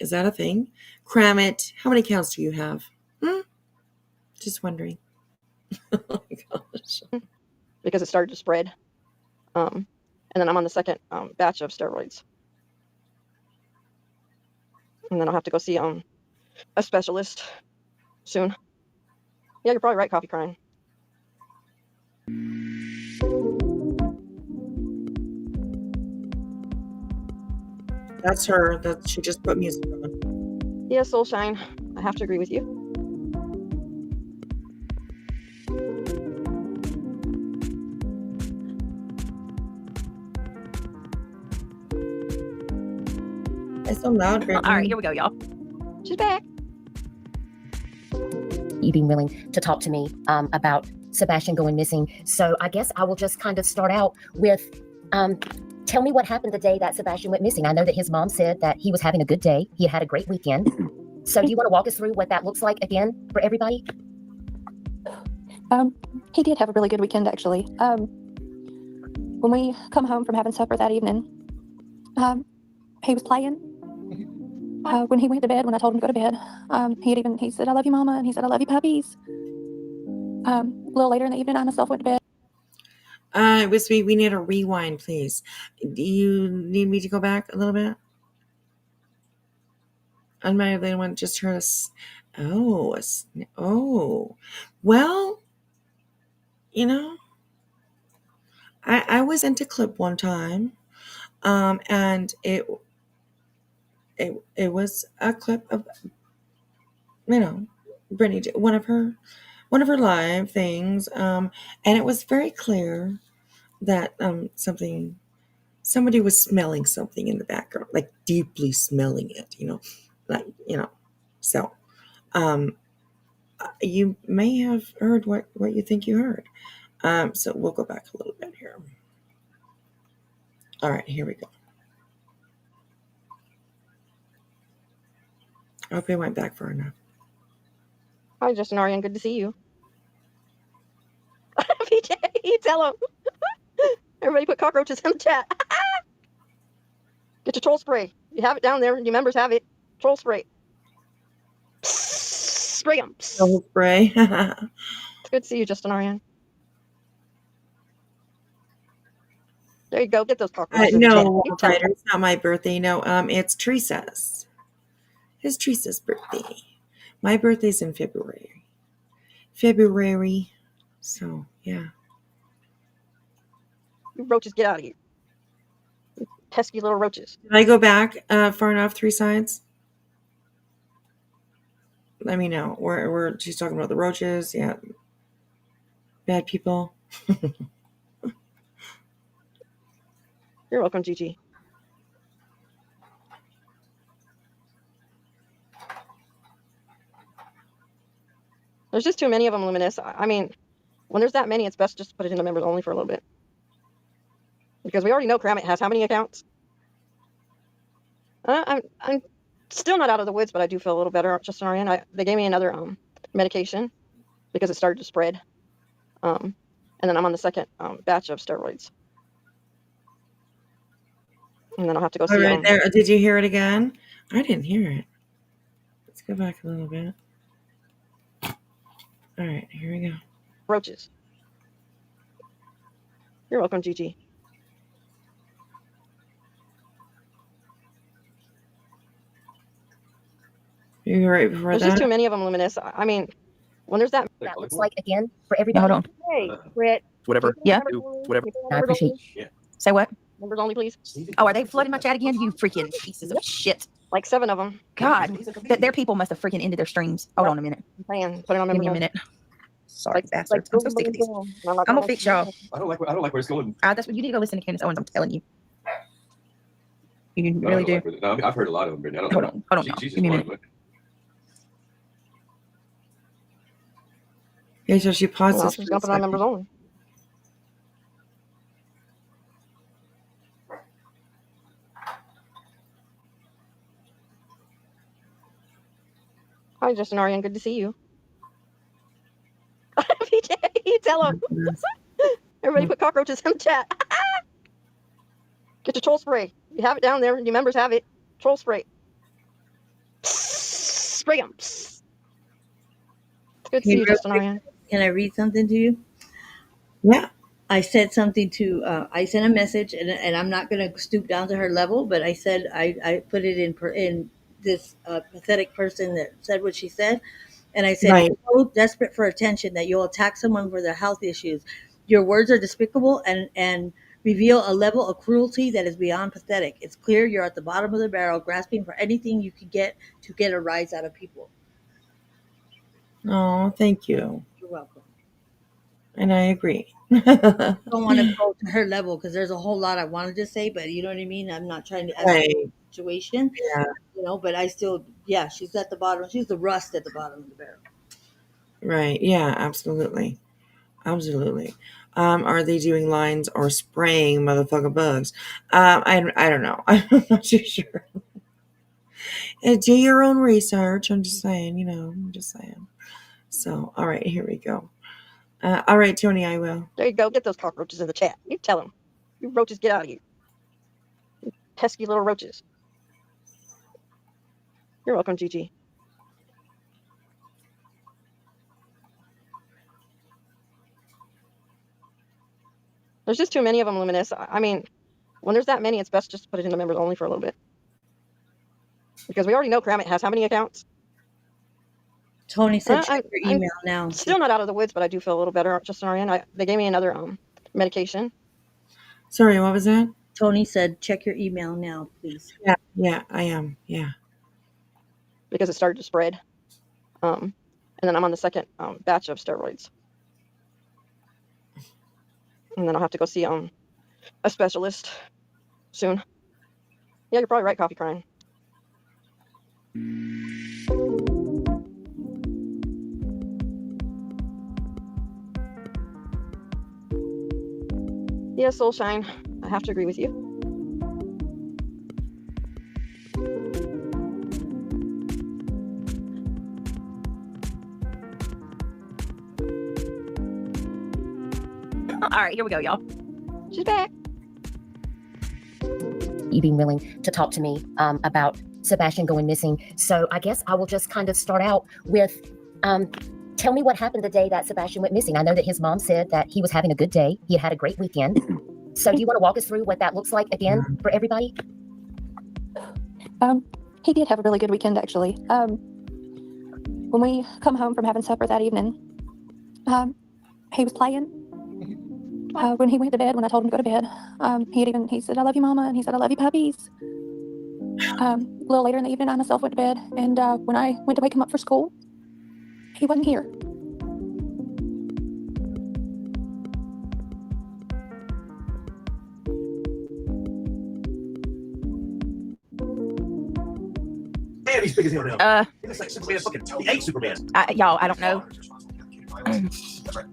Is that a thing? Cram it. How many accounts do you have? Just wondering. Oh my gosh. Because it started to spread. And then I'm on the second batch of steroids. And then I'll have to go see a specialist soon. Yeah, you're probably right, Coffee Crying. That's her. That she just put music on. Yeah, Soulshine. I have to agree with you. It's so loud, Brittany. All right, here we go, y'all. She's back. You being willing to talk to me about Sebastian going missing. So I guess I will just kind of start out with, tell me what happened the day that Sebastian went missing. I know that his mom said that he was having a good day. He had a great weekend. So do you want to walk us through what that looks like again for everybody? He did have a really good weekend, actually. When we come home from having supper that evening, he was playing. When he went to bed, when I told him to go to bed, he said, "I love you, Mama," and he said, "I love you, puppies." A little later in the evening, I myself went to bed. We need a rewind, please. Do you need me to go back a little bit? Unmarried lady one just heard us. Oh. Well, you know, I was into clip one time, and it was a clip of, you know, Brittany, one of her live things, and it was very clear that somebody was smelling something in the background, like deeply smelling it, so you may have heard what you think you heard. So we'll go back a little bit here. All right, here we go. I hope I went back far enough. Hi, Justin Arian. Good to see you. PJ, tell him. Everybody put cockroaches in the chat. Get your troll spray. You have it down there. Your members have it. Troll spray. Spray them. Troll spray. It's good to see you, Justin Arian. There you go. Get those cockroaches in the No, chat. Ryder, it's not my birthday. No, it's Teresa's. It's Teresa's birthday. My birthday's in February. So, yeah. You roaches, get out of here. You pesky little roaches. Did I go back far enough, 3 sides? Let me know. Where she's talking about the roaches. Yeah. Bad people. You're welcome, Gigi. There's just too many of them, Luminous. I mean, when there's that many, it's best just to put it in the members only for a little bit. Because we already know Kramit has how many accounts? I'm still not out of the woods, but I do feel a little better, Justin Arian. They gave me another medication because it started to spread. And then I'm on the second batch of steroids. And then I'll have to go see All right, there. Did you hear it again? I didn't hear it. Let's go back a little bit. All right, here we go. roaches. You're welcome, Gigi. You're right before There's that. just too many of them, Luminous. I mean, when there's that looks like again for everybody. Hold on. Hey, Britt. Whatever. Yeah. Whatever. I appreciate. Yeah. Say what? Members only, please. Oh, are they flooding my chat again? You freaking pieces of shit. Like 7 of them. God, their people must have freaking ended their streams. Hold on a minute. I'm saying, put it on Give me a members minute. Sorry, bastards. I'm so sick of these. I'm gonna fix y'all. I don't like where it's going. That's what you need to go listen to Candace Owens. I'm telling you. You really do. No, I've heard a lot of them, Brittany. I don't Hold know. on, y'all. She's Give me a just minute. Okay, so she pauses. Well, she's jumping on members only. Hi, Justin Arian. Good to see you. PJ, tell him. Everybody put cockroaches in the chat. Get your troll spray. You have it down there. Your members have it. Troll spray. spray them. Good to see you, Justin Ariane. Can I read something to you? Yeah. I said something to, I sent a message, and I'm not going to stoop down to her level, but I said, I put it in this pathetic person that said what she said. And I said, Right. you're so desperate for attention that you'll attack someone for their health issues. Your words are despicable and reveal a level of cruelty that is beyond pathetic. It's clear you're at the bottom of the barrel, grasping for anything you can get to get a rise out of people. Oh, thank you. You're welcome. And I agree. I don't want to go to her level because there's a whole lot I wanted to say, but you know what I mean? I'm not trying to escalate Right. the situation, Yeah. but I still, yeah, she's at the bottom. She's the rust at the bottom of the barrel. Right. Yeah, absolutely. Absolutely. Are they doing lines or spraying motherfucking bugs? I don't know. I'm not too sure. Do your own research. I'm just saying, I'm just saying. So, all right, here we go. All right, Tony, I will. There you go. Get those cockroaches in the chat. You tell them. You roaches, get out of here. You pesky little roaches. You're welcome, Gigi. There's just too many of them, Luminous. I mean, when there's that many, it's best just to put it into members only for a little bit. Because we already know Kramit has how many accounts? Tony said check your email now. Still not out of the woods, but I do feel a little better, Justin Ariane. They gave me another medication. Sorry, what was that? Tony said check your email now, please. Yeah, I am. Yeah. Because it started to spread. And then I'm on the second batch of steroids. And then I'll have to go see a specialist soon. Yeah, you're probably right, Coffee Crying. Yeah, Soulshine, I have to agree with you. All right, here we go, y'all. She's back. You being willing to talk to me about Sebastian going missing. So I guess I will just kind of start out with, tell me what happened the day that Sebastian went missing. I know that his mom said that he was having a good day. He had had a great weekend. So do you want to walk us through what that looks like again for everybody? He did have a really good weekend, actually. When we come home from having supper that evening, he was playing. When he went to bed, when I told him to go to bed, he said, "I love you, Mama," and he said, "I love you, puppies." A little later in the evening, I myself went to bed, and when I went to wake him up for school, he wasn't here. Man, he's big as hell now. He looks like Superman. He ate Superman. Y'all, I don't know.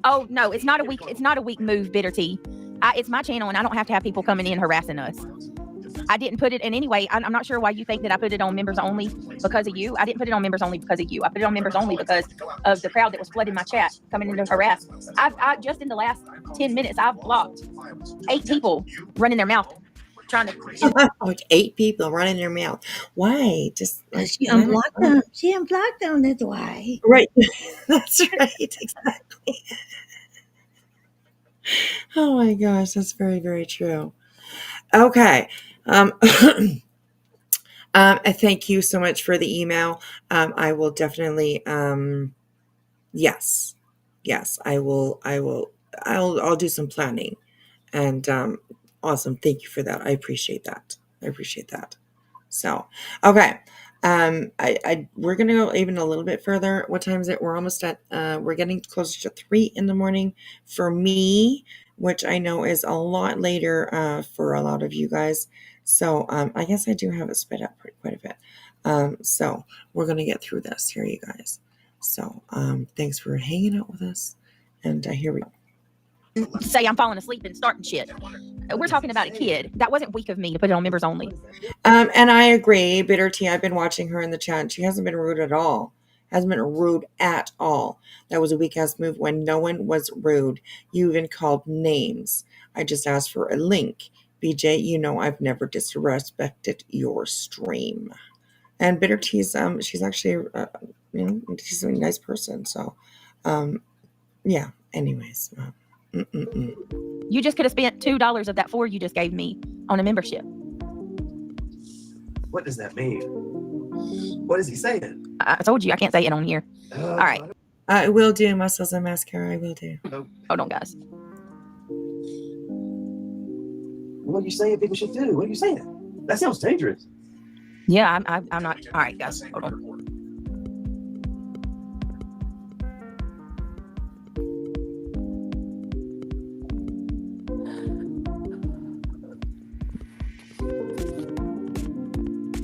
Oh no, it's not a weak. It's not a weak move, Bitter Tea. It's my channel, and I don't have to have people coming in harassing us. I didn't put it in anyway. I'm not sure why you think that I put it on members only because of you. I didn't put it on members only because of you. I put it on members only because of the crowd that was flooding my chat, coming in to harass. I just in the last 10 minutes, I've blocked 8 people running their mouth, trying to. 8 people running their mouth. Why? Just she unblocked them. She unblocked them. That's why. Right. That's right. Exactly. Oh my gosh, that's very, very true. Okay. Thank you so much for the email. I will definitely, yes, I'll do some planning, and awesome. Thank you for that. I appreciate that. So, okay. We're gonna go even a little bit further. What time is it? We're almost at. We're getting closer to 3 in the morning for me, which I know is a lot later for a lot of you guys. So I guess I do have it sped up quite a bit. So we're gonna get through this here, you guys. So thanks for hanging out with us, and here we go. Say I'm falling asleep and starting shit. We're talking about a kid. That wasn't weak of me to put it on members only. And I agree, Bitter Tea. I've been watching her in the chat. She hasn't been rude at all. Hasn't been rude at all. That was a weak ass move when no one was rude. You even called names. I just asked for a link. BJ, you know I've never disrespected your stream. And Bitter Tea's she's actually she's a nice person. So yeah. Anyways, You just could have spent $2 of that $4 you just gave me on a membership. What does that mean? What is he saying? I told you I can't say it on here. All right. I will do muscles and mascara. I will do. Hold on, guys. What are you saying people should do? What are you saying? That sounds dangerous. Yeah, I'm not. All right, guys. Hold on.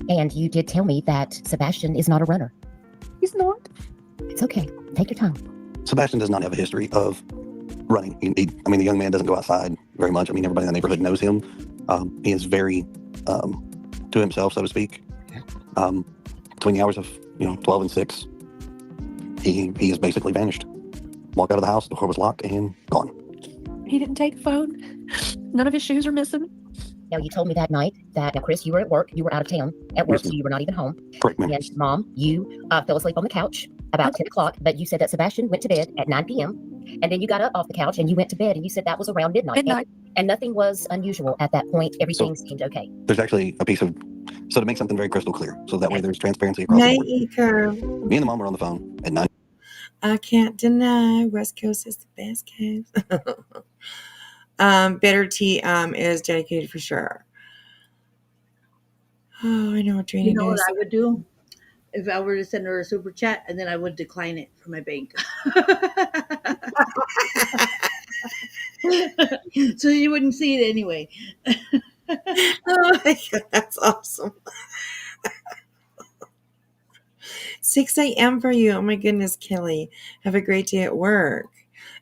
And you did tell me that Sebastian is not a runner. He's not. It's okay. Take your time. Sebastian does not have a history of running. I mean, the young man doesn't go outside very much. I mean, everybody in the neighborhood knows him. He is very to himself, so to speak. Between the hours of 12 and 6, he has basically vanished. Walked out of the house, the door was locked, and gone. He didn't take the phone. None of his shoes are missing. Now, you told me that night that, now, Chris, you were at work. You were out of town at work, so you were not even home. Correct, ma'am. And Mom, you fell asleep on the couch about 10 o'clock, but you said that Sebastian went to bed at 9 p.m. And then you got up off the couch and you went to bed, and you said that was around midnight. And nothing was unusual at that point. Everything seemed okay. There's actually a piece of, so to make something very crystal clear, so that way there's transparency across the board. Me and the mom were on the phone at 9. I can't deny West Coast is the best coast. Bitter Tea is dedicated for sure. Oh, I know what Draining You know what is. I would do? If I were to send her a super chat, and then I would decline it from my bank. So you wouldn't see it anyway. Oh my God, that's awesome. 6 a.m. for you. Oh my goodness, Kelly. Have a great day at work.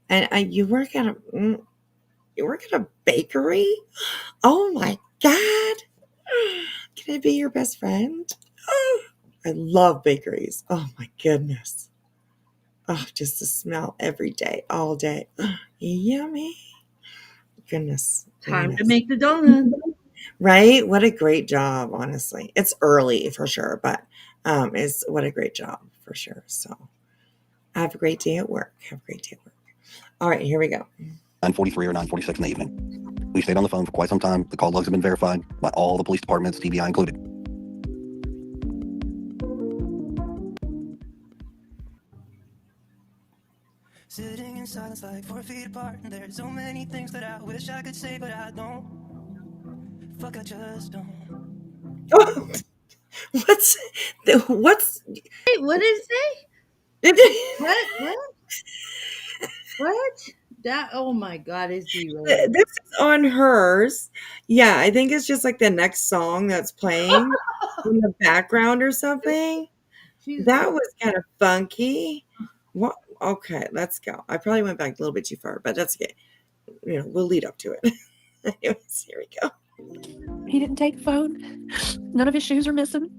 And you work at a bakery? Oh my God. Can I be your best friend? Oh, I love bakeries. Oh my goodness. Oh, just the smell every day, all day. Yummy. Goodness. Time to make the donut. Right? What a great job, honestly. It's early for sure, but it's what a great job for sure. So have a great day at work. Have a great day at work. All right, here we go. 9:43 or 9:46 in the evening. We stayed on the phone for quite some time. The call logs have been verified by all the police departments, TBI included. Sitting in silence like 4 feet apart, and there's so many things that I wish I could say, but I don't. Fuck, I just don't. Oh, what's Wait, what did it say? What? That, oh my God, it's derailed. This is on hers. Yeah, I think it's just like the next song that's playing in the background or something. That was kind of funky. What? Okay, let's go. I probably went back a little bit too far, but that's okay. We'll lead up to it. Anyways, here we go. He didn't take the phone. None of his shoes are missing.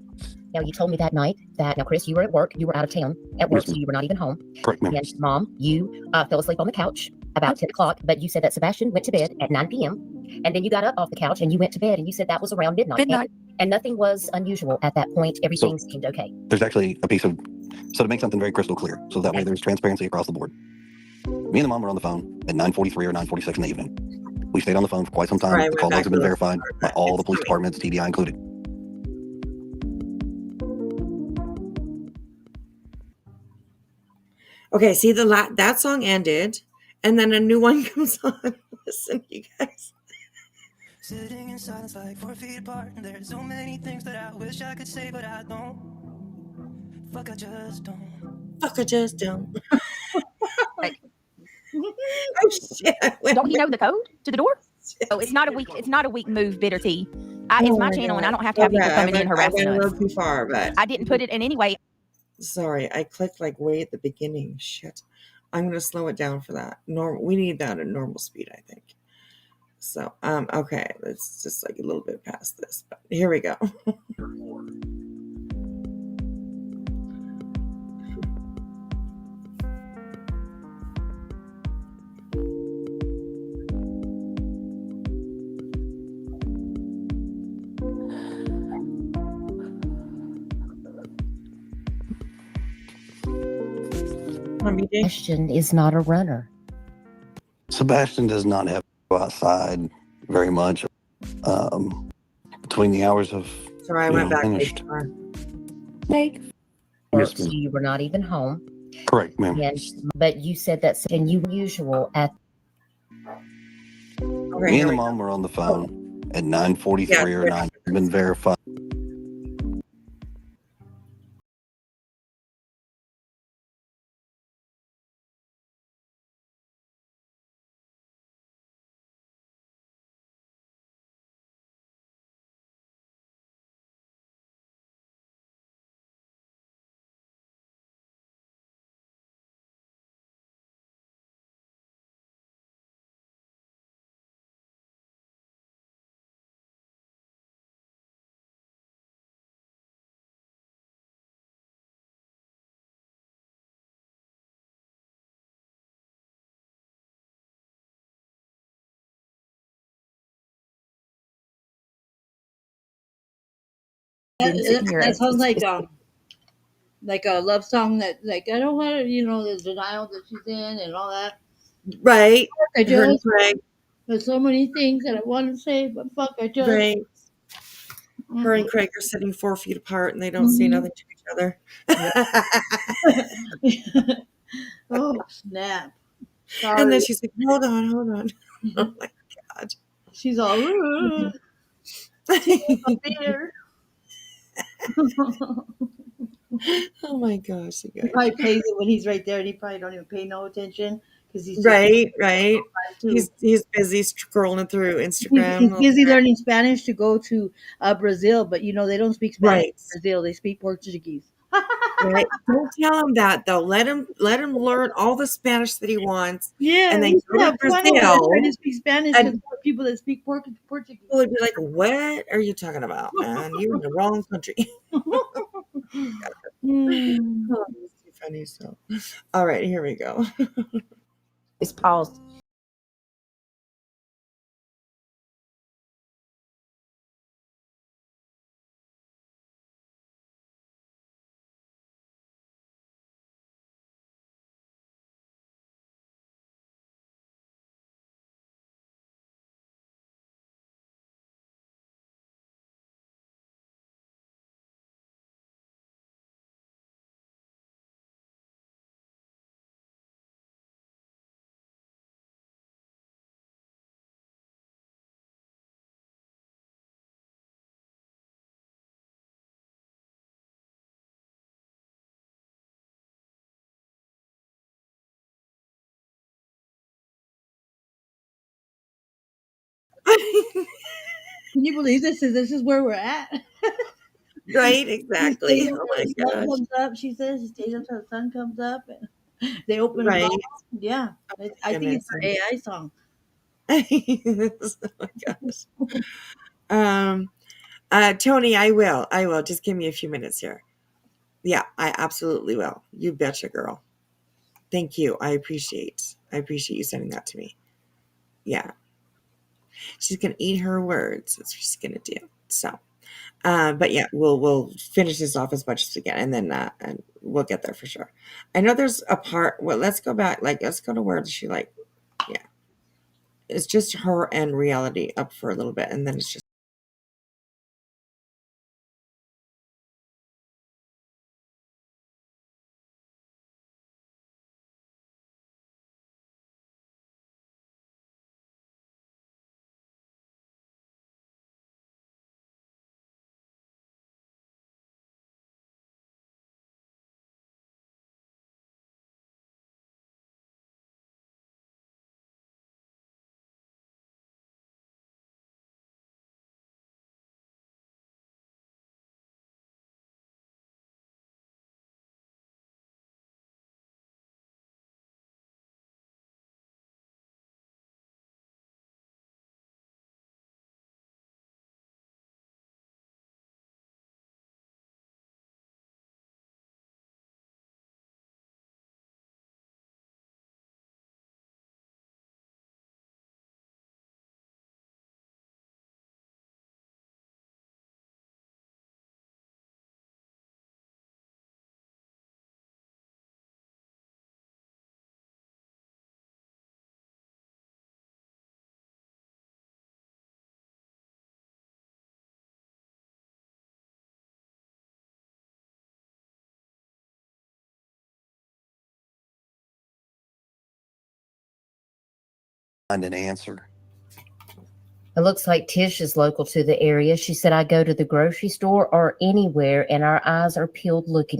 Now, you told me that night that, now, Chris, you were at work. You were out of town at work, so you were not even home. Correct, ma'am. And Mom, you fell asleep on the couch about 10 o'clock, but you said that Sebastian went to bed at 9 p.m. And then you got up off the couch and you went to bed, and you said that was around midnight. And nothing was unusual at that point. Everything seemed okay. There's actually a piece of, so to make something very crystal clear, so that way there's transparency across the board. Me and the mom were on the phone at 9:43 or 9:46 in the evening. We stayed on the phone for quite some time. The call logs have been verified by all the police departments, TBI included. Okay, see that song ended, and then a new one comes on. Listen, you guys. Sitting in silence like 4 feet apart, and there's so many things that I wish I could say, but I don't. Fuck, I just don't. Fuck, I just don't. Oh shit! Don't you know the code to the door? Oh, it's not a weak. It's not a weak move, Bitter Tea. It's my channel, and I don't have to have people coming in harassing I went a us. little too far, but I didn't put it in any way. Sorry, I clicked like way at the beginning. Shit. I'm gonna slow it down for that. We need that at normal speed, I think. So, okay, let's just like a little bit past this, but here we go. Sebastian is not a runner. Sebastian does not have to go outside very much between the hours of So I went back finished. Like, Yes, so ma'am. you were not even home. Correct, ma'am. But you said that's unusual at. Me and the mom were on the phone at 9:43 or 9. Been verified. That sounds like a love song that like I don't want to, the denial that she's in and all that. Right. I Her and just Craig. there's so many things that I want to say, but fuck, I just Right. Her and Craig are sitting 4 feet apart and they don't say Mhm. nothing to each other. Oh snap! And then Sorry. she's like, hold on. Oh my God. She's all beer. Oh my gosh, you He guys. probably plays it when he's right there, and he probably don't even pay no attention because he's just Right. too. He's busy scrolling through He's Instagram. busy learning Spanish to go to Brazil, but they don't speak Spanish Right. in Brazil. They speak Portuguese. Right. Don't tell him that though. Let him learn all the Spanish that he wants, Yeah, and then we go still to have fun over there trying to Brazil. speak Spanish because And people that speak Portuguese. people would be like, "What are you talking about, man? You're in the wrong country." Hmm. Oh, that's too funny. So, all right, here we go. It's paused. Can you believe this? This is where we're at. Right, She stays exactly. Oh until my the sun gosh. comes up. She says she stays until the sun comes up, and they open a Right. bottle. Yeah, Oh my I think it's goodness. her AI song. Oh my gosh. Tony, I will. Just give me a few minutes here. Yeah, I absolutely will. You betcha, girl. Thank you. I appreciate you sending that to me. Yeah. She's gonna eat her words. That's what she's gonna do. So but yeah, we'll finish this off as much as we can and we'll get there for sure. I know there's a part well, let's go back, let's go to where she yeah. It's just her and reality up for a little bit and then it's just find an answer. It looks like Tish is local to the area. She said, I go to the grocery store or anywhere, and our eyes are peeled looking.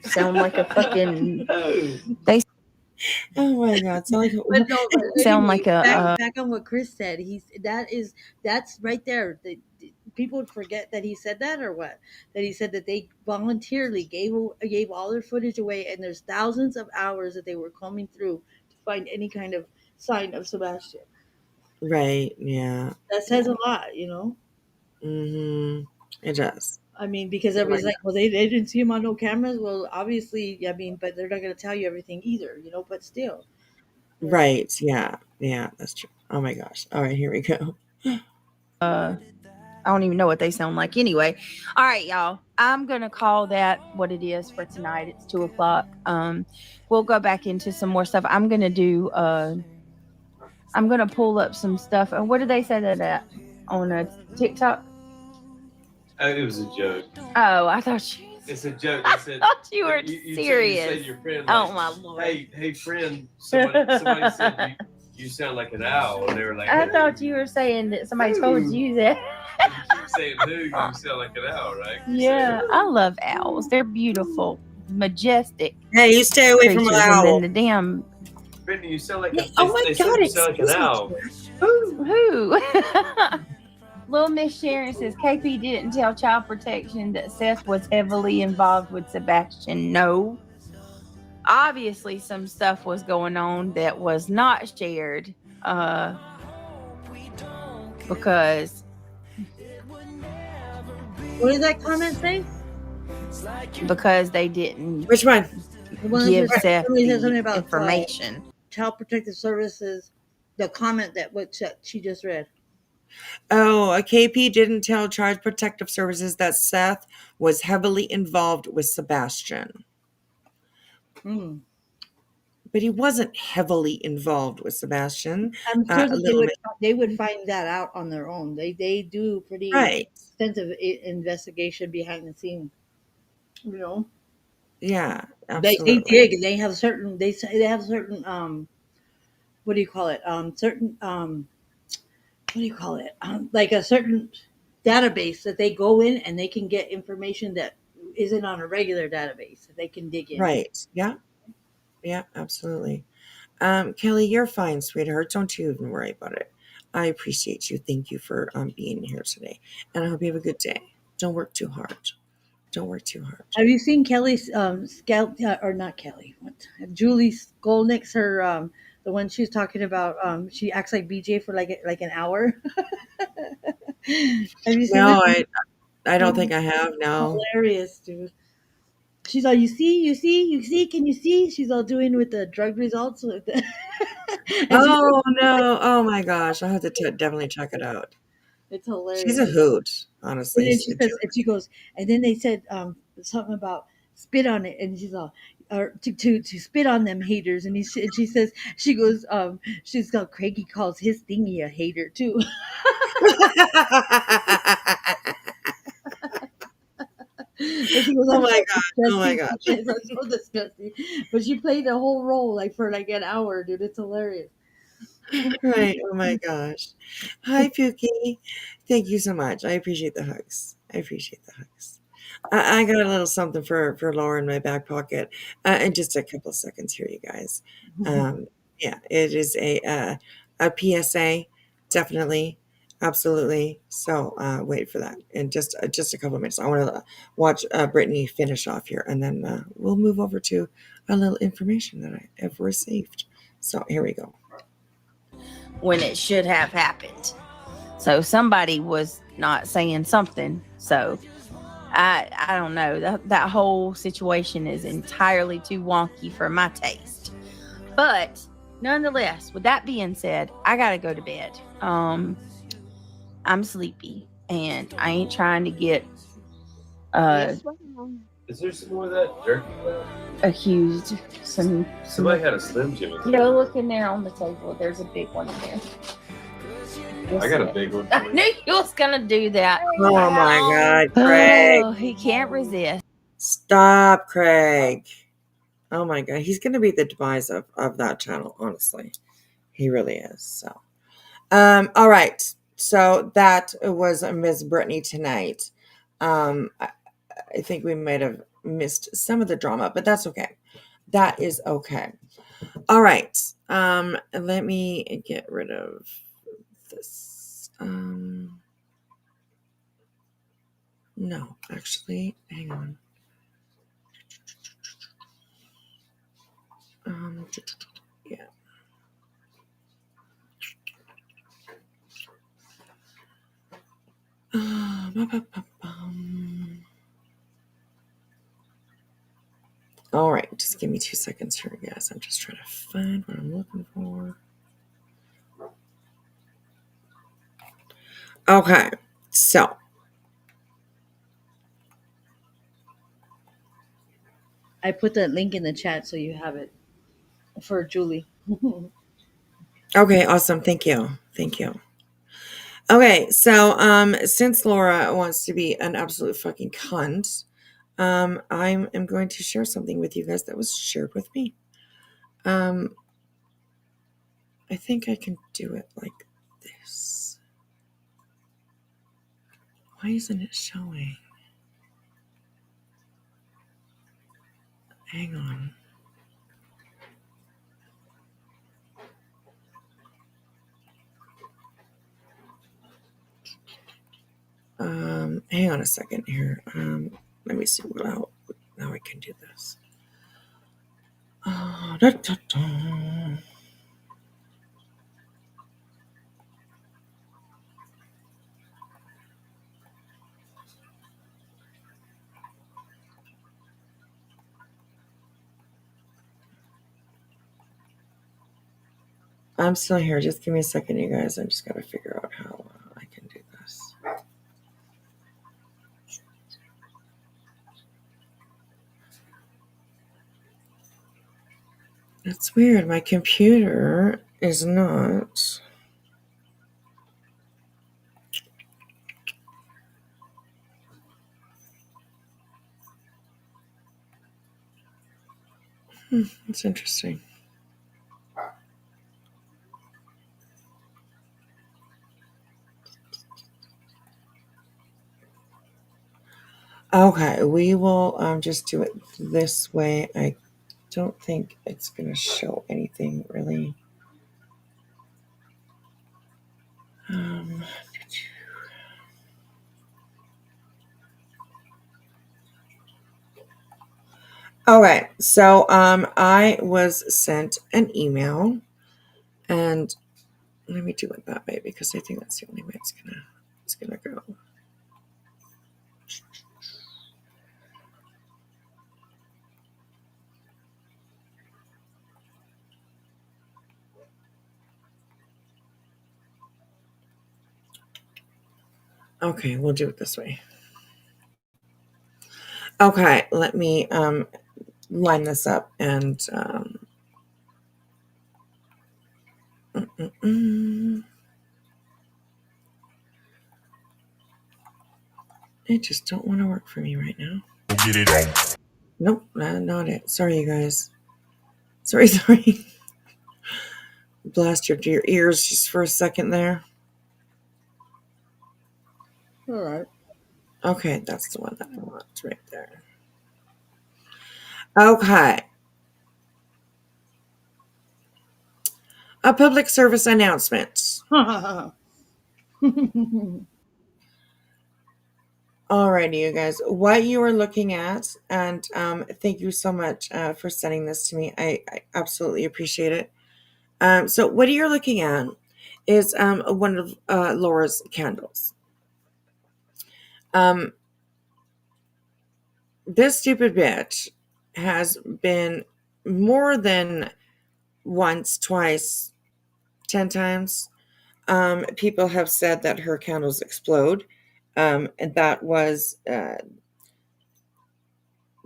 Sound like a fucking. They Oh my God! Sound like But no, but sound anyway, like a. back on what Chris said. That's right there. People would forget that he said that, or what? That he said that they voluntarily gave all their footage away, and there's thousands of hours that they were combing through to find any kind of sign of Sebastian. right. Yeah. That says a lot, you know. Mm-hmm. It does. I mean, because everybody's like, well, they didn't see him on no cameras. Well, obviously, I mean, but they're not going to tell you everything either, you know. But still, Right. Yeah. Yeah. That's true. Oh my gosh. All right. Here we go. I don't even know what they sound like. Anyway, all right, y'all. I'm gonna call that what it is for tonight. It's 2:00. We'll go back into some more stuff. I'm gonna do. I'm gonna pull up some stuff. And what did they say that at on a TikTok? It was a joke. Oh, I thought you. It's a joke. I thought you were serious. You say to your friend, Oh like, my Lord. Hey, friend. Somebody said you sound like an owl, and they were like, I thought you were saying that somebody told you that. You keep saying who, you sound like an owl, right? Yeah, I love owls. They're beautiful, majestic. Hey, you stay away from an creatures, owl. And then the damn. Brittany, you sound like a. Oh my God! You sound like an owl. Who? Little Miss Sharon says KP didn't tell Child Protection that Seth was heavily involved with Sebastian. No. Obviously, some stuff was going on that was not shared. Because. what did that comment say? Because they didn't. Which one? Give Seth Somebody said the something about information. Child Protective Services. The comment that what she just read. Oh, a KP didn't tell Child Protective Services that Seth was heavily involved with Sebastian. But he wasn't heavily involved with Sebastian. I'm sure that they would find that out on their own. They do pretty extensive investigation behind the scenes. You know. Yeah, absolutely. They dig, and they have certain. What do you call it? Like a certain database that they go in and they can get information that isn't on a regular database. They can dig in. Right. Yeah. Yeah, absolutely. Kelly, you're fine, sweetheart. Don't you even worry about it. I appreciate you. Thank you for being here today. And I hope you have a good day. Don't work too hard. Don't work too hard. Have you seen Kelly's or not Kelly? Julie Skolnick's her the one she was talking about. She acts like BJ for like an hour. Have you seen No, that? I don't think I have. No. Hilarious, dude. She's all, you see, can you see? She's all doing with the drug results. With the Oh no! Oh my gosh! I'll have to definitely check it out. It's hilarious. She's a hoot, honestly. And then she says, and she goes, and then they said something about spit on it, and she's all, or to spit on them haters, and she says, she goes, she's got Craigie calls his thingy a hater too. Oh my god! Oh my god! That's so disgusting. But she played the whole role like for like an hour, dude. It's hilarious. Right. Oh my gosh. Hi, Pookie. Thank you so much. I appreciate the hugs. I got a little something for Laura in my back pocket in just a couple of seconds here, you guys. Yeah, it is a PSA, definitely, absolutely. So wait for that in just a couple of minutes. I want to watch Brittany finish off here, and then we'll move over to a little information that I have received. So here we go. When it should have happened. So somebody was not saying something. So I don't know. That whole situation is entirely too wonky for my taste. But nonetheless, with that being said, I gotta go to bed. I'm sleepy and I ain't trying to get Is there some more of that jerky left? Accused Somebody had a Slim Jim. Go look in there on the table. There's a big one in there. I got a big one. I knew you was gonna do that. Oh my God, Craig. Oh, he can't resist. Stop, Craig. Oh my God. He's going to be the demise of that channel, honestly. He really is. So, all right. So that was Miss Brittany tonight. I think we might have missed some of the drama, but that's okay. That is okay. All right. Let me get rid of this. No, actually, hang on. Yeah. All right, just give me 2 seconds here, guys. I'm just trying to find what I'm looking for. Okay, so I put the link in the chat so you have it for Julie. okay, awesome. Thank you. Thank you. Okay, so since Laura wants to be an absolute fucking cunt, I am going to share something with you guys that was shared with me. I think I can do it like this. Why isn't it showing? Hang on. Hang on a second here. Let me see how I can do this. I'm still here. Just give me a second, you guys. I just got to figure out how I can do this. That's weird. My computer is not. That's interesting. Okay, we will just do it this way. I don't think it's going to show anything really. Okay, so I was sent an email, and let me do it that way because I think that's the only way it's gonna go. Okay, we'll do it this way. Okay, let me line this up and it just don't want to work for me right now. Get it on. Nope, not it. Sorry, you guys. Sorry. Blast your ears just for a second there. All right. Okay, that's the one that I want right there. Okay. A public service announcement. Alrighty, you guys. What you are looking at, and thank you so much for sending this to me. I absolutely appreciate it. So what you're looking at is one of Laura's candles. This stupid bitch has been more than once, twice, 10 times. People have said that her candles explode. And that was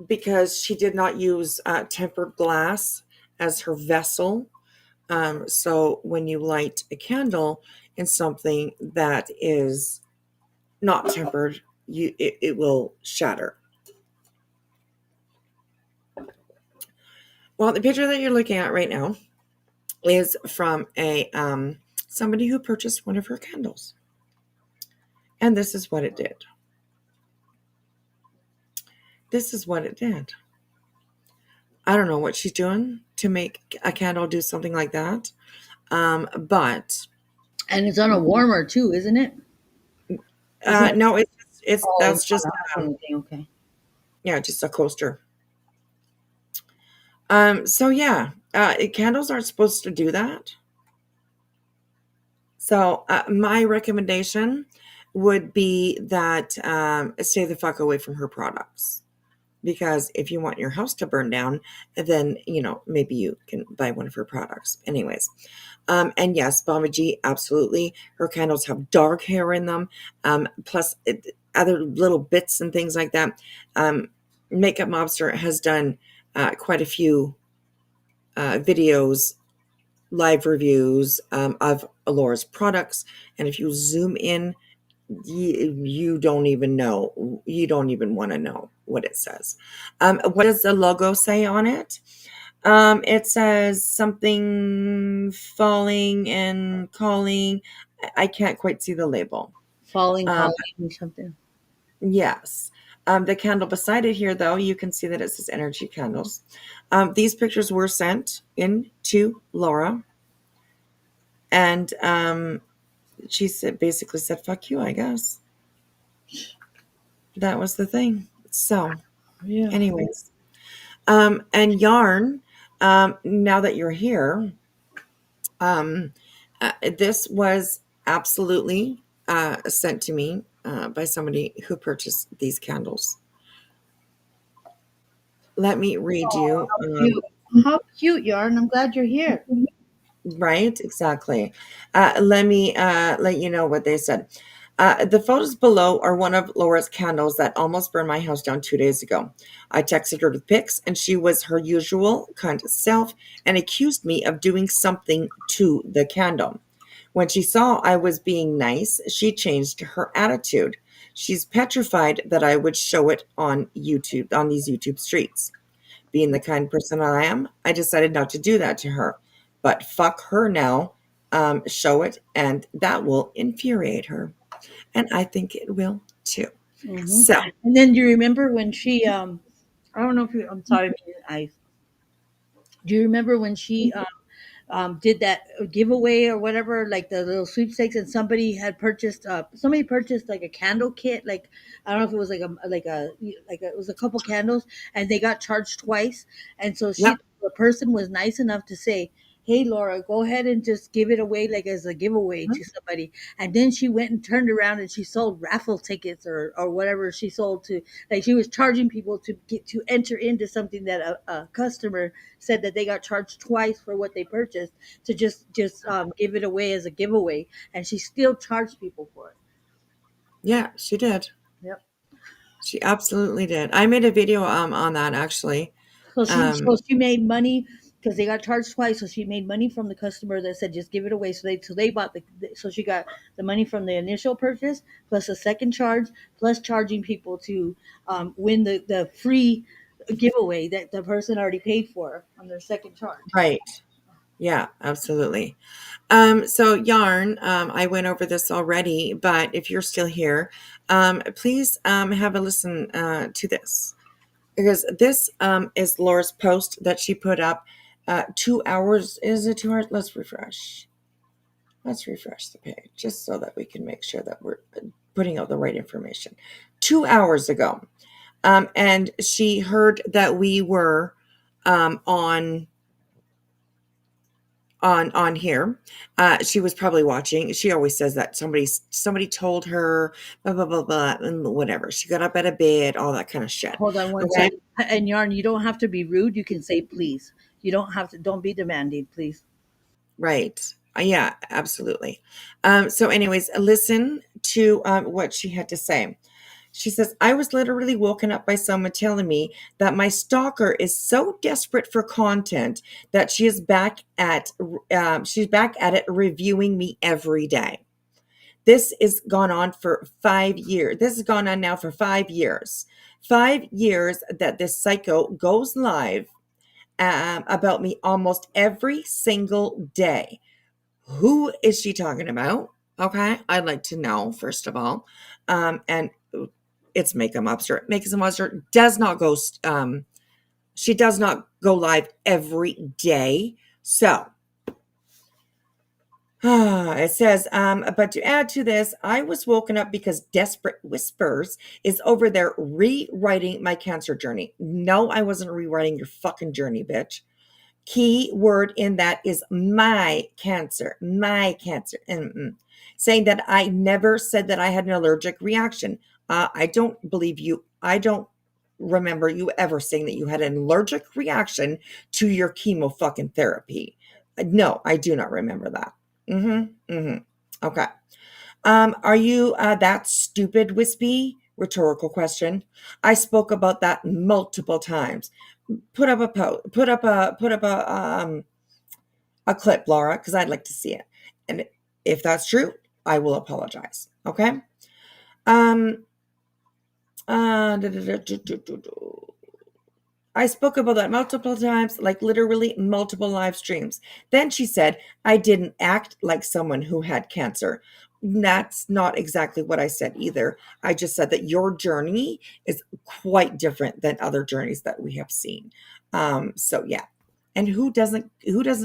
because she did not use tempered glass as her vessel. So when you light a candle in something that is not tempered, it will shatter. Well, the picture that you're looking at right now is from a somebody who purchased one of her candles. And this is what it did. This is what it did. I don't know what she's doing to make a candle do something like that. But And it's on a warmer too, isn't it? No, it's Oh, that's just okay. Yeah, just a coaster. So yeah, candles aren't supposed to do that. So my recommendation would be that stay the fuck away from her products. Because if you want your house to burn down, then, maybe you can buy one of her products. Anyways. And yes, Mama G, absolutely. Her candles have dark hair in them. Plus other little bits and things like that. Makeup Mobster has done quite a few videos, live reviews of Alora's products. And if you zoom in, you don't even know. You don't even want to know what it says. What does the logo say on it? It says something falling and calling. I can't quite see the label. Falling, calling, something. Yes. The candle beside it here, though, you can see that it says energy candles. These pictures were sent in to Laura. And she basically said, fuck you, I guess. That was the thing. So, yeah. Anyways. And Yarn, now that you're here, this was absolutely sent to me by somebody who purchased these candles. Let me read you. How cute, Yarn. I'm glad you're here. Right, exactly. Let me let you know what they said. The photos below are one of Laura's candles that almost burned my house down 2 days ago. I texted her with pics, and she was her usual kind self and accused me of doing something to the candle. When she saw I was being nice, she changed her attitude. She's petrified that I would show it on YouTube, on these YouTube streets. Being the kind person I am, I decided not to do that to her. But fuck her now, show it, and that will infuriate her. And I think it will too. Mm-hmm. So, and then do you remember when she, I don't know if you, I'm sorry, do you remember when she did that giveaway or whatever, like the little sweepstakes, and somebody purchased like a candle kit, like I don't know if it was it was a couple candles, and they got charged twice, and so the person was nice enough to say, hey Laura, go ahead and just give it away like as a giveaway to somebody. And then she went and turned around and she sold raffle tickets or whatever she sold to, like she was charging people to get to enter into something that a customer said that they got charged twice for what they purchased, to just give it away as a giveaway, and she still charged people for it. Yeah, she did. Yep. She absolutely did. I made a video on that actually. So she made money because they got charged twice. So she made money from the customer that said just give it away. So they bought so she got the money from the initial purchase plus a second charge plus charging people to win the free giveaway that the person already paid for on their second charge. Right. Yeah, absolutely. So Yarn, I went over this already, but if you're still here, please have a listen to this. Because this is Laura's post that she put up 2 hours. Is it 2 hours? Let's refresh. Let's refresh the page just so that we can make sure that we're putting out the right information. 2 hours ago. And she heard that we were on here. She was probably watching. She always says that somebody told her blah blah blah blah and whatever. She got up out of bed, all that kind of shit. Hold on one second. And Yarn, you don't have to be rude. You can say please. You don't have to. Don't be demanding, please. Right. Yeah, absolutely. So anyways, listen to what she had to say. She says, I was literally woken up by someone telling me that my stalker is so desperate for content that she's back at it reviewing me every day. This has gone on for 5 years. This has gone on now for 5 years. 5 years that this psycho goes live about me almost every single day. Who is she talking about? Okay, I'd like to know, first of all. And it's Makeup Monster. Makeup Monster does not go, she does not go live every day. So, it says, but to add to this, I was woken up because Desperate Whispers is over there rewriting my cancer journey. No, I wasn't rewriting your fucking journey, bitch. Key word in that is my cancer. Saying that I never said that I had an allergic reaction. I don't believe you. I don't remember you ever saying that you had an allergic reaction to your chemo fucking therapy. No, I do not remember that. Okay. Are you that stupid, Wispy? Rhetorical question. I spoke about that multiple times. Put up a clip, Laura, because I'd like to see it. And if that's true, I will apologize. Okay. I spoke about that multiple times, like literally multiple live streams. Then she said, I didn't act like someone who had cancer. That's not exactly what I said either. I just said that your journey is quite different than other journeys that we have seen. So yeah. And who doesn't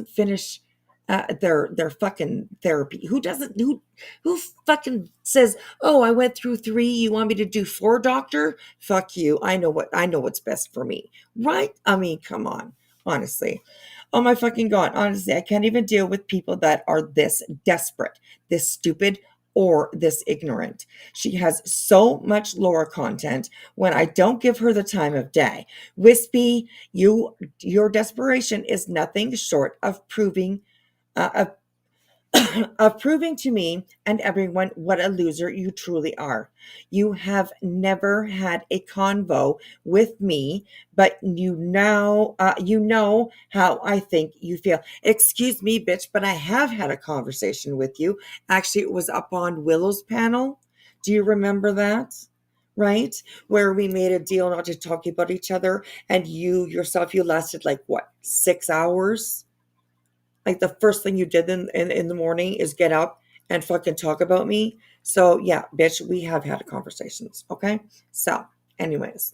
finish their fucking therapy? Who fucking says, "Oh, I went through 3, you want me to do 4, doctor? Fuck you. I know what's best for me." Right? I mean, come on. Honestly. Oh my fucking God. Honestly, I can't even deal with people that are this desperate, this stupid, or this ignorant. She has so much Laura content when I don't give her the time of day. Wispy, your desperation is nothing short of proving of proving to me and everyone what a loser you truly are. You have never had a convo with me, but you know how I think you feel. Excuse me, bitch, but I have had a conversation with you. Actually, it was up on Willow's panel. Do you remember that? Right? Where we made a deal not to talk about each other, and you yourself, you lasted like what, 6 hours? Like the first thing you did in the morning is get up and fucking talk about me. So yeah, bitch, we have had conversations. Okay. So anyways,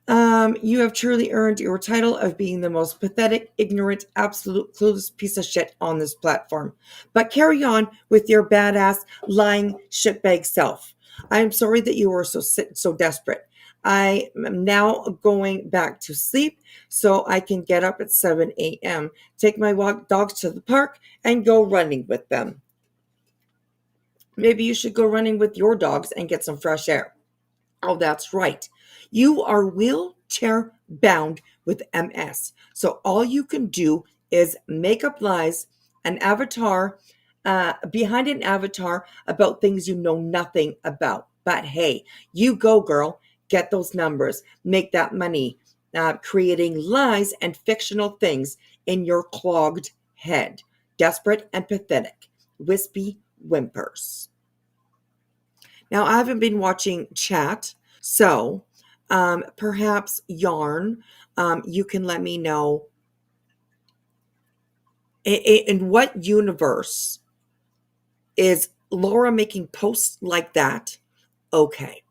you have truly earned your title of being the most pathetic, ignorant, absolute clueless piece of shit on this platform. But carry on with your badass, lying, shitbag self. I am sorry that you were so desperate. I am now going back to sleep so I can get up at 7 a.m., take my dogs to the park, and go running with them. Maybe you should go running with your dogs and get some fresh air. Oh, that's right. You are wheelchair bound with MS. So all you can do is make up lies, an avatar, behind an avatar about things you know nothing about. But hey, you go, girl. Get those numbers. Make that money. Creating lies and fictional things in your clogged head. Desperate and pathetic. Wispy whimpers. Now, I haven't been watching chat, so perhaps Yarn, you can let me know in what universe is Laura making posts like that okay.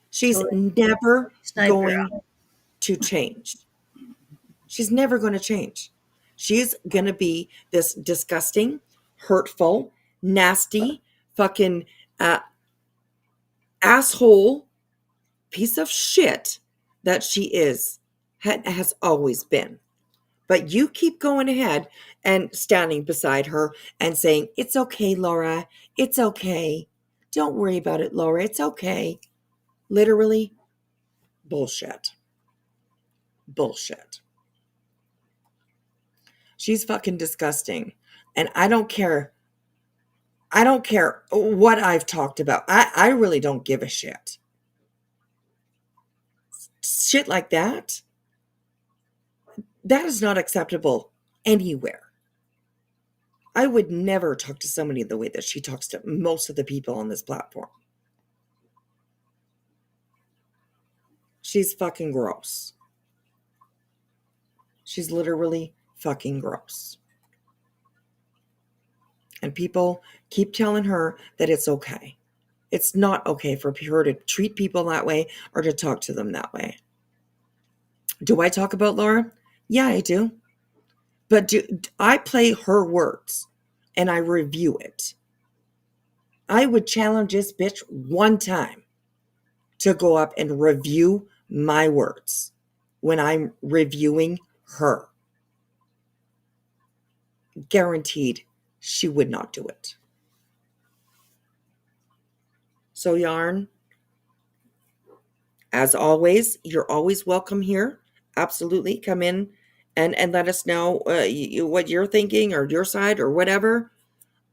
She's never going to change. She's never going to change. She's going to be this disgusting, hurtful, nasty, fucking asshole piece of shit that she has always been. But you keep going ahead and standing beside her and saying, it's okay, Laura. It's okay. Don't worry about it, Laura. It's okay. Literally bullshit. Bullshit. She's fucking disgusting. And I don't care I don't care what I've talked about. I really don't give a shit. Shit like that is not acceptable anywhere. I would never talk to somebody the way that she talks to most of the people on this platform. She's fucking gross. She's literally fucking gross. And people keep telling her that it's okay. It's not okay for her to treat people that way or to talk to them that way. Do I talk about Laura? Yeah, I do. But I play her words and I review it. I would challenge this bitch one time to go up and review my words when I'm reviewing her. Guaranteed she would not do it. So, Yarn, as always, you're always welcome here. Absolutely. Come in and let us know what you're thinking or your side or whatever.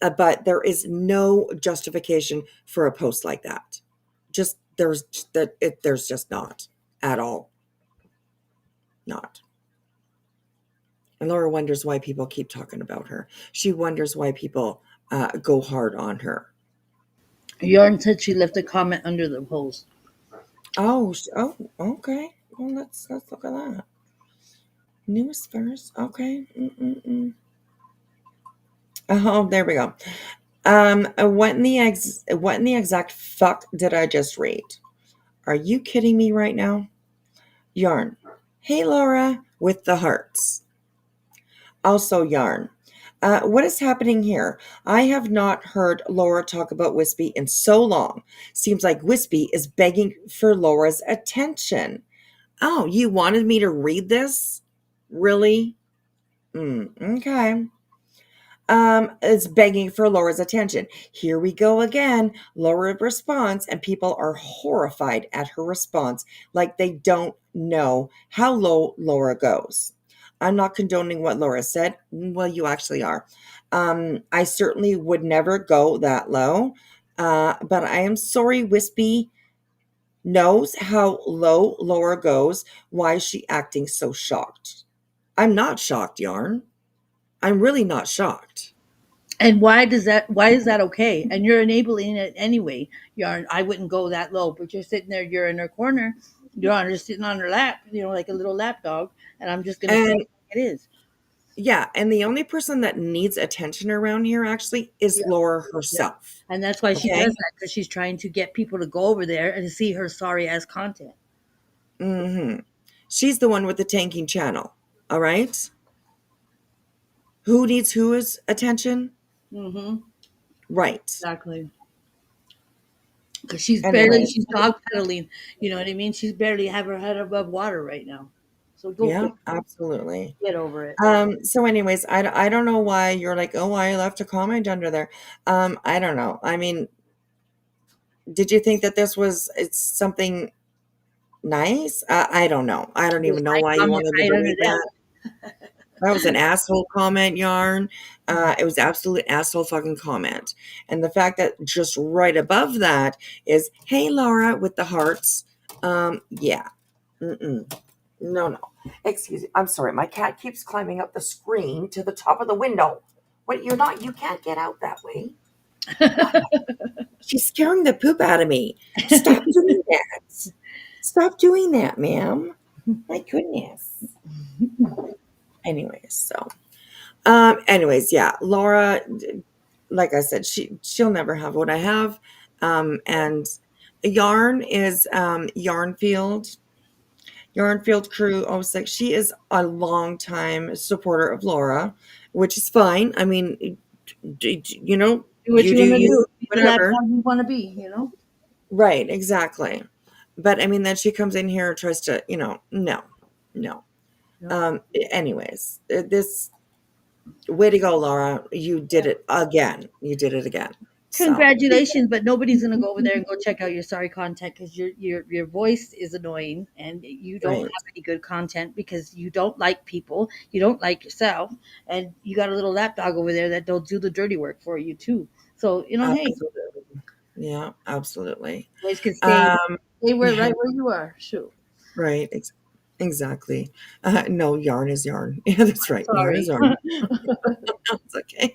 But there is no justification for a post like that. There's just not at all. Not. And Laura wonders why people keep talking about her. She wonders why people go hard on her. Yarn said she left a comment under the post. Oh, okay. Well, let's look at that. Newest first. Okay. Oh, there we go. What in the exact fuck did I just read? Are you kidding me right now? Yarn. Hey, Laura, with the hearts. Also, Yarn. What is happening here? I have not heard Laura talk about Wispy in so long. Seems like Wispy is begging for Laura's attention. Oh, you wanted me to read this? Really? Okay. Is begging for Laura's attention. Here we go again. Laura responds, and people are horrified at her response, like they don't know how low Laura goes. I'm not condoning what Laura said. Well, you actually are. I certainly would never go that low. But I am sorry, Wispy knows how low Laura goes. Why is she acting so shocked? I'm not shocked, Yarn. I'm really not shocked. And why is that okay? And you're enabling it anyway. Yarn, I wouldn't go that low, but you're sitting there, you're in her corner, you're just sitting on her lap, like a little lap dog, and I'm just gonna say it is. Yeah, and the only person that needs attention around here actually is Laura herself. And that's why she does that, because she's trying to get people to go over there and see her sorry ass content. She's the one with the tanking channel. All right. Who needs whose attention? Right. Exactly. Because she's dog pedaling. You know what I mean? She's barely have her head above water right now. So absolutely. Get over it. So anyways, I don't know why you're like, oh, I left a comment under there. I don't know. I mean, did you think that it's something nice? I don't know. I don't even know why you wanted me to read that. That was an asshole comment, Yarn. It was absolute asshole fucking comment. And the fact that just right above that is, hey, Laura, with the hearts. Yeah. No. Excuse me. I'm sorry. My cat keeps climbing up the screen to the top of the window. What, you can't get out that way. She's scaring the poop out of me. Stop doing that. Stop doing that, ma'am. My goodness. Anyways, yeah, Laura, like I said, she'll never have what I have. And Yarn is Yarnfield Crew 06. She is a longtime supporter of Laura, which is fine. I mean, do what you want to do. Whatever you want to be, Right, exactly. But I mean, then she comes in here and tries to, no. Anyways, this way to go, Laura. You did it again. Congratulations, but nobody's gonna go over there and go check out your sorry content because your voice is annoying and you don't have any good content because you don't like people, you don't like yourself, and you got a little lapdog over there that don't do the dirty work for you too. So hey, Absolutely. Yeah, absolutely. you guys can stay Yeah. right where you are. Shoot. Right. Exactly. No, yarn is yarn. Yeah, that's right. Yarn is Sorry. yarn. It's okay.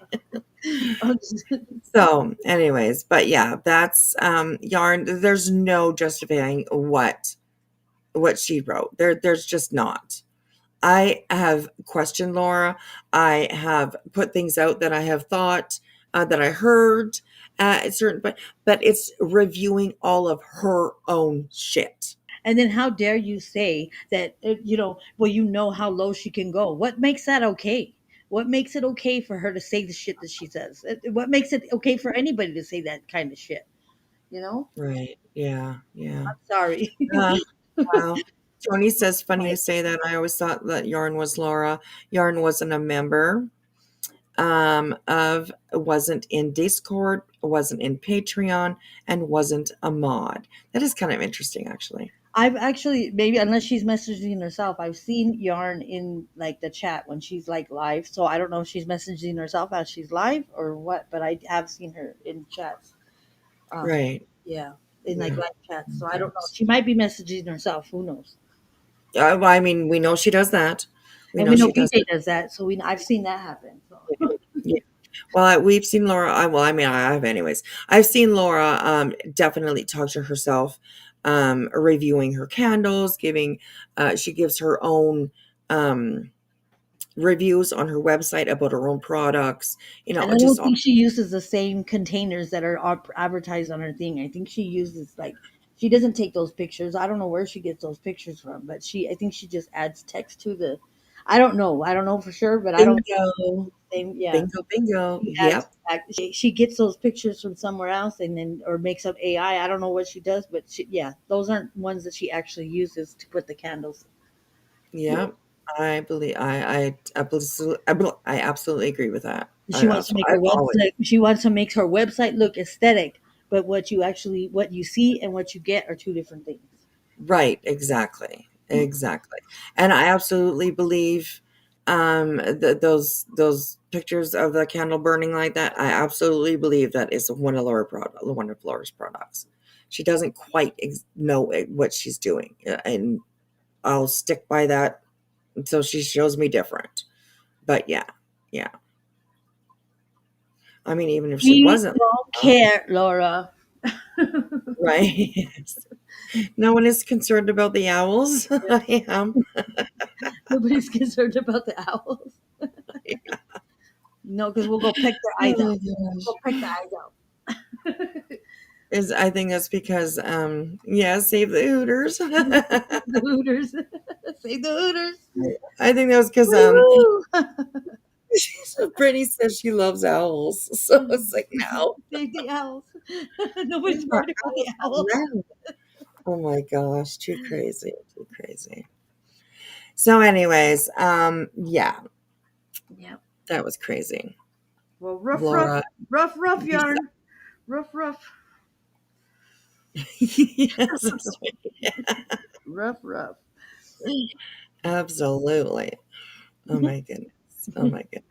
So, anyways, but yeah, that's yarn. There's no justifying what she wrote. There's just not. I have questioned Laura. I have put things out that I have thought that I heard certain, but it's reviewing all of her own shit. And then how dare you say that, well, how low she can go. What makes that okay? What makes it okay for her to say the shit that she says? What makes it okay for anybody to say that kind of shit? Right. Yeah. Yeah. I'm sorry. Wow. Tony says, funny you say that. I always thought that Yarn was Laura. Yarn wasn't a member wasn't in Discord, wasn't in Patreon, and wasn't a mod. That is kind of interesting, actually. I've actually, maybe unless she's messaging herself, I've seen Yarn in like the chat when she's like live. So I don't know if she's messaging herself as she's live or what, but I have seen her in chats. Right. Yeah, in like Yeah. live chats. So I don't know. She might be messaging herself. Who knows? Well, I mean, we know she does that. We And know we know she does PJ that. does that. So I've seen that happen. So. Yeah. Well, we've seen Laura. I mean, I have, anyways. I've seen Laura definitely talk to herself, reviewing her candles, she gives her own reviews on her website about her own products. And I Just don't all. think she uses the same containers that are advertised on her thing. I think she uses she doesn't take those pictures. I don't know where she gets those pictures from, but I think she just adds text to the. I don't know. I don't know for sure, but I don't. Bingo. Same, yeah. Bingo. She adds, Yep. she gets those pictures from somewhere else, and then or makes up AI. I don't know what she does, but those aren't ones that she actually uses to put the candles. Yeah, I believe I absolutely agree with that. She wants to make her I've always website. She wants to make her website look aesthetic, but what you see and what you get are two different things. right, exactly, and I absolutely believe those pictures of the candle burning like that. I absolutely believe that is one of Laura's products. She doesn't quite know what she's doing, and I'll stick by that until she shows me different. But yeah. I mean, even if she We wasn't, don't care, Laura. right? Yes. No one is concerned about the owls. I am. Nobody's concerned about the owls. Yeah. No, because we'll go pick their eyes Oh out. my gosh. We'll pick the eyes out. I think that's because save the Hooters. The Hooters. Save the Hooters. I think that was because Woo! Brittany says she loves owls. So it's like, no. Save the owls. Nobody's worried about the owls. No. Oh my gosh, too crazy. Too crazy. So anyways, yeah. Yep. That was crazy. Well, rough Laura. yarn. Rough. Yes, that's right. Rough. Absolutely. Oh my goodness. Oh my goodness.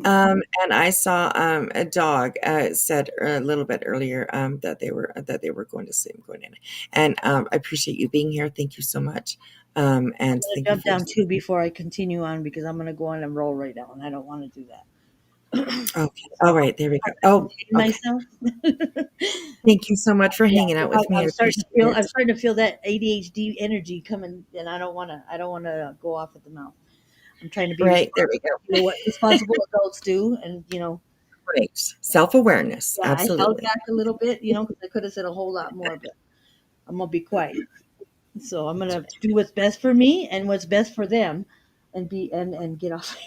And I saw a dog said a little bit earlier that they were going to sleep, going in, and I appreciate you being here. Thank you so much. And I'm gonna thank you jump for down too before I continue on because I'm gonna go on and roll right now, and I don't want to do that. okay. All right, there we go. Oh, okay. Myself. Thank you so much for hanging out with me. I I'm appreciate starting to feel that ADHD energy coming, and I don't want to go off at the mouth. I'm trying to be right there. We go. do what responsible adults do, and Great self-awareness. yeah, I held Absolutely. back a little bit, because I could have said a whole lot more, but I'm gonna be quiet. So I'm gonna do what's best for me and what's best for them, and get off.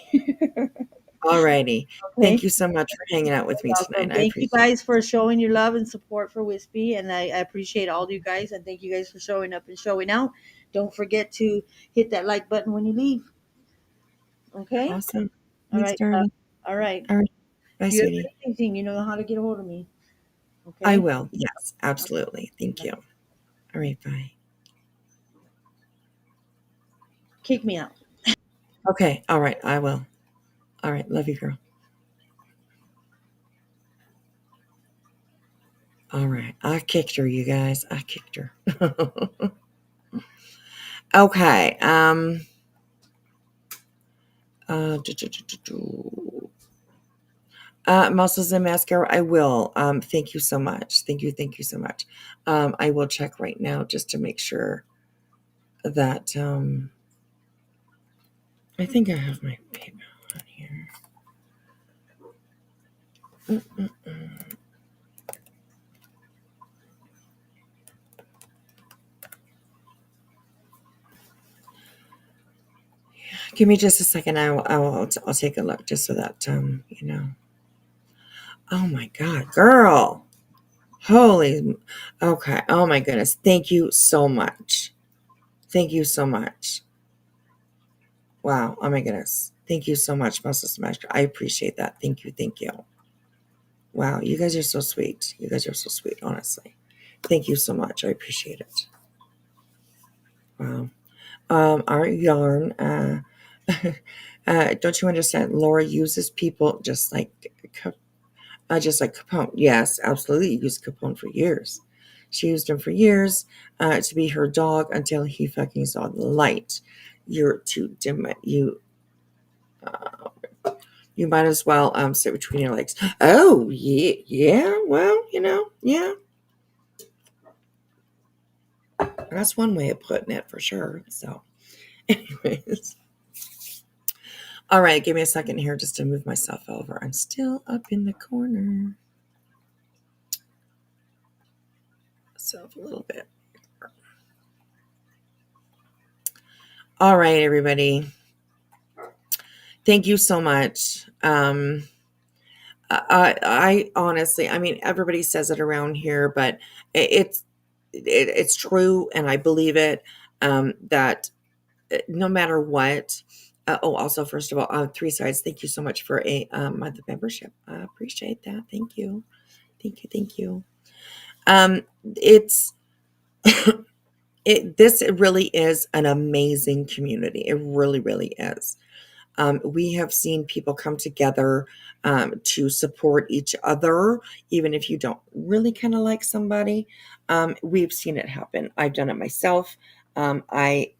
All righty. Okay. Thank you so much for hanging out with me tonight. I Thank you appreciate guys for showing your love and support for Wispy, and I appreciate all you guys, and thank you guys for showing up and showing out. Don't forget to hit that like button when you leave. Okay. it. Awesome. All Thanks, right. darling. All right. All right. Bye, If you ever sweetie. need anything, you know how to get a hold of me. Okay. I will. Yes, absolutely. Thank you. All right. Bye. Kick me out. Okay. All right. I will. All right. Love you, girl. All right. I kicked her, you guys. I kicked her. Okay. Muscles and mascara, I will. Thank you so much. Thank you so much. I will check right now just to make sure that I think I have my PayPal on here. Give me just a second. I'll take a look just so that you know. Oh my God, girl! Holy, okay. Oh my goodness. Thank you so much. Thank you so much. Wow. Oh my goodness. Thank you so much, Muscle Smasher. I appreciate that. Thank you. Thank you. Wow. You guys are so sweet. You guys are so sweet, honestly. Thank you so much. I appreciate it. Wow. Our yarn, don't you understand? Laura uses people just like Capone. Yes, absolutely. Used Capone for years. She used him for years to be her dog until he fucking saw the light. You're too dim. You might as well sit between your legs. Oh yeah, yeah. Well, yeah. That's one way of putting it for sure. So, anyways. All right, give me a second here just to move myself over. I'm still up in the corner. So a little bit. All right, everybody. Thank you so much. I honestly, I mean, everybody says it around here, but it's true, and I believe it. That no matter what. Also, first of all, Three Sides. Thank you so much for a month of membership. I appreciate that. Thank you. Thank you. It's this really is an amazing community. It really, really is. We have seen people come together to support each other, even if you don't really kind of like somebody. We've seen it happen. I've done it myself. I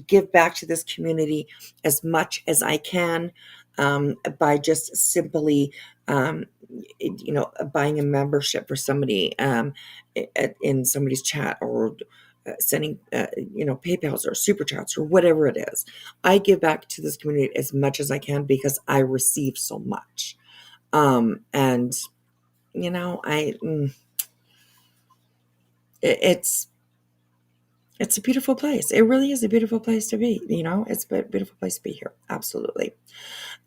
give back to this community as much as I can by just simply, buying a membership for somebody in somebody's chat, or sending, PayPals or super chats or whatever it is. I give back to this community as much as I can because I receive so much. And it's a beautiful place. It really is a beautiful place to be. It's a beautiful place to be here. Absolutely.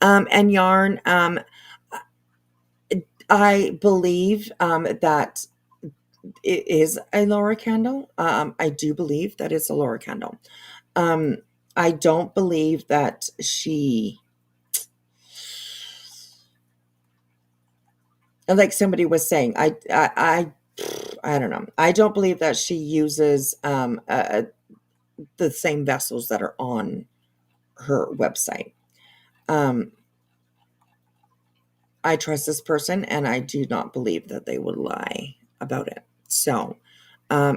And yarn, I believe that it is a Laura candle. I do believe that it's a Laura candle. I don't believe that she, like somebody was saying, I don't know. I don't believe that she uses the same vessels that are on her website. I trust this person, and I do not believe that they would lie about it. So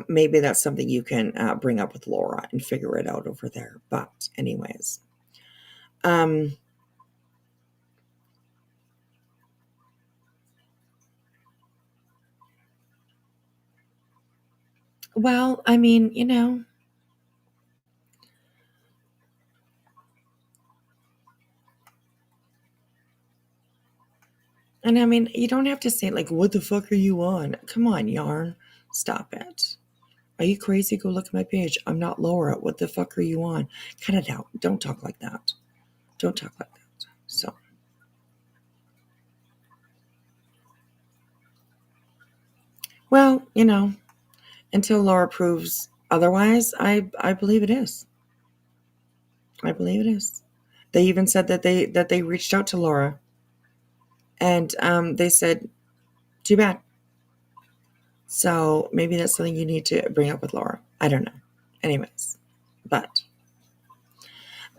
maybe that's something you can bring up with Laura and figure it out over there. But anyways, well, I mean, and I mean, you don't have to say like, what the fuck are you on? Come on, yarn. Stop it. Are you crazy? Go look at my page. I'm not Laura. What the fuck are you on? Cut it out. Don't talk like that. Don't talk like that. So. Well, until Laura proves otherwise, I believe it is. I believe it is. They even said that they reached out to Laura, and they said, "Too bad." So maybe that's something you need to bring up with Laura. I don't know. Anyways, but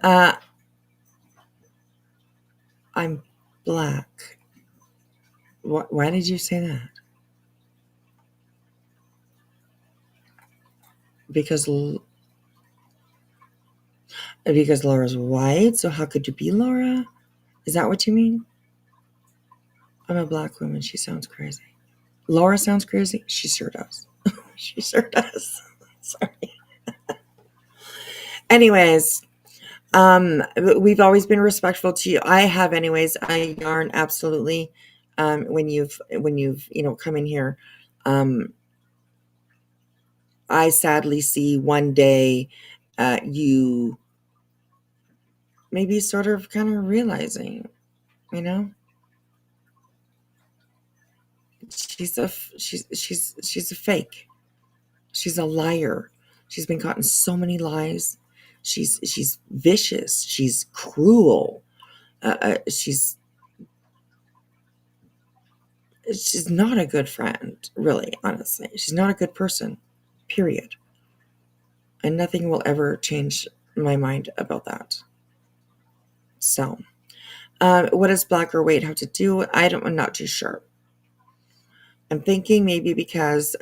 I'm black. Why did you say that? because Laura's white. So how could you be Laura? Is that what you mean? I'm a black woman. She sounds crazy. Laura sounds crazy. She sure does. She sure does. Sorry. Anyways, we've always been respectful to you. I have, anyways. I yarn absolutely. When you've come in here, I sadly see one day you maybe sort of kind of realizing, she's a fake. She's a liar. She's been caught in so many lies. She's vicious. She's cruel. She's not a good friend, really, honestly. She's not a good person, period. And nothing will ever change my mind about that. So, what does black or white have to do? I'm not too sure. I'm thinking maybe because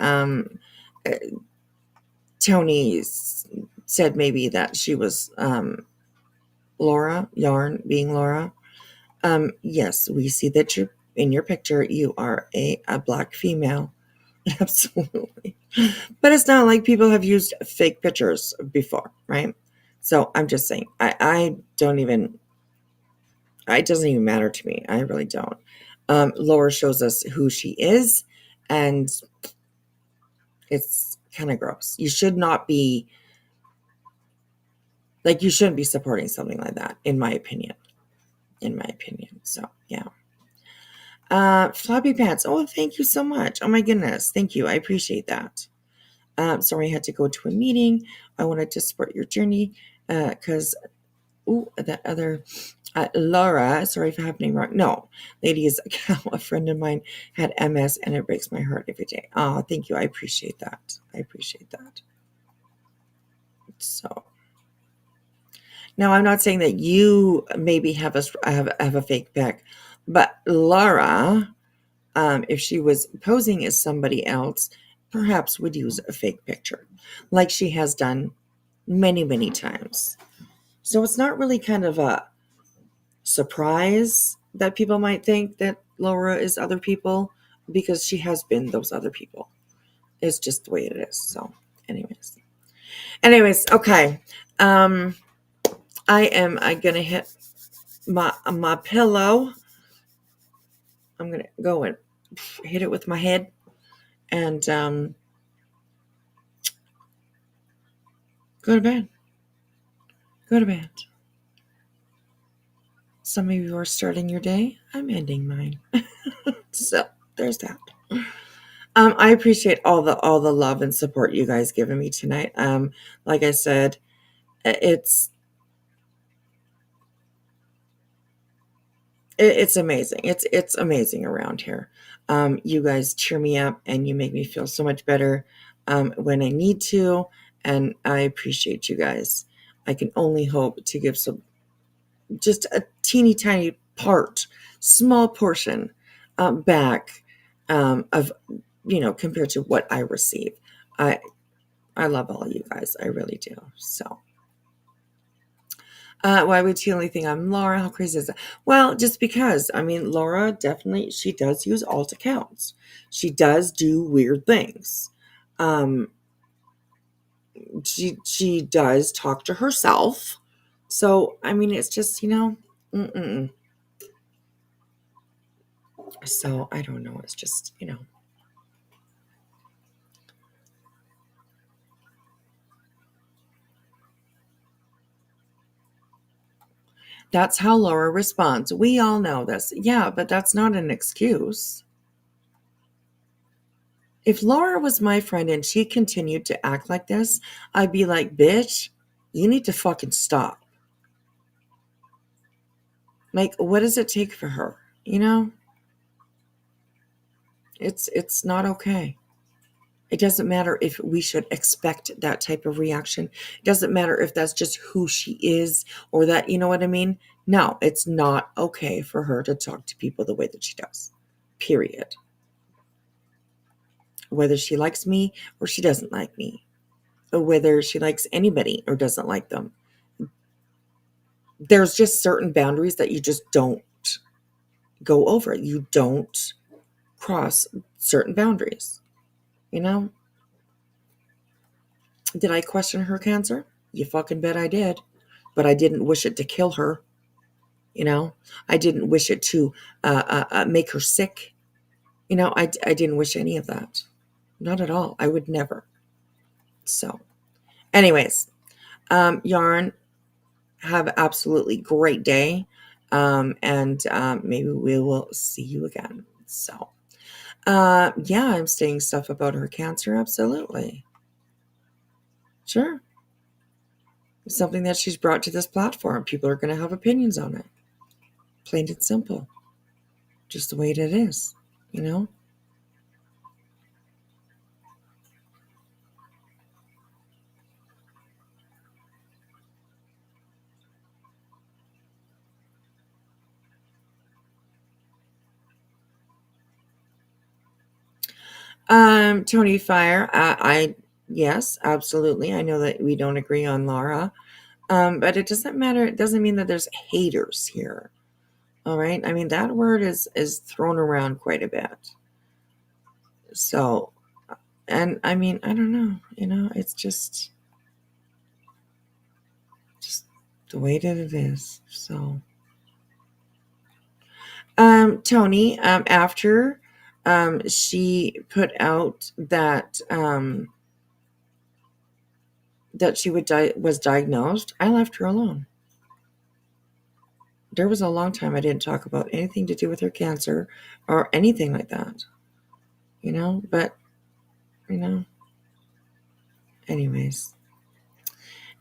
Tony said maybe that she was Laura, Yarn being Laura. Yes, we see that you're in your picture. You are a black female. Absolutely. But it's not like people have used fake pictures before, right? So I'm just saying, I don't even, it doesn't even matter to me. I really don't. Laura shows us who she is, and it's kind of gross. You should not be, you shouldn't be supporting something like that, in my opinion. So, yeah. Floppy pants. Oh, thank you so much. Oh my goodness. Thank you. I appreciate that. Sorry, I had to go to a meeting. I wanted to support your journey because, that other Laura, sorry if I have name wrong. No, lady is a cow. A friend of mine had MS and it breaks my heart every day. Oh, thank you. I appreciate that. So now I'm not saying that you maybe have a fake pic, but Laura, if she was posing as somebody else, perhaps would use a fake picture, like she has done many, many times. So it's not really kind of a surprise that people might think that Laura is other people, because she has been those other people. It's just the way it is. So anyways, okay. I'm gonna hit my pillow. I'm gonna go and hit it with my head and go to bed. Some of you are starting your day. I'm ending mine. So there's that. I appreciate all the love and support you guys given me tonight. Like I said, it's amazing. It's amazing around here. You guys cheer me up and you make me feel so much better when I need to, and I appreciate you guys. I can only hope to give just a teeny tiny small portion back of compared to what I receive. I love all you guys. I really do. So. Why would she only think I'm Laura? How crazy is that? Well, just because. I mean, Laura definitely, she does use alt accounts. She does do weird things. She does talk to herself. So, I mean, it's just, So, I don't know. It's just, That's how Laura responds. We all know this. Yeah, but that's not an excuse. If Laura was my friend and she continued to act like this, I'd be like, bitch, you need to fucking stop. Like, what does it take for her? It's not okay. It doesn't matter if we should expect that type of reaction. It doesn't matter if that's just who she is or that, you know what I mean? No, it's not okay for her to talk to people the way that she does. Period. Whether she likes me or she doesn't like me. whether she likes anybody or doesn't like them. There's just certain boundaries that you just don't go over. You don't cross certain boundaries. You know? Did I question her cancer? You fucking bet I did. But I didn't wish it to kill her. You know? I didn't wish it to make her sick. You know, I didn't wish any of that. Not at all. I would never. So, anyways, Yarn, have an absolutely great day. And maybe we will see you again. So, yeah, I'm saying stuff about her cancer. Absolutely. Sure. It's something that she's brought to this platform. People are going to have opinions on it. Plain and simple. Just the way it is, you know? Tony Fire, yes, absolutely. I know that we don't agree on Laura, but it doesn't matter. It doesn't mean that there's haters here. All right. I mean, that word is thrown around quite a bit. So, and I mean, I don't know, you know, it's just the way that it is. So, Tony, after she put out that that she was diagnosed, I left her alone. There was a long time I didn't talk about anything to do with her cancer or anything like that, you know, but, you know, anyways,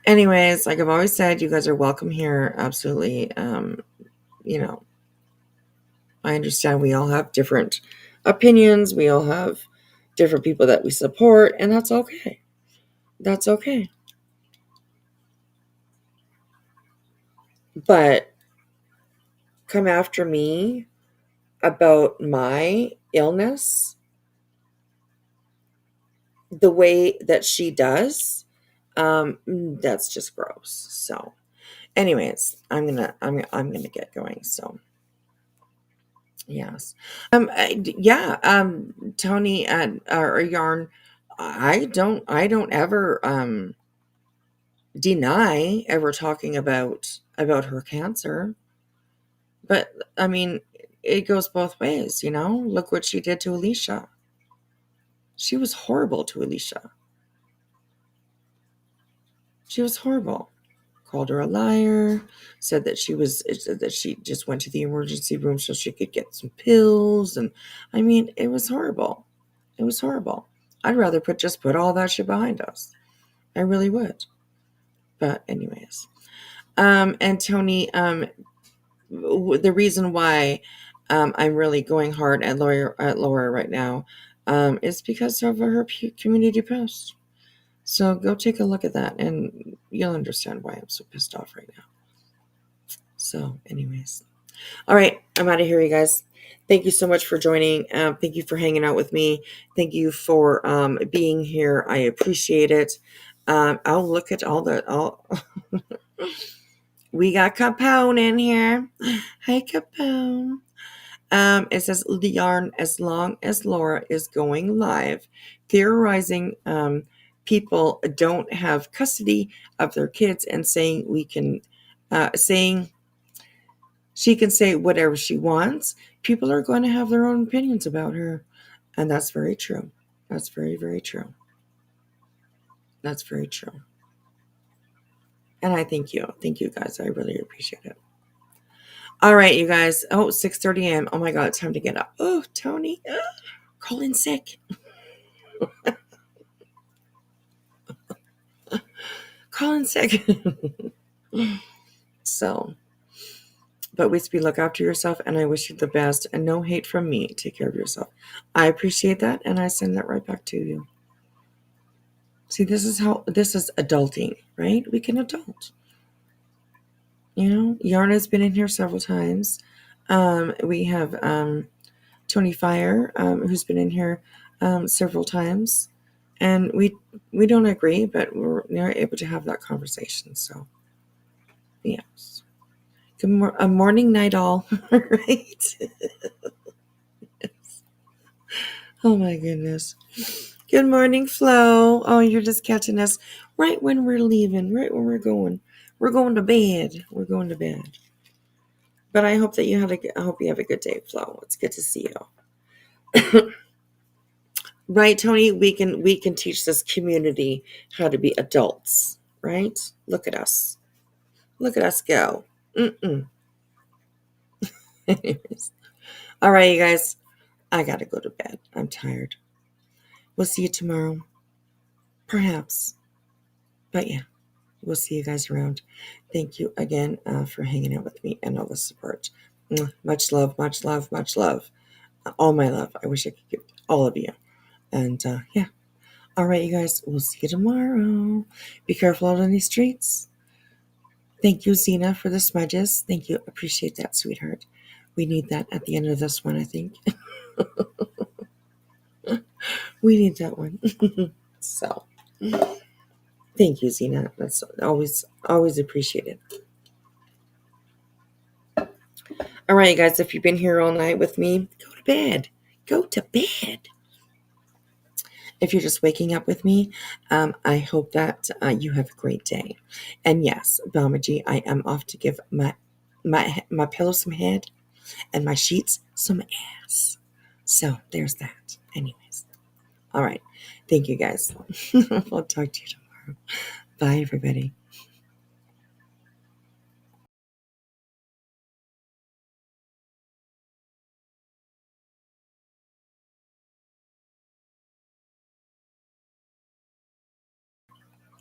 like I've always said, you guys are welcome here. Absolutely. You know, I understand we all have different opinions. We all have different people that we support, and that's okay. That's okay. But come after me about my illness the way that she does, that's just gross. So, anyways, I'm gonna get going. So, yes, Tony or Yarn, I don't ever deny ever talking about her cancer, but I mean, it goes both ways, you know. Look what she did to Alicia. She was horrible to Alicia. She was horrible. Called her a liar, said that she just went to the emergency room so she could get some pills, and I mean, it was horrible. It was horrible. I'd rather put all that shit behind us. I really would. But anyways, and Tony, the reason why I'm really going hard at Laura right now is because of her community post. So go take a look at that, and you'll understand why I'm so pissed off right now. So, anyways, all right, I'm out of here, you guys. Thank you so much for joining. Thank you for hanging out with me. Thank you for being here. I appreciate it. I'll look at all. We got Capone in here. Hi, Capone. It says the Yarn, as long as Laura is going live, theorizing people don't have custody of their kids and saying she can say whatever she wants, people are going to have their own opinions about her. And that's very true. That's very, very true. That's very true. And I thank you. Thank you, guys. I really appreciate it. All right, you guys. Oh, 6:30 a.m. Oh, my God. It's time to get up. Oh, Tony. Call in sick. Call in sick. So, but Wispy, look after yourself, and I wish you the best, and no hate from me. Take care of yourself. I appreciate that, and I send that right back to you. See, this is adulting, right? We can adult. You know, Yarn has been in here several times. We have Tony Fire, who's been in here several times. And we don't agree, but we're able to have that conversation. So, yes. Good morning, night all. Right? Oh my goodness. Good morning, Flo. Oh, you're just catching us right when we're leaving, right when we're going. We're going to bed. We're going to bed. But I hope that you I hope you have a good day, Flo. It's good to see you. Right, Tony? We can teach this community how to be adults, right? Look at us. Look at us go. Anyways. All right, you guys. I gotta go to bed. I'm tired. We'll see you tomorrow. Perhaps. But yeah, we'll see you guys around. Thank you again for hanging out with me and all the support. Much love, much love, much love. All my love. I wish I could give all of you. And yeah. All right, you guys. We'll see you tomorrow. Be careful out on these streets. Thank you, Zena, for the smudges. Thank you. Appreciate that, sweetheart. We need that at the end of this one, I think. We need that one. So, thank you, Zena. That's always appreciated. All right, guys, if you've been here all night with me, go to bed. Go to bed. If you're just waking up with me, I hope that you have a great day. And yes, Balmaji, I am off to give my pillow some head and my sheets some ass. So there's that. Anyways. All right. Thank you, guys. I'll talk to you tomorrow. Bye, everybody.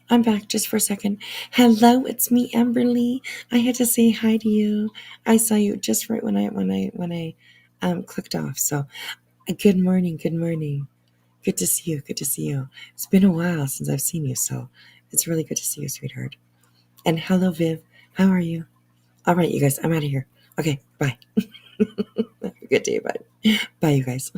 I'm back just for a second. Hello, it's me, Amberly. I had to say hi to you. I saw you just right when I clicked off. So, good morning. Good morning. Good to see you. Good to see you. It's been a while since I've seen you, so it's really good to see you, sweetheart. And hello, Viv. How are you? All right, you guys. I'm out of here. Okay, bye. Have a good day. Bye. Bye, you guys.